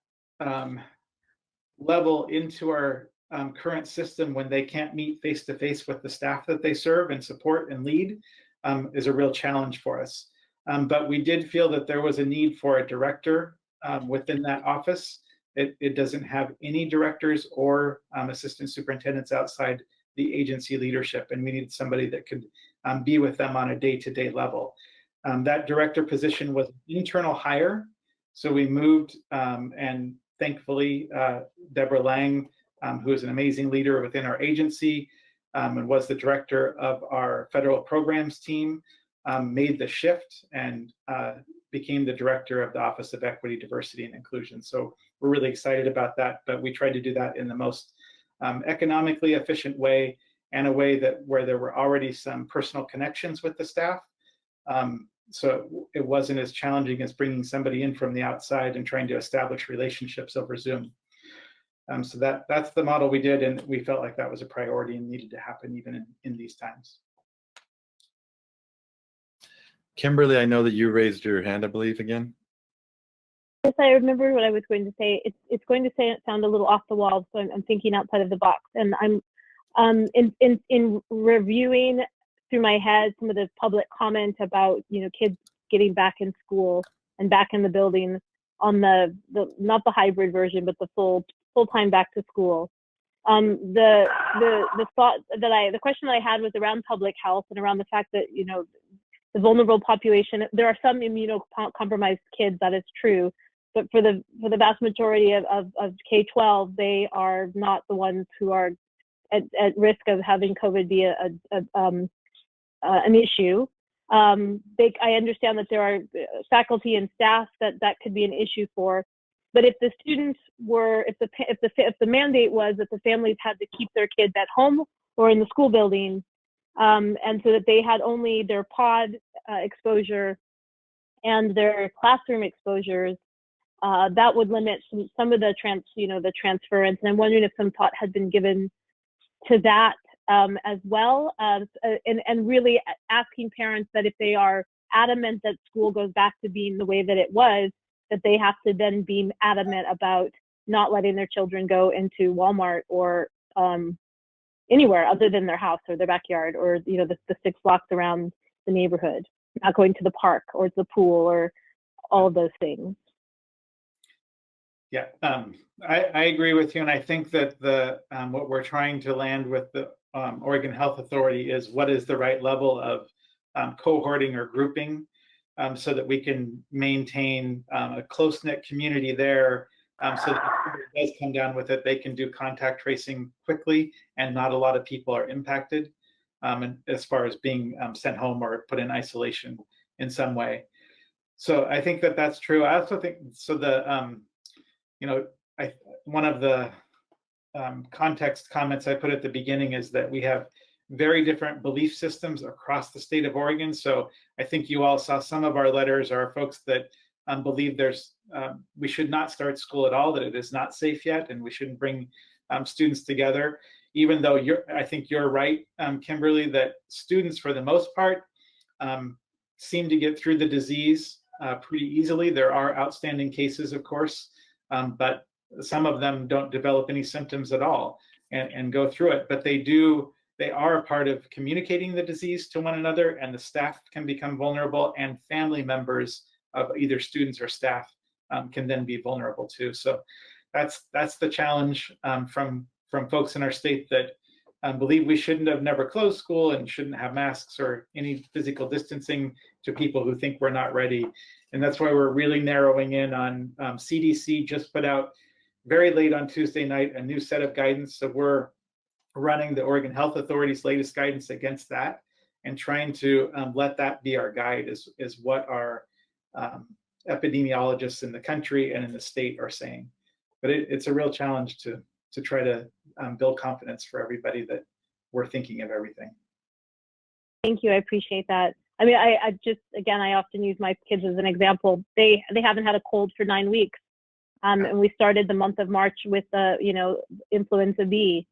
[SPEAKER 20] level into our current system when they can't meet face-to-face with the staff that they serve and support and lead is a real challenge for us. But we did feel that there was a need for a director within that office. It doesn't have any directors or assistant superintendents outside the agency leadership, and we needed somebody that could be with them on a day-to-day level. That director position was an internal hire, so we moved, and thankfully, Deborah Lang, who is an amazing leader within our agency and was the director of our federal programs team, made the shift and became the director of the Office of Equity, Diversity, and Inclusion. So we're really excited about that, but we tried to do that in the most economically efficient way, and a way that where there were already some personal connections with the staff. So it wasn't as challenging as bringing somebody in from the outside and trying to establish relationships over Zoom. So that's the model we did, and we felt like that was a priority and needed to happen even in these times.
[SPEAKER 1] Kimberly, I know that you raised your hand, I believe, again.
[SPEAKER 4] Yes, I remember what I was going to say. It's going to sound a little off the wall, so I'm thinking outside of the box. And I'm in reviewing through my head some of the public comment about kids getting back in school and back in the building on the not the hybrid version, but the full-time back to school. The question that I had was around public health and around the fact that the vulnerable population. There are some immunocompromised kids, that is true, but for the vast majority of K-12, they are not the ones who are at risk of having COVID be an issue. I understand that there are faculty and staff that could be an issue for, but if the students were, if the mandate was that the families had to keep their kids at home or in the school building, and so that they had only their pod exposure and their classroom exposures, that would limit some of the transference. And I'm wondering if some thought had been given to that as well, and really asking parents that if they are adamant that school goes back to being the way that it was, that they have to then be adamant about not letting their children go into Walmart or anywhere other than their house or their backyard, or the 6 blocks around the neighborhood, not going to the park or the pool or all of those things.
[SPEAKER 20] Yeah, I agree with you, and I think that what we're trying to land with Oregon Health Authority is what is the right level of cohorting or grouping so that we can maintain a close-knit community there, so that if it does come down with it, they can do contact tracing quickly and not a lot of people are impacted and as far as being sent home or put in isolation in some way. So I think that that's true. I also think, so the, one of the context comments I put at the beginning is that we have very different belief systems across the state of Oregon. So I think you all saw some of our letters are folks that believe we should not start school at all, that it is not safe yet, and we shouldn't bring students together. Even though I think you're right, Kimberly, that students for the most part seem to get through the disease pretty easily. There are outstanding cases, of course, but some of them don't develop any symptoms at all and go through it. But they are a part of communicating the disease to one another, and the staff can become vulnerable, and family members of either students or staff can then be vulnerable too. So that's the challenge from folks in our state that believe we shouldn't have never closed school and shouldn't have masks or any physical distancing, to people who think we're not ready. And that's why we're really narrowing in on CDC just put out very late on Tuesday night a new set of guidance. So we're running the Oregon Health Authority's latest guidance against that and trying to let that be our guide, is what our epidemiologists in the country and in the state are saying. But it's a real challenge to try to build confidence for everybody that we're thinking of everything.
[SPEAKER 4] Thank you. I appreciate that. I mean, I just, again, I often use my kids as an example. They haven't had a cold for 9 weeks. And we started the month of March with influenza B,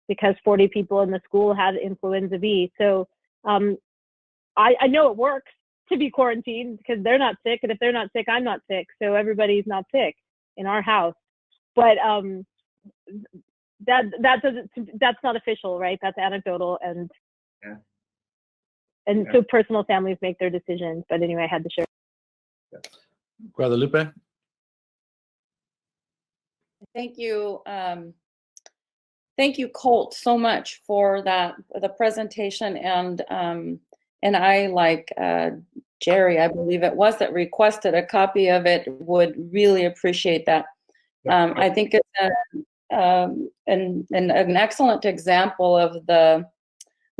[SPEAKER 4] because 40 people in the school had influenza B. So I know it works to be quarantined because they're not sick. And if they're not sick, I'm not sick. So everybody's not sick in our house. But that's not official, right? That's anecdotal. And so personal families make their decisions. But anyway, I had to share.
[SPEAKER 1] Guadalupe?
[SPEAKER 5] Thank you. Thank you, Colt, so much for the presentation. And I, like Jerry, I believe it was, that requested a copy of it, would really appreciate that. I think it's an excellent example of the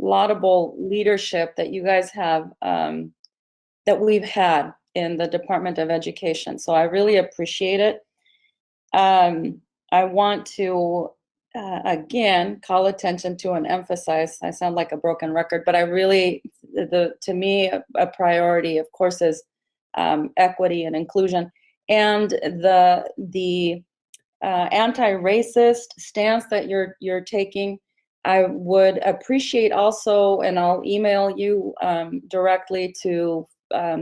[SPEAKER 5] laudable leadership that you guys have, that we've had in the Department of Education. So I really appreciate it. I want to again call attention to and emphasize, I sound like a broken record, but I really, to me, a priority, of course, is equity and inclusion, and the anti-racist stance that you're taking. I would appreciate also, and I'll email you directly to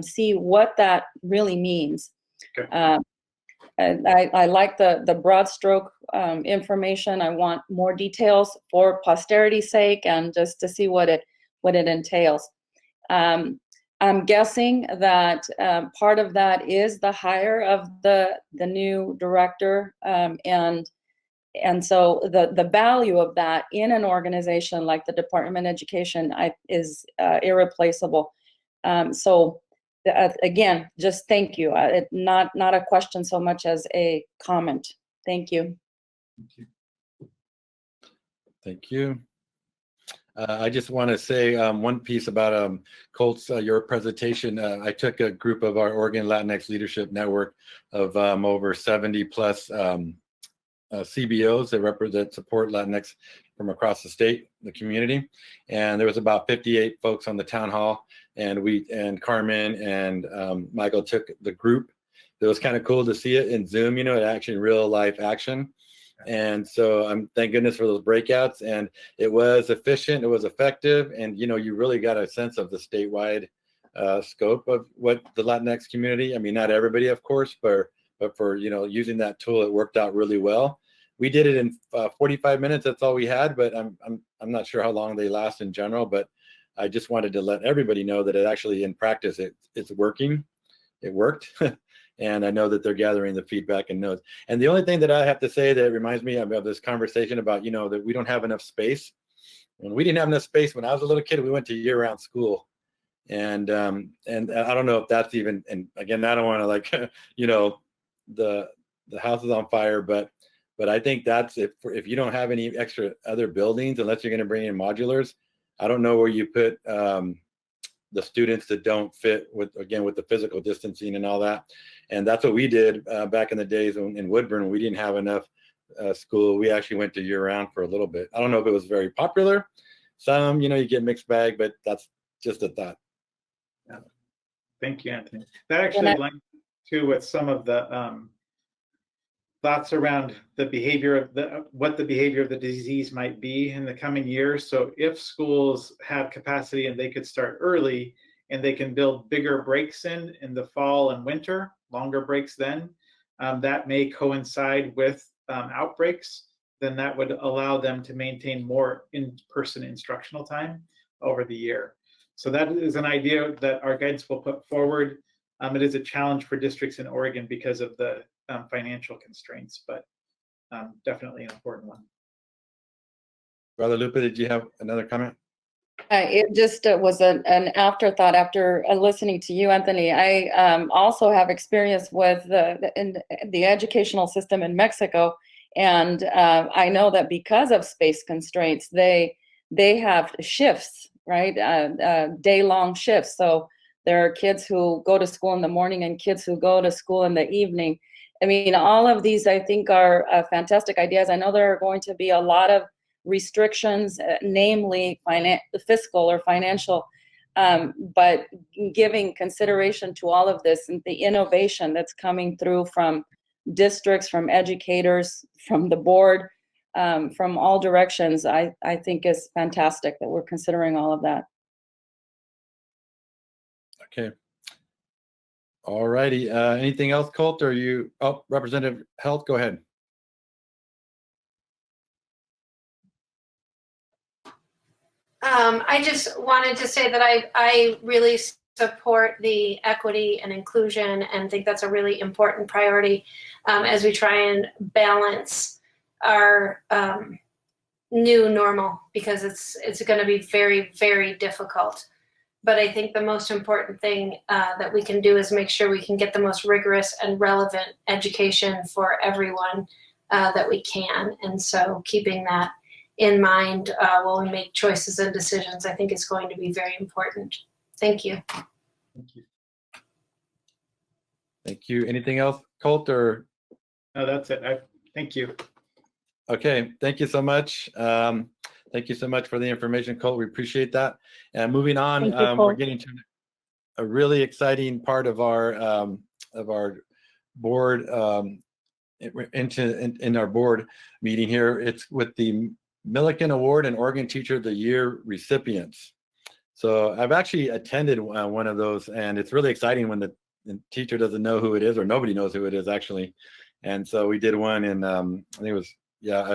[SPEAKER 5] see what that really means.
[SPEAKER 20] Okay.
[SPEAKER 5] I like the broad stroke information. I want more details for posterity's sake, and just to see what it entails. I'm guessing that part of that is the hire of the new director, and so the value of that in an organization like the Department of Education is irreplaceable. So again, just thank you. Not a question so much as a comment. Thank you.
[SPEAKER 1] Thank you. I just want to say one piece about Colt's, your presentation. I took a group of our Oregon Latinx Leadership Network of over 70 plus CBOs that support Latinx from across the state, the community. And there was about 58 folks on the town hall, and Carmen and Michael took the group. It was kind of cool to see it in Zoom, actually real life action. And so thank goodness for those breakouts, and it was efficient, it was effective, and you really got a sense of the statewide scope of what the Latinx community, I mean, not everybody, of course, but for using that tool, it worked out really well. We did it in 45 minutes. That's all we had, but I'm not sure how long they last in general, but I just wanted to let everybody know that it actually, in practice, it's working. It worked. And I know that they're gathering the feedback and notes. And the only thing that I have to say that reminds me of this conversation about, that we don't have enough space when we didn't have enough space when I was a little kid, we went to year-round school. And I don't know if that's even, and again, I don't want to like, you know, the house is on fire, but I think that's if you don't have any extra other buildings, unless you're going to bring in modulars, I don't know where you put the students that don't fit with the physical distancing and all that. And that's what we did back in the days in Woodburn when we didn't have enough school. We actually went to year-round for a little bit. I don't know if it was very popular. Some, you know, you get mixed bag, but that's just a thought.
[SPEAKER 20] Yeah. Thank you, Anthony. That actually links too with some of the thoughts around the behavior of what the behavior of the disease might be in the coming years. So if schools have capacity and they could start early and they can build bigger breaks in the fall and winter, longer breaks then, that may coincide with outbreaks, then that would allow them to maintain more in-person instructional time over the year. So that is an idea that our guidance will put forward. It is a challenge for districts in Oregon because of the financial constraints, but definitely an important one.
[SPEAKER 1] Brother Lupe, did you have another comment?
[SPEAKER 5] It just was an afterthought after listening to you, Anthony. I also have experience with the educational system in Mexico, and I know that because of space constraints, they have shifts, right? Day-long shifts. So there are kids who go to school in the morning and kids who go to school in the evening. I mean, all of these, I think, are fantastic ideas. I know there are going to be a lot of restrictions, namely fiscal or financial, but giving consideration to all of this and the innovation that's coming through from districts, from educators, from the board, from all directions, I think is fantastic that we're considering all of that.
[SPEAKER 1] Okay. All righty. Anything else, Colt? Or you? Oh, Representative Health, go ahead.
[SPEAKER 14] I just wanted to say that I really support the equity and inclusion and think that's a really important priority as we try and balance our new normal, because it's going to be very, very difficult. But I think the most important thing that we can do is make sure we can get the most rigorous and relevant education for everyone that we can. And so keeping that in mind while we make choices and decisions, I think is going to be very important. Thank you.
[SPEAKER 20] Thank you.
[SPEAKER 1] Thank you. Anything else, Colt? Or
[SPEAKER 20] no, that's it. Thank you.
[SPEAKER 1] Okay, thank you so much. Thank you so much for the information, Colt. We appreciate that. And moving on, we're getting to a really exciting part of our board in our board meeting here. It's with the Milliken Award and Oregon Teacher of the Year recipients. So I've actually attended one of those, and it's really exciting when the teacher doesn't know who it is, or nobody knows who it is actually. And so we did one in I think it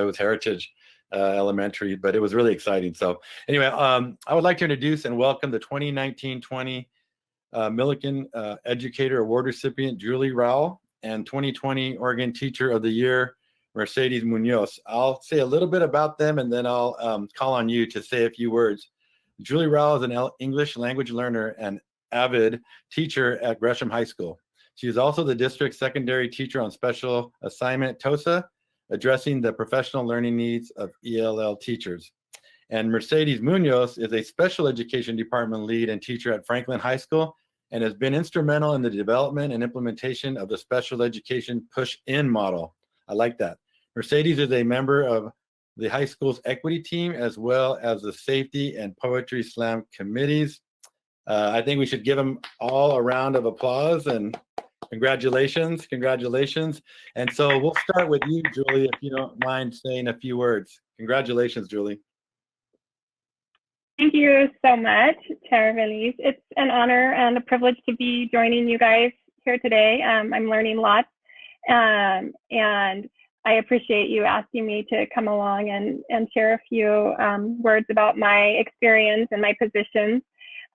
[SPEAKER 1] was Heritage Elementary, but it was really exciting. So anyway, I would like to introduce and welcome the 2019-20 Milliken Educator Award recipient Julie Rowell and 2020 Oregon Teacher of the Year Mercedes Munoz. I'll say a little bit about them, and then I'll call on you to say a few words. Julie Rowell is an English language learner and avid teacher at Gresham High School. She is also the district secondary teacher on special assignment TOSA, addressing the professional learning needs of ELL teachers. And Mercedes Munoz is a special education department lead and teacher at Franklin High School and has been instrumental in the development and implementation of the special education push-in model. I like that. Mercedes is a member of the high school's equity team, as well as the safety and poetry slam committees. I think we should give them all a round of applause and congratulations, congratulations. And so we'll start with you, Julie, if you don't mind saying a few words. Congratulations, Julie.
[SPEAKER 15] Thank you so much, Chair Velez. It's an honor and a privilege to be joining you guys here today. I'm learning lots, and I appreciate you asking me to come along and share a few words about my experience and my positions.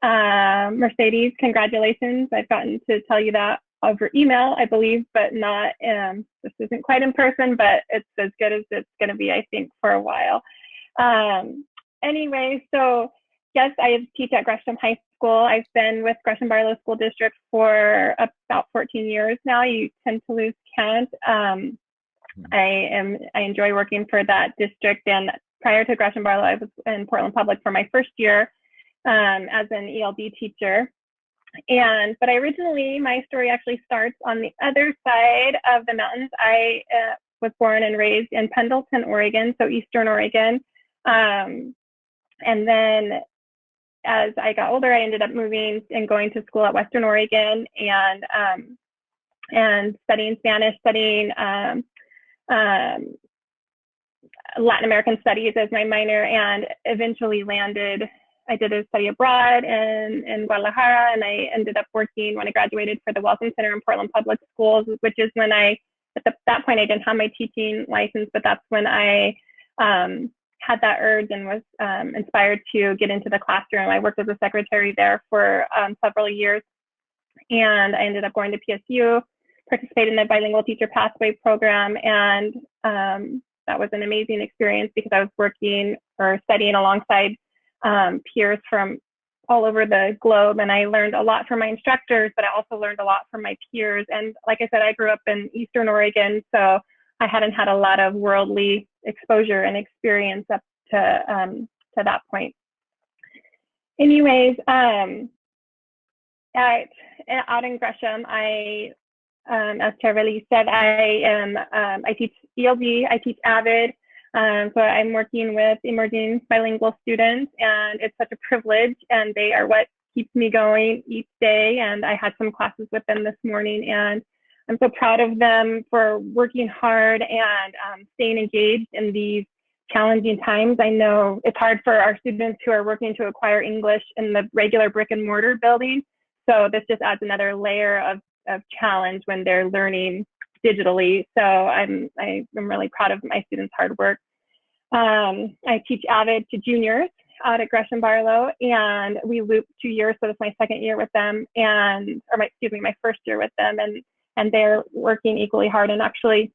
[SPEAKER 15] Mercedes, congratulations. I've gotten to tell you that over email, I believe, but not, this isn't quite in person, but it's as good as it's going to be, I think, for a while. anyway, so yes, I teach at Gresham High School. I've been with Gresham Barlow School District for about 14 years now. You tend to lose count. I enjoy working for that district, and prior to Gresham Barlow, I was in Portland Public for my first year as an ELD teacher. But originally, my story actually starts on the other side of the mountains. I was born and raised in Pendleton, Oregon, so Eastern Oregon. And then as I got older, I ended up moving and going to school at Western Oregon and studying Spanish, studying Latin American studies as my minor, and eventually I did a study abroad in Guadalajara, and I ended up working when I graduated for the Welcome Center in Portland Public Schools, which is when at that point I didn't have my teaching license, but that's when I had that urge and was inspired to get into the classroom. I worked as a secretary there for several years, and I ended up going to PSU, participated in the Bilingual Teacher Pathway Program, and that was an amazing experience because I was working or studying alongside peers from all over the globe, and I learned a lot from my instructors, but I also learned a lot from my peers. And like I said, I grew up in Eastern Oregon, so I hadn't had a lot of worldly exposure and experience up to that point. Anyways, out in Gresham, as Charlie said, I teach ELD, I teach AVID. So I'm working with emerging bilingual students, and it's such a privilege, and they are what keeps me going each day. And I had some classes with them this morning, and I'm so proud of them for working hard and staying engaged in these challenging times. I know it's hard for our students who are working to acquire English in the regular brick and mortar building. So this just adds another layer of challenge when they're learning digitally. So I'm really proud of my students' hard work. I teach AVID to juniors out at Gresham Barlow, and we loop 2 years, so it's my second year with them, my first year with them, and they're working equally hard. And actually,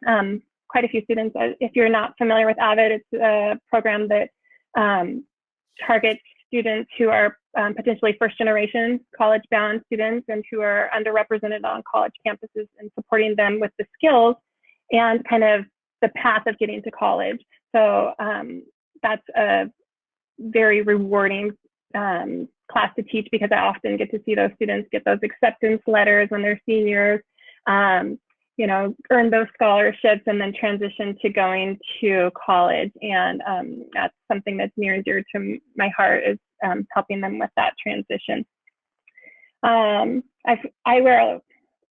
[SPEAKER 15] quite a few students, if you're not familiar with AVID, it's a program that targets students who are potentially first-generation college-bound students and who are underrepresented on college campuses, and supporting them with the skills and kind of the path of getting to college. So that's a very rewarding class to teach, because I often get to see those students get those acceptance letters when they're seniors, earn those scholarships, and then transition to going to college. And that's something that's near and dear to my heart, is helping them with that transition. I wear,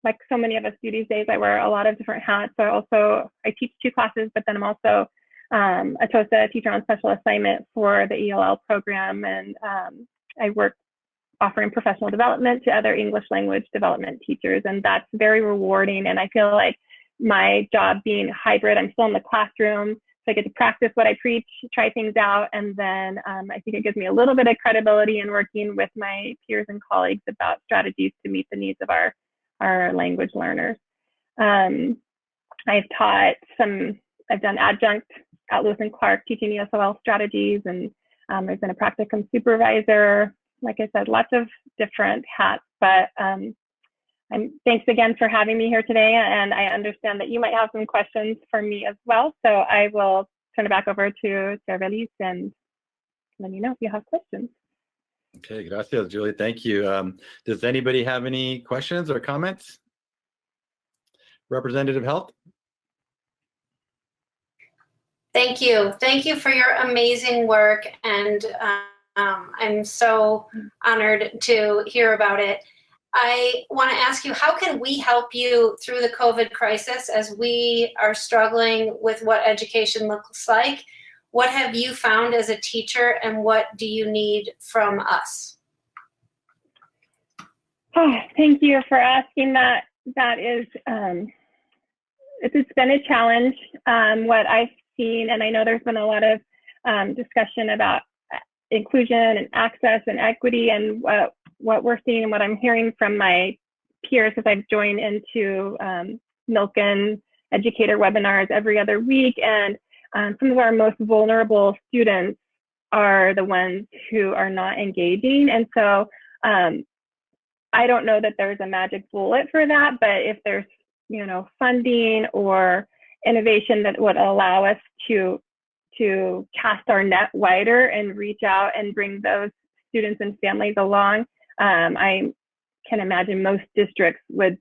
[SPEAKER 15] like so many of us do these days, I wear a lot of different hats. So I teach 2 classes, but then I'm also a TOSA, teacher on special assignment for the ELL program. And I work offering professional development to other English language development teachers. And that's very rewarding. And I feel like my job being hybrid, I'm still in the classroom, so I get to practice what I preach, try things out. And then I think it gives me a little bit of credibility in working with my peers and colleagues about strategies to meet the needs of our language learners. I've done adjunct at Lewis and Clark teaching ESOL strategies, and I've been a practicum supervisor. Like I said, lots of different hats, but thanks again for having me here today. And I understand that you might have some questions for me as well. So I will turn it back over to Cervelis and let me know if you have questions.
[SPEAKER 1] Okay, gracias, Julie. Thank you. Does anybody have any questions or comments? Representative Health?
[SPEAKER 14] Thank you. Thank you for your amazing work. And I'm so honored to hear about it. I want to ask you, how can we help you through the COVID crisis as we are struggling with what education looks like? What have you found as a teacher, and what do you need from us?
[SPEAKER 15] Oh, thank you for asking that. That is, it's been a challenge. What I've seen, and I know there's been a lot of discussion about inclusion and access and equity, and what we're seeing and what I'm hearing from my peers as I've joined into Milken educator webinars every other week. And some of our most vulnerable students are the ones who are not engaging. And so I don't know that there's a magic bullet for that, but if there's, funding or innovation that would allow us to cast our net wider and reach out and bring those students and families along, I can imagine most districts would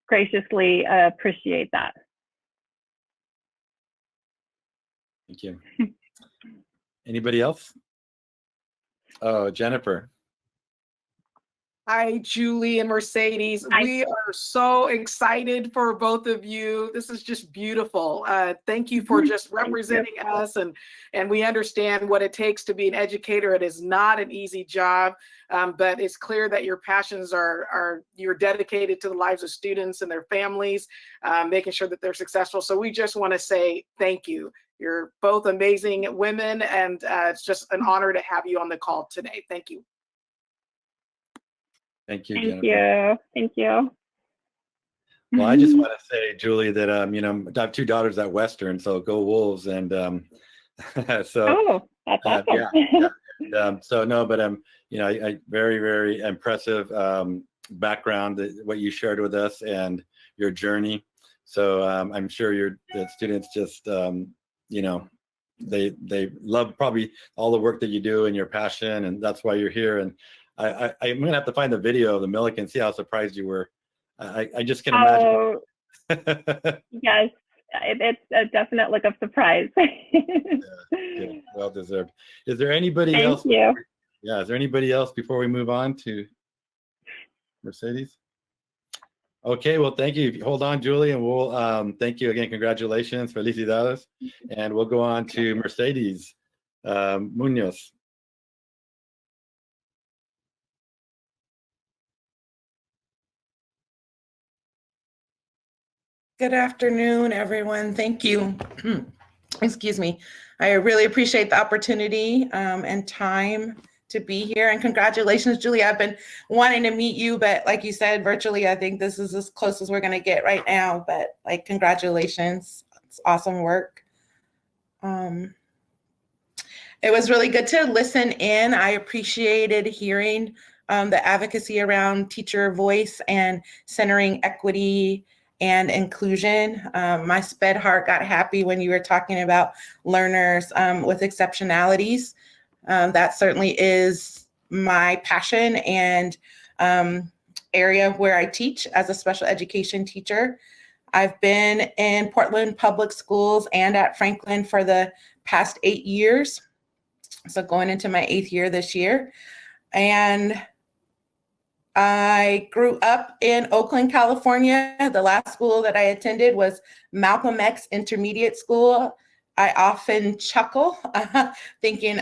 [SPEAKER 15] graciously appreciate that.
[SPEAKER 1] Thank you. Anybody else? Oh, Jennifer.
[SPEAKER 9] Hi, Julie and Mercedes.
[SPEAKER 15] Hi.
[SPEAKER 9] We are so excited for both of you. This is just beautiful. Thank you for just representing us, and we understand what it takes to be an educator. It is not an easy job, but it's clear that your passions you're dedicated to the lives of students and their families, making sure that they're successful. So we just want to say thank you. You're both amazing women, and it's just an honor to have you on the call today. Thank you.
[SPEAKER 1] Thank you,
[SPEAKER 15] Thank
[SPEAKER 1] Jennifer.
[SPEAKER 15] you. Thank you.
[SPEAKER 1] Well, I just want to say, Julie, that I have 2 daughters at Western, so go Wolves, and so.
[SPEAKER 15] Oh, that's awesome.
[SPEAKER 1] Yeah. And, I very, very impressive background what you shared with us and your journey. So I'm sure the students just they love probably all the work that you do and your passion, and that's why you're here. And I'm gonna have to find the video of the Milliken and see how surprised you were. I just can imagine.
[SPEAKER 15] Yes, it's a definite look of surprise.
[SPEAKER 1] Yeah, well deserved. Is there anybody else?
[SPEAKER 15] Thank you.
[SPEAKER 1] Yeah, is there anybody else before we move on to Mercedes? Okay, well, thank you. Hold on, Julie, and we'll thank you again. Congratulations, felicidades, and we'll go on to Mercedes Munoz.
[SPEAKER 10] Good afternoon, everyone. Thank you. Excuse me. I really appreciate the opportunity and time to be here. And congratulations, Julie. I've been wanting to meet you, but like you said, virtually, I think this is as close as we're going to get right now. But congratulations. It's awesome work. It was really good to listen in. I appreciated hearing the advocacy around teacher voice and centering equity and inclusion. My sped heart got happy when you were talking about learners with exceptionalities. That certainly is my passion and area where I teach as a special education teacher. I've been in Portland Public Schools and at Franklin for the past 8 years. So going into my 8th year this year. And I grew up in Oakland, California. The last school that I attended was Malcolm X Intermediate School. I often chuckle thinking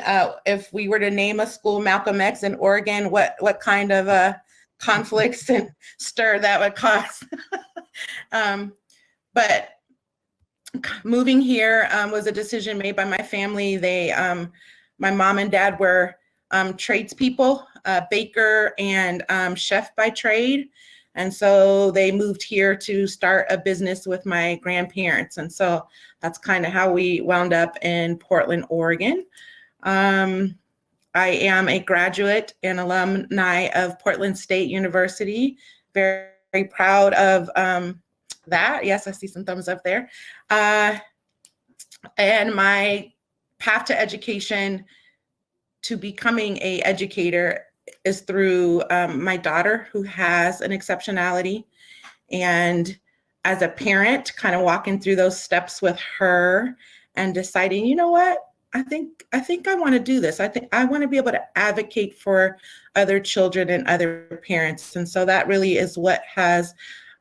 [SPEAKER 10] if we were to name a school Malcolm X in Oregon, what kind of conflicts and stir that would cause. But moving here was a decision made by my family. My mom and dad were tradespeople, baker and chef by trade. And so they moved here to start a business with my grandparents. And so that's kind of how we wound up in Portland, Oregon. I am a graduate and alumni of Portland State University. Very, very proud of that. Yes, I see some thumbs up there. And my path to education to becoming an educator is through my daughter, who has an exceptionality. And as a parent, kind of walking through those steps with her and deciding, you know what, I think I want to do this. I think I want to be able to advocate for other children and other parents. And so that really is what has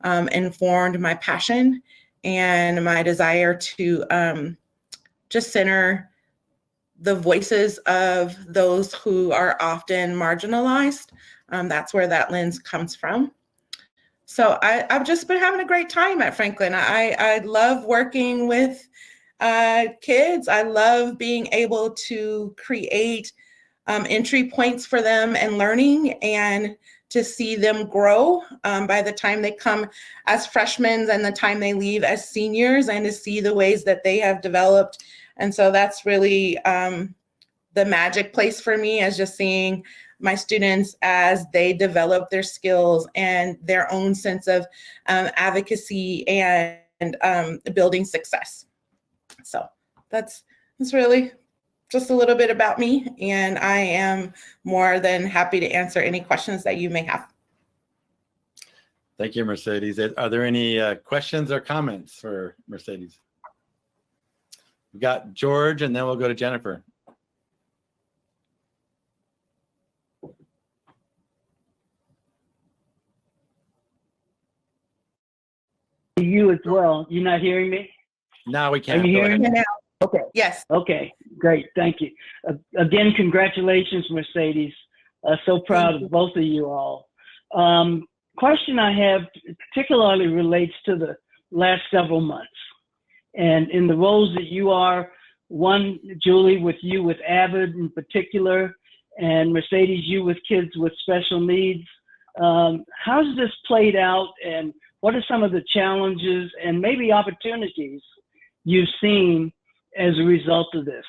[SPEAKER 10] informed my passion and my desire to just center the voices of those who are often marginalized. That's where that lens comes from. So I've just been having a great time at Franklin. I love working with kids. I love being able to create entry points for them and learning, and to see them grow by the time they come as freshmen and the time they leave as seniors, and to see the ways that they have developed. And so that's really the magic place for me, is just seeing my students as they develop their skills and their own sense of advocacy and building success. So that's really just a little bit about me, and I am more than happy to answer any questions that you may have.
[SPEAKER 1] Thank you, Mercedes. Are there any questions or comments for Mercedes? We've got George, and then we'll go to Jennifer.
[SPEAKER 3] You as well. You're not hearing me?
[SPEAKER 1] Now we can.
[SPEAKER 3] Are you hearing me now? Okay.
[SPEAKER 10] Yes.
[SPEAKER 3] Okay, great. Thank you. Again, congratulations, Mercedes. So proud of both of you all. Question I have particularly relates to the last several months. And in the roles that you are, one, Julie, with you with AVID in particular, and Mercedes, you with kids with special needs. How's this played out, and what are some of the challenges and maybe opportunities you've seen as a result of this?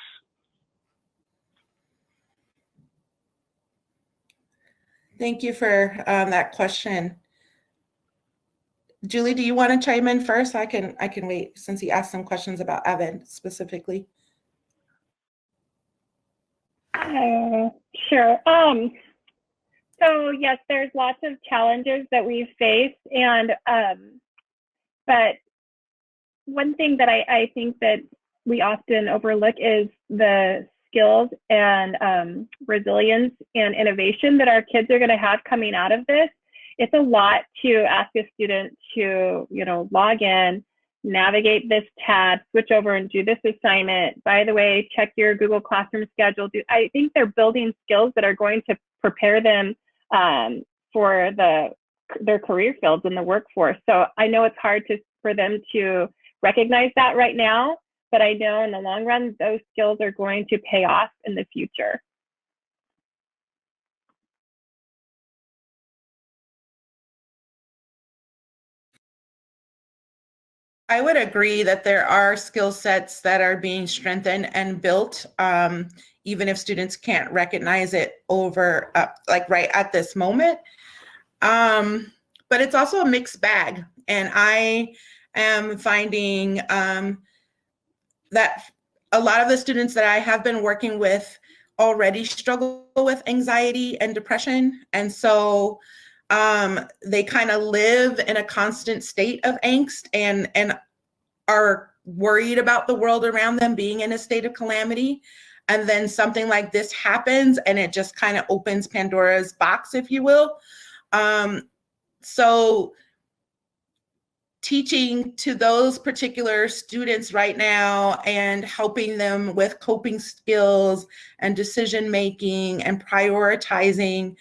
[SPEAKER 10] Thank you for that question. Julie, do you want to chime in first? I can wait, since he asked some questions about AVID specifically.
[SPEAKER 2] Sure. So yes, there's lots of challenges that we face, and but one thing that I think that we often overlook is the skills and resilience and innovation that our kids are going to have coming out of this. It's a lot to ask a student to, log in, navigate this tab, switch over and do this assignment. By the way, check your Google Classroom schedule. I think they're building skills that are going to prepare them for their career fields in the workforce. So I know it's hard for them to recognize that right now, but I know in the long run, those skills are going to pay off in the future.
[SPEAKER 10] I would agree that there are skill sets that are being strengthened and built, even if students can't recognize it right at this moment. But it's also a mixed bag. And I am finding that a lot of the students that I have been working with already struggle with anxiety and depression. And so they kind of live in a constant state of angst and are worried about the world around them being in a state of calamity. And then something like this happens and it just kind of opens Pandora's box, if you will. So teaching to those particular students right now and helping them with coping skills and decision making and prioritizing,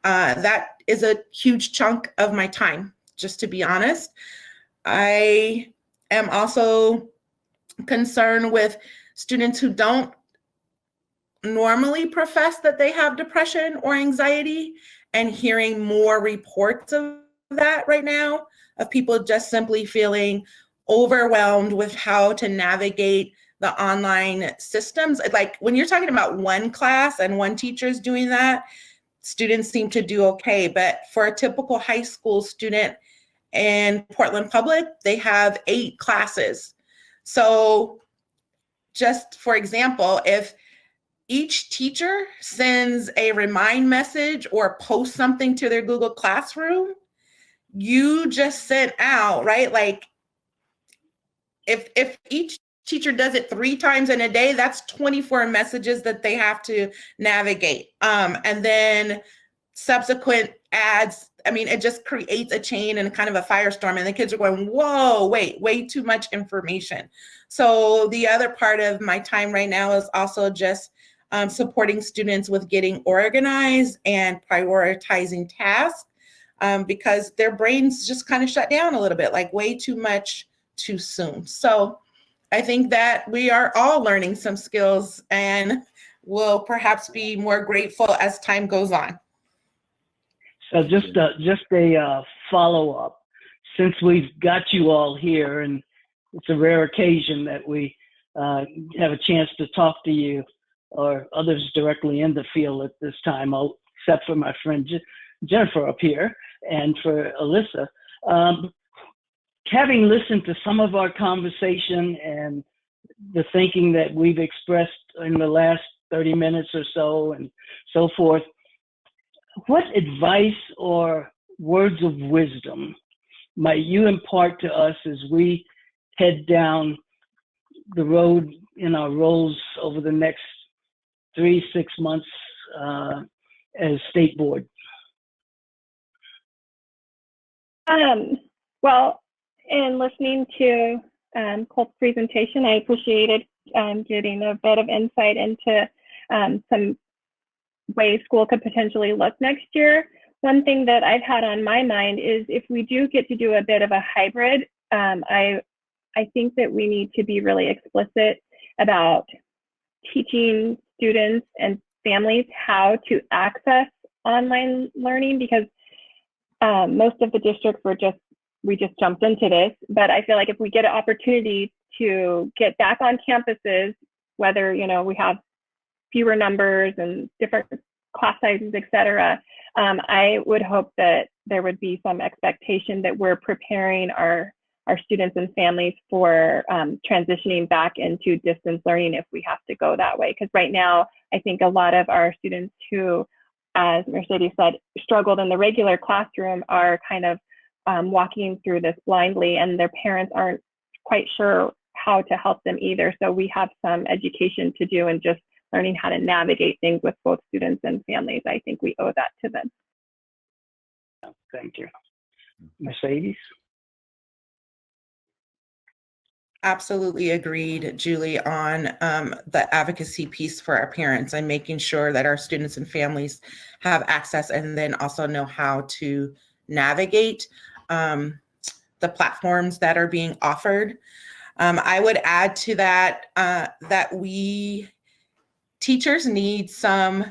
[SPEAKER 10] that is a huge chunk of my time, just to be honest. I am also concerned with students who don't normally profess that they have depression or anxiety, and hearing more reports of that right now, of people just simply feeling overwhelmed with how to navigate the online systems. Like when you're talking about one class and one teacher is doing that, students seem to do okay. But for a typical high school student in Portland Public, they have 8 classes. So just for example, if each teacher sends a remind message or posts something to their Google Classroom, you just sent out, right? Like if each teacher does it 3 times in a day, that's 24 messages that they have to navigate. And then subsequent ads, I mean, it just creates a chain and kind of a firestorm, and the kids are going, whoa, wait, way too much information. So the other part of my time right now is also just supporting students with getting organized and prioritizing tasks, because their brains just kind of shut down a little bit, like way too much too soon. So I think that we are all learning some skills and will perhaps be more grateful as time goes on.
[SPEAKER 3] So just a follow-up, since we've got you all here, and it's a rare occasion that we have a chance to talk to you. or others directly in the field at this time, except for my friend Jennifer up here and for Alyssa. Having listened to some of our conversation and the thinking that we've expressed in the last 30 minutes or so and so forth, what advice or words of wisdom might you impart to us as we head down the road in our roles over the next 3-6 months as state board?
[SPEAKER 2] Well, in listening to Colt's presentation, I appreciated getting a bit of insight into some ways school could potentially look next year. One thing that I've had on my mind is if we do get to do a bit of a hybrid, I think that we need to be really explicit about teaching students and families how to access online learning, because most of the districts we just jumped into this, but I feel like if we get an opportunity to get back on campuses, whether, we have fewer numbers and different class sizes, et cetera, I would hope that there would be some expectation that we're preparing our students and families for transitioning back into distance learning if we have to go that way. Because right now, I think a lot of our students who, as Mercedes said, struggled in the regular classroom are kind of walking through this blindly, and their parents aren't quite sure how to help them either. So we have some education to do and just learning how to navigate things with both students and families. I think we owe that to them.
[SPEAKER 3] Thank you. Mercedes?
[SPEAKER 10] Absolutely agreed, Julie, on the advocacy piece for our parents and making sure that our students and families have access and then also know how to navigate the platforms that are being offered. I would add to that that teachers need some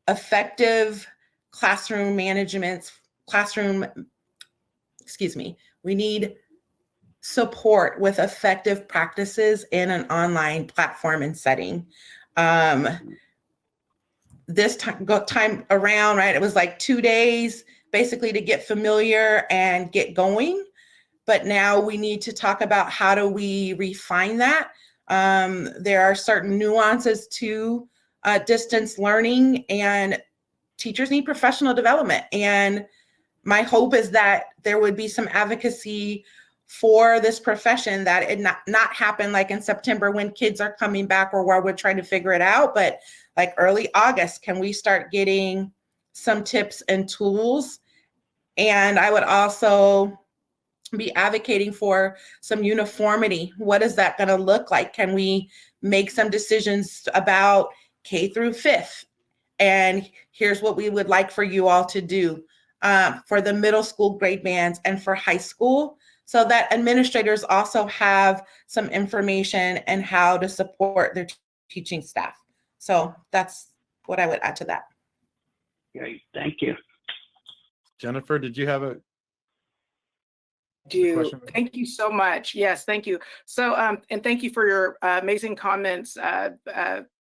[SPEAKER 10] effective classroom management, we need support with effective practices in an online platform and setting. This time around, right, it was like 2 days basically to get familiar and get going. But now we need to talk about how do we refine that. There are certain nuances to distance learning, and teachers need professional development. And my hope is that there would be some advocacy for this profession, that it not happen like in September when kids are coming back or while we're trying to figure it out, but like early August, can we start getting some tips and tools? And I would also be advocating for some uniformity. What is that going to look like? Can we make some decisions about K through 5th? And here's what we would like for you all to do for the middle school grade bands and for high school, so that administrators also have some information and how to support their teaching staff. So that's what I would add to that.
[SPEAKER 3] Great, thank you.
[SPEAKER 1] Jennifer, did you have a
[SPEAKER 9] question? Thank you so much. Yes, thank you. So, and thank you for your amazing comments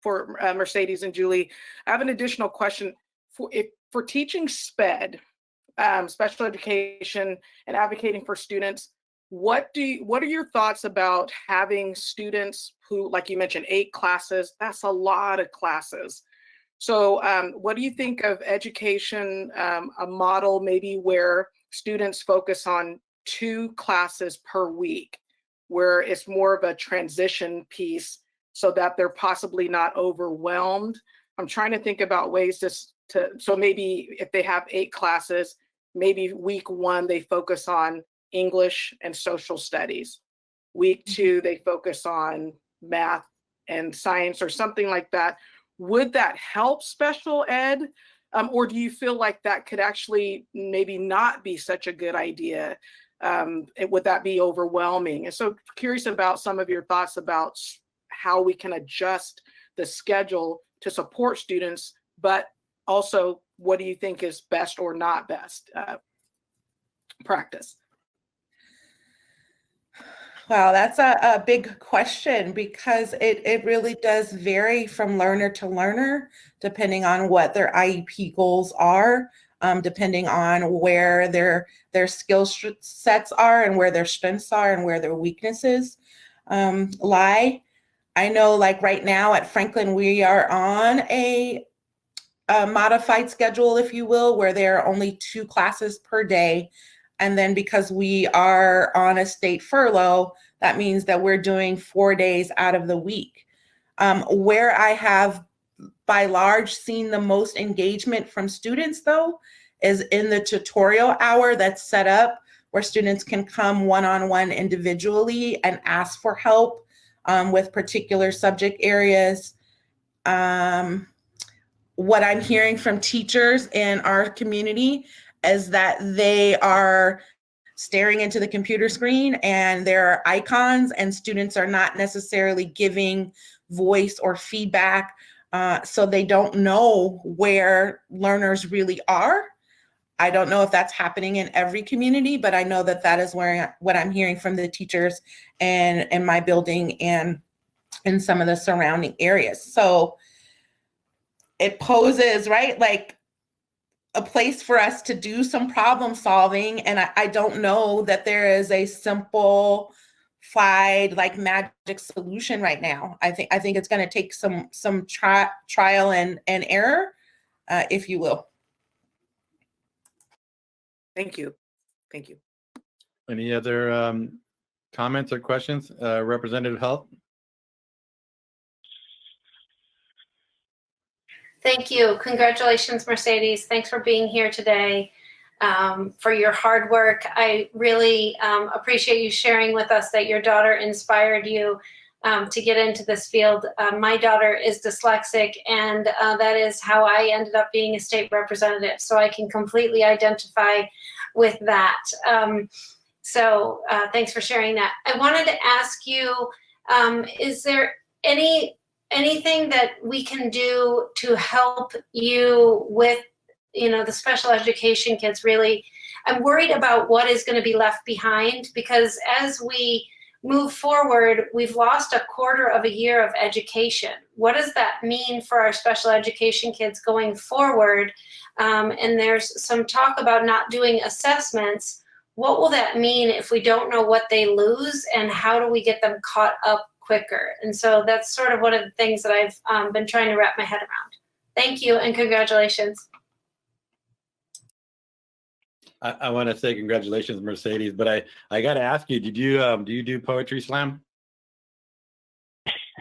[SPEAKER 9] for Mercedes and Julie. I have an additional question. For teaching SPED, special education, and advocating for students, what are your thoughts about having students who, like you mentioned, 8 classes? That's a lot of classes. So what do you think of education, a model maybe where students focus on 2 classes per week, where it's more of a transition piece so that they're possibly not overwhelmed? I'm trying to think about ways so maybe if they have 8 classes, maybe week 1, they focus on English and social studies. Week 2, they focus on math and science or something like that. Would that help special ed? Or do you feel like that could actually maybe not be such a good idea? Would that be overwhelming? And so curious about some of your thoughts about how we can adjust the schedule to support students, but also what do you think is best or not best practice?
[SPEAKER 10] Wow, that's a big question because it really does vary from learner to learner, depending on what their IEP goals are, depending on where their skill sets are and where their strengths are and where their weaknesses lie. I know, like right now at Franklin, we are on a modified schedule, if you will, where there are only 2 classes per day. And then because we are on a state furlough, that means that we're doing 4 days out of the week. Where I have by large seen the most engagement from students though, is in the tutorial hour that's set up where students can come one-on-one individually and ask for help with particular subject areas. What I'm hearing from teachers in our community is that they are staring into the computer screen and there are icons and students are not necessarily giving voice or feedback. So they don't know where learners really are. I don't know if that's happening in every community, but I know that that is what I'm hearing from the teachers and in my building and in some of the surrounding areas. So it poses, right, like a place for us to do some problem solving. And I don't know that there is a simplified like magic solution right now. I think it's going to take some trial and error, if you will.
[SPEAKER 9] Thank you. Thank you.
[SPEAKER 1] Any other comments or questions? Representative Health?
[SPEAKER 14] Thank you. Congratulations, Mercedes. Thanks for being here today, for your hard work. I really appreciate you sharing with us that your daughter inspired you to get into this field. My daughter is dyslexic, and that is how I ended up being a state representative. So I can completely identify with that. So thanks for sharing that. I wanted to ask you, is there anything that we can do to help you with, the special education kids? Really, I'm worried about what is going to be left behind, because as we move forward, we've lost a quarter of a year of education. What does that mean for our special education kids going forward? And there's some talk about not doing assessments. What will that mean if we don't know what they lose, and how do we get them caught up quicker? And so that's sort of one of the things that I've been trying to wrap my head around. Thank you and congratulations.
[SPEAKER 1] I want to say congratulations, Mercedes, but I got to ask you, do you do Poetry Slam?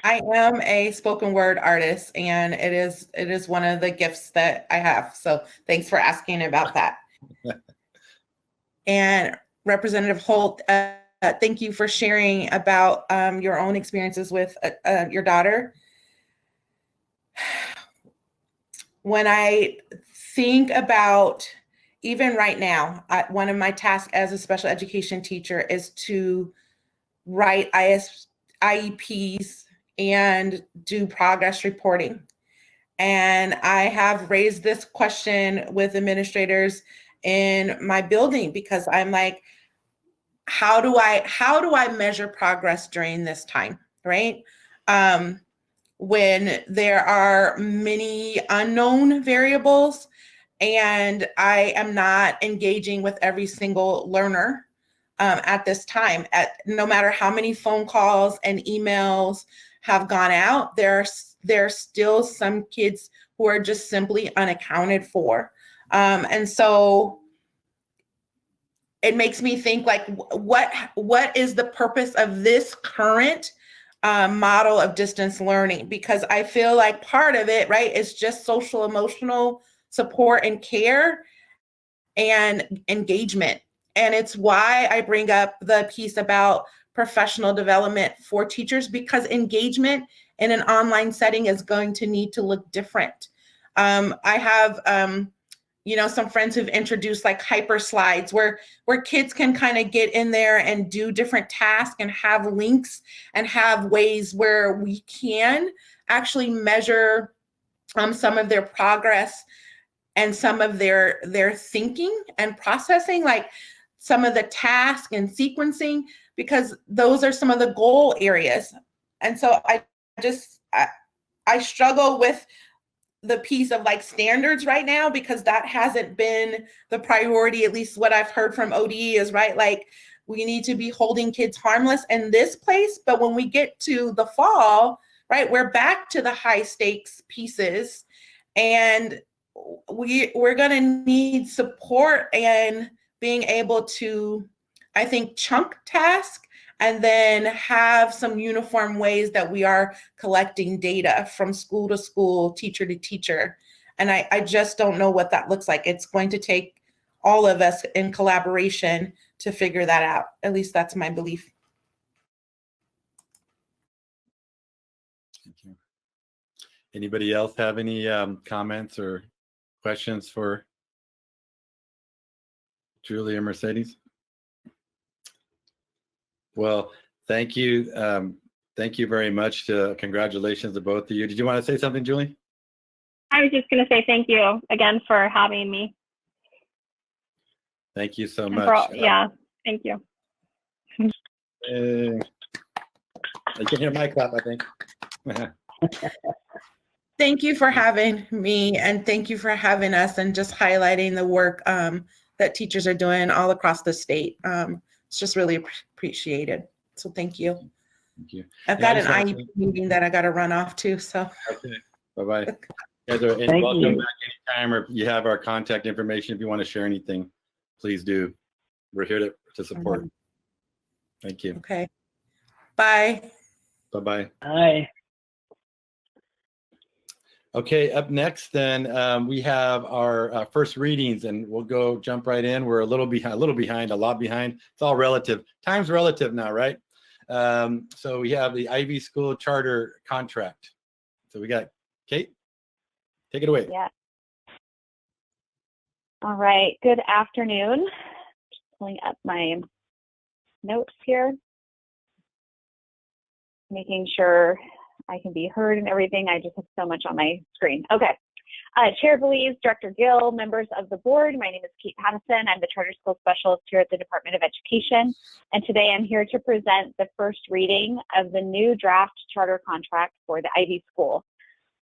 [SPEAKER 10] I am a spoken word artist, and it is one of the gifts that I have. So thanks for asking about that. And Representative Holt, thank you for sharing about your own experiences with your daughter. When I think about, even right now, one of my tasks as a special education teacher is to write IEPs and do progress reporting. And I have raised this question with administrators in my building, because I'm like, how do I measure progress during this time, right? When there are many unknown variables and I am not engaging with every single learner at this time. No matter how many phone calls and emails have gone out, there's still some kids who are just simply unaccounted for. And so it makes me think, like, what is the purpose of this current model of distance learning? Because I feel like part of it, right, is just social emotional support and care and engagement. And it's why I bring up the piece about professional development for teachers, because engagement in an online setting is going to need to look different. I have some friends who've introduced like hyper slides where kids can kind of get in there and do different tasks and have links and have ways where we can actually measure some of their progress and some of their thinking and processing, like some of the task and sequencing. because those are some of the goal areas. And so I struggle with the piece of like standards right now, because that hasn't been the priority, at least what I've heard from ODE is, right, like we need to be holding kids harmless in this place. But when we get to the fall, right, we're back to the high stakes pieces, and we're going to need support and being able to, I think, chunk task and then have some uniform ways that we are collecting data from school to school, teacher to teacher. And I just don't know what that looks like. It's going to take all of us in collaboration to figure that out. At least that's my belief.
[SPEAKER 1] Thank you. Anybody else have any comments or questions for Julie or Mercedes? Well, thank you. Thank you very much. Congratulations to both of you. Did you want to say something, Julie?
[SPEAKER 2] I was just going to say thank you again for having me.
[SPEAKER 1] Thank you so
[SPEAKER 2] And
[SPEAKER 1] much.
[SPEAKER 2] yeah, thank you.
[SPEAKER 1] You can hear my clap, I think.
[SPEAKER 10] Thank you for having me, and thank you for having us, and just highlighting the work that teachers are doing all across the state. It's just really appreciated. So thank you.
[SPEAKER 1] Thank you.
[SPEAKER 10] I've got an IEP meeting that I got to run off to. So.
[SPEAKER 1] Okay. Bye-bye. You guys are
[SPEAKER 3] Thank
[SPEAKER 1] welcome
[SPEAKER 3] you.
[SPEAKER 1] back anytime, or you have our contact information. If you want to share anything, please do. We're here to support. Thank you.
[SPEAKER 10] Okay. Bye.
[SPEAKER 1] Bye-bye.
[SPEAKER 3] Bye.
[SPEAKER 1] Okay, up next then we have our first readings, and we'll jump right in. We're a lot behind. It's all relative. Time's relative now, right? So we have the Ivy School Charter Contract. So we got Kate, take it away.
[SPEAKER 11] Yeah. All right, good afternoon. Just pulling up my notes here. Making sure I can be heard and everything. I just have so much on my screen. Okay. Chair Belize, Director Gill, members of the board, my name is Kate Pattison. I'm the Charter School Specialist here at the Department of Education. And today I'm here to present the first reading of the new draft charter contract for the Ivy School.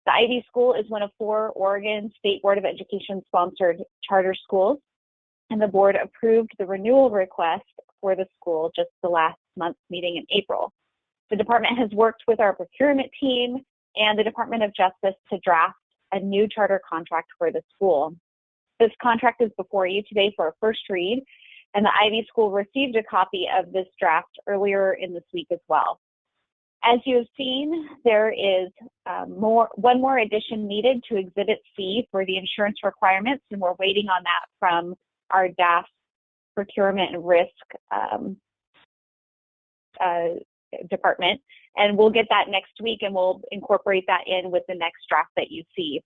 [SPEAKER 11] The Ivy School is one of 4 Oregon State Board of Education sponsored charter schools, and the board approved the renewal request for the school just the last month's meeting in April. The department has worked with our procurement team and the Department of Justice to draft a new charter contract for the school. This contract is before you today for a first read, and the Ivy School received a copy of this draft earlier in this week as well. As you have seen, there is one more addition needed to Exhibit C for the insurance requirements, and we're waiting on that from our DAF procurement and risk department, and we'll get that next week, and we'll incorporate that in with the next draft that you see.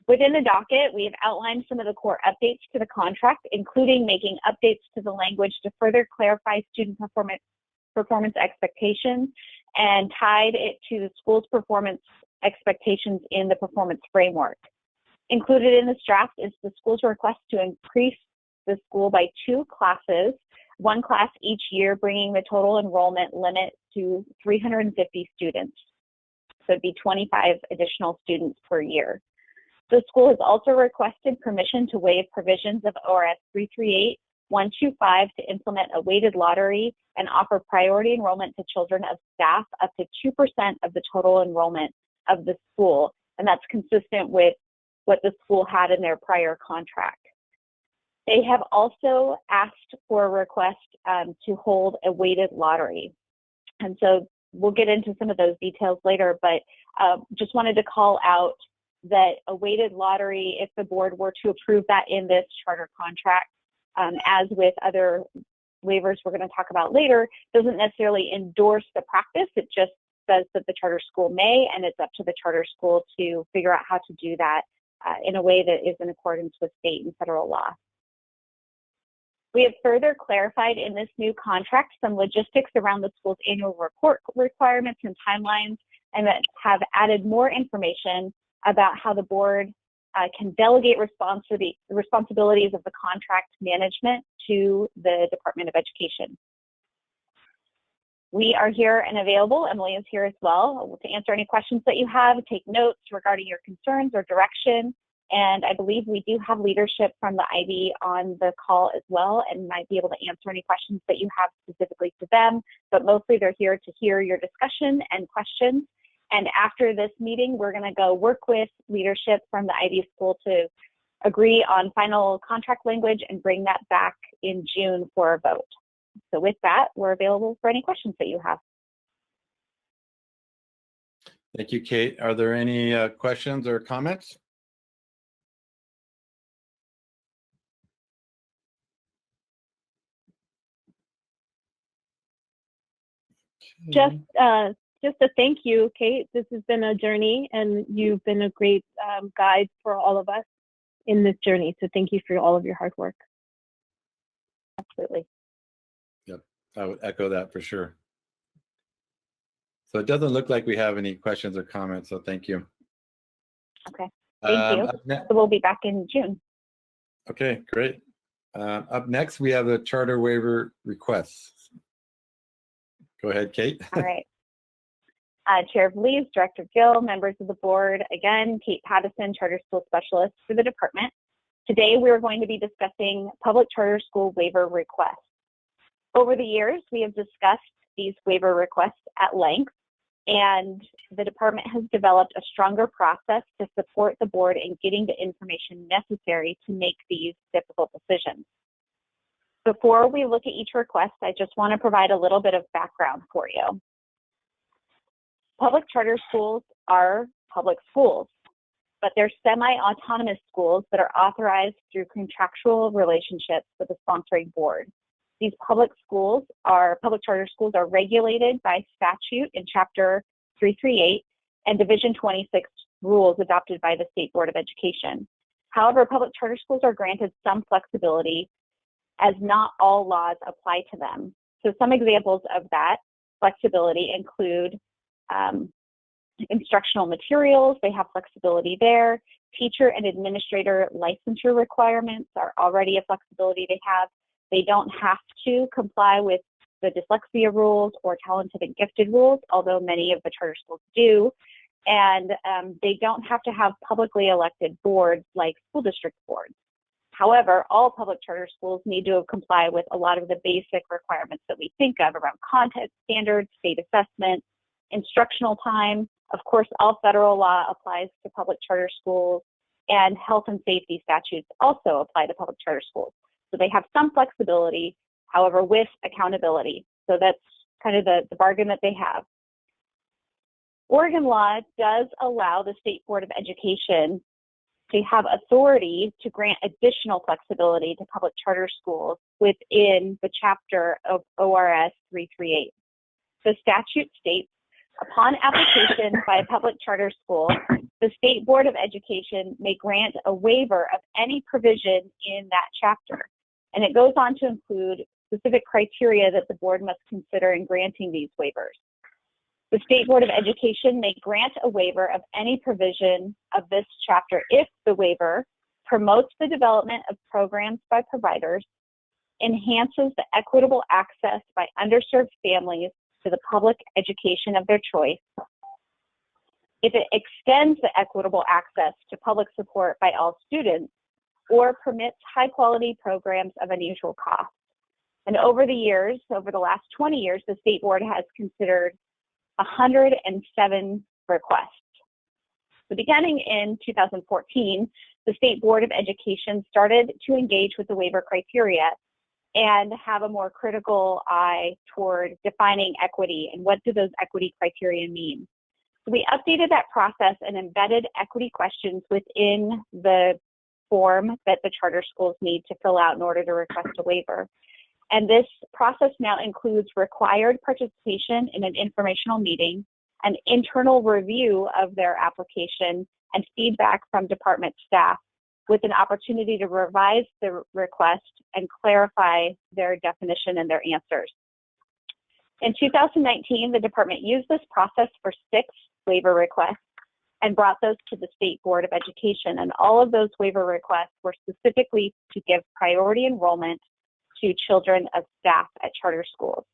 [SPEAKER 11] Within the docket, we have outlined some of the core updates to the contract, including making updates to the language to further clarify student performance expectations, and tied it to the school's performance expectations in the performance framework. Included in this draft is the school's request to increase the school by 2 classes, 1 class each year, bringing the total enrollment limit to 350 students. So it'd be 25 additional students per year. The school has also requested permission to waive provisions of ORS 338-125 to implement a weighted lottery and offer priority enrollment to children of staff up to 2% of the total enrollment of the school. And that's consistent with what the school had in their prior contract. They have also asked for a request to hold a weighted lottery. And so we'll get into some of those details later, but just wanted to call out that a weighted lottery, if the board were to approve that in this charter contract, as with other waivers we're going to talk about later, doesn't necessarily endorse the practice. It just says that the charter school may, and it's up to the charter school to figure out how to do that in a way that is in accordance with state and federal law. We have further clarified in this new contract some logistics around the school's annual report requirements and timelines, and that have added more information about how the board can delegate responsibilities of the contract management to the Department of Education. We are here and available. Emily is here as well to answer any questions that you have, take notes regarding your concerns or direction. And I believe we do have leadership from the IB on the call as well and might be able to answer any questions that you have specifically to them. But mostly they're here to hear your discussion and questions. And after this meeting, we're going to go work with leadership from the IB school to agree on final contract language and bring that back in June for a vote. So with that, we're available for any questions that you have.
[SPEAKER 1] Thank you, Kate. Are there any questions or comments?
[SPEAKER 4] Just a thank you, Kate. This has been a journey, and you've been a great guide for all of us in this journey. So thank you for all of your hard work.
[SPEAKER 11] Absolutely.
[SPEAKER 1] Yep, I would echo that for sure. So it doesn't look like we have any questions or comments, so thank you.
[SPEAKER 11] Okay, thank you. So we'll be back in June.
[SPEAKER 1] Okay, great. Up next, we have the charter waiver requests. Go ahead, Kate.
[SPEAKER 11] All right. Chair of Leaves, Director Gill, members of the board, again, Kate Pattison, Charter School Specialist for the department. Today, we're going to be discussing public charter school waiver requests. Over the years, we have discussed these waiver requests at length, and the department has developed a stronger process to support the board in getting the information necessary to make these difficult decisions. Before we look at each request, I just want to provide a little bit of background for you. Public charter schools are public schools, but they're semi-autonomous schools that are authorized through contractual relationships with a sponsoring board. These public charter schools are regulated by statute in Chapter 338 and Division 26 rules adopted by the State Board of Education. However, public charter schools are granted some flexibility as not all laws apply to them. So some examples of that flexibility include instructional materials. They have flexibility there. Teacher and administrator licensure requirements are already a flexibility they have. They don't have to comply with the dyslexia rules or talented and gifted rules, although many of the charter schools do. And they don't have to have publicly elected boards like school district boards. However, all public charter schools need to comply with a lot of the basic requirements that we think of around content standards, state assessment, instructional time. Of course, all federal law applies to public charter schools, and health and safety statutes also apply to public charter schools. So they have some flexibility, however, with accountability. So that's kind of the bargain that they have. Oregon law does allow the State Board of Education to have authority to grant additional flexibility to public charter schools within the chapter of ORS 338. The statute states, upon application by a public charter school, the State Board of Education may grant a waiver of any provision in that chapter. And it goes on to include specific criteria that the board must consider in granting these waivers. The State Board of Education may grant a waiver of any provision of this chapter if the waiver promotes the development of programs by providers, enhances the equitable access by underserved families to the public education of their choice, if it extends the equitable access to public support by all students, or permits high-quality programs of unusual cost. And over the years, over the last 20 years, the State Board has considered 107 requests. So beginning in 2014, the State Board of Education started to engage with the waiver criteria and have a more critical eye toward defining equity and what do those equity criteria mean. So we updated that process and embedded equity questions within the form that the charter schools need to fill out in order to request a waiver. And this process now includes required participation in an informational meeting, an internal review of their application, and feedback from department staff with an opportunity to revise the request and clarify their definition and their answers. In 2019, the department used this process for 6 waiver requests and brought those to the State Board of Education. And all of those waiver requests were specifically to give priority enrollment to children of staff at charter schools.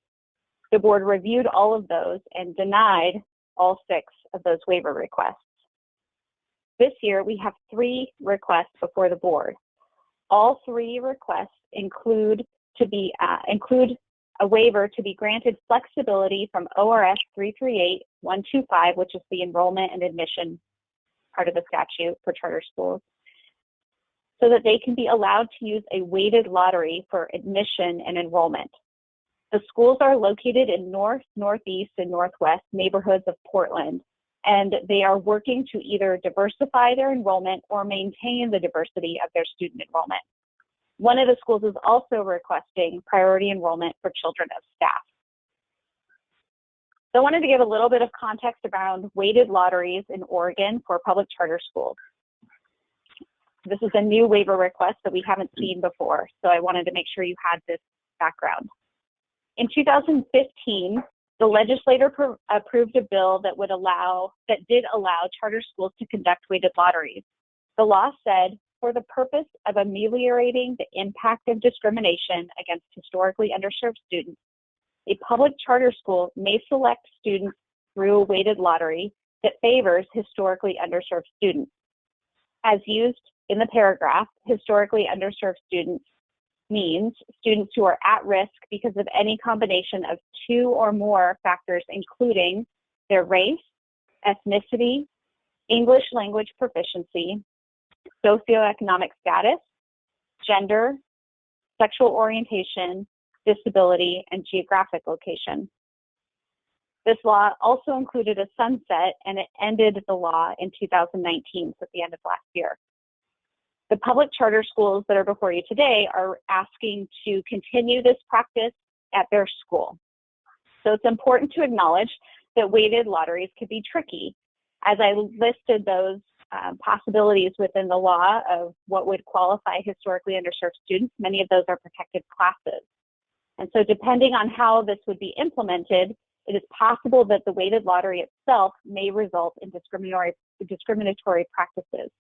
[SPEAKER 11] The board reviewed all of those and denied all 6 of those waiver requests. This year, we have 3 requests before the board. All 3 requests include a waiver to be granted flexibility from ORS 338-125, which is the enrollment and admission part of the statute for charter schools, so that they can be allowed to use a weighted lottery for admission and enrollment. The schools are located in north, northeast, and northwest neighborhoods of Portland, and they are working to either diversify their enrollment or maintain the diversity of their student enrollment. One of the schools is also requesting priority enrollment for children of staff. So I wanted to give a little bit of context around weighted lotteries in Oregon for public charter schools. This is a new waiver request that we haven't seen before, so I wanted to make sure you had this background. In 2015, the legislature approved a bill that did allow charter schools to conduct weighted lotteries. The law said, for the purpose of ameliorating the impact of discrimination against historically underserved students, a public charter school may select students through a weighted lottery that favors historically underserved students. As used in the paragraph, historically underserved students means students who are at risk because of any combination of 2 or more factors, including their race, ethnicity, English language proficiency, socioeconomic status, gender, sexual orientation, disability, and geographic location. This law also included a sunset, and it ended the law in 2019, so at the end of last year. The public charter schools that are before you today are asking to continue this practice at their school. So it's important to acknowledge that weighted lotteries could be tricky. As I listed those possibilities within the law of what would qualify historically underserved students, many of those are protected classes. And so depending on how this would be implemented, it is possible that the weighted lottery itself may result in discriminatory practices.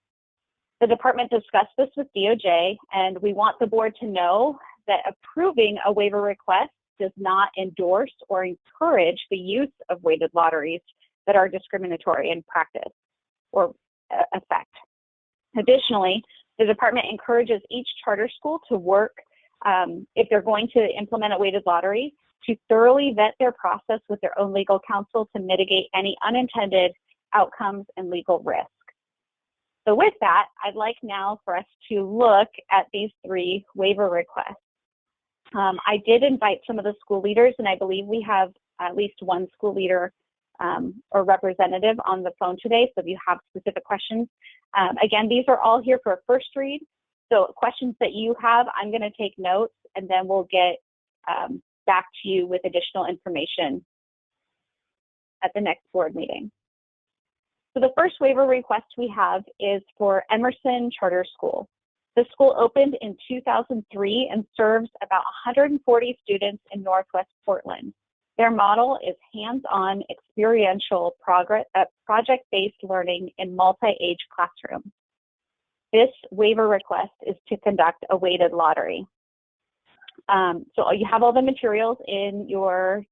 [SPEAKER 11] The department discussed this with DOJ, and we want the board to know that approving a waiver request does not endorse or encourage the use of weighted lotteries that are discriminatory in practice or effect. Additionally, the department encourages each charter school to work, if they're going to implement a weighted lottery, to thoroughly vet their process with their own legal counsel to mitigate any unintended outcomes and legal risk. So with that, I'd like now for us to look at these 3 waiver requests. I did invite some of the school leaders, and I believe we have at least one school leader or representative on the phone today, so if you have specific questions. Again, these are all here for a first read, so questions that you have, I'm going to take notes, and then we'll get back to you with additional information at the next board meeting. So the first waiver request we have is for Emerson Charter School. The school opened in 2003 and serves about 140 students in Northwest Portland. Their model is hands-on, experiential, project-based learning in multi-age classrooms. This waiver request is to conduct a weighted lottery. So you have all the materials in your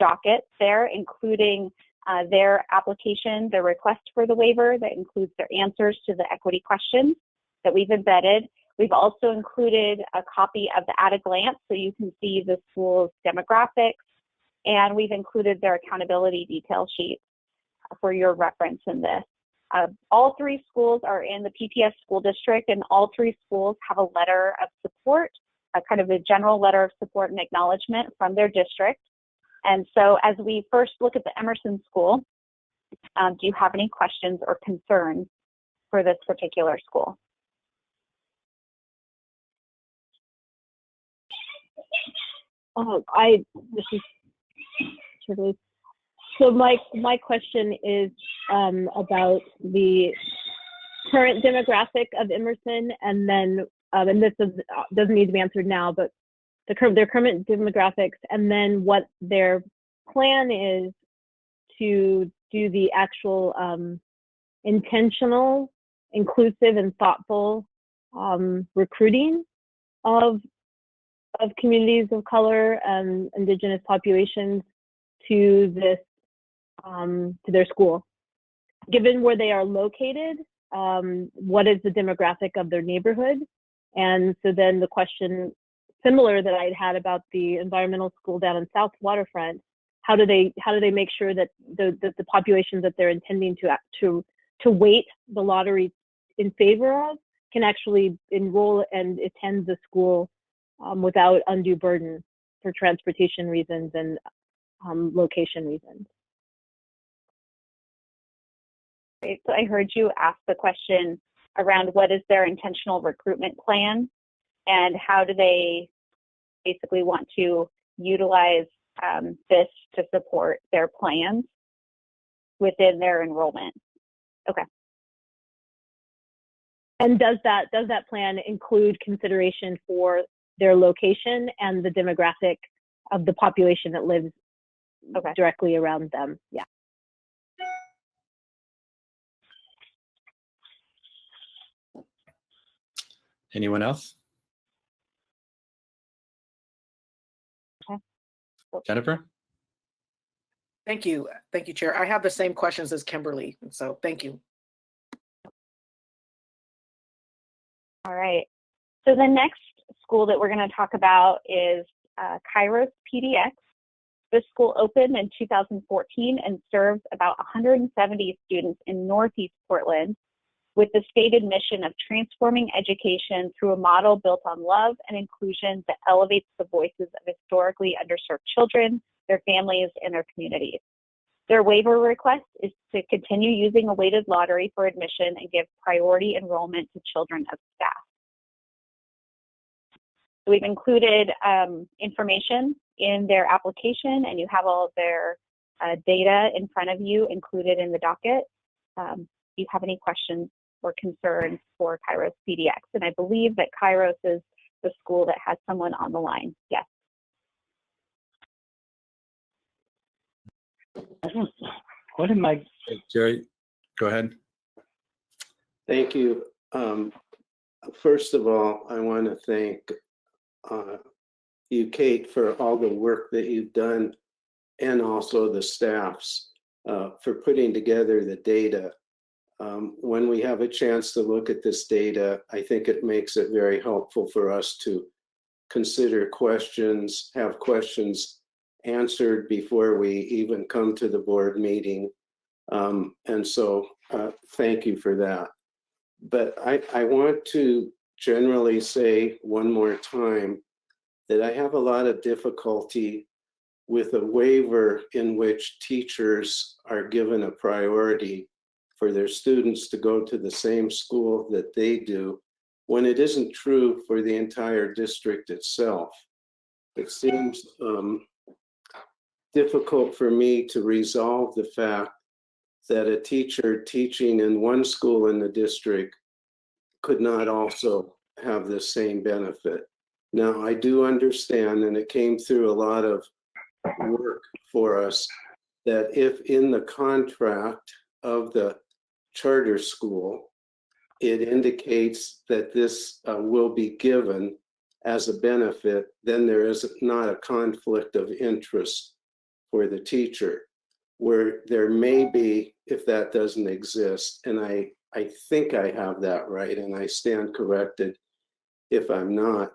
[SPEAKER 11] docket there, including their application, their request for the waiver that includes their answers to the equity questions that we've embedded. We've also included a copy of the at a glance so you can see the school's demographics, and we've included their accountability detail sheet for your reference in this. All 3 schools are in the PPS school district, and all 3 schools have a letter of support, a kind of a general letter of support and acknowledgement from their district. And so as we first look at the Emerson School, do you have any questions or concerns for this particular school?
[SPEAKER 4] This is Shirley. So my question is about the current demographic of Emerson, and then and this doesn't need to be answered now, but their current demographics, and then what their plan is to do the actual intentional, inclusive, and thoughtful recruiting of communities of color and Indigenous populations to this to their school. Given where they are located, what is the demographic of their neighborhood? And so then the question similar that I'd had about the environmental school down in South Waterfront, how do they make sure that the population that they're intending to weight the lottery in favor of can actually enroll and attend the school without undue burden for transportation reasons and location reasons.
[SPEAKER 11] Right. So I heard you ask the question around what is their intentional recruitment plan and how do they basically want to utilize this to support their plans within their enrollment. Okay.
[SPEAKER 4] And does that plan include consideration for their location and the demographic of the population that lives directly around them? Yeah.
[SPEAKER 1] Anyone else?
[SPEAKER 11] Okay.
[SPEAKER 1] Jennifer?
[SPEAKER 9] Thank you. Thank you, Chair. I have the same questions as Kimberly, and so thank you.
[SPEAKER 11] All right. So the next school that we're going to talk about is Kairos PDX. This school opened in 2014 and serves about 170 students in Northeast Portland with the stated mission of transforming education through a model built on love and inclusion that elevates the voices of historically underserved children, their families, and their communities. Their waiver request is to continue using a weighted lottery for admission and give priority enrollment to children of staff. So we've included information in their application, and you have all of their data in front of you included in the docket. If you have any questions or concerns for Kairos PDX, and I believe that Kairos is the school that has someone on the line. Yes.
[SPEAKER 3] What am I?
[SPEAKER 1] Jerry, go ahead.
[SPEAKER 6] Thank you. First of all, I want to thank you, Kate, for all the work that you've done, and also the staffs for putting together the data. When we have a chance to look at this data, I think it makes it very helpful for us to consider questions, have questions answered before we even come to the board meeting. And so thank you for that. But I want to generally say one more time that I have a lot of difficulty with a waiver in which teachers are given a priority for their students to go to the same school that they do, when it isn't true for the entire district itself. It seems difficult for me to resolve the fact that a teacher teaching in one school in the district could not also have the same benefit. Now, I do understand, and it came through a lot of work for us, that if in the contract of the charter school, it indicates that this will be given as a benefit, then there is not a conflict of interest for the teacher. Where there may be, if that doesn't exist, and I think I have that right, and I stand corrected if I'm not.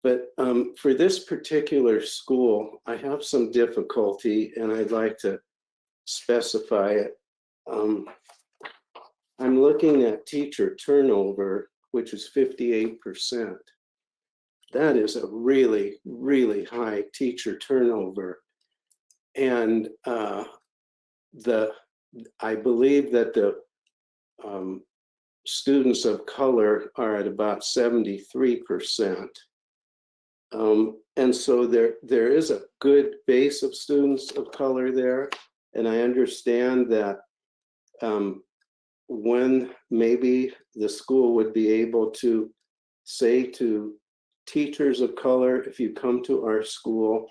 [SPEAKER 6] But for this particular school, I have some difficulty, and I'd like to specify it. I'm looking at teacher turnover, which is 58%. That is a really, really high teacher turnover. And I believe that the students of color are at about 73%. And so there is a good base of students of color there. And I understand that when maybe the school would be able to say to teachers of color, if you come to our school,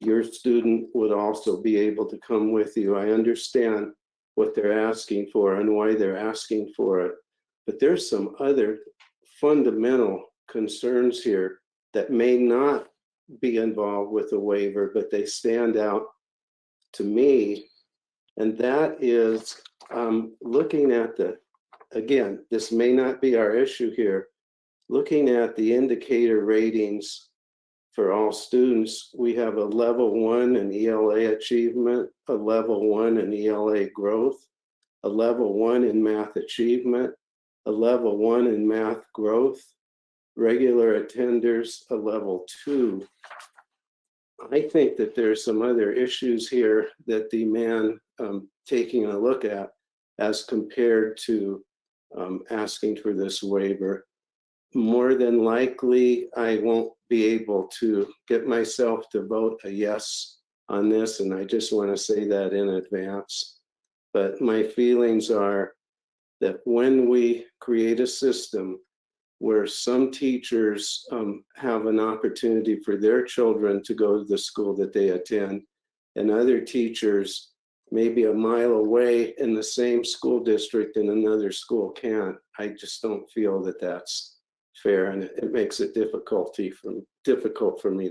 [SPEAKER 6] your student would also be able to come with you. I understand what they're asking for and why they're asking for it. But there's some other fundamental concerns here that may not be involved with the waiver, but they stand out to me, and that is looking at again, this may not be our issue here, looking at the indicator ratings for all students. We have a level 1 in ELA achievement, a level 1 in ELA growth, a level 1 in math achievement, a level 1 in math growth, regular attenders, a level 2. I think that there's some other issues here that demand taking a look at as compared to asking for this waiver. More than likely, I won't be able to get myself to vote a yes on this, and I just want to say that in advance. But my feelings are that when we create a system where some teachers have an opportunity for their children to go to the school that they attend, and other teachers maybe a mile away in the same school district in another school can't, I just don't feel that that's fair, and it makes it difficult for me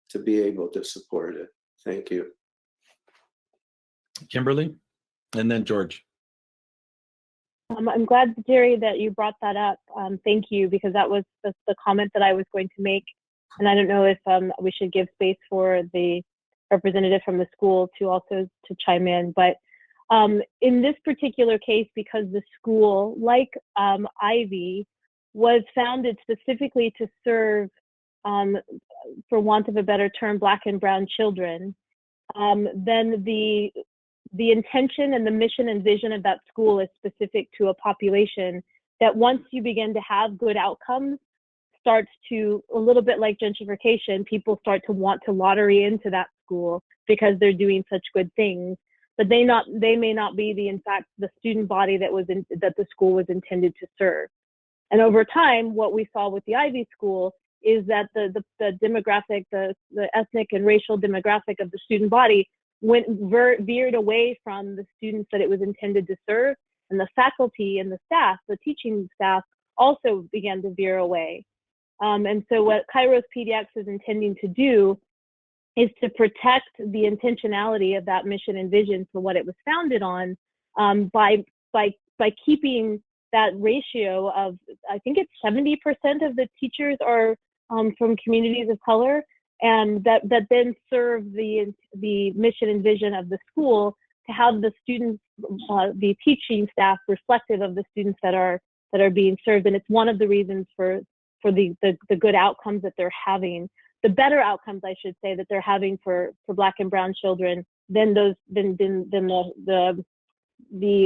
[SPEAKER 6] to be able to support it. Thank you.
[SPEAKER 1] Kimberly, and then George.
[SPEAKER 4] I'm glad, Jerry, that you brought that up. Thank you, because that was the comment that I was going to make. And I don't know if we should give space for the representative from the school to also to chime in. But in this particular case, because the school, like Ivy, was founded specifically to serve, for want of a better term, Black and Brown children, then the intention and the mission and vision of that school is specific to a population that once you begin to have good outcomes, starts to, a little bit like gentrification, people start to want to lottery into that school because they're doing such good things. But they may not be in fact the student body that the school was intended to serve. And over time, what we saw with the Ivy School is that the demographic, the ethnic and racial demographic of the student body veered away from the students that it was intended to serve, and the faculty and the staff, the teaching staff, also began to veer away. And so what Kairos PDX is intending to do is to protect the intentionality of that mission and vision for what it was founded on, by keeping that ratio of, I think it's 70% of the teachers are from communities of color, and that then serve the mission and vision of the school, to have the students, the teaching staff reflective of the students that are being served. And it's one of the reasons for the good outcomes that they're having, the better outcomes, I should say, that they're having for Black and Brown children than the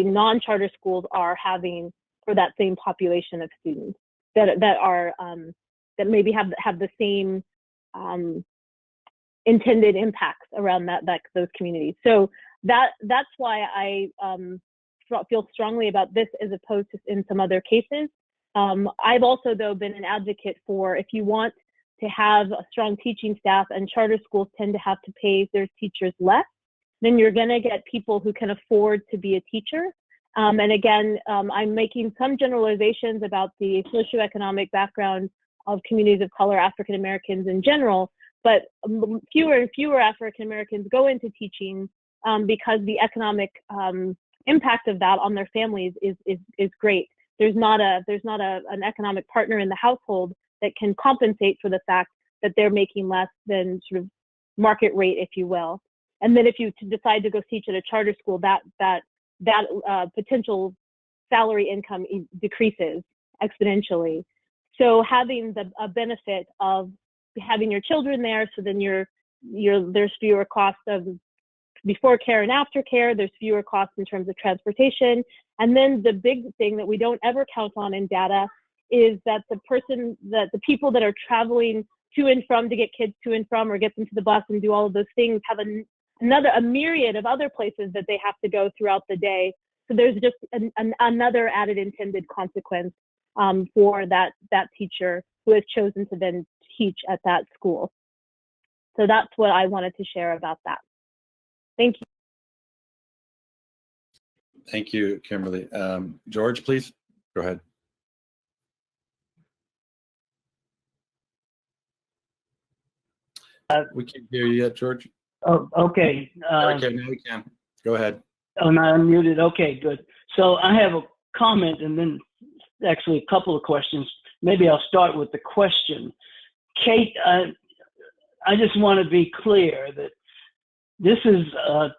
[SPEAKER 4] non-charter schools are having for that same population of students that maybe have the same intended impacts around those communities. So that's why I feel strongly about this as opposed to in some other cases. I've also, though, been an advocate for, if you want to have a strong teaching staff, and charter schools tend to have to pay their teachers less, then you're going to get people who can afford to be a teacher. And again, I'm making some generalizations about the socioeconomic background of communities of color, African Americans in general, but fewer and fewer African Americans go into teaching because the economic impact of that on their families is great. There's not an economic partner in the household that can compensate for the fact that they're making less than sort of market rate, if you will. And then if you decide to go teach at a charter school, that potential salary income decreases exponentially. So having a benefit of having your children there, so then there's fewer costs of before care and after care, there's fewer costs in terms of transportation. And then the big thing that we don't ever count on in data is that the people that are traveling to and from to get kids to and from or get them to the bus and do all of those things have a myriad of other places that they have to go throughout the day. So there's just another added intended consequence for that teacher who has chosen to then teach at that school. So that's what I wanted to share about that. Thank you.
[SPEAKER 1] Thank you, Kimberly. George, please go ahead. We can't hear you yet, George.
[SPEAKER 3] Oh, okay.
[SPEAKER 1] Okay, now we can. Go ahead.
[SPEAKER 3] Oh, no, I'm muted. Okay, good. So I have a comment and then actually a couple of questions. Maybe I'll start with the question. Kate, I just want to be clear that this is a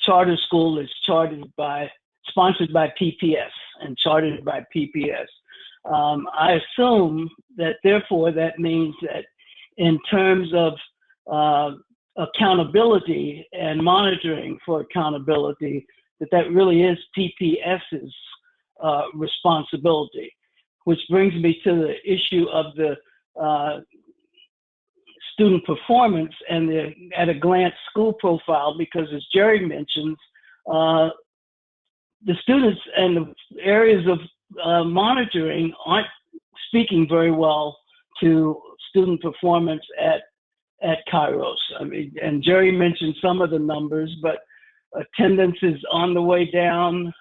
[SPEAKER 3] charter school that's sponsored by PPS and chartered by PPS. I assume that therefore that means that in terms of accountability and monitoring for accountability, that really is PPS's responsibility, which brings me to the issue of the student performance and the at a glance school profile, because as Jerry mentions, the students and the areas of monitoring aren't speaking very well to student performance at Kairos. I mean, and Jerry mentioned some of the numbers, but attendance is on the way down.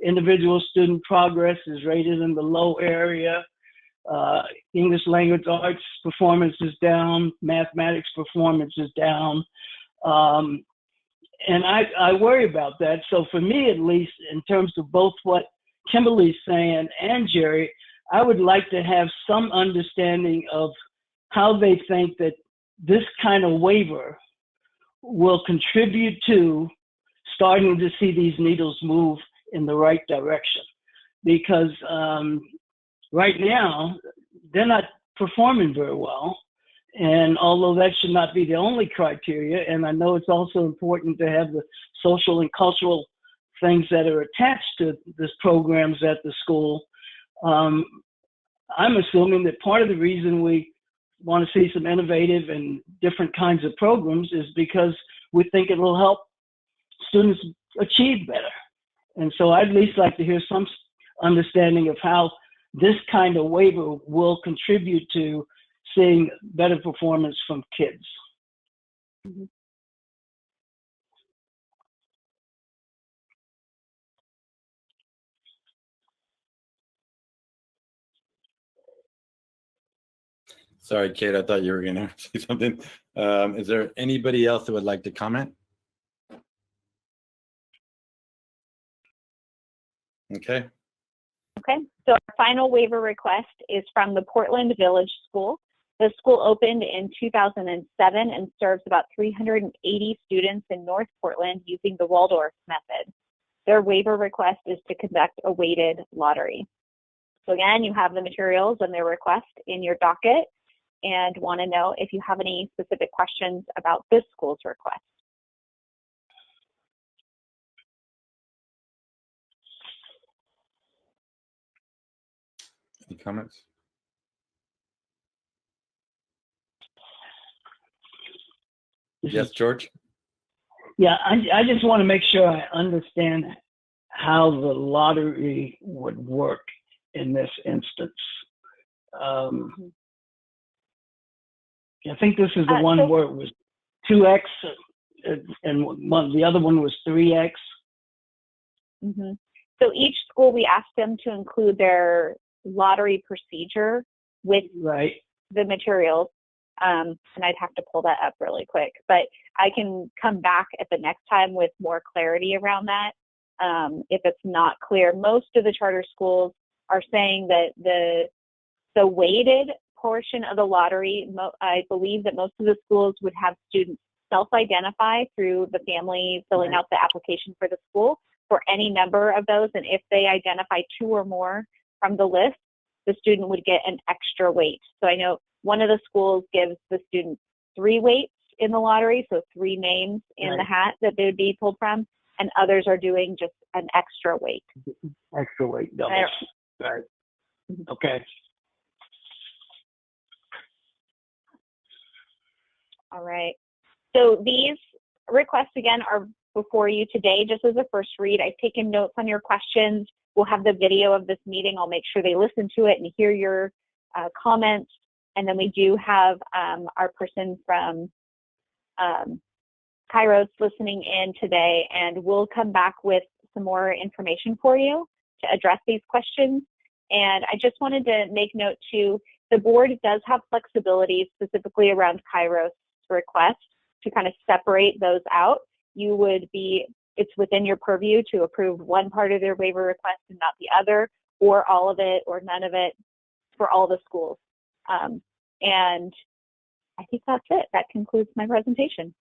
[SPEAKER 3] Individual student progress is rated in the low area. English language arts performance is down. Mathematics performance is down. And I worry about that. So for me, at least, in terms of both what Kimberly's saying and Jerry, I would like to have some understanding of how they think that this kind of waiver will contribute to starting to see these needles move in the right direction. Because right now, they're not performing very well. And although that should not be the only criteria, and I know it's also important to have the social and cultural things that are attached to these programs at the school, I'm assuming that part of the reason we want to see some innovative and different kinds of programs is because we think it will help students achieve better. And so I'd at least like to hear some understanding of how this kind of waiver will contribute to seeing better performance from kids.
[SPEAKER 11] Mm-hmm.
[SPEAKER 1] Sorry, Kate, I thought you were going to say something. Is there anybody else that would like to comment? Okay.
[SPEAKER 11] Okay, so our final waiver request is from the Portland Village School. The school opened in 2007 and serves about 380 students in North Portland using the Waldorf method. Their waiver request is to conduct a weighted lottery. So again, you have the materials and their request in your docket, and want to know if you have any specific questions about this school's request.
[SPEAKER 1] Any comments? Yes, George?
[SPEAKER 3] Yeah, I just want to make sure I understand how the lottery would work in this instance. I think this is the one where it was 2x and the other one was 3x.
[SPEAKER 11] Mm-hmm. So each school, we asked them to include their lottery procedure with the materials. And I'd have to pull that up really quick, but I can come back at the next time with more clarity around that. If it's not clear, most of the charter schools are saying that the weighted portion of the lottery, I believe that most of the schools would have students self-identify through the family filling out the application for the school for any number of those. And if they identify 2 or more from the list, the student would get an extra weight. So I know one of the schools gives the student 3 weights in the lottery, so 3 names in the hat that they would be pulled from, and others are doing just an extra weight.
[SPEAKER 3] Extra weight doubles. Right. Okay.
[SPEAKER 11] All right. So these requests, again, are before you today, just as a first read. I've taken notes on your questions. We'll have the video of this meeting. I'll make sure they listen to it and hear your comments. And then we do have our person from Kairos listening in today, and we'll come back with some more information for you to address these questions. And I just wanted to make note too, the board does have flexibility specifically around Kairos request. to kind of separate those out, you would be, it's within your purview to approve one part of their waiver request and not the other, or all of it or none of it for all the schools. And I think that's it. That concludes my presentation.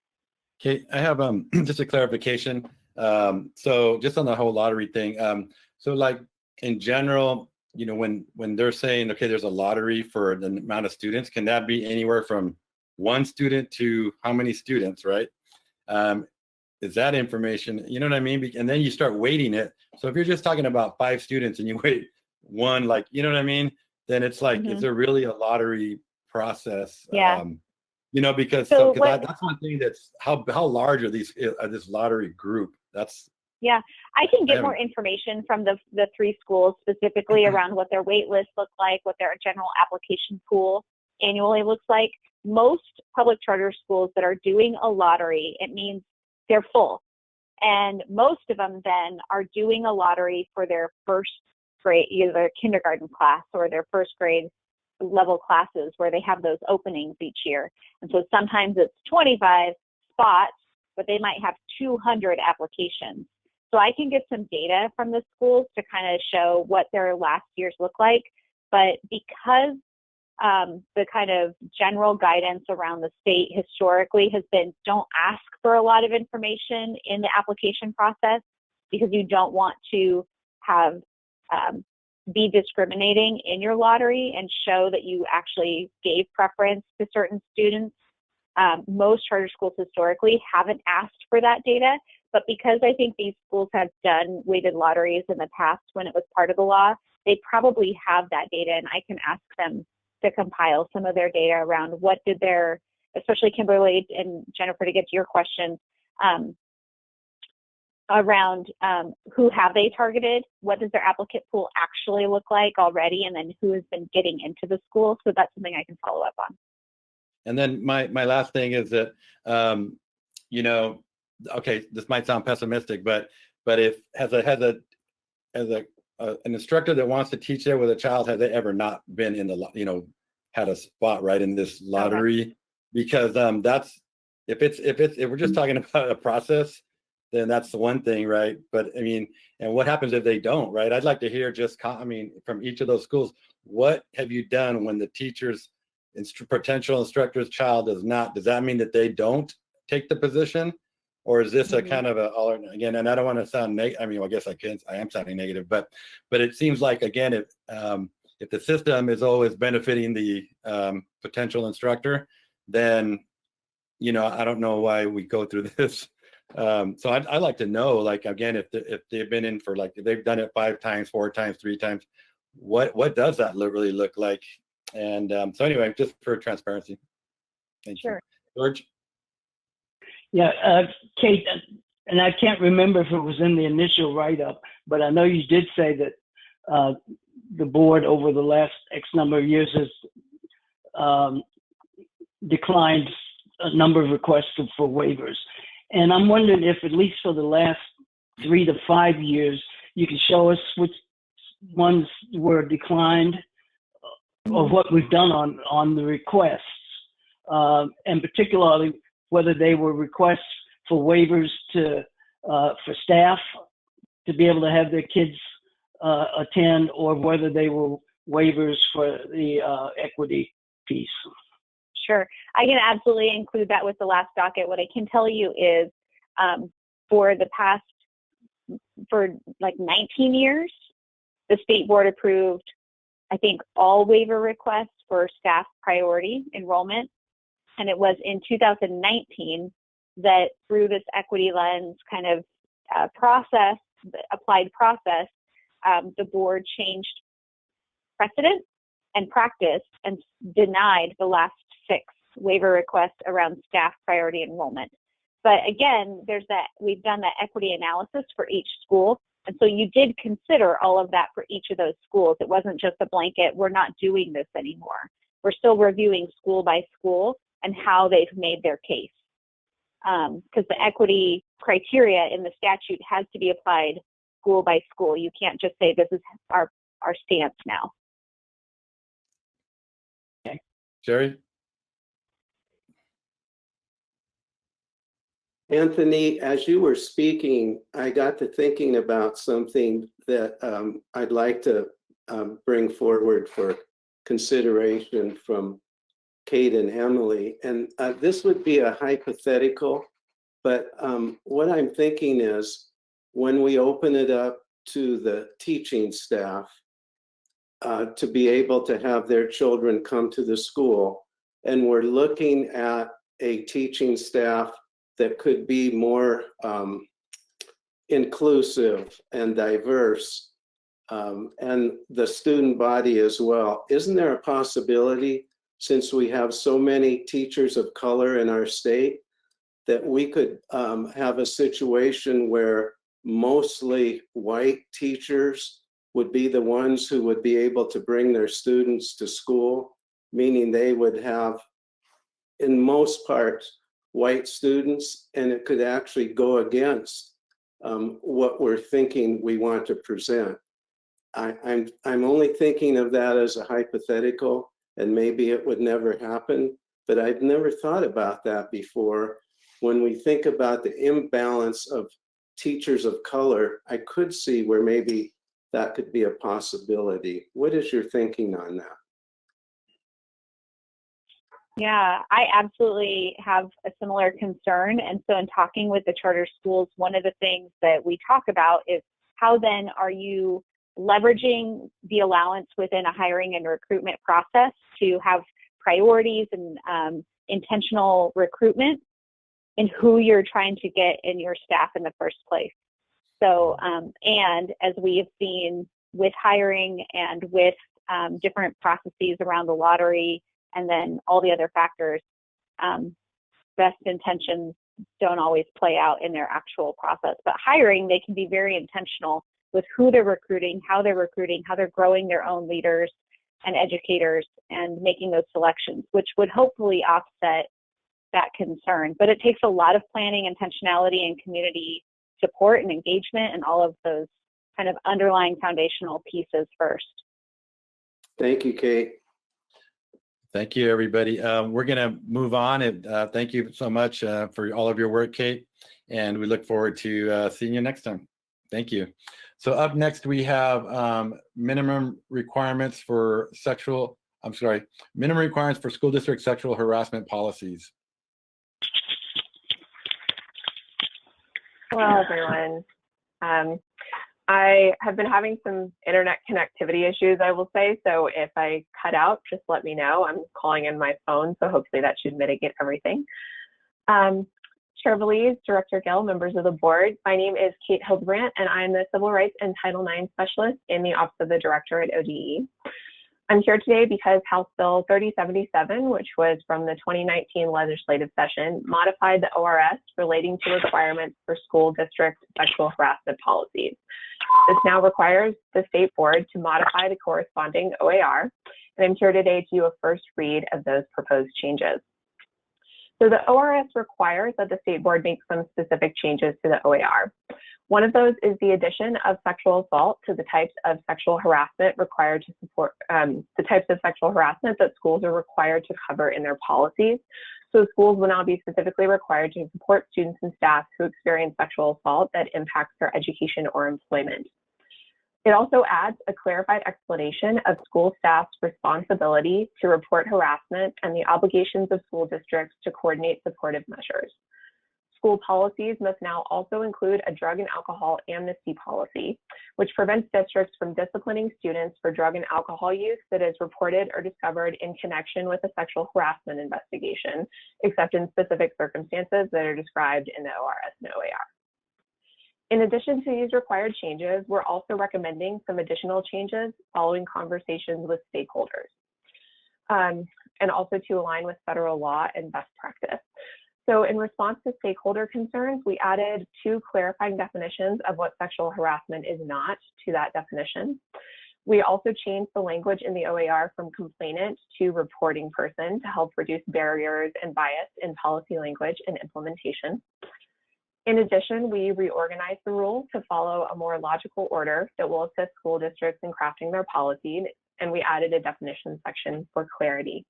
[SPEAKER 1] Okay, I have just a clarification. So just on the whole lottery thing. So like in general, you know, when they're saying, okay, there's a lottery for the amount of students, can that be anywhere from one student to how many students, right? Is that information, you know what I mean? And then you start weighting it. So if you're just talking about 5 students and you weight one, like, you know what I mean? Then it's like, is there really a lottery process?
[SPEAKER 11] Yeah.
[SPEAKER 1] You know, because
[SPEAKER 11] So
[SPEAKER 1] that's one thing that's how large are these this lottery group? That's
[SPEAKER 11] yeah, I can get more information from the 3 schools specifically around what their wait list looks like, what their general application pool annually looks like. Most public charter schools that are doing a lottery, it means they're full. And most of them then are doing a lottery for their first grade, either their kindergarten class or their first grade level classes where they have those openings each year. And so sometimes it's 25 spots, but they might have 200 applications. So I can get some data from the schools to kind of show what their last years look like. But because the kind of general guidance around the state historically has been, don't ask for a lot of information in the application process, because you don't want to have be discriminating in your lottery and show that you actually gave preference to certain students. Most charter schools historically haven't asked for that data, but because I think these schools have done weighted lotteries in the past when it was part of the law, they probably have that data, and I can ask them to compile some of their data around what did their, especially Kimberly and Jennifer, to get to your question, around who have they targeted, what does their applicant pool actually look like already, and then who has been getting into the school. So that's something I can follow up on.
[SPEAKER 1] And then my last thing is that, you know, okay, this might sound pessimistic, but if as an instructor that wants to teach there with a child, has they ever not been in the, you know, had a spot right in this lottery? Okay. Because that's if we're just talking about a process, then that's the one thing, right? But I mean, and what happens if they don't, right? I'd like to hear just, I mean, from each of those schools, what have you done when the teacher's potential instructor's child does not? Does that mean that they don't take the position? Or is this a kind of again, and I don't want to sound negative. I mean, well, I guess I am sounding negative, but it seems like, again, if the system is always benefiting the potential instructor, then, you know, I don't know why we go through this. So I'd like to know, like, again, if they've been in for, like, if they've done it 5 times, 4 times, 3 times, what does that really look like? And so anyway, just for transparency. Thank you. George?
[SPEAKER 3] Yeah, Kate, and I can't remember if it was in the initial write-up, but I know you did say that the board over the last X number of years has declined a number of requests for waivers. And I'm wondering if, at least for the last 3 to 5 years, you can show us which ones were declined or what we've done on the requests, and particularly whether they were requests for waivers for staff to be able to have their kids attend, or whether they were waivers for the equity piece.
[SPEAKER 11] Sure, I can absolutely include that with the last docket. What I can tell you is for like 19 years, the state board approved, I think, all waiver requests for staff priority enrollment. And it was in 2019 that, through this equity lens kind of applied process, the board changed precedent and practice and denied the last 6 waiver requests around staff priority enrollment. But again, we've done that equity analysis for each school. And so you did consider all of that for each of those schools. It wasn't just a blanket, we're not doing this anymore. We're still reviewing school by school and how they've made their case. Because the equity criteria in the statute has to be applied school by school. You can't just say this is our stance now.
[SPEAKER 1] Okay. Jerry?
[SPEAKER 6] Anthony, as you were speaking, I got to thinking about something that I'd like to bring forward for consideration from Kate and Emily. And this would be a hypothetical, but what I'm thinking is when we open it up to the teaching staff to be able to have their children come to the school, and we're looking at a teaching staff that could be more inclusive and diverse, and the student body as well. Isn't there a possibility, since we have so many teachers of color in our state, that we could have a situation where mostly white teachers would be the ones who would be able to bring their students to school, meaning they would have, in most parts, white students, and it could actually go against what we're thinking we want to present. I'm only thinking of that as a hypothetical, and maybe it would never happen, but I've never thought about that before. When we think about the imbalance of teachers of color, I could see where maybe that could be a possibility. What is your thinking on that?
[SPEAKER 11] Yeah, I absolutely have a similar concern. And so in talking with the charter schools, one of the things that we talk about is how then are you leveraging the allowance within a hiring and recruitment process to have priorities and intentional recruitment in who you're trying to get in your staff in the first place. So, and as we have seen with hiring and with different processes around the lottery, and then all the other factors, best intentions don't always play out in their actual process. But hiring, they can be very intentional with who they're recruiting, how they're growing their own leaders and educators and making those selections, which would hopefully offset that concern. But it takes a lot of planning, intentionality, and community support and engagement and all of those kind of underlying foundational pieces first.
[SPEAKER 6] Thank you, Kate.
[SPEAKER 1] Thank you, everybody. We're going to move on. Thank you so much for all of your work, Kate. And we look forward to seeing you next time. Thank you. So up next, we have minimum requirements for minimum requirements for school district sexual harassment policies.
[SPEAKER 7] Hello, everyone. I have been having some internet connectivity issues, I will say. So if I cut out, just let me know. I'm calling in my phone, so hopefully that should mitigate everything. Chair Belize, Director Gill, members of the board, my name is Kate Hildebrandt, and I'm the Civil Rights and Title IX Specialist in the Office of the Director at ODE. I'm here today because House Bill 3077, which was from the 2019 legislative session, modified the ORS relating to requirements for school district sexual harassment policies. This now requires the state board to modify the corresponding OAR, and I'm here today to do a first read of those proposed changes. So the ORS requires that the state board make some specific changes to the OAR. One of those is the addition of sexual assault to the types of sexual harassment required to support the types of sexual harassment that schools are required to cover in their policies. So schools will now be specifically required to support students and staff who experience sexual assault that impacts their education or employment. It also adds a clarified explanation of school staff's responsibility to report harassment and the obligations of school districts to coordinate supportive measures. School policies must now also include a drug and alcohol amnesty policy, which prevents districts from disciplining students for drug and alcohol use that is reported or discovered in connection with a sexual harassment investigation, except in specific circumstances that are described in the ORS and OAR. In addition to these required changes, we're also recommending some additional changes following conversations with stakeholders, and also to align with federal law and best practice. So in response to stakeholder concerns, we added 2 clarifying definitions of what sexual harassment is not to that definition. We also changed the language in the OAR from complainant to reporting person to help reduce barriers and bias in policy language and implementation. In addition, we reorganized the rules to follow a more logical order that will assist school districts in crafting their policy, and we added a definition section for clarity.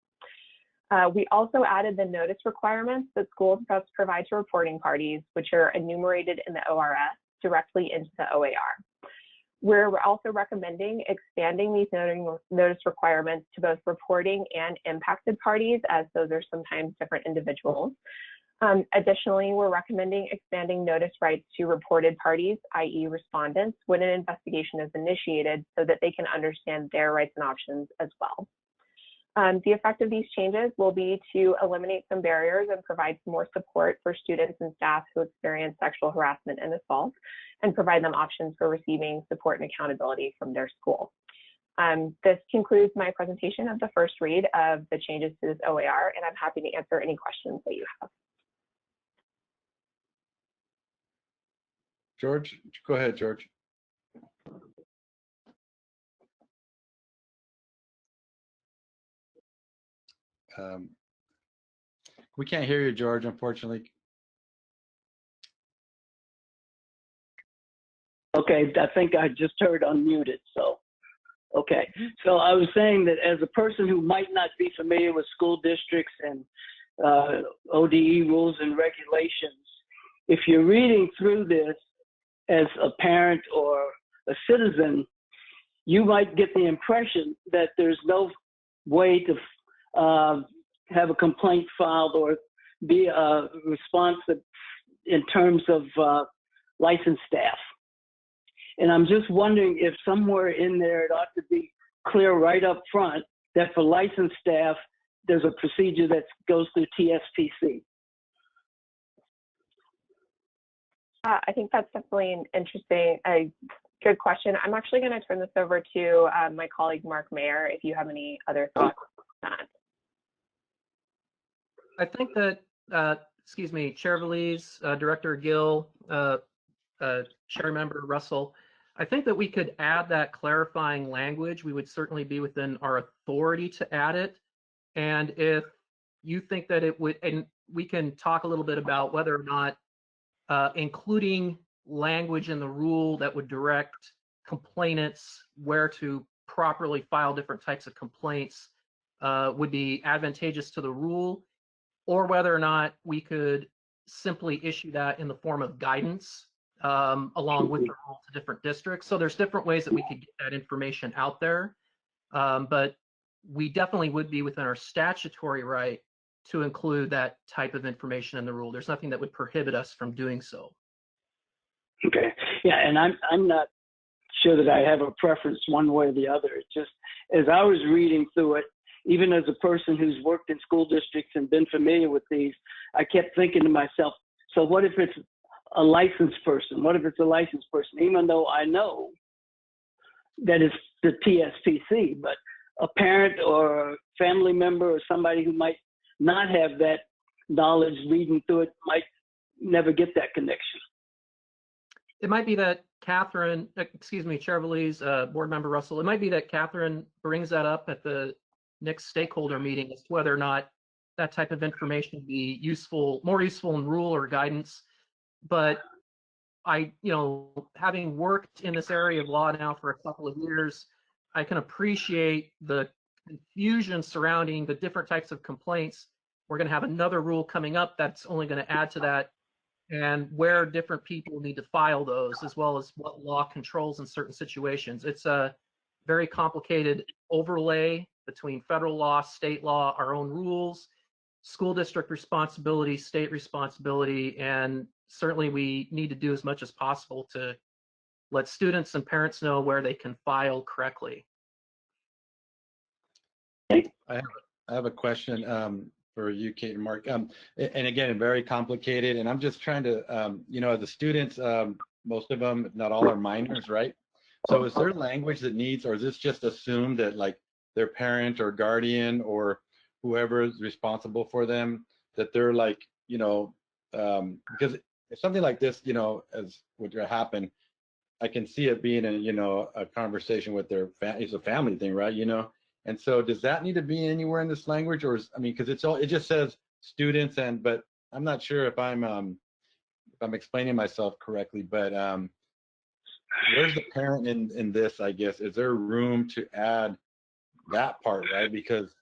[SPEAKER 7] We also added the notice requirements that schools must provide to reporting parties, which are enumerated in the ORS directly into the OAR. We're also recommending expanding these notice requirements to both reporting and impacted parties, as those are sometimes different individuals. Additionally, we're recommending expanding notice rights to reported parties, i.e. respondents, when an investigation is initiated so that they can understand their rights and options as well. The effect of these changes will be to eliminate some barriers and provide some more support for students and staff who experience sexual harassment and assault, and provide them options for receiving support and accountability from their school. This concludes my presentation of the first read of the changes to this OAR, and I'm happy to answer any questions that you have.
[SPEAKER 1] George, go ahead, George. We can't hear you, George, unfortunately.
[SPEAKER 3] Okay, I think I just heard unmuted, so. Okay, so I was saying that as a person who might not be familiar with school districts and ODE rules and regulations, if you're reading through this as a parent or a citizen, you might get the impression that there's no way to have a complaint filed or be responsive in terms of licensed staff. And I'm just wondering if somewhere in there it ought to be clear right up front that for licensed staff, there's a procedure that goes through TSPC.
[SPEAKER 7] I think that's definitely an interesting, good question. I'm actually going to turn this over to my colleague, Mark Mayer, if you have any other thoughts on that.
[SPEAKER 17] I think that, excuse me, Chair Valise, Director Gill, Chair Member Russell, I think that we could add that clarifying language. We would certainly be within our authority to add it. And if you think that it would, and we can talk a little bit about whether or not including language in the rule that would direct complainants where to properly file different types of complaints would be advantageous to the rule, or whether or not we could simply issue that in the form of guidance along with the rule to different districts. So there's different ways that we could get that information out there, but we definitely would be within our statutory right to include that type of information in the rule. There's nothing that would prohibit us from doing so.
[SPEAKER 3] Okay, yeah, and I'm not sure that I have a preference one way or the other. It's just, as I was reading through it, even as a person who's worked in school districts and been familiar with these, I kept thinking to myself, so what if it's a licensed person? What if it's a licensed person? Even though I know that it's the TSPC, but a parent or a family member or somebody who might not have that knowledge reading through it might never get that connection.
[SPEAKER 17] It might be that Catherine, excuse me, Chair Valise, Board Member Russell, it might be that Catherine brings that up at the next stakeholder meeting as to whether or not that type of information would be useful, more useful in rule or guidance. But I, having worked in this area of law now for a couple of years, I can appreciate the confusion surrounding the different types of complaints. We're going to have another rule coming up that's only going to add to that, and where different people need to file those, as well as what law controls in certain situations. It's a very complicated overlay between federal law, state law, our own rules, school district responsibility, state responsibility, and certainly we need to do as much as possible to let students and parents know where they can file correctly.
[SPEAKER 1] I have a question for you, Kate and Mark. And again, very complicated. And I'm just trying to, the students, most of them, if not all, are minors, right? So is there language that needs, or is this just assumed that like their parent or guardian or whoever is responsible for them, that they're like, because if something like this, as would happen, I can see it being a conversation with their family. It's a family thing, right? And so does that need to be anywhere in this language, or because it just says students, but I'm not sure if I'm explaining myself correctly, but where's the parent in this, I guess? Is there room to add that part, right? Because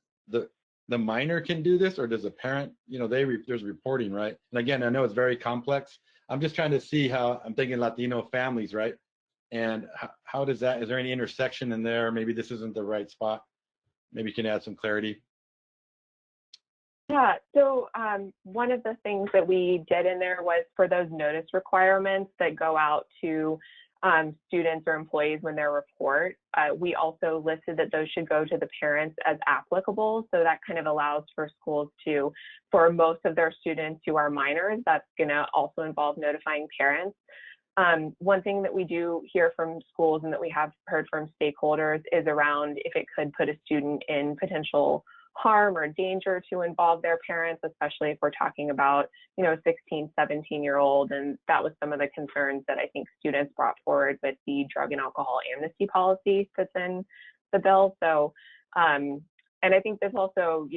[SPEAKER 1] the minor can do this, or does the parent, there's reporting, right? And again, I know it's very complex. I'm just trying to see how, I'm thinking Latino families, right? And how does that, is there any intersection in there? Maybe this isn't the right spot. Maybe you can add some clarity.
[SPEAKER 7] Yeah, so one of the things that we did in there was for those notice requirements that go out to students or employees when they report, we also listed that those should go to the parents as applicable. So that kind of allows for schools to, for most of their students who are minors, that's going to also involve notifying parents. One thing that we do hear from schools and that we have heard from stakeholders is around if it could put a student in potential harm or danger to involve their parents, especially if we're talking about, 16, 17-year-old. And that was some of the concerns that I think students brought forward with the drug and alcohol amnesty policy that's in the bill. So, and I think this also,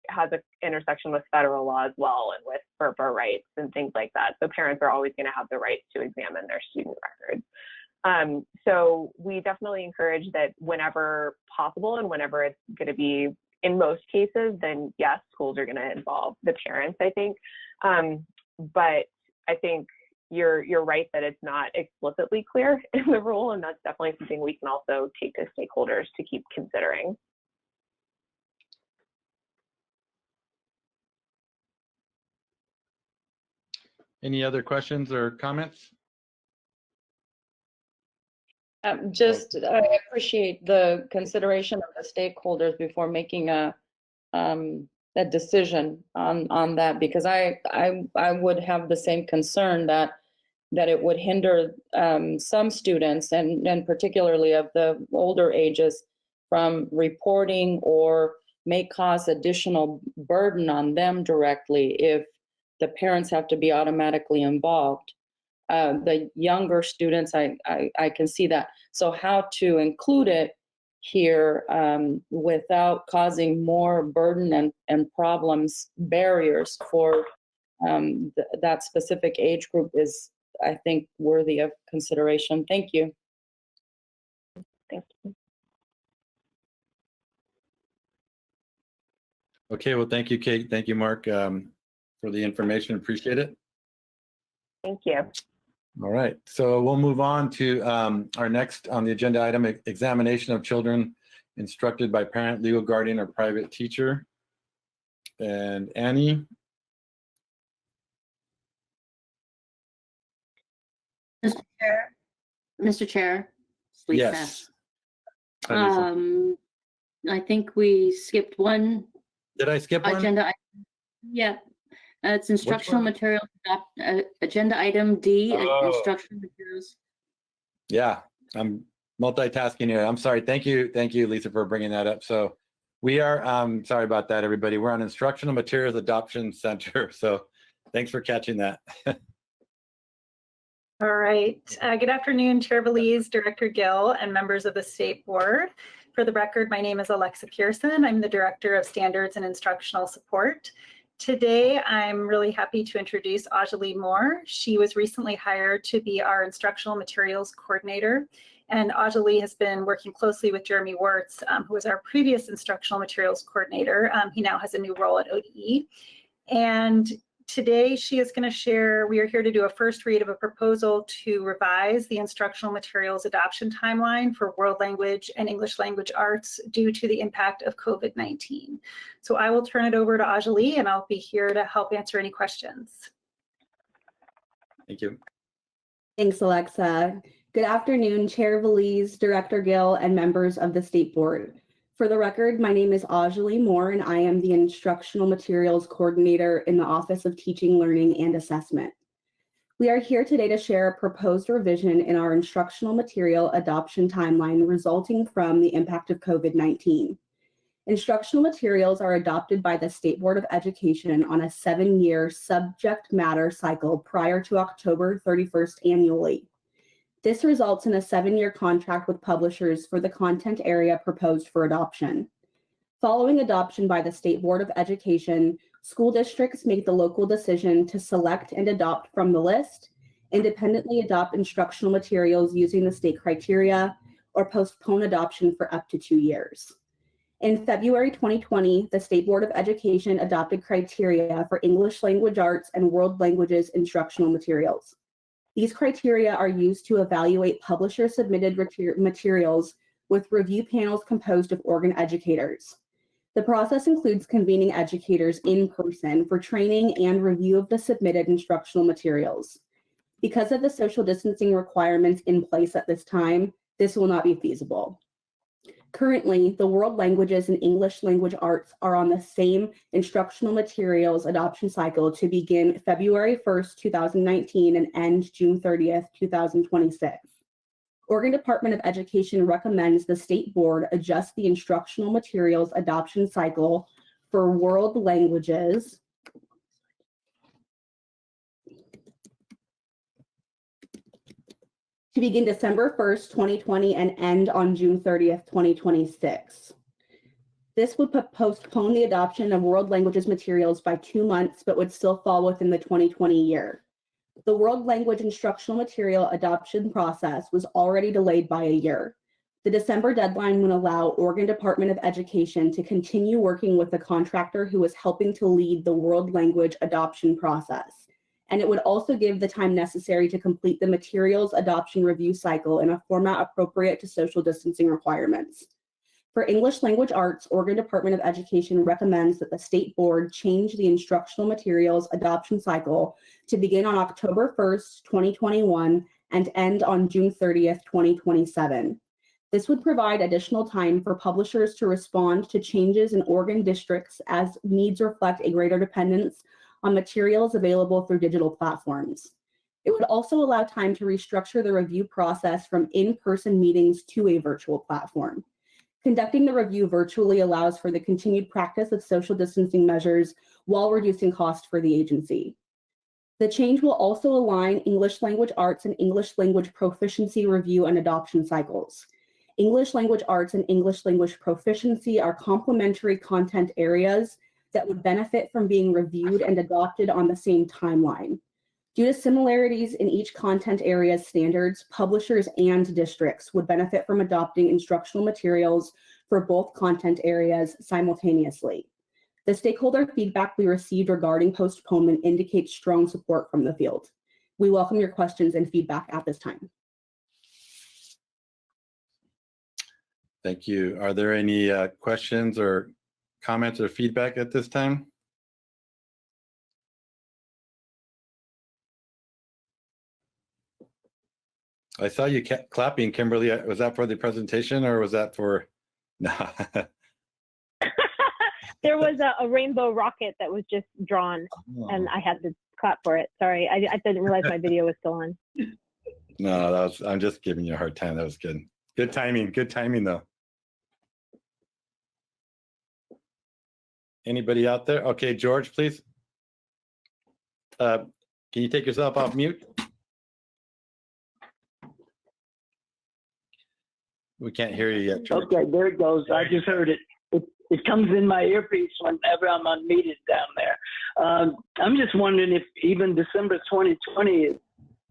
[SPEAKER 7] has an intersection with federal law as well, and with FERPA rights and things like that. So parents are always going to have the right to examine their student records. So we definitely encourage that whenever possible and whenever it's going to be, in most cases, then yes, schools are going to involve the parents, I think. But I think you're right that it's not explicitly clear in the rule, and that's definitely something we can also take to stakeholders to keep considering.
[SPEAKER 1] Any other questions or comments?
[SPEAKER 18] I appreciate the consideration of the stakeholders before making a decision on that, because I would have the same concern that it would hinder some students, and particularly of the older ages, from reporting, or may cause additional burden on them directly if the parents have to be automatically involved. The younger students, I can see that. So how to include it here without causing more burden and problems, barriers for that specific age group is, I think, worthy of consideration. Thank you.
[SPEAKER 7] Thank you.
[SPEAKER 1] Okay, well, thank you, Kate. Thank you, Mark, for the information. Appreciate it.
[SPEAKER 7] Thank you.
[SPEAKER 1] All right, so we'll move on to our next on the agenda item, examination of children instructed by parent, legal guardian, or private teacher. And Annie?
[SPEAKER 13] Mr. Chair, Lisa.
[SPEAKER 1] Yes.
[SPEAKER 13] I think we skipped one.
[SPEAKER 1] Did I skip one?
[SPEAKER 13] Agenda item. Yeah, it's instructional materials, agenda item D, instructional materials.
[SPEAKER 1] Yeah, I'm multitasking here. I'm sorry. Thank you, Lisa, for bringing that up. So we are, sorry about that, everybody. We're on Instructional Materials Adoption Center. So thanks for catching that.
[SPEAKER 22] All right. Good afternoon, Chair Belize, Director Gill, and members of the State Board. For the record, my name is Alexa Pearson. I'm the Director of Standards and Instructional Support. Today, I'm really happy to introduce Ajalee Moore. She was recently hired to be our Instructional Materials Coordinator. And Ajalee has been working closely with Jeremy Wirtz, who was our previous Instructional Materials Coordinator. He now has a new role at ODE. And today she is going to share, we are here to do a first read of a proposal to revise the instructional materials adoption timeline for world language and English language arts due to the impact of COVID-19. So I will turn it over to Ajalee, and I'll be here to help answer any questions.
[SPEAKER 1] Thank you.
[SPEAKER 23] Thanks, Alexa. Good afternoon, Chair Belize, Director Gill, and members of the State Board. For the record, my name is Ajalee Moore, and I am the Instructional Materials Coordinator in the Office of Teaching, Learning, and Assessment. We are here today to share a proposed revision in our instructional material adoption timeline resulting from the impact of COVID-19. Instructional materials are adopted by the State Board of Education on a 7-year subject matter cycle prior to October 31st annually. This results in a 7-year contract with publishers for the content area proposed for adoption. Following adoption by the State Board of Education, school districts make the local decision to select and adopt from the list, independently adopt instructional materials using the state criteria, or postpone adoption for up to 2 years. In February 2020, the State Board of Education adopted criteria for English language arts and world languages instructional materials. These criteria are used to evaluate publisher-submitted materials with review panels composed of Oregon educators. The process includes convening educators in person for training and review of the submitted instructional materials. Because of the social distancing requirements in place at this time, this will not be feasible. Currently, the world languages and English language arts are on the same instructional materials adoption cycle to begin February 1st, 2019 and end June 30th, 2026. Oregon Department of Education recommends the State Board adjust the instructional materials adoption cycle for world languages to begin December 1st, 2020 and end on June 30th, 2026. This would postpone the adoption of world languages materials by 2 months, but would still fall within the 2020 year. The world language instructional material adoption process was already delayed by a year. The December deadline would allow Oregon Department of Education to continue working with the contractor who was helping to lead the world language adoption process. And it would also give the time necessary to complete the materials adoption review cycle in a format appropriate to social distancing requirements. For English language arts, Oregon Department of Education recommends that the State Board change the instructional materials adoption cycle to begin on October 1st, 2021 and end on June 30th, 2027. This would provide additional time for publishers to respond to changes in Oregon districts as needs reflect a greater dependence on materials available through digital platforms. It would also allow time to restructure the review process from in-person meetings to a virtual platform. Conducting the review virtually allows for the continued practice of social distancing measures while reducing cost for the agency. The change will also align English language arts and English language proficiency review and adoption cycles. English language arts and English language proficiency are complementary content areas that would benefit from being reviewed and adopted on the same timeline. Due to similarities in each content area's standards, publishers and districts would benefit from adopting instructional materials for both content areas simultaneously. The stakeholder feedback we received regarding postponement indicates strong support from the field. We welcome your questions and feedback at this time.
[SPEAKER 1] Thank you. Are there any questions or comments or feedback at this time? I saw you clapping, Kimberly. Was that for the presentation or was that for? No.
[SPEAKER 4] There was a rainbow rocket that was just drawn, and I had to clap for it. Sorry, I didn't realize my video was still on.
[SPEAKER 1] No, that was. I'm just giving you a hard time. That was good. Good timing. Good timing, though. Anybody out there? Okay, George, please. Can you take yourself off mute? We can't hear you yet, George.
[SPEAKER 3] Okay, there it goes. I just heard it. It comes in my earpiece whenever I'm unmuted down there. I'm just wondering if even December 2020 is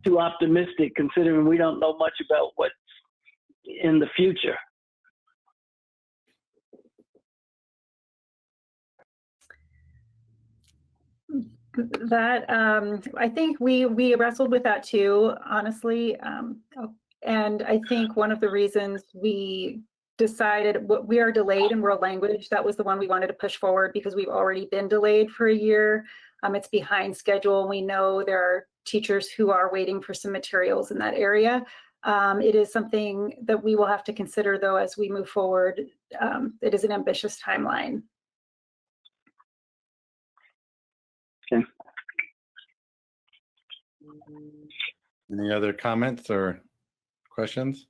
[SPEAKER 3] too optimistic, considering we don't know much about what's in the future.
[SPEAKER 22] That I think we wrestled with that too, honestly, and I think one of the reasons we decided we are delayed in world language, that was the one we wanted to push forward because we've already been delayed for a year. It's behind schedule. We know there are teachers who are waiting for some materials in that area. It is something that we will have to consider though as we move forward. It is an ambitious timeline.
[SPEAKER 3] Okay.
[SPEAKER 1] Any other comments or questions?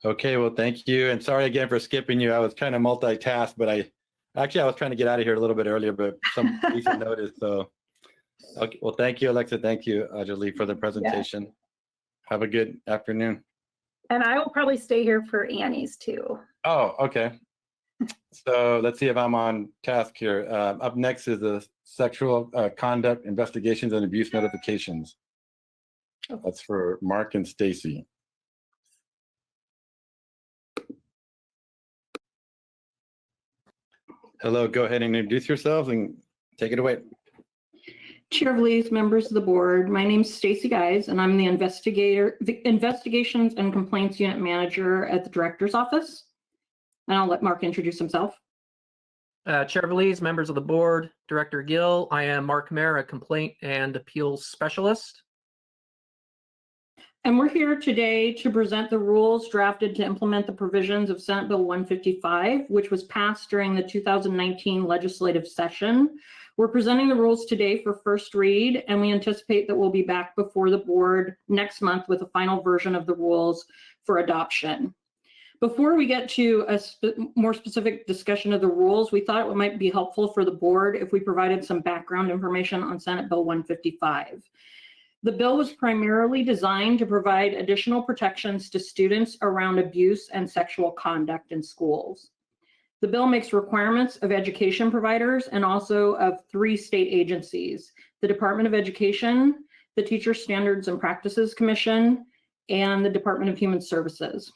[SPEAKER 1] Okay, well, thank you. And sorry again for skipping you. I was kind of multitask, but I was trying to get out of here a little bit earlier, but some recent notice. So, okay, well, thank you, Alexa. Thank you, Ajali, for the presentation. Yeah. Have a good afternoon.
[SPEAKER 22] And I will probably stay here for Annie's too.
[SPEAKER 1] Oh, okay. So let's see if I'm on task here. Up next is the sexual conduct investigations and abuse notifications. That's for Mark and Stacy. Hello, go ahead and introduce yourselves and take it away.
[SPEAKER 16] Chair Vlies, members of the board, my name is Stacy Guys, and I'm the Investigations and Complaints Unit Manager at the Director's Office. And I'll let Mark introduce himself.
[SPEAKER 17] Chair Vlies, members of the board, Director Gill, I am Mark Mayer, a Complaint and Appeals Specialist.
[SPEAKER 16] And we're here today to present the rules drafted to implement the provisions of Senate Bill 155, which was passed during the 2019 legislative session. We're presenting the rules today for first read, and we anticipate that we'll be back before the board next month with a final version of the rules for adoption. Before we get to a more specific discussion of the rules, we thought it might be helpful for the board if we provided some background information on Senate Bill 155. The bill was primarily designed to provide additional protections to students around abuse and sexual conduct in schools. The bill makes requirements of education providers and also of 3 state agencies: the Department of Education, the Teacher Standards and Practices Commission, and the Department of Human Services.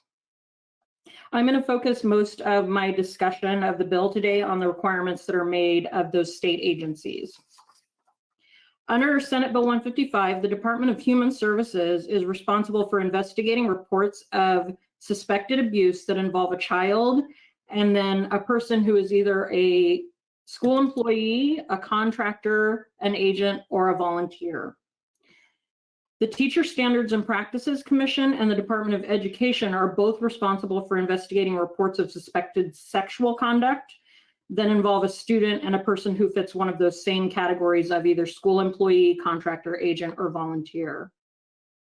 [SPEAKER 16] I'm going to focus most of my discussion of the bill today on the requirements that are made of those state agencies. Under Senate Bill 155, the Department of Human Services is responsible for investigating reports of suspected abuse that involve a child and then a person who is either a school employee, a contractor, an agent, or a volunteer. The Teacher Standards and Practices Commission and the Department of Education are both responsible for investigating reports of suspected sexual conduct that involve a student and a person who fits one of those same categories of either school employee, contractor, agent, or volunteer.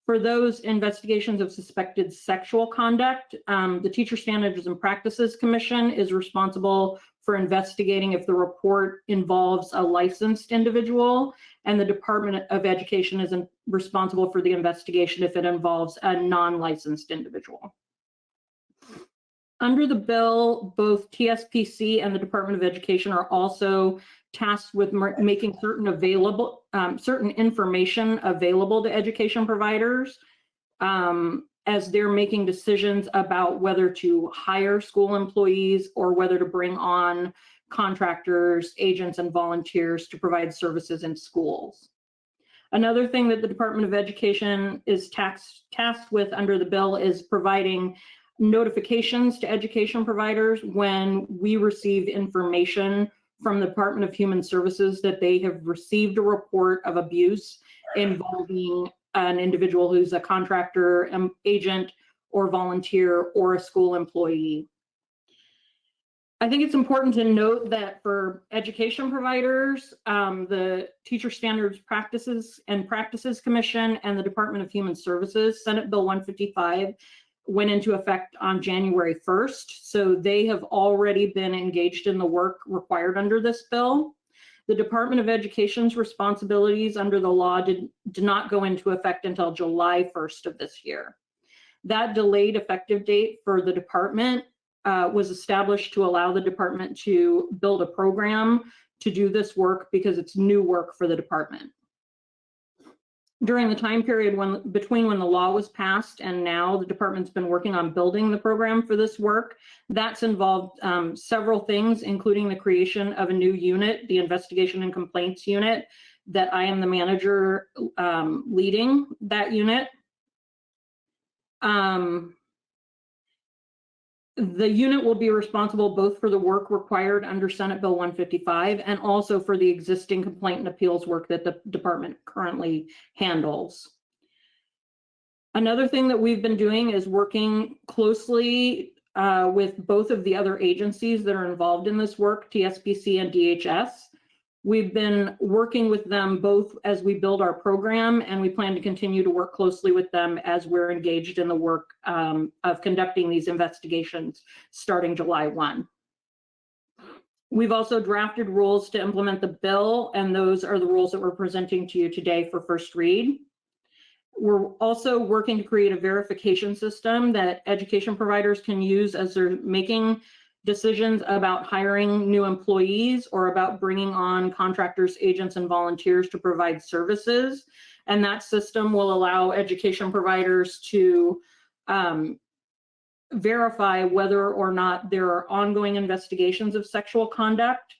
[SPEAKER 16] For those investigations of suspected sexual conduct, the Teacher Standards and Practices Commission is responsible for investigating if the report involves a licensed individual, and the Department of Education is responsible for the investigation if it involves a non-licensed individual. Under the bill, both TSPC and the Department of Education are also tasked with making certain information available to education providers as they're making decisions about whether to hire school employees or whether to bring on contractors, agents, and volunteers to provide services in schools. Another thing that the Department of Education is tasked with under the bill is providing notifications to education providers when we receive information from the Department of Human Services that they have received a report of abuse involving an individual who's a contractor, agent, or volunteer, or a school employee. I think it's important to note that for education providers, the Teacher Standards Practices Commission and the Department of Human Services, Senate Bill 155, went into effect on January 1st. So they have already been engaged in the work required under this bill. The Department of Education's responsibilities under the law did not go into effect until July 1st of this year. That delayed effective date for the department was established to allow the department to build a program to do this work because it's new work for the department. During the time period between when the law was passed and now, the department's been working on building the program for this work. That's involved several things, including the creation of a new unit, the Investigation and Complaints Unit, that I am the manager leading that unit. The unit will be responsible both for the work required under Senate Bill 155 and also for the existing complaint and appeals work that the department currently handles. Another thing that we've been doing is working closely with both of the other agencies that are involved in this work, TSPC and DHS. We've been working with them both as we build our program, and we plan to continue to work closely with them as we're engaged in the work of conducting these investigations starting July 1. We've also drafted rules to implement the bill, and those are the rules that we're presenting to you today for first read. We're also working to create a verification system that education providers can use as they're making decisions about hiring new employees or about bringing on contractors, agents, and volunteers to provide services. And that system will allow education providers to verify whether or not there are ongoing investigations of sexual conduct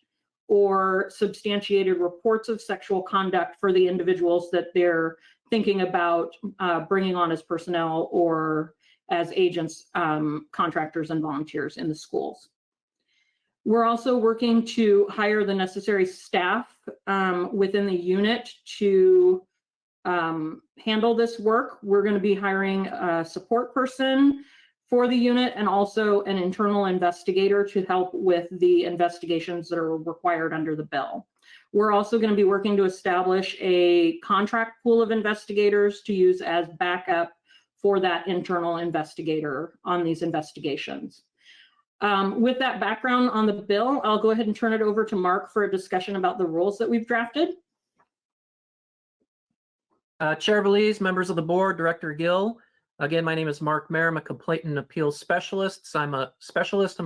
[SPEAKER 16] or substantiated reports of sexual conduct for the individuals that they're thinking about bringing on as personnel or as agents, contractors, and volunteers in the schools. We're also working to hire the necessary staff within the unit to handle this work. We're going to be hiring a support person for the unit and also an internal investigator to help with the investigations that are required under the bill. We're also going to be working to establish a contract pool of investigators to use as backup for that internal investigator on these investigations. With that background on the bill, I'll go ahead and turn it over to Mark for a discussion about the rules that we've drafted.
[SPEAKER 17] Chair Belize, members of the board, Director Gill. Again, my name is Mark Mayer. I'm a complaint and appeals specialist. I'm a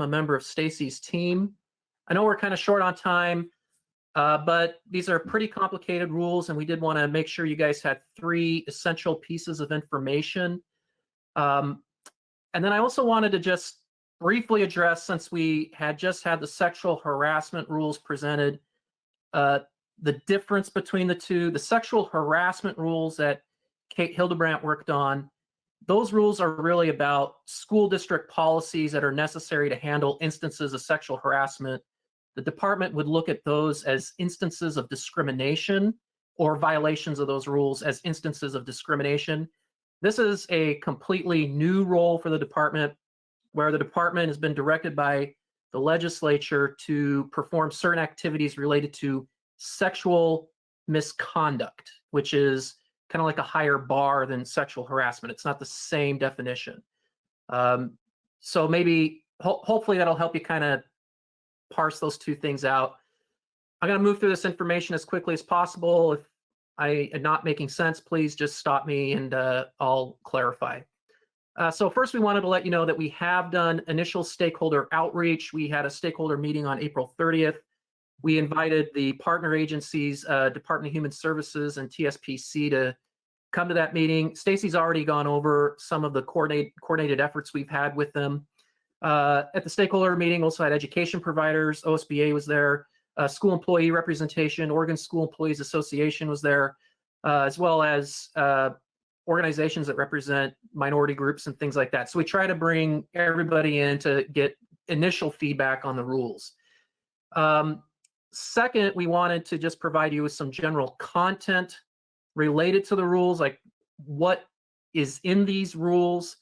[SPEAKER 17] member of Stacy's team. I know we're kind of short on time, but these are pretty complicated rules, and we did want to make sure you guys had 3 essential pieces of information. And then I also wanted to just briefly address, since we had just had the sexual harassment rules presented, the difference between the two. The sexual harassment rules that Kate Hildebrandt worked on, those rules are really about school district policies that are necessary to handle instances of sexual harassment. The department would look at those as instances of discrimination or violations of those rules as instances of discrimination. This is a completely new role for the department, where the department has been directed by the legislature to perform certain activities related to sexual misconduct, which is kind of like a higher bar than sexual harassment. It's not the same definition. So maybe, hopefully that'll help you kind of parse those two things out. I'm going to move through this information as quickly as possible. If I am not making sense, please just stop me and I'll clarify. So first, we wanted to let you know that we have done initial stakeholder outreach. We had a stakeholder meeting on April 30th. We invited the partner agencies, Department of Human Services and TSPC, to come to that meeting. Stacy's already gone over some of the coordinated efforts we've had with them. At the stakeholder meeting, also had education providers, OSBA was there, school employee representation, Oregon School Employees Association was there, as well as organizations that represent minority groups and things like that. So we try to bring everybody in to get initial feedback on the rules. Second, we wanted to just provide you with some general content related to the rules, like what is in these rules.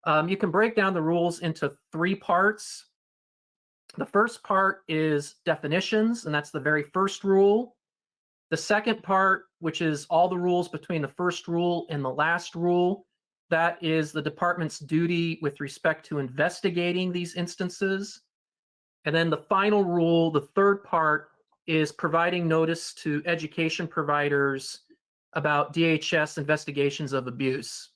[SPEAKER 17] You can break down the rules into 3 parts. The first part is definitions, and that's the very first rule. The second part, which is all the rules between the first rule and the last rule, that is the department's duty with respect to investigating these instances. And then the final rule, the third part, is providing notice to education providers about DHS investigations of abuse.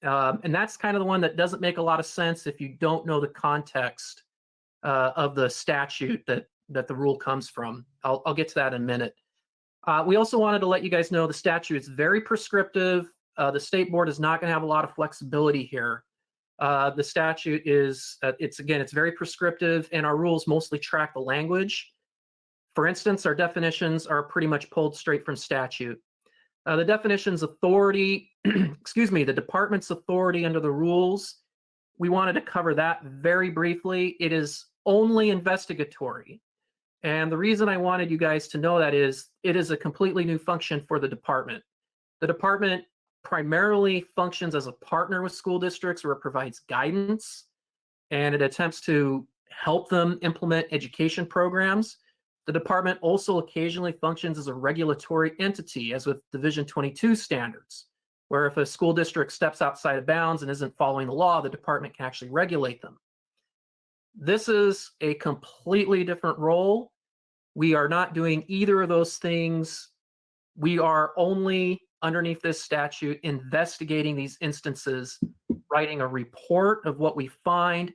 [SPEAKER 17] And that's kind of the one that doesn't make a lot of sense if you don't know the context of the statute that the rule comes from. I'll get to that in a minute. We also wanted to let you guys know the statute is very prescriptive. The state board is not going to have a lot of flexibility here. The statute is, it's very prescriptive, and our rules mostly track the language. For instance, our definitions are pretty much pulled straight from statute. The definition's authority, the department's authority under the rules, we wanted to cover that very briefly. It is only investigatory. And the reason I wanted you guys to know that is it is a completely new function for the department. The department primarily functions as a partner with school districts, where it provides guidance and it attempts to help them implement education programs. The department also occasionally functions as a regulatory entity, as with Division 22 standards, where if a school district steps outside of bounds and isn't following the law, the department can actually regulate them. This is a completely different role. We are not doing either of those things. We are only, underneath this statute, investigating these instances, writing a report of what we find,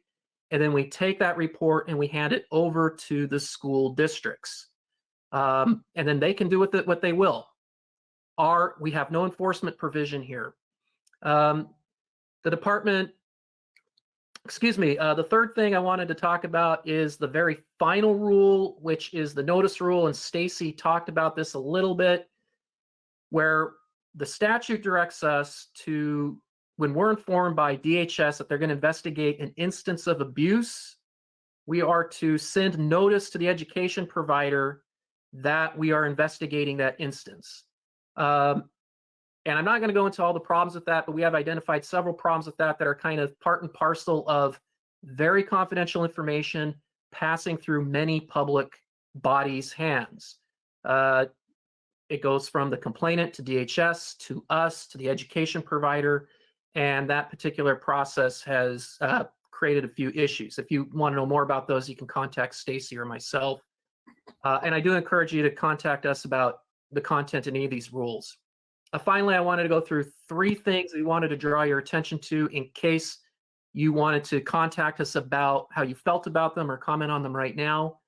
[SPEAKER 17] and then we take that report and we hand it over to the school districts. And then they can do with it what they will. We have no enforcement provision here. The department excuse me, the third thing I wanted to talk about is the very final rule, which is the notice rule. And Stacy talked about this a little bit, where the statute directs us to, when we're informed by DHS that they're going to investigate an instance of abuse, we are to send notice to the education provider that we are investigating that instance. And I'm not going to go into all the problems with that, but we have identified several problems with that that are kind of part and parcel of very confidential information passing through many public bodies' hands. It goes from the complainant to DHS to us to the education provider, and that particular process has created a few issues. If you want to know more about those, you can contact Stacy or myself. And I do encourage you to contact us about the content in any of these rules. Finally, I wanted to go through 3 things we wanted to draw your attention to in case you wanted to contact us about how you felt about them or comment on them right now.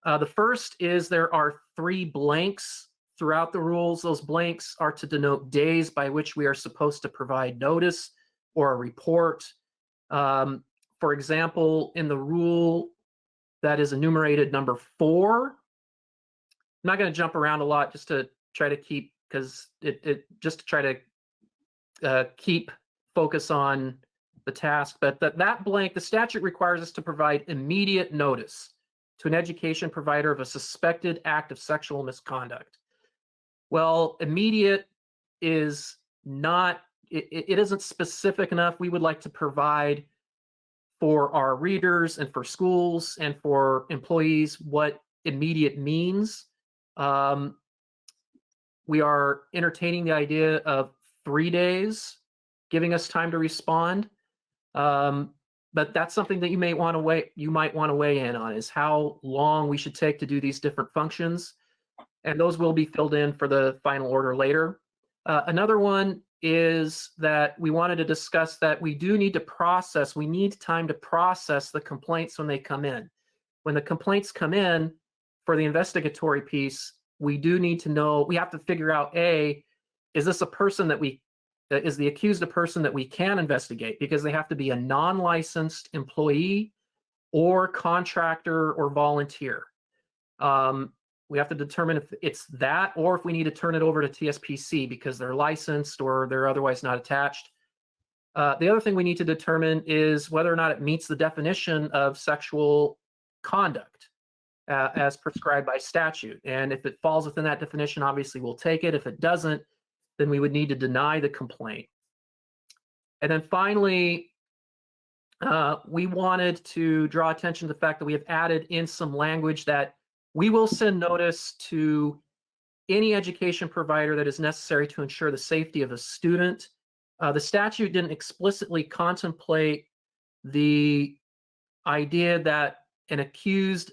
[SPEAKER 17] The first is there are 3 blanks throughout the rules. Those blanks are to denote days by which we are supposed to provide notice or a report. For example, in the rule that is enumerated number 4, I'm not going to jump around a lot just to try to keep, because just to try to keep focus on the task, but that blank, the statute requires us to provide immediate notice to an education provider of a suspected act of sexual misconduct. Well, immediate is not, it isn't specific enough. We would like to provide for our readers and for schools and for employees what immediate means. We are entertaining the idea of 3 days, giving us time to respond. But that's something that you might want to weigh in on, is how long we should take to do these different functions. And those will be filled in for the final order later. Another one is that we wanted to discuss that we do need to process, we need time to process the complaints when they come in. When the complaints come in for the investigatory piece, we do need to know, we have to figure out, A, is this a person that is the accused a person that we can investigate? Because they have to be a non-licensed employee or contractor or volunteer. We have to determine if it's that, or if we need to turn it over to TSPC because they're licensed or they're otherwise not attached. The other thing we need to determine is whether or not it meets the definition of sexual conduct as prescribed by statute. And if it falls within that definition, obviously we'll take it. If it doesn't, then we would need to deny the complaint. And then finally, we wanted to draw attention to the fact that we have added in some language that we will send notice to any education provider that is necessary to ensure the safety of a student. The statute didn't explicitly contemplate the idea that an accused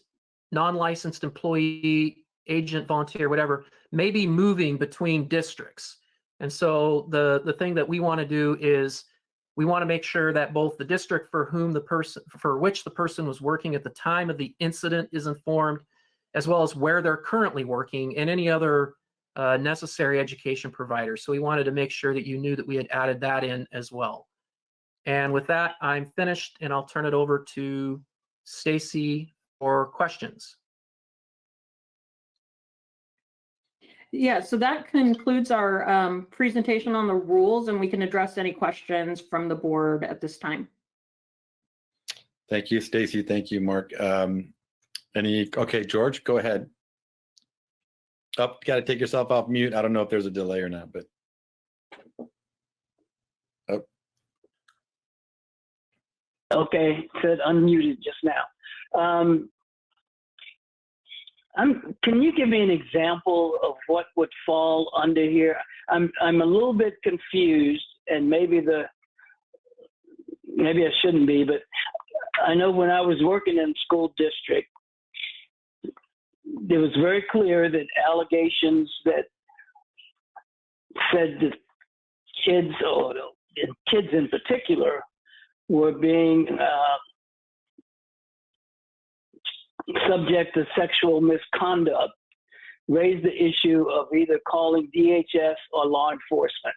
[SPEAKER 17] non-licensed employee, agent, volunteer, whatever, may be moving between districts. And so the thing that we want to do is we want to make sure that both the district for which the person was working at the time of the incident is informed, as well as where they're currently working and any other necessary education provider. So we wanted to make sure that you knew that we had added that in as well. And with that, I'm finished, and I'll turn it over to Stacy for questions.
[SPEAKER 16] Yeah, so that concludes our presentation on the rules, and we can address any questions from the board at this time.
[SPEAKER 1] Thank you, Stacy. Thank you, Mark. Okay, George, go ahead. Oh, got to take yourself off mute. I don't know if there's a delay or not, but. Oh.
[SPEAKER 3] Okay, said unmuted just now. Can you give me an example of what would fall under here? I'm a little bit confused, and maybe I shouldn't be, but I know when I was working in school district, it was very clear that allegations that said that kids, or kids in particular, were being subject to sexual misconduct, raised the issue of either calling DHS or law enforcement.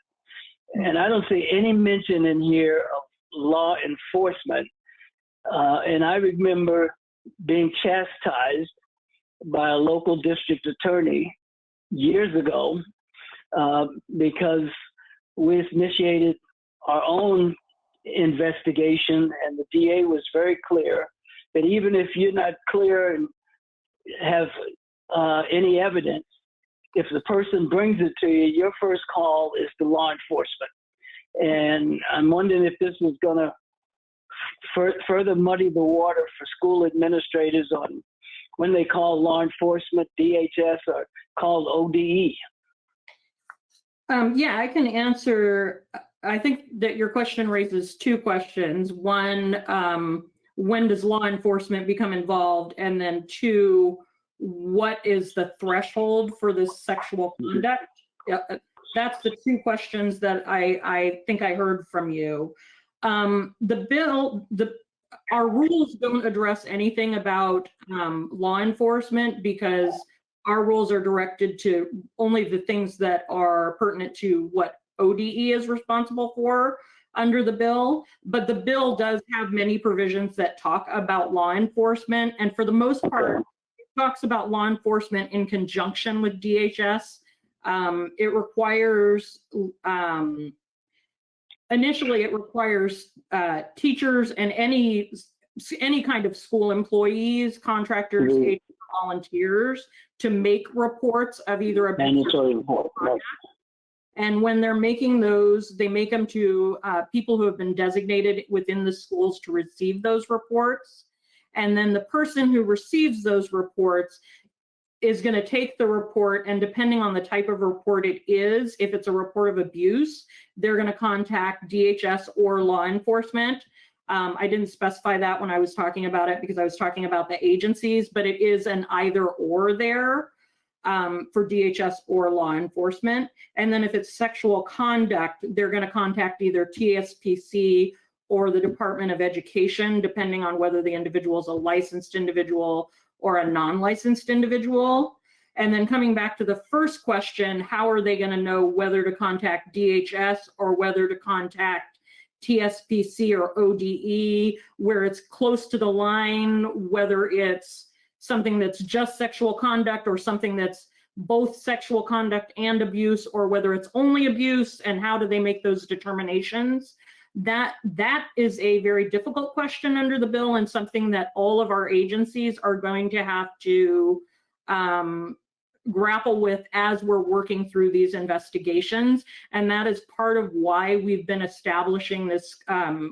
[SPEAKER 3] And I don't see any mention in here of law enforcement. And I remember being chastised by a local district attorney years ago because we initiated our own investigation, and the DA was very clear that even if you're not clear and have any evidence, if the person brings it to you, your first call is to law enforcement. And I'm wondering if this is going to further muddy the water for school administrators on when they call law enforcement, DHS, or call ODE.
[SPEAKER 16] Yeah, I can answer. I think that your question raises two questions. One, when does law enforcement become involved? And then two, what is the threshold for this sexual conduct? That's the two questions that I think I heard from you. The bill, our rules don't address anything about law enforcement because our rules are directed to only the things that are pertinent to what ODE is responsible for under the bill. But the bill does have many provisions that talk about law enforcement, and for the most part, it talks about law enforcement in conjunction with DHS. It requires, initially it requires teachers and any kind of school employees, contractors, agents, volunteers to make reports of either a mandatory report. And when they're making those, they make them to people who have been designated within the schools to receive those reports. And then the person who receives those reports is going to take the report, and depending on the type of report it is, if it's a report of abuse, they're going to contact DHS or law enforcement. I didn't specify that when I was talking about it because I was talking about the agencies, but it is an either or there for DHS or law enforcement. And then if it's sexual conduct, they're going to contact either TSPC or the Department of Education, depending on whether the individual is a licensed individual or a non-licensed individual. And then coming back to the first question, how are they going to know whether to contact DHS or whether to contact TSPC or ODE, where it's close to the line, whether it's something that's just sexual conduct or something that's both sexual conduct and abuse, or whether it's only abuse, and how do they make those determinations? That is a very difficult question under the bill, and something that all of our agencies are going to have to grapple with as we're working through these investigations. And that is part of why we've been establishing this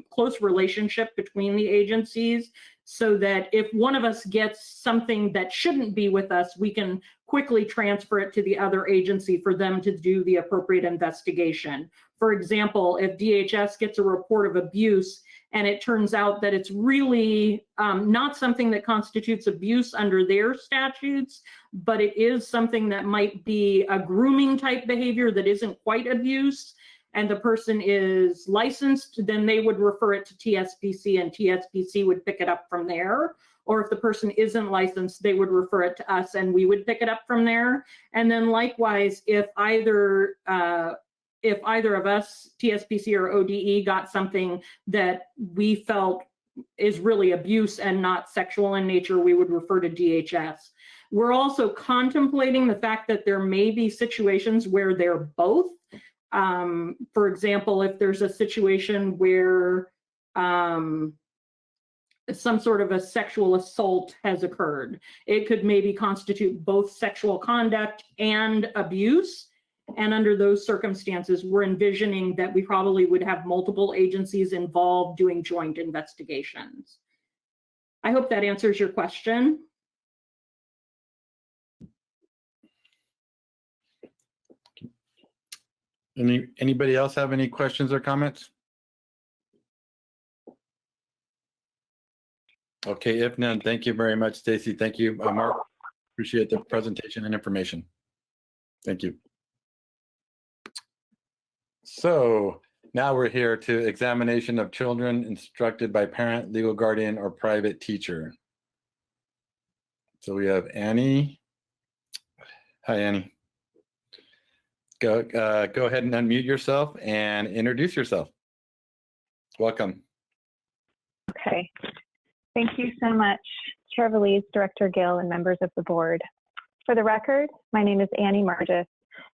[SPEAKER 16] close relationship between the agencies, so that if one of us gets something that shouldn't be with us, we can quickly transfer it to the other agency for them to do the appropriate investigation. For example, if DHS gets a report of abuse and it turns out that it's really not something that constitutes abuse under their statutes, but it is something that might be a grooming type behavior that isn't quite abuse, and the person is licensed, then they would refer it to TSPC, and TSPC would pick it up from there. Or if the person isn't licensed, they would refer it to us and we would pick it up from there. And then likewise, if either of us, TSPC or ODE, got something that we felt is really abuse and not sexual in nature, we would refer to DHS. We're also contemplating the fact that there may be situations where they're both. For example, if there's a situation where some sort of a sexual assault has occurred, it could maybe constitute both sexual conduct and abuse. And under those circumstances, we're envisioning that we probably would have multiple agencies involved doing joint investigations. I hope that answers your question.
[SPEAKER 1] Anybody else have any questions or comments? Okay, if none, thank you very much, Stacy. Thank you, Mark. Appreciate the presentation and information. Thank you. So now we're here to examination of children instructed by parent, legal guardian, or private teacher. So we have Annie. Hi, Annie. Go ahead and unmute yourself and introduce yourself. Welcome.
[SPEAKER 12] Okay.
[SPEAKER 15] Thank you so much, Chair Valise, Director Gill, and members of the board. For the record, my name is Annie Margis,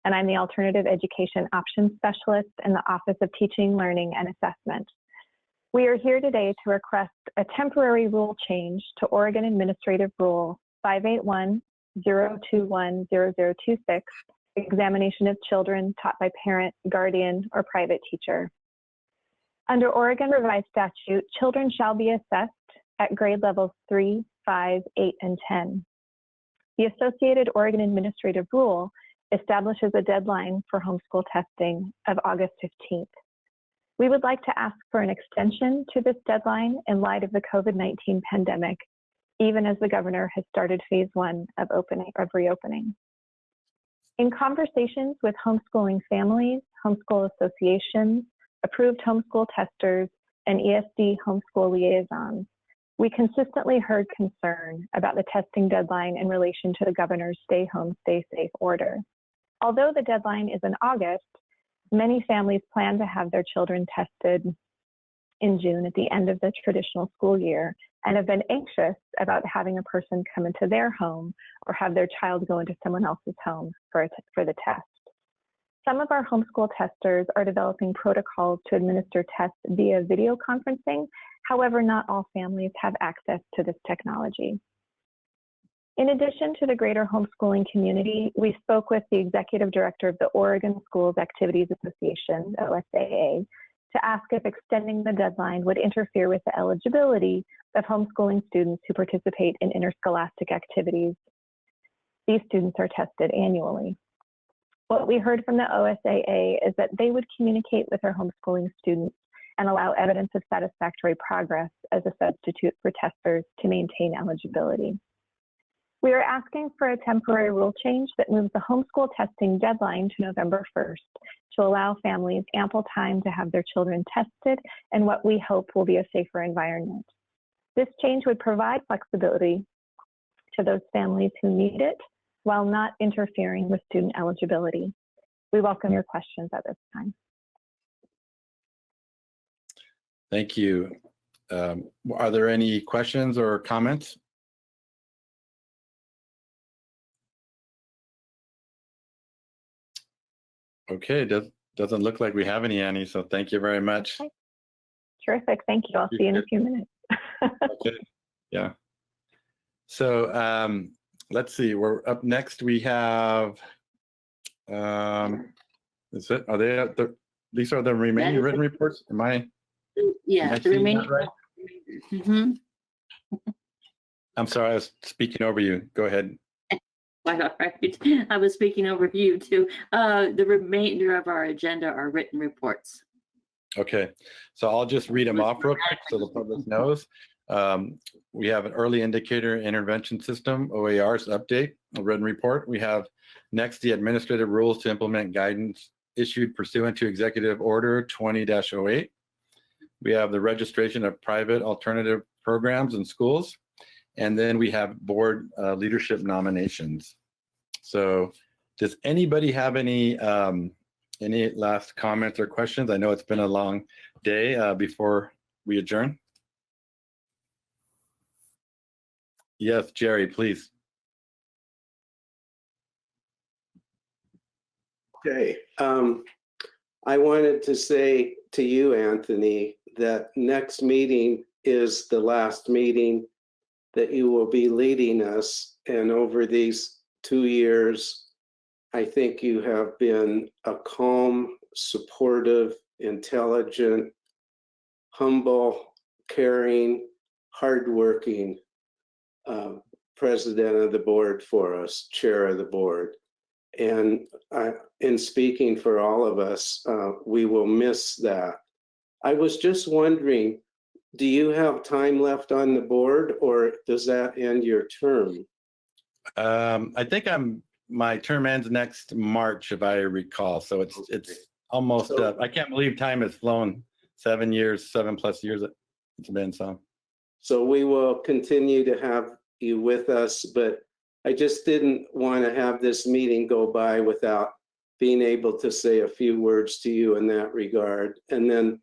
[SPEAKER 15] and I'm the Alternative Education Options Specialist in the Office of Teaching, Learning, and Assessment. We are here today to request a temporary rule change to Oregon Administrative Rule 581-021-0026, examination of children taught by parent, guardian, or private teacher. Under Oregon Revised Statute, children shall be assessed at grade levels 3, 5, 8, and 10. The associated Oregon Administrative Rule establishes a deadline for homeschool testing of August 15th. We would like to ask for an extension to this deadline in light of the COVID-19 pandemic, even as the governor has started phase 1 of reopening. In conversations with homeschooling families, homeschool associations, approved homeschool testers, and ESD homeschool liaisons, we consistently heard concern about the testing deadline in relation to the governor's stay home, stay safe order. Although the deadline is in August, many families plan to have their children tested in June at the end of the traditional school year and have been anxious about having a person come into their home or have their child go into someone else's home for the test. Some of our homeschool testers are developing protocols to administer tests via video conferencing. However, not all families have access to this technology. In addition to the greater homeschooling community, we spoke with the executive director of the Oregon Schools Activities Association, OSAA, to ask if extending the deadline would interfere with the eligibility of homeschooling students who participate in interscholastic activities. These students are tested annually. What we heard from the OSAA is that they would communicate with their homeschooling students and allow evidence of satisfactory progress as a substitute for testers to maintain eligibility. We are asking for a temporary rule change that moves the homeschool testing deadline to November 1st to allow families ample time to have their children tested in what we hope will be a safer environment. This change would provide flexibility to those families who need it while not interfering with student eligibility. We welcome your questions at this time.
[SPEAKER 1] Thank you. Are there any questions or comments? Okay, doesn't look like we have any, Annie, so thank you very much.
[SPEAKER 2] Okay. Terrific, thank you. I'll see you in a few minutes.
[SPEAKER 1] Okay. Yeah. So let's see, we're up next. We have, is it, are they at the, these are the remaining written reports? Am I
[SPEAKER 13] the
[SPEAKER 1] seeing
[SPEAKER 13] remaining.
[SPEAKER 1] that right? I'm sorry, I was speaking over you. Go ahead.
[SPEAKER 13] Quite all right. I was speaking over you too. The remainder of our agenda are written reports.
[SPEAKER 1] Okay, so I'll just read them off real quick so the public knows. We have an early indicator intervention system, OAR's update, a written report. We have next the administrative rules to implement guidance issued pursuant to Executive Order 20-08. We have the registration of private alternative programs in schools. And then we have board leadership nominations. So does anybody have any last comments or questions? I know it's been a long day before we adjourn. Yes, Jerry, please.
[SPEAKER 6] Okay. I wanted to say to you, Anthony, that next meeting is the last meeting that you will be leading us. And over these 2 years, I think you have been a calm, supportive, intelligent, humble, caring, hardworking president of the board for us, chair of the board. And in speaking for all of us, we will miss that. I was just wondering, do you have time left on the board, or does that end your term?
[SPEAKER 1] I think my term ends next March, if I recall. So it's almost up. I can't believe time has flown. 7 years, 7+ years it's been.
[SPEAKER 6] So we will continue to have you with us, but I just didn't want to have this meeting go by without being able to say a few words to you in that regard. And then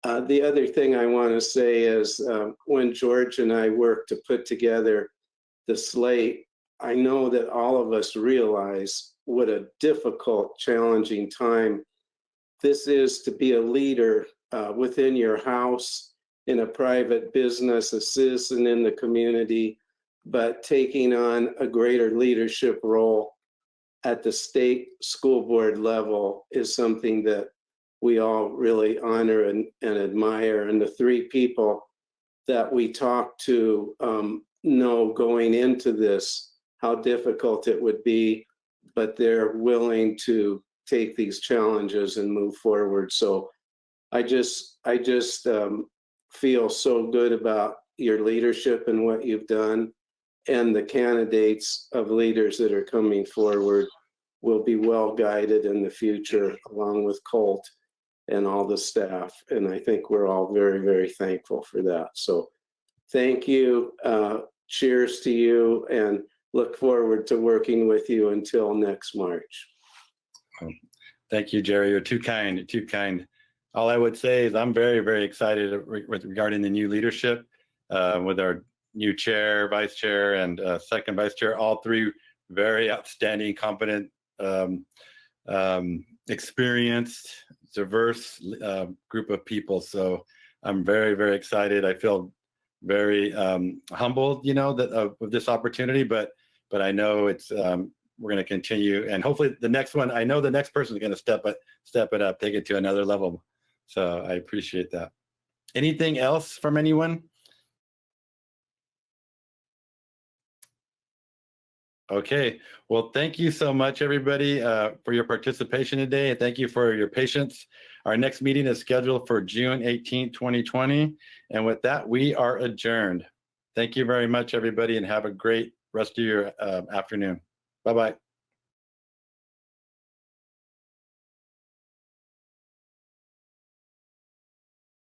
[SPEAKER 6] The other thing I want to say is when George and I worked to put together the slate, I know that all of us realize what a difficult, challenging time this is to be a leader within your house, in a private business, a citizen in the community, but taking on a greater leadership role at the state school board level is something that we all really honor and admire. And the three people that we talked to know going into this how difficult it would be, but they're willing to take these challenges and move forward. So I just feel so good about your leadership and what you've done, and the candidates of leaders that are coming forward will be well guided in the future, along with Colt and all the staff. And I think we're all very, very thankful for that. So thank you. Cheers to you, and look forward to working with you until next March.
[SPEAKER 1] Thank you, Jerry. You're too kind, too kind. All I would say is I'm very, very excited regarding the new leadership with our new chair, vice chair, and second vice chair, all three very outstanding, competent, experienced, diverse group of people. So I'm very, very excited. I feel very humbled, you know, that with this opportunity, but I know it's we're going to continue, and hopefully the next one, I know the next person is going to step it up, take it to another level. So I appreciate that. Anything else from anyone? Okay, well, thank you so much, everybody, for your participation today, and thank you for your patience. Our next meeting is scheduled for June 18th, 2020. And with that, we are adjourned. Thank you very much, everybody, and have a great rest of your afternoon. Bye-bye.